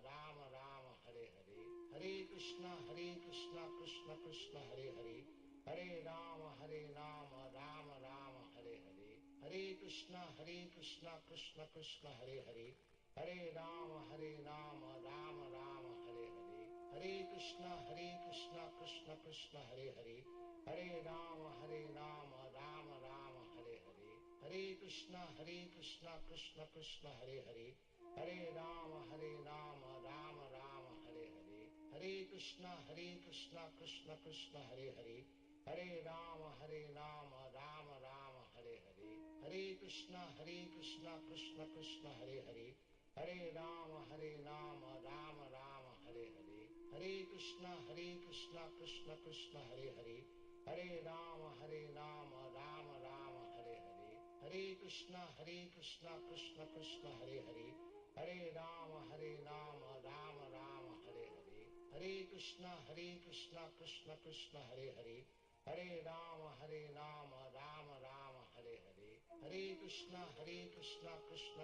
Rama Rama Hare Hare, Hare Krishna Krishna Krishna Hare Hare, Hare Rama Rama Rama Hare Hare, Hare Krishna Krishna Krishna Hare Hare, Hare Rama Rama Rama Hare Hare, Hare Krishna Krishna Krishna Hare Hare, Hare Rama Rama Rama Hare Hare, Hare Krishna Krishna Krishna Hare Hare, Hare Rama Rama Rama Hare Hare, Hare Krishna Krishna Krishna Hare Hare, Hare Rama Rama Rama Hare Hare, Hare Krishna Krishna Krishna Hare Hare, Hare Rama Rama Rama Hare Hare, Hare Krishna Krishna Krishna Hare Hare, Hare Rama Rama Rama Hare Hare, Hare Krishna Krishna Krishna Hare Hare, Hare Rama Rama Rama Hare Hare, Hare Krishna Krishna Krishna Hare Hare, Hare Rama Rama Rama Hare Hare, Hare Krishna Krishna Krishna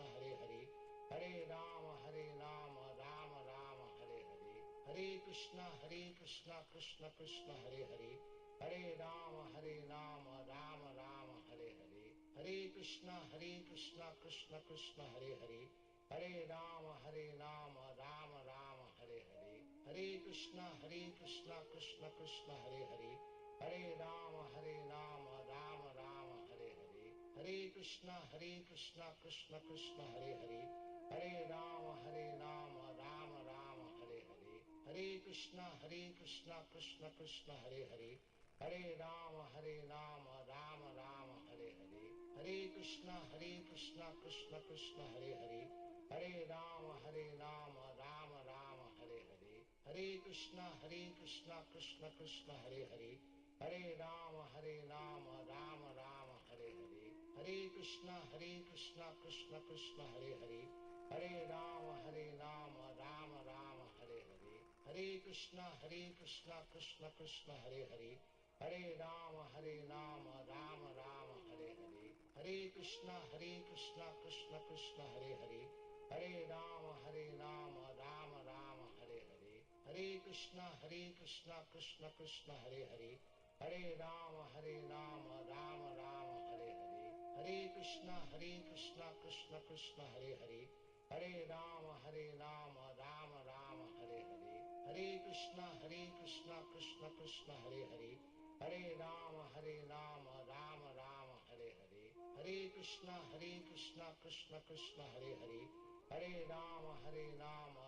Hare Hare, Hare Rama Rama Rama Hare Hare, Hare Krishna Krishna Krishna Hare Hare, Hare Rama Rama Rama Hare Hare, Hare Krishna Krishna Krishna Hare Hare, Hare Rama Rama Rama Hare Hare, Hare Krishna Krishna Krishna Hare Hare, Hare Rama Rama Rama Hare Hare, Hare Krishna Krishna Krishna Hare Hare, Hare Rama Rama Rama Hare Hare, Hare Krishna Krishna Krishna Hare Hare, Hare Rama Rama Rama Hare Hare, Hare Krishna Krishna Krishna Hare Hare, Hare Rama Rama Rama Hare Hare, Hare Krishna Krishna Krishna Hare Hare, Hare Rama Rama Rama Hare Hare, Hare Krishna Krishna Krishna Hare Hare, Hare Rama Rama Rama Hare Hare, Hare Krishna Krishna Krishna Hare Hare, Hare Rama Rama Rama Hare Hare, Hare Krishna Krishna Krishna Hare Hare, Hare Rama Rama Rama Hare Hare, Hare Krishna Krishna Krishna Hare Hare, Hare Rama Rama Rama Hare Hare, Hare Krishna Krishna Krishna Hare Hare, Hare Rama Rama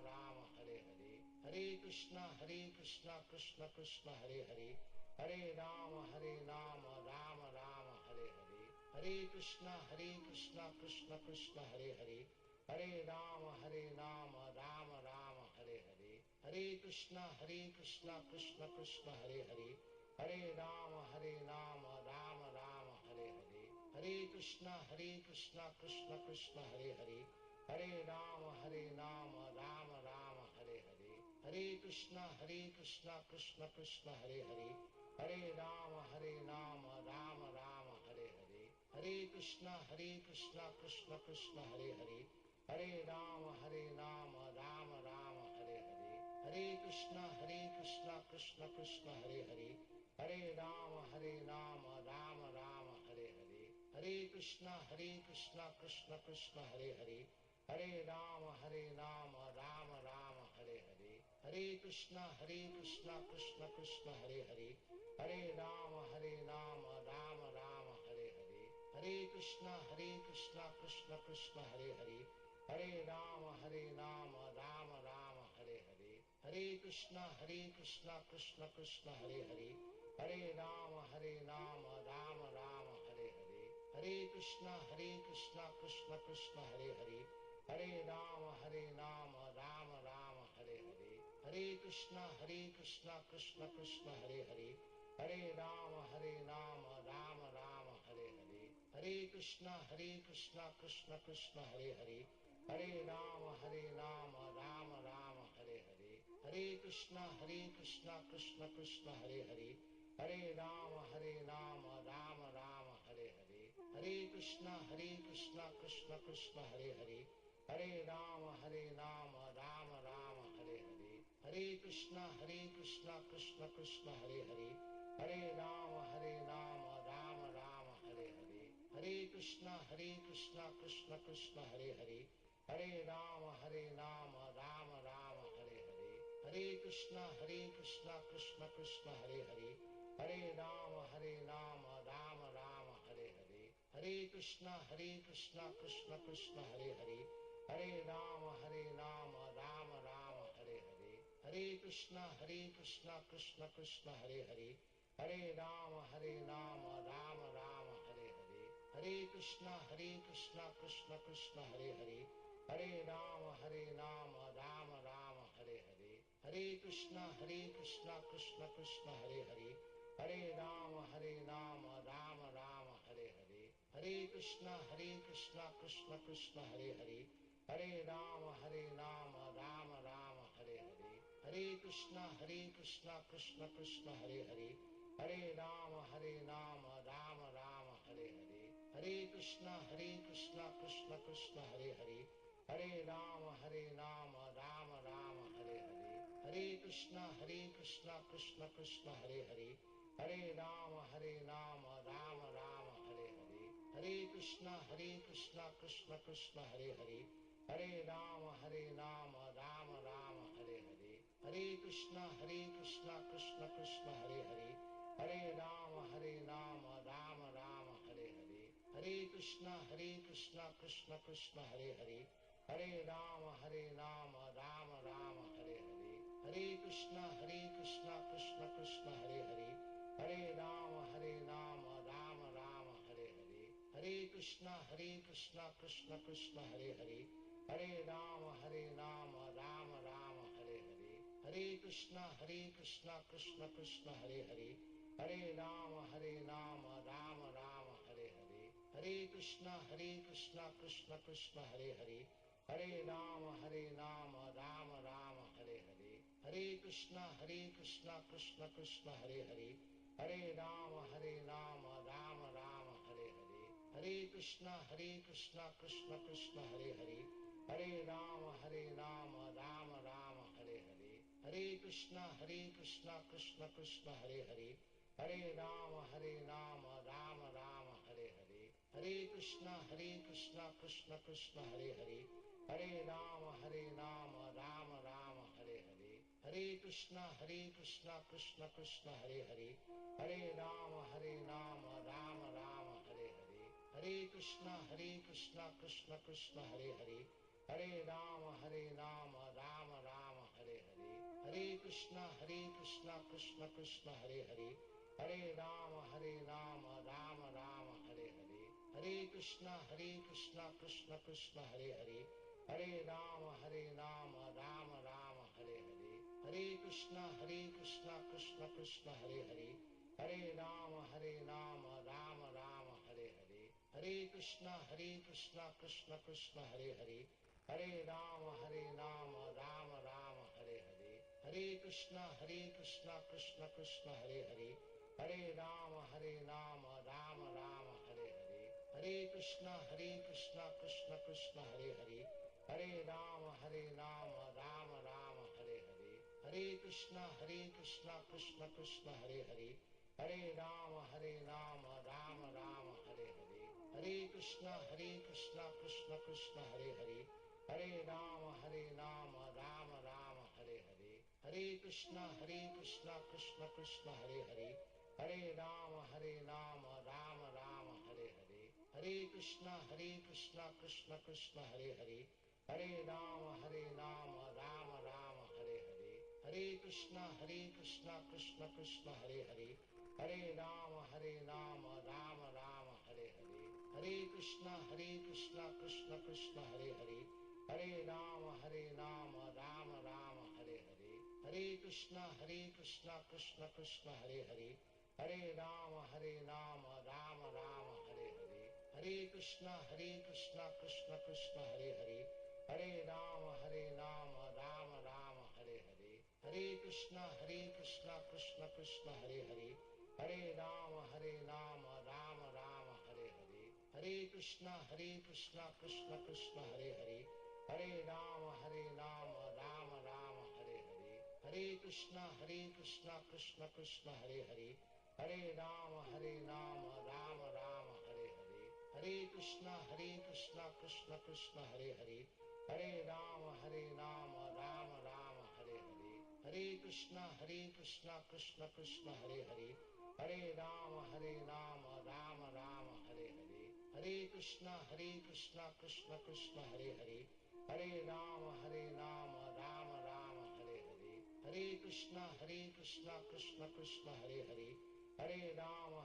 Rama Hare Hare, Hare Krishna Krishna Krishna Hare Hare, Hare Rama Rama Rama Hare Hare, Hare Krishna Krishna Krishna Hare Hare, Hare Rama Rama Rama Hare Hare, Hare Krishna Krishna Krishna Hare Hare, Hare Rama Rama Rama Hare Hare, Hare Krishna Krishna Krishna Hare Hare, Hare Rama Rama Rama Hare Hare, Hare Krishna Krishna Krishna Hare Hare, Hare Rama Rama Rama Hare Hare, Hare Krishna Krishna Krishna Hare Hare, Hare Rama Rama Rama Hare Hare, Hare Krishna Krishna Krishna Hare Hare, Hare Rama Rama Rama Hare Hare, Hare Krishna Krishna Krishna Hare Hare, Hare Rama Rama Rama Hare Hare, Hare Krishna Krishna Krishna Hare Hare, Hare Rama Rama Rama Hare Hare, Hare Krishna Krishna Krishna Hare Hare, Hare Rama Rama Rama Hare Hare, Hare Krishna Krishna Krishna Hare Hare, Hare Rama Rama Rama Hare Hare, Hare Krishna Krishna Krishna Hare Hare, Hare Rama Rama Rama Hare Hare, Hare Krishna Krishna Krishna Hare Hare, Hare Rama Rama Rama Hare Hare, Hare Krishna Krishna Krishna Hare Hare, Hare Rama Rama Rama Hare Hare, Hare Krishna Krishna Krishna Hare Hare, Hare Rama Rama Rama Hare Hare, Hare Krishna Krishna Krishna Hare Hare, Hare Rama Rama Rama Hare Hare, Hare Krishna Krishna Krishna Hare Hare, Hare Rama Rama Rama Hare Hare, Hare Krishna Krishna Krishna Hare Hare, Hare Rama Rama Rama Hare Hare, Hare Krishna Krishna Krishna Hare Hare, Hare Rama Rama Rama Hare Hare, Hare Krishna Krishna Krishna Hare Hare, Hare Rama Rama Rama Hare Hare, Hare Krishna Krishna Krishna Hare Hare, Hare Rama Rama Rama Hare Hare, Hare Krishna Krishna Krishna Hare Hare, Hare Rama Rama Rama Hare Hare, Hare Krishna Krishna Krishna Hare Hare, Hare Rama Rama Rama Hare Hare, Hare Krishna Krishna Krishna Hare Hare, Hare Rama Rama Rama Hare Hare, Hare Krishna Krishna Krishna Hare Hare, Hare Rama Rama Rama Hare Hare, Hare Krishna Krishna Krishna Hare Hare, Hare Rama Rama Rama Hare Hare, Hare Krishna Krishna Krishna Hare Hare, Hare Rama Rama Rama Hare Hare, Hare Krishna Krishna Krishna Hare Hare, Hare Rama Rama Rama Hare Hare, Hare Krishna Krishna Krishna Hare Hare, Hare Rama Rama Rama Hare Hare, Hare Krishna Krishna Krishna Hare Hare, Hare Rama Rama Rama Hare Hare, Hare Krishna Krishna Krishna Hare Hare, Hare Rama Rama Rama Hare Hare, Hare Krishna Krishna Krishna Hare Hare, Hare Rama Rama Rama Hare Hare, Hare Krishna Krishna Krishna Hare Hare, Hare Rama Rama Rama Hare Hare, Hare Krishna Krishna Krishna Hare Hare, Hare Rama Rama Rama Hare Hare, Hare Krishna Krishna Krishna Hare Hare, Hare Rama Rama Rama Hare Hare, Hare Krishna Krishna Krishna Hare Hare, Hare Rama Rama Rama Hare Hare, Hare Krishna Krishna Krishna Hare Hare, Hare Rama Rama Rama Hare Hare, Hare Krishna Krishna Krishna Hare Hare, Hare Rama Rama Rama Hare Hare, Hare Krishna Krishna Krishna Hare Hare, Hare Rama Rama Rama Hare Hare, Hare Krishna Krishna Krishna Hare Hare, Hare Rama Rama Rama Hare Hare, Hare Krishna Krishna Krishna Hare Hare, Hare Rama Rama Rama Hare Hare, Hare Krishna Krishna Krishna Hare Hare, Hare Rama Rama Rama Hare Hare, Hare Krishna Krishna Krishna Hare Hare, Hare Rama Rama Rama Hare Hare, Hare Krishna Krishna Krishna Hare Hare, Hare Rama Rama Rama Hare Hare, Hare Krishna Krishna Krishna Hare Hare, Hare Rama Rama Rama Hare Hare, Hare Krishna Krishna Krishna Hare Hare, Hare Rama Rama Rama Hare Hare, Hare Krishna Krishna Krishna Hare Hare, Hare Rama Rama Rama Hare Hare, Hare Krishna Krishna Krishna Hare Hare, Hare Rama Rama Rama Hare Hare, Hare Krishna Krishna Krishna Hare Hare, Hare Rama Rama Rama Hare Hare, Hare Krishna Krishna Krishna Hare Hare, Hare Rama Rama Rama Hare Hare, Hare Krishna Krishna Krishna Hare Hare, Hare Rama Rama Rama Hare Hare, Hare Krishna Krishna Krishna Hare Hare, Hare Rama Rama Rama Hare Hare, Hare Krishna Krishna Krishna Hare Hare, Hare Rama Rama Rama Hare Hare, Hare Krishna Krishna Krishna Hare Hare, Hare Rama Rama Rama Hare Hare, Hare Krishna Krishna Krishna Hare Hare, Hare Rama Rama Rama Hare Hare, Hare Krishna Krishna Krishna Hare Hare, Hare Rama Rama Rama Hare Hare, Hare Krishna Krishna Krishna Hare Hare, Hare Rama Rama Rama Hare Hare, Hare Krishna Krishna Krishna Hare Hare, Hare Rama Rama Rama Hare Hare, Hare Krishna Krishna Krishna Hare Hare, Hare Rama Rama Rama Hare Hare, Hare Krishna Krishna Krishna Hare Hare, Hare Rama Rama Rama Hare Hare, Hare Krishna Krishna Krishna Hare Hare, Hare Rama Rama Rama Hare Hare, Hare Krishna Krishna Krishna Hare Hare, Hare Rama Rama Rama Hare Hare, Hare Krishna Krishna Krishna Hare Hare, Hare Rama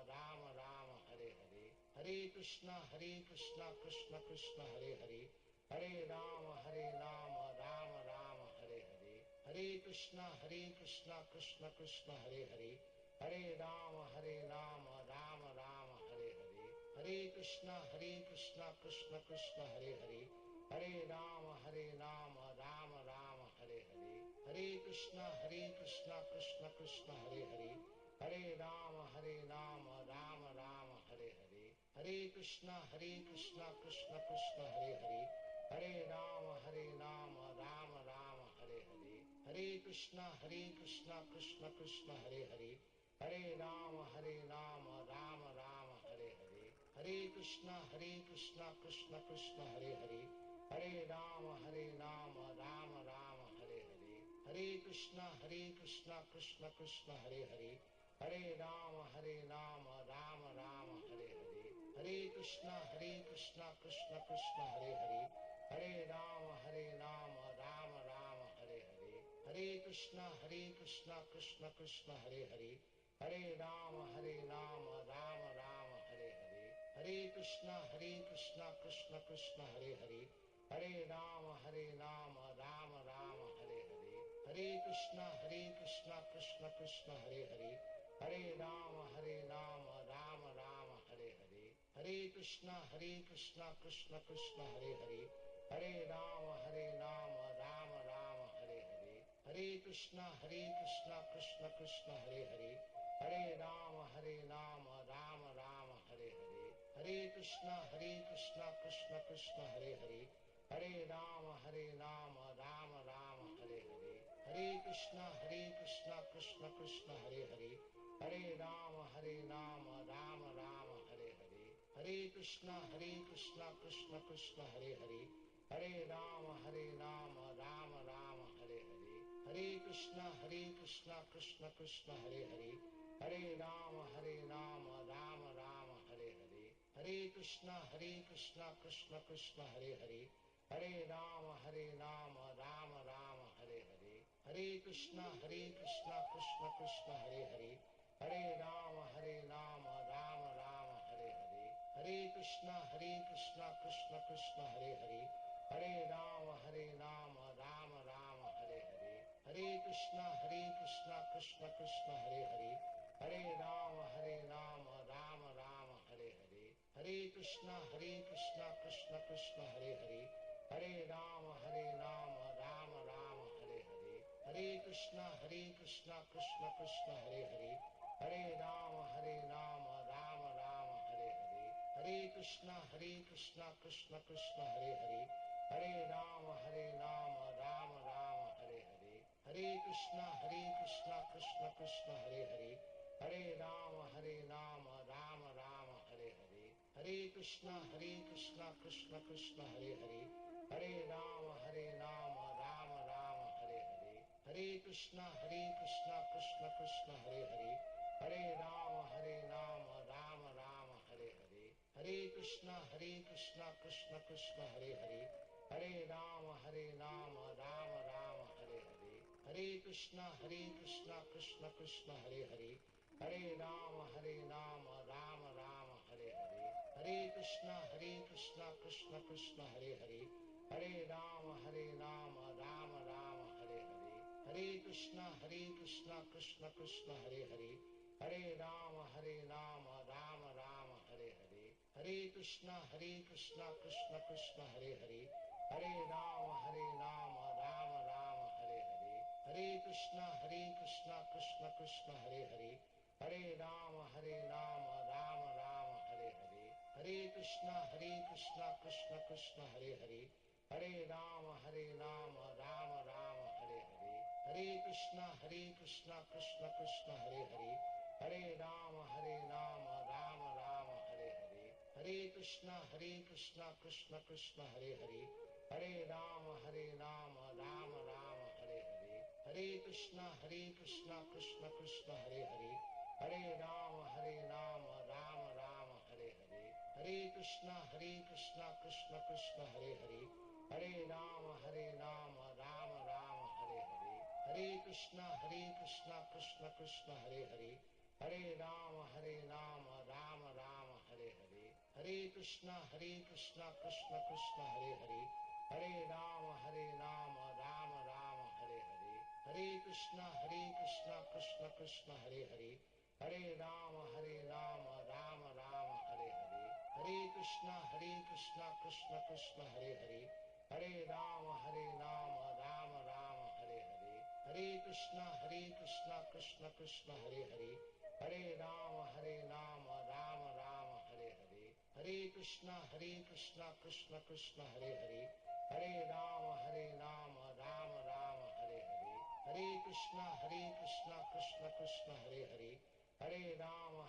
Rama Rama Hare Hare, Hare Krishna Krishna Krishna Hare Hare, Hare Rama Rama Rama Hare Hare, Hare Krishna Krishna Krishna Hare Hare, Hare Rama Rama Rama Hare Hare, Hare Krishna Krishna Krishna Hare Hare, Hare Rama Rama Rama Hare Hare, Hare Krishna Krishna Krishna Hare Hare, Hare Rama Rama Rama Hare Hare, Hare Krishna Krishna Krishna Hare Hare, Hare Rama Rama Rama Hare Hare, Hare Krishna Krishna Krishna Hare Hare, Hare Rama Rama Rama Hare Hare, Hare Krishna Krishna Krishna Hare Hare, Hare Rama Rama Rama Hare Hare, Hare Krishna Krishna Krishna Hare Hare, Hare Rama Rama Rama Hare Hare, Hare Krishna Krishna Krishna Hare Hare, Hare Rama Rama Rama Hare Hare, Hare Krishna Krishna Krishna Hare Hare, Hare Rama Rama Rama Hare Hare, Hare Krishna Krishna Krishna Hare Hare, Hare Rama Rama Rama Hare Hare, Hare Krishna Krishna Krishna Hare Hare, Hare Rama Rama Rama Hare Hare, Hare Krishna Krishna Krishna Hare Hare, Hare Rama Rama Rama Hare Hare, Hare Krishna Krishna Krishna Hare Hare, Hare Rama Rama Rama Hare Hare, Hare Krishna Krishna Krishna Hare Hare, Hare Rama Rama Rama Hare Hare, Hare Krishna Krishna Krishna Hare Hare, Hare Rama Rama Rama Hare Hare, Hare Krishna Krishna Krishna Hare Hare, Hare Rama Rama Rama Hare Hare, Hare Krishna Krishna Krishna Hare Hare, Hare Rama Rama Rama Hare Hare, Hare Krishna Krishna Krishna Hare Hare, Hare Rama Rama Rama Hare Hare, Hare Krishna Krishna Krishna Hare Hare, Hare Rama Rama Rama Hare Hare, Hare Krishna Krishna Krishna Hare Hare, Hare Rama Rama Rama Hare Hare, Hare Krishna Krishna Krishna Hare Hare, Hare Rama Rama Rama Hare Hare, Hare Krishna Krishna Krishna Hare Hare, Hare Rama Rama Rama Hare Hare, Hare Krishna Krishna Krishna Hare Hare, Hare Rama Rama Rama Hare Hare, Hare Krishna Krishna Krishna Hare Hare, Hare Rama Rama Rama Hare Hare, Hare Krishna Krishna Krishna Hare Hare, Hare Rama Rama Rama Hare Hare, Hare Krishna Krishna Krishna Hare Hare, Hare Rama Rama Rama Hare Hare, Hare Krishna Krishna Krishna Hare Hare, Hare Rama Rama Rama Hare Hare, Hare Krishna Krishna Krishna Hare Hare, Hare Rama Rama Rama Hare Hare, Hare Krishna Krishna Krishna Hare Hare, Hare Rama Rama Rama Hare Hare, Hare Krishna Krishna Krishna Hare Hare, Hare Rama Rama Rama Hare Hare, Hare Krishna Krishna Krishna Hare Hare, Hare Rama Rama Rama Hare Hare, Hare Krishna Krishna Krishna Hare Hare, Hare Rama Rama Rama Hare Hare, Hare Krishna Krishna Krishna Hare Hare, Hare Rama Rama Rama Hare Hare, Hare Krishna Krishna Krishna Hare Hare, Hare Rama Rama Rama Hare Hare, Hare Krishna Krishna Krishna Hare Hare, Hare Rama Rama Rama Hare Hare, Hare Krishna Krishna Krishna Hare Hare, Hare Rama Rama Rama Hare Hare, Hare Krishna Krishna Krishna Hare Hare, Hare Rama Rama Rama Hare Hare, Hare Krishna Krishna Krishna Hare Hare, Hare Rama Rama Rama Hare Hare, Hare Krishna Krishna Krishna Hare Hare, Hare Rama Rama Rama Hare Hare, Hare Krishna Krishna Krishna Hare Hare, Hare Rama Rama Rama Hare Hare, Hare Krishna Krishna Krishna Hare Hare, Hare Rama Rama Rama Hare Hare, Hare Krishna Krishna Krishna Hare Hare, Hare Rama Rama Rama Hare Hare, Hare Krishna Krishna Krishna Hare Hare, Hare Rama Rama Rama Hare Hare, Hare Krishna Krishna Krishna Hare Hare, Hare Rama Rama Rama Hare Hare, Hare Krishna Krishna Krishna Hare Hare, Hare Rama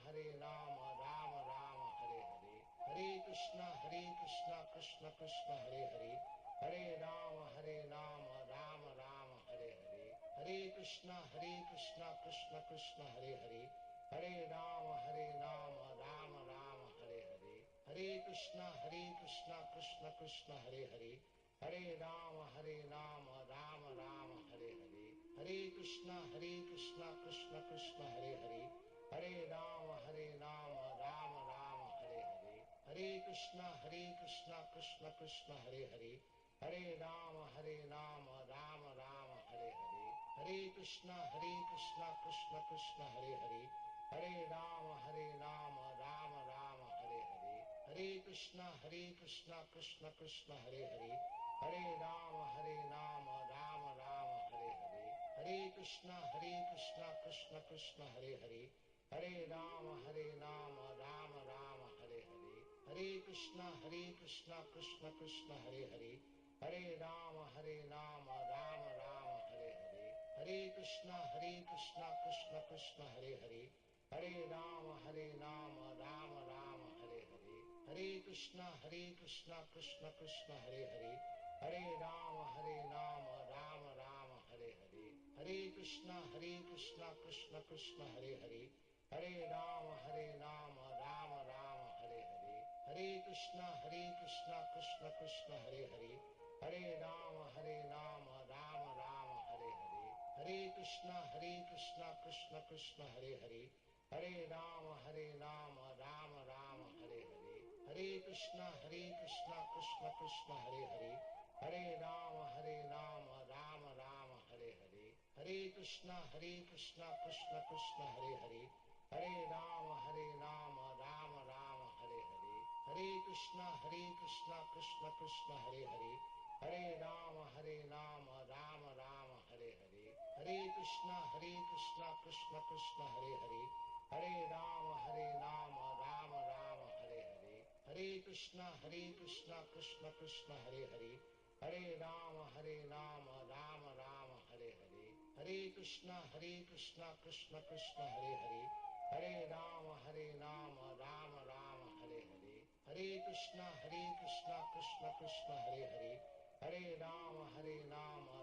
Rama Rama Hare Hare, Hare Krishna Krishna Krishna Hare Hare, Hare Rama Rama Rama Hare Hare, Hare Krishna Krishna Krishna Hare Hare, Hare Rama Rama Rama Hare Hare, Hare Krishna Krishna Krishna Hare Hare, Hare Rama Rama Rama Hare Hare, Hare Krishna Krishna Krishna Hare Hare, Hare Rama Rama Rama Hare Hare, Hare Krishna Krishna Krishna Hare Hare, Hare Rama Rama Rama Hare Hare, Hare Krishna Krishna Krishna Hare Hare, Hare Rama Rama Rama Hare Hare, Hare Krishna Krishna Krishna Hare Hare, Hare Rama Rama Rama Hare Hare, Hare Krishna Krishna Krishna Hare Hare, Hare Rama Rama Rama Hare Hare, Hare Krishna Krishna Krishna Hare Hare, Hare Rama Rama Rama Hare Hare, Hare Krishna Krishna Krishna Hare Hare, Hare Rama Rama Rama Hare Hare, Hare Krishna Krishna Krishna Hare Hare, Hare Rama Rama Rama Hare Hare, Hare Krishna Krishna Krishna Hare Hare, Hare Rama Rama Rama Hare Hare, Hare Krishna Krishna Krishna Hare Hare, Hare Rama Rama Rama Hare Hare, Hare Krishna Krishna Krishna Hare Hare, Hare Rama Rama Rama Hare Hare, Hare Krishna Krishna Krishna Hare Hare, Hare Rama Rama Rama Hare Hare, Hare Krishna Krishna Krishna Hare Hare, Hare Rama Rama Rama Hare Hare, Hare Krishna Krishna Krishna Hare Hare, Hare Rama Rama Rama Hare Hare, Hare Krishna Krishna Krishna Hare Hare, Hare Rama Rama Rama Hare Hare, Hare Krishna Krishna Krishna Hare Hare, Hare Rama Rama Rama Hare Hare, Hare Krishna Krishna Krishna Hare Hare, Hare Rama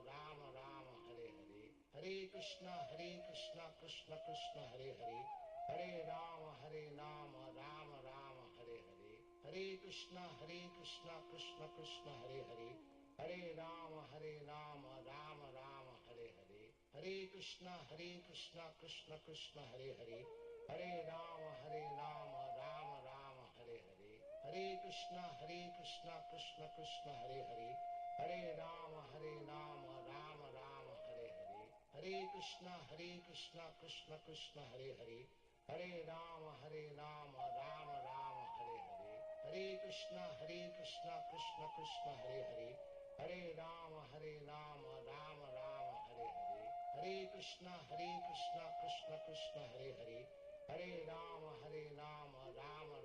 Rama Rama Hare Hare, Hare Krishna Krishna Krishna Hare Hare, Hare Rama Rama Rama Hare Hare, Hare Krishna Krishna Krishna Hare Hare, Hare Rama Rama Rama Hare Hare, Hare Krishna Krishna Krishna Hare Hare, Hare Rama Rama Rama Hare Hare, Hare Krishna Krishna Krishna Hare Hare, Hare Rama Rama Rama Hare Hare, Hare Krishna Krishna Krishna Hare Hare, Hare Rama Rama Rama Hare Hare, Hare Krishna Krishna Krishna Hare Hare, Hare Rama Rama Rama Hare Hare, Hare Krishna Krishna Krishna Hare Hare, Hare Rama Rama Rama Hare Hare, Hare Krishna Krishna Krishna Hare Hare, Hare Rama Rama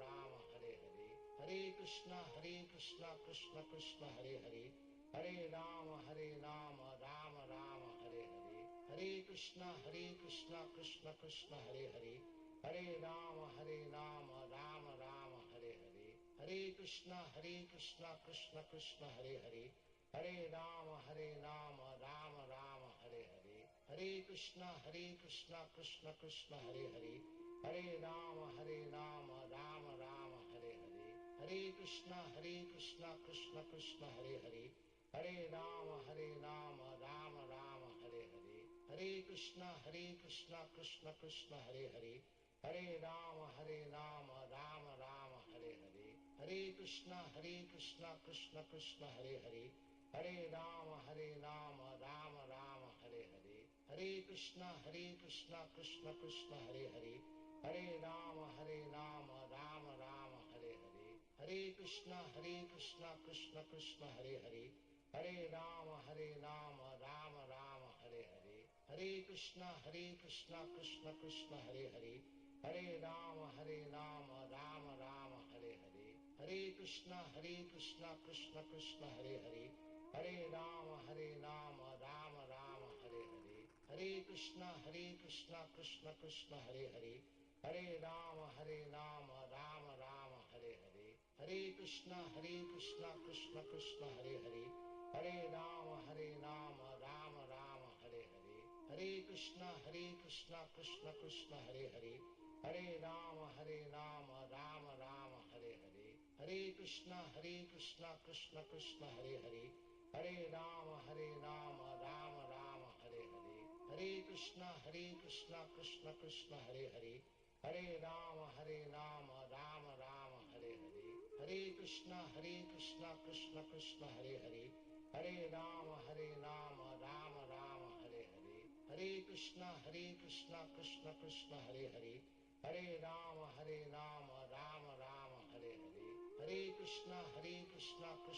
Rama Hare Hare, Hare Krishna Krishna Krishna Hare Hare, Hare Rama Rama Rama Hare Hare, Hare Krishna Krishna Krishna Hare Hare, Hare Rama Rama Rama Hare Hare, Hare Krishna Krishna Krishna Hare Hare, Hare Rama Rama Rama Hare Hare, Hare Krishna Krishna Krishna Hare Hare, Hare Rama Rama Rama Hare Hare, Hare Krishna Krishna Krishna Hare Hare, Hare Rama Rama Rama Hare Hare, Hare Krishna Krishna Krishna Hare Hare, Hare Rama Rama Rama Hare Hare, Hare Krishna Krishna Krishna Hare Hare, Hare Rama Rama Rama Hare Hare, Hare Krishna Krishna Krishna Hare Hare, Hare Rama Rama Rama Hare Hare, Hare Krishna Krishna Krishna Hare Hare, Hare Rama Rama Rama Hare Hare, Hare Krishna Krishna Krishna Hare Hare, Hare Rama Rama Rama Hare Hare, Hare Krishna Krishna Krishna Hare Hare, Hare Rama Rama Rama Hare Hare, Hare Krishna Krishna Krishna Hare Hare, Hare Rama Rama Rama Hare Hare, Hare Krishna Krishna Krishna Hare Hare, Hare Rama Rama Rama Hare Hare, Hare Krishna Krishna Krishna Hare Hare, Hare Rama Rama Rama Hare Hare, Hare Krishna Krishna Krishna Hare Hare, Hare Rama Rama Rama Hare Hare, Hare Krishna Krishna Krishna Hare Hare, Hare Rama Rama Rama Hare Hare, Hare Krishna Krishna Krishna Hare Hare, Hare Rama Rama Rama Hare Hare, Hare Krishna Krishna Krishna Hare Hare, Hare Rama Rama Rama Hare Hare, Hare Krishna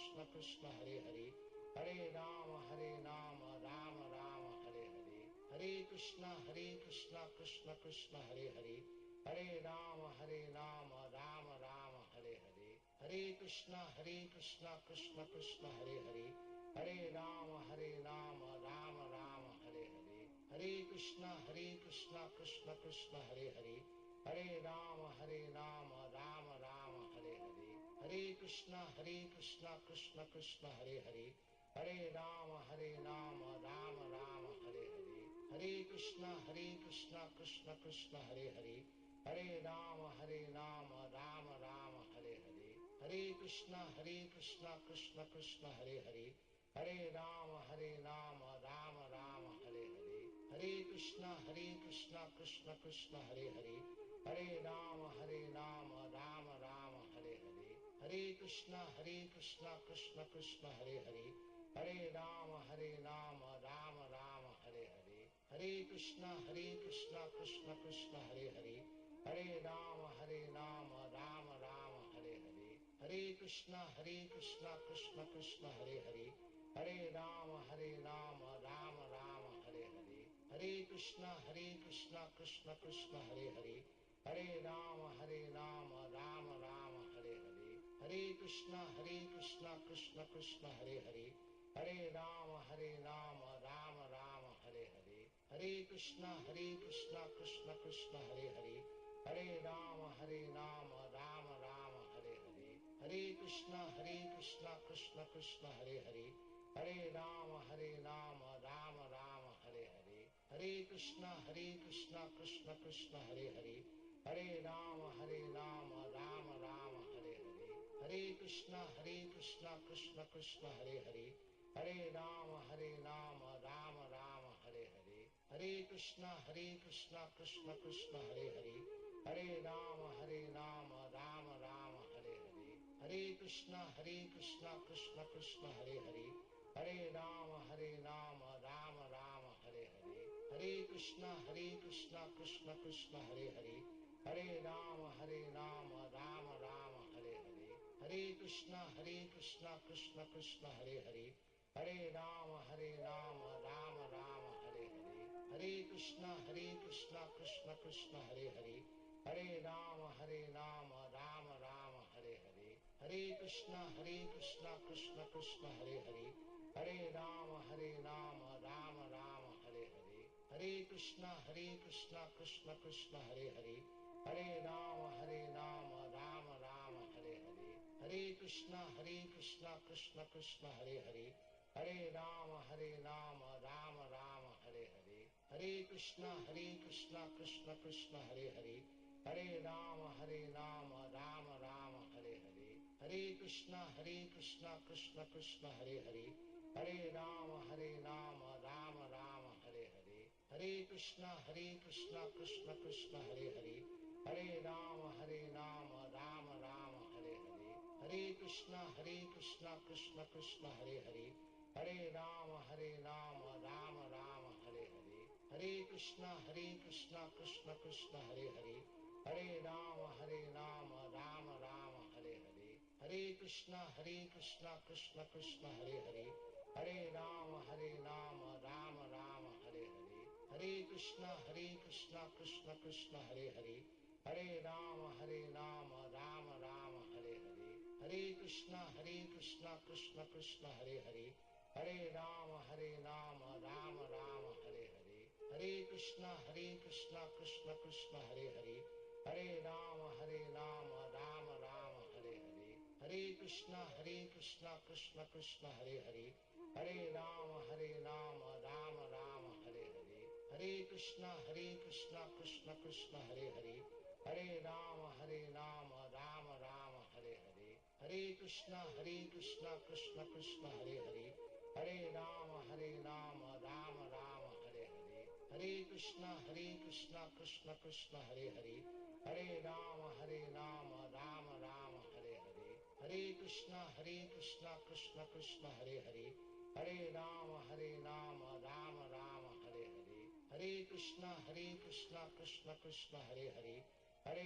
Krishna Krishna Hare Hare, Hare Rama Rama Rama Hare Hare, Hare Krishna Krishna Krishna Hare Hare, Hare Rama Rama Rama Hare Hare, Hare Krishna Krishna Krishna Hare Hare, Hare Rama Rama Rama Hare Hare, Hare Krishna Krishna Krishna Hare Hare, Hare Rama Rama Rama Hare Hare, Hare Krishna Krishna Krishna Hare Hare, Hare Rama Rama Rama Hare Hare, Hare Krishna Krishna Krishna Hare Hare, Hare Rama Rama Rama Hare Hare, Hare Krishna Krishna Krishna Hare Hare, Hare Rama Rama Rama Hare Hare, Hare Krishna Krishna Krishna Hare Hare, Hare Rama Rama Rama Hare Hare, Hare Krishna Krishna Krishna Hare Hare, Hare Rama Rama Rama Hare Hare, Hare Krishna Krishna Krishna Hare Hare, Hare Rama Rama Rama Hare Hare, Hare Krishna Krishna Krishna Hare Hare, Hare Rama Rama Rama Hare Hare, Hare Krishna Krishna Krishna Hare Hare, Hare Rama Rama Rama Hare Hare, Hare Krishna Krishna Krishna Hare Hare, Hare Rama Rama Rama Hare Hare, Hare Krishna Krishna Krishna Hare Hare, Hare Rama Rama Rama Hare Hare, Hare Krishna Krishna Krishna Hare Hare, Hare Rama Rama Rama Hare Hare, Hare Krishna Krishna Krishna Hare Hare, Hare Rama Rama Rama Hare Hare, Hare Krishna Krishna Krishna Hare Hare, Hare Rama Rama Rama Hare Hare, Hare Krishna Krishna Krishna Hare Hare, Hare Rama Rama Rama Hare Hare, Hare Krishna Krishna Krishna Hare Hare, Hare Rama Rama Rama Hare Hare, Hare Krishna Krishna Krishna Hare Hare, Hare Rama Rama Rama Hare Hare, Hare Krishna Krishna Krishna Hare Hare, Hare Rama Rama Rama Hare Hare, Hare Krishna Krishna Krishna Hare Hare, Hare Rama Rama Rama Hare Hare, Hare Krishna Krishna Krishna Hare Hare, Hare Rama Rama Rama Hare Hare, Hare Krishna Krishna Krishna Hare Hare, Hare Rama Rama Rama Hare Hare, Hare Krishna Krishna Krishna Hare Hare, Hare Rama Rama Rama Hare Hare, Hare Krishna Krishna Krishna Hare Hare, Hare Rama Rama Rama Hare Hare, Hare Krishna Krishna Krishna Hare Hare, Hare Rama Rama Rama Hare Hare, Hare Krishna Krishna Krishna Hare Hare, Hare Rama Rama Rama Hare Hare, Hare Krishna Krishna Krishna Hare Hare, Hare Rama Rama Rama Hare Hare, Hare Krishna Krishna Krishna Hare Hare, Hare Rama Rama Rama Hare Hare, Hare Krishna Krishna Krishna Hare Hare, Hare Rama Rama Rama Hare Hare, Hare Krishna Krishna Krishna Hare Hare, Hare Rama Rama Rama Hare Hare, Hare Krishna Krishna Krishna Hare Hare, Hare Rama Rama Rama Hare Hare, Hare Krishna Krishna Krishna Hare Hare, Hare Rama Rama Rama Hare Hare, Hare Krishna Krishna Krishna Hare Hare, Hare Rama Rama Rama Hare Hare, Hare Krishna Krishna Krishna Hare Hare, Hare Rama Rama Rama Hare Hare, Hare Krishna Krishna Krishna Hare Hare, Hare Rama Rama Rama Hare Hare, Hare Krishna Krishna Krishna Hare Hare, Hare Rama Rama Rama Hare Hare, Hare Krishna Krishna Hare Hare, Hare Rama Rama Rama Hare Hare, Hare Krishna Krishna Krishna Hare Hare,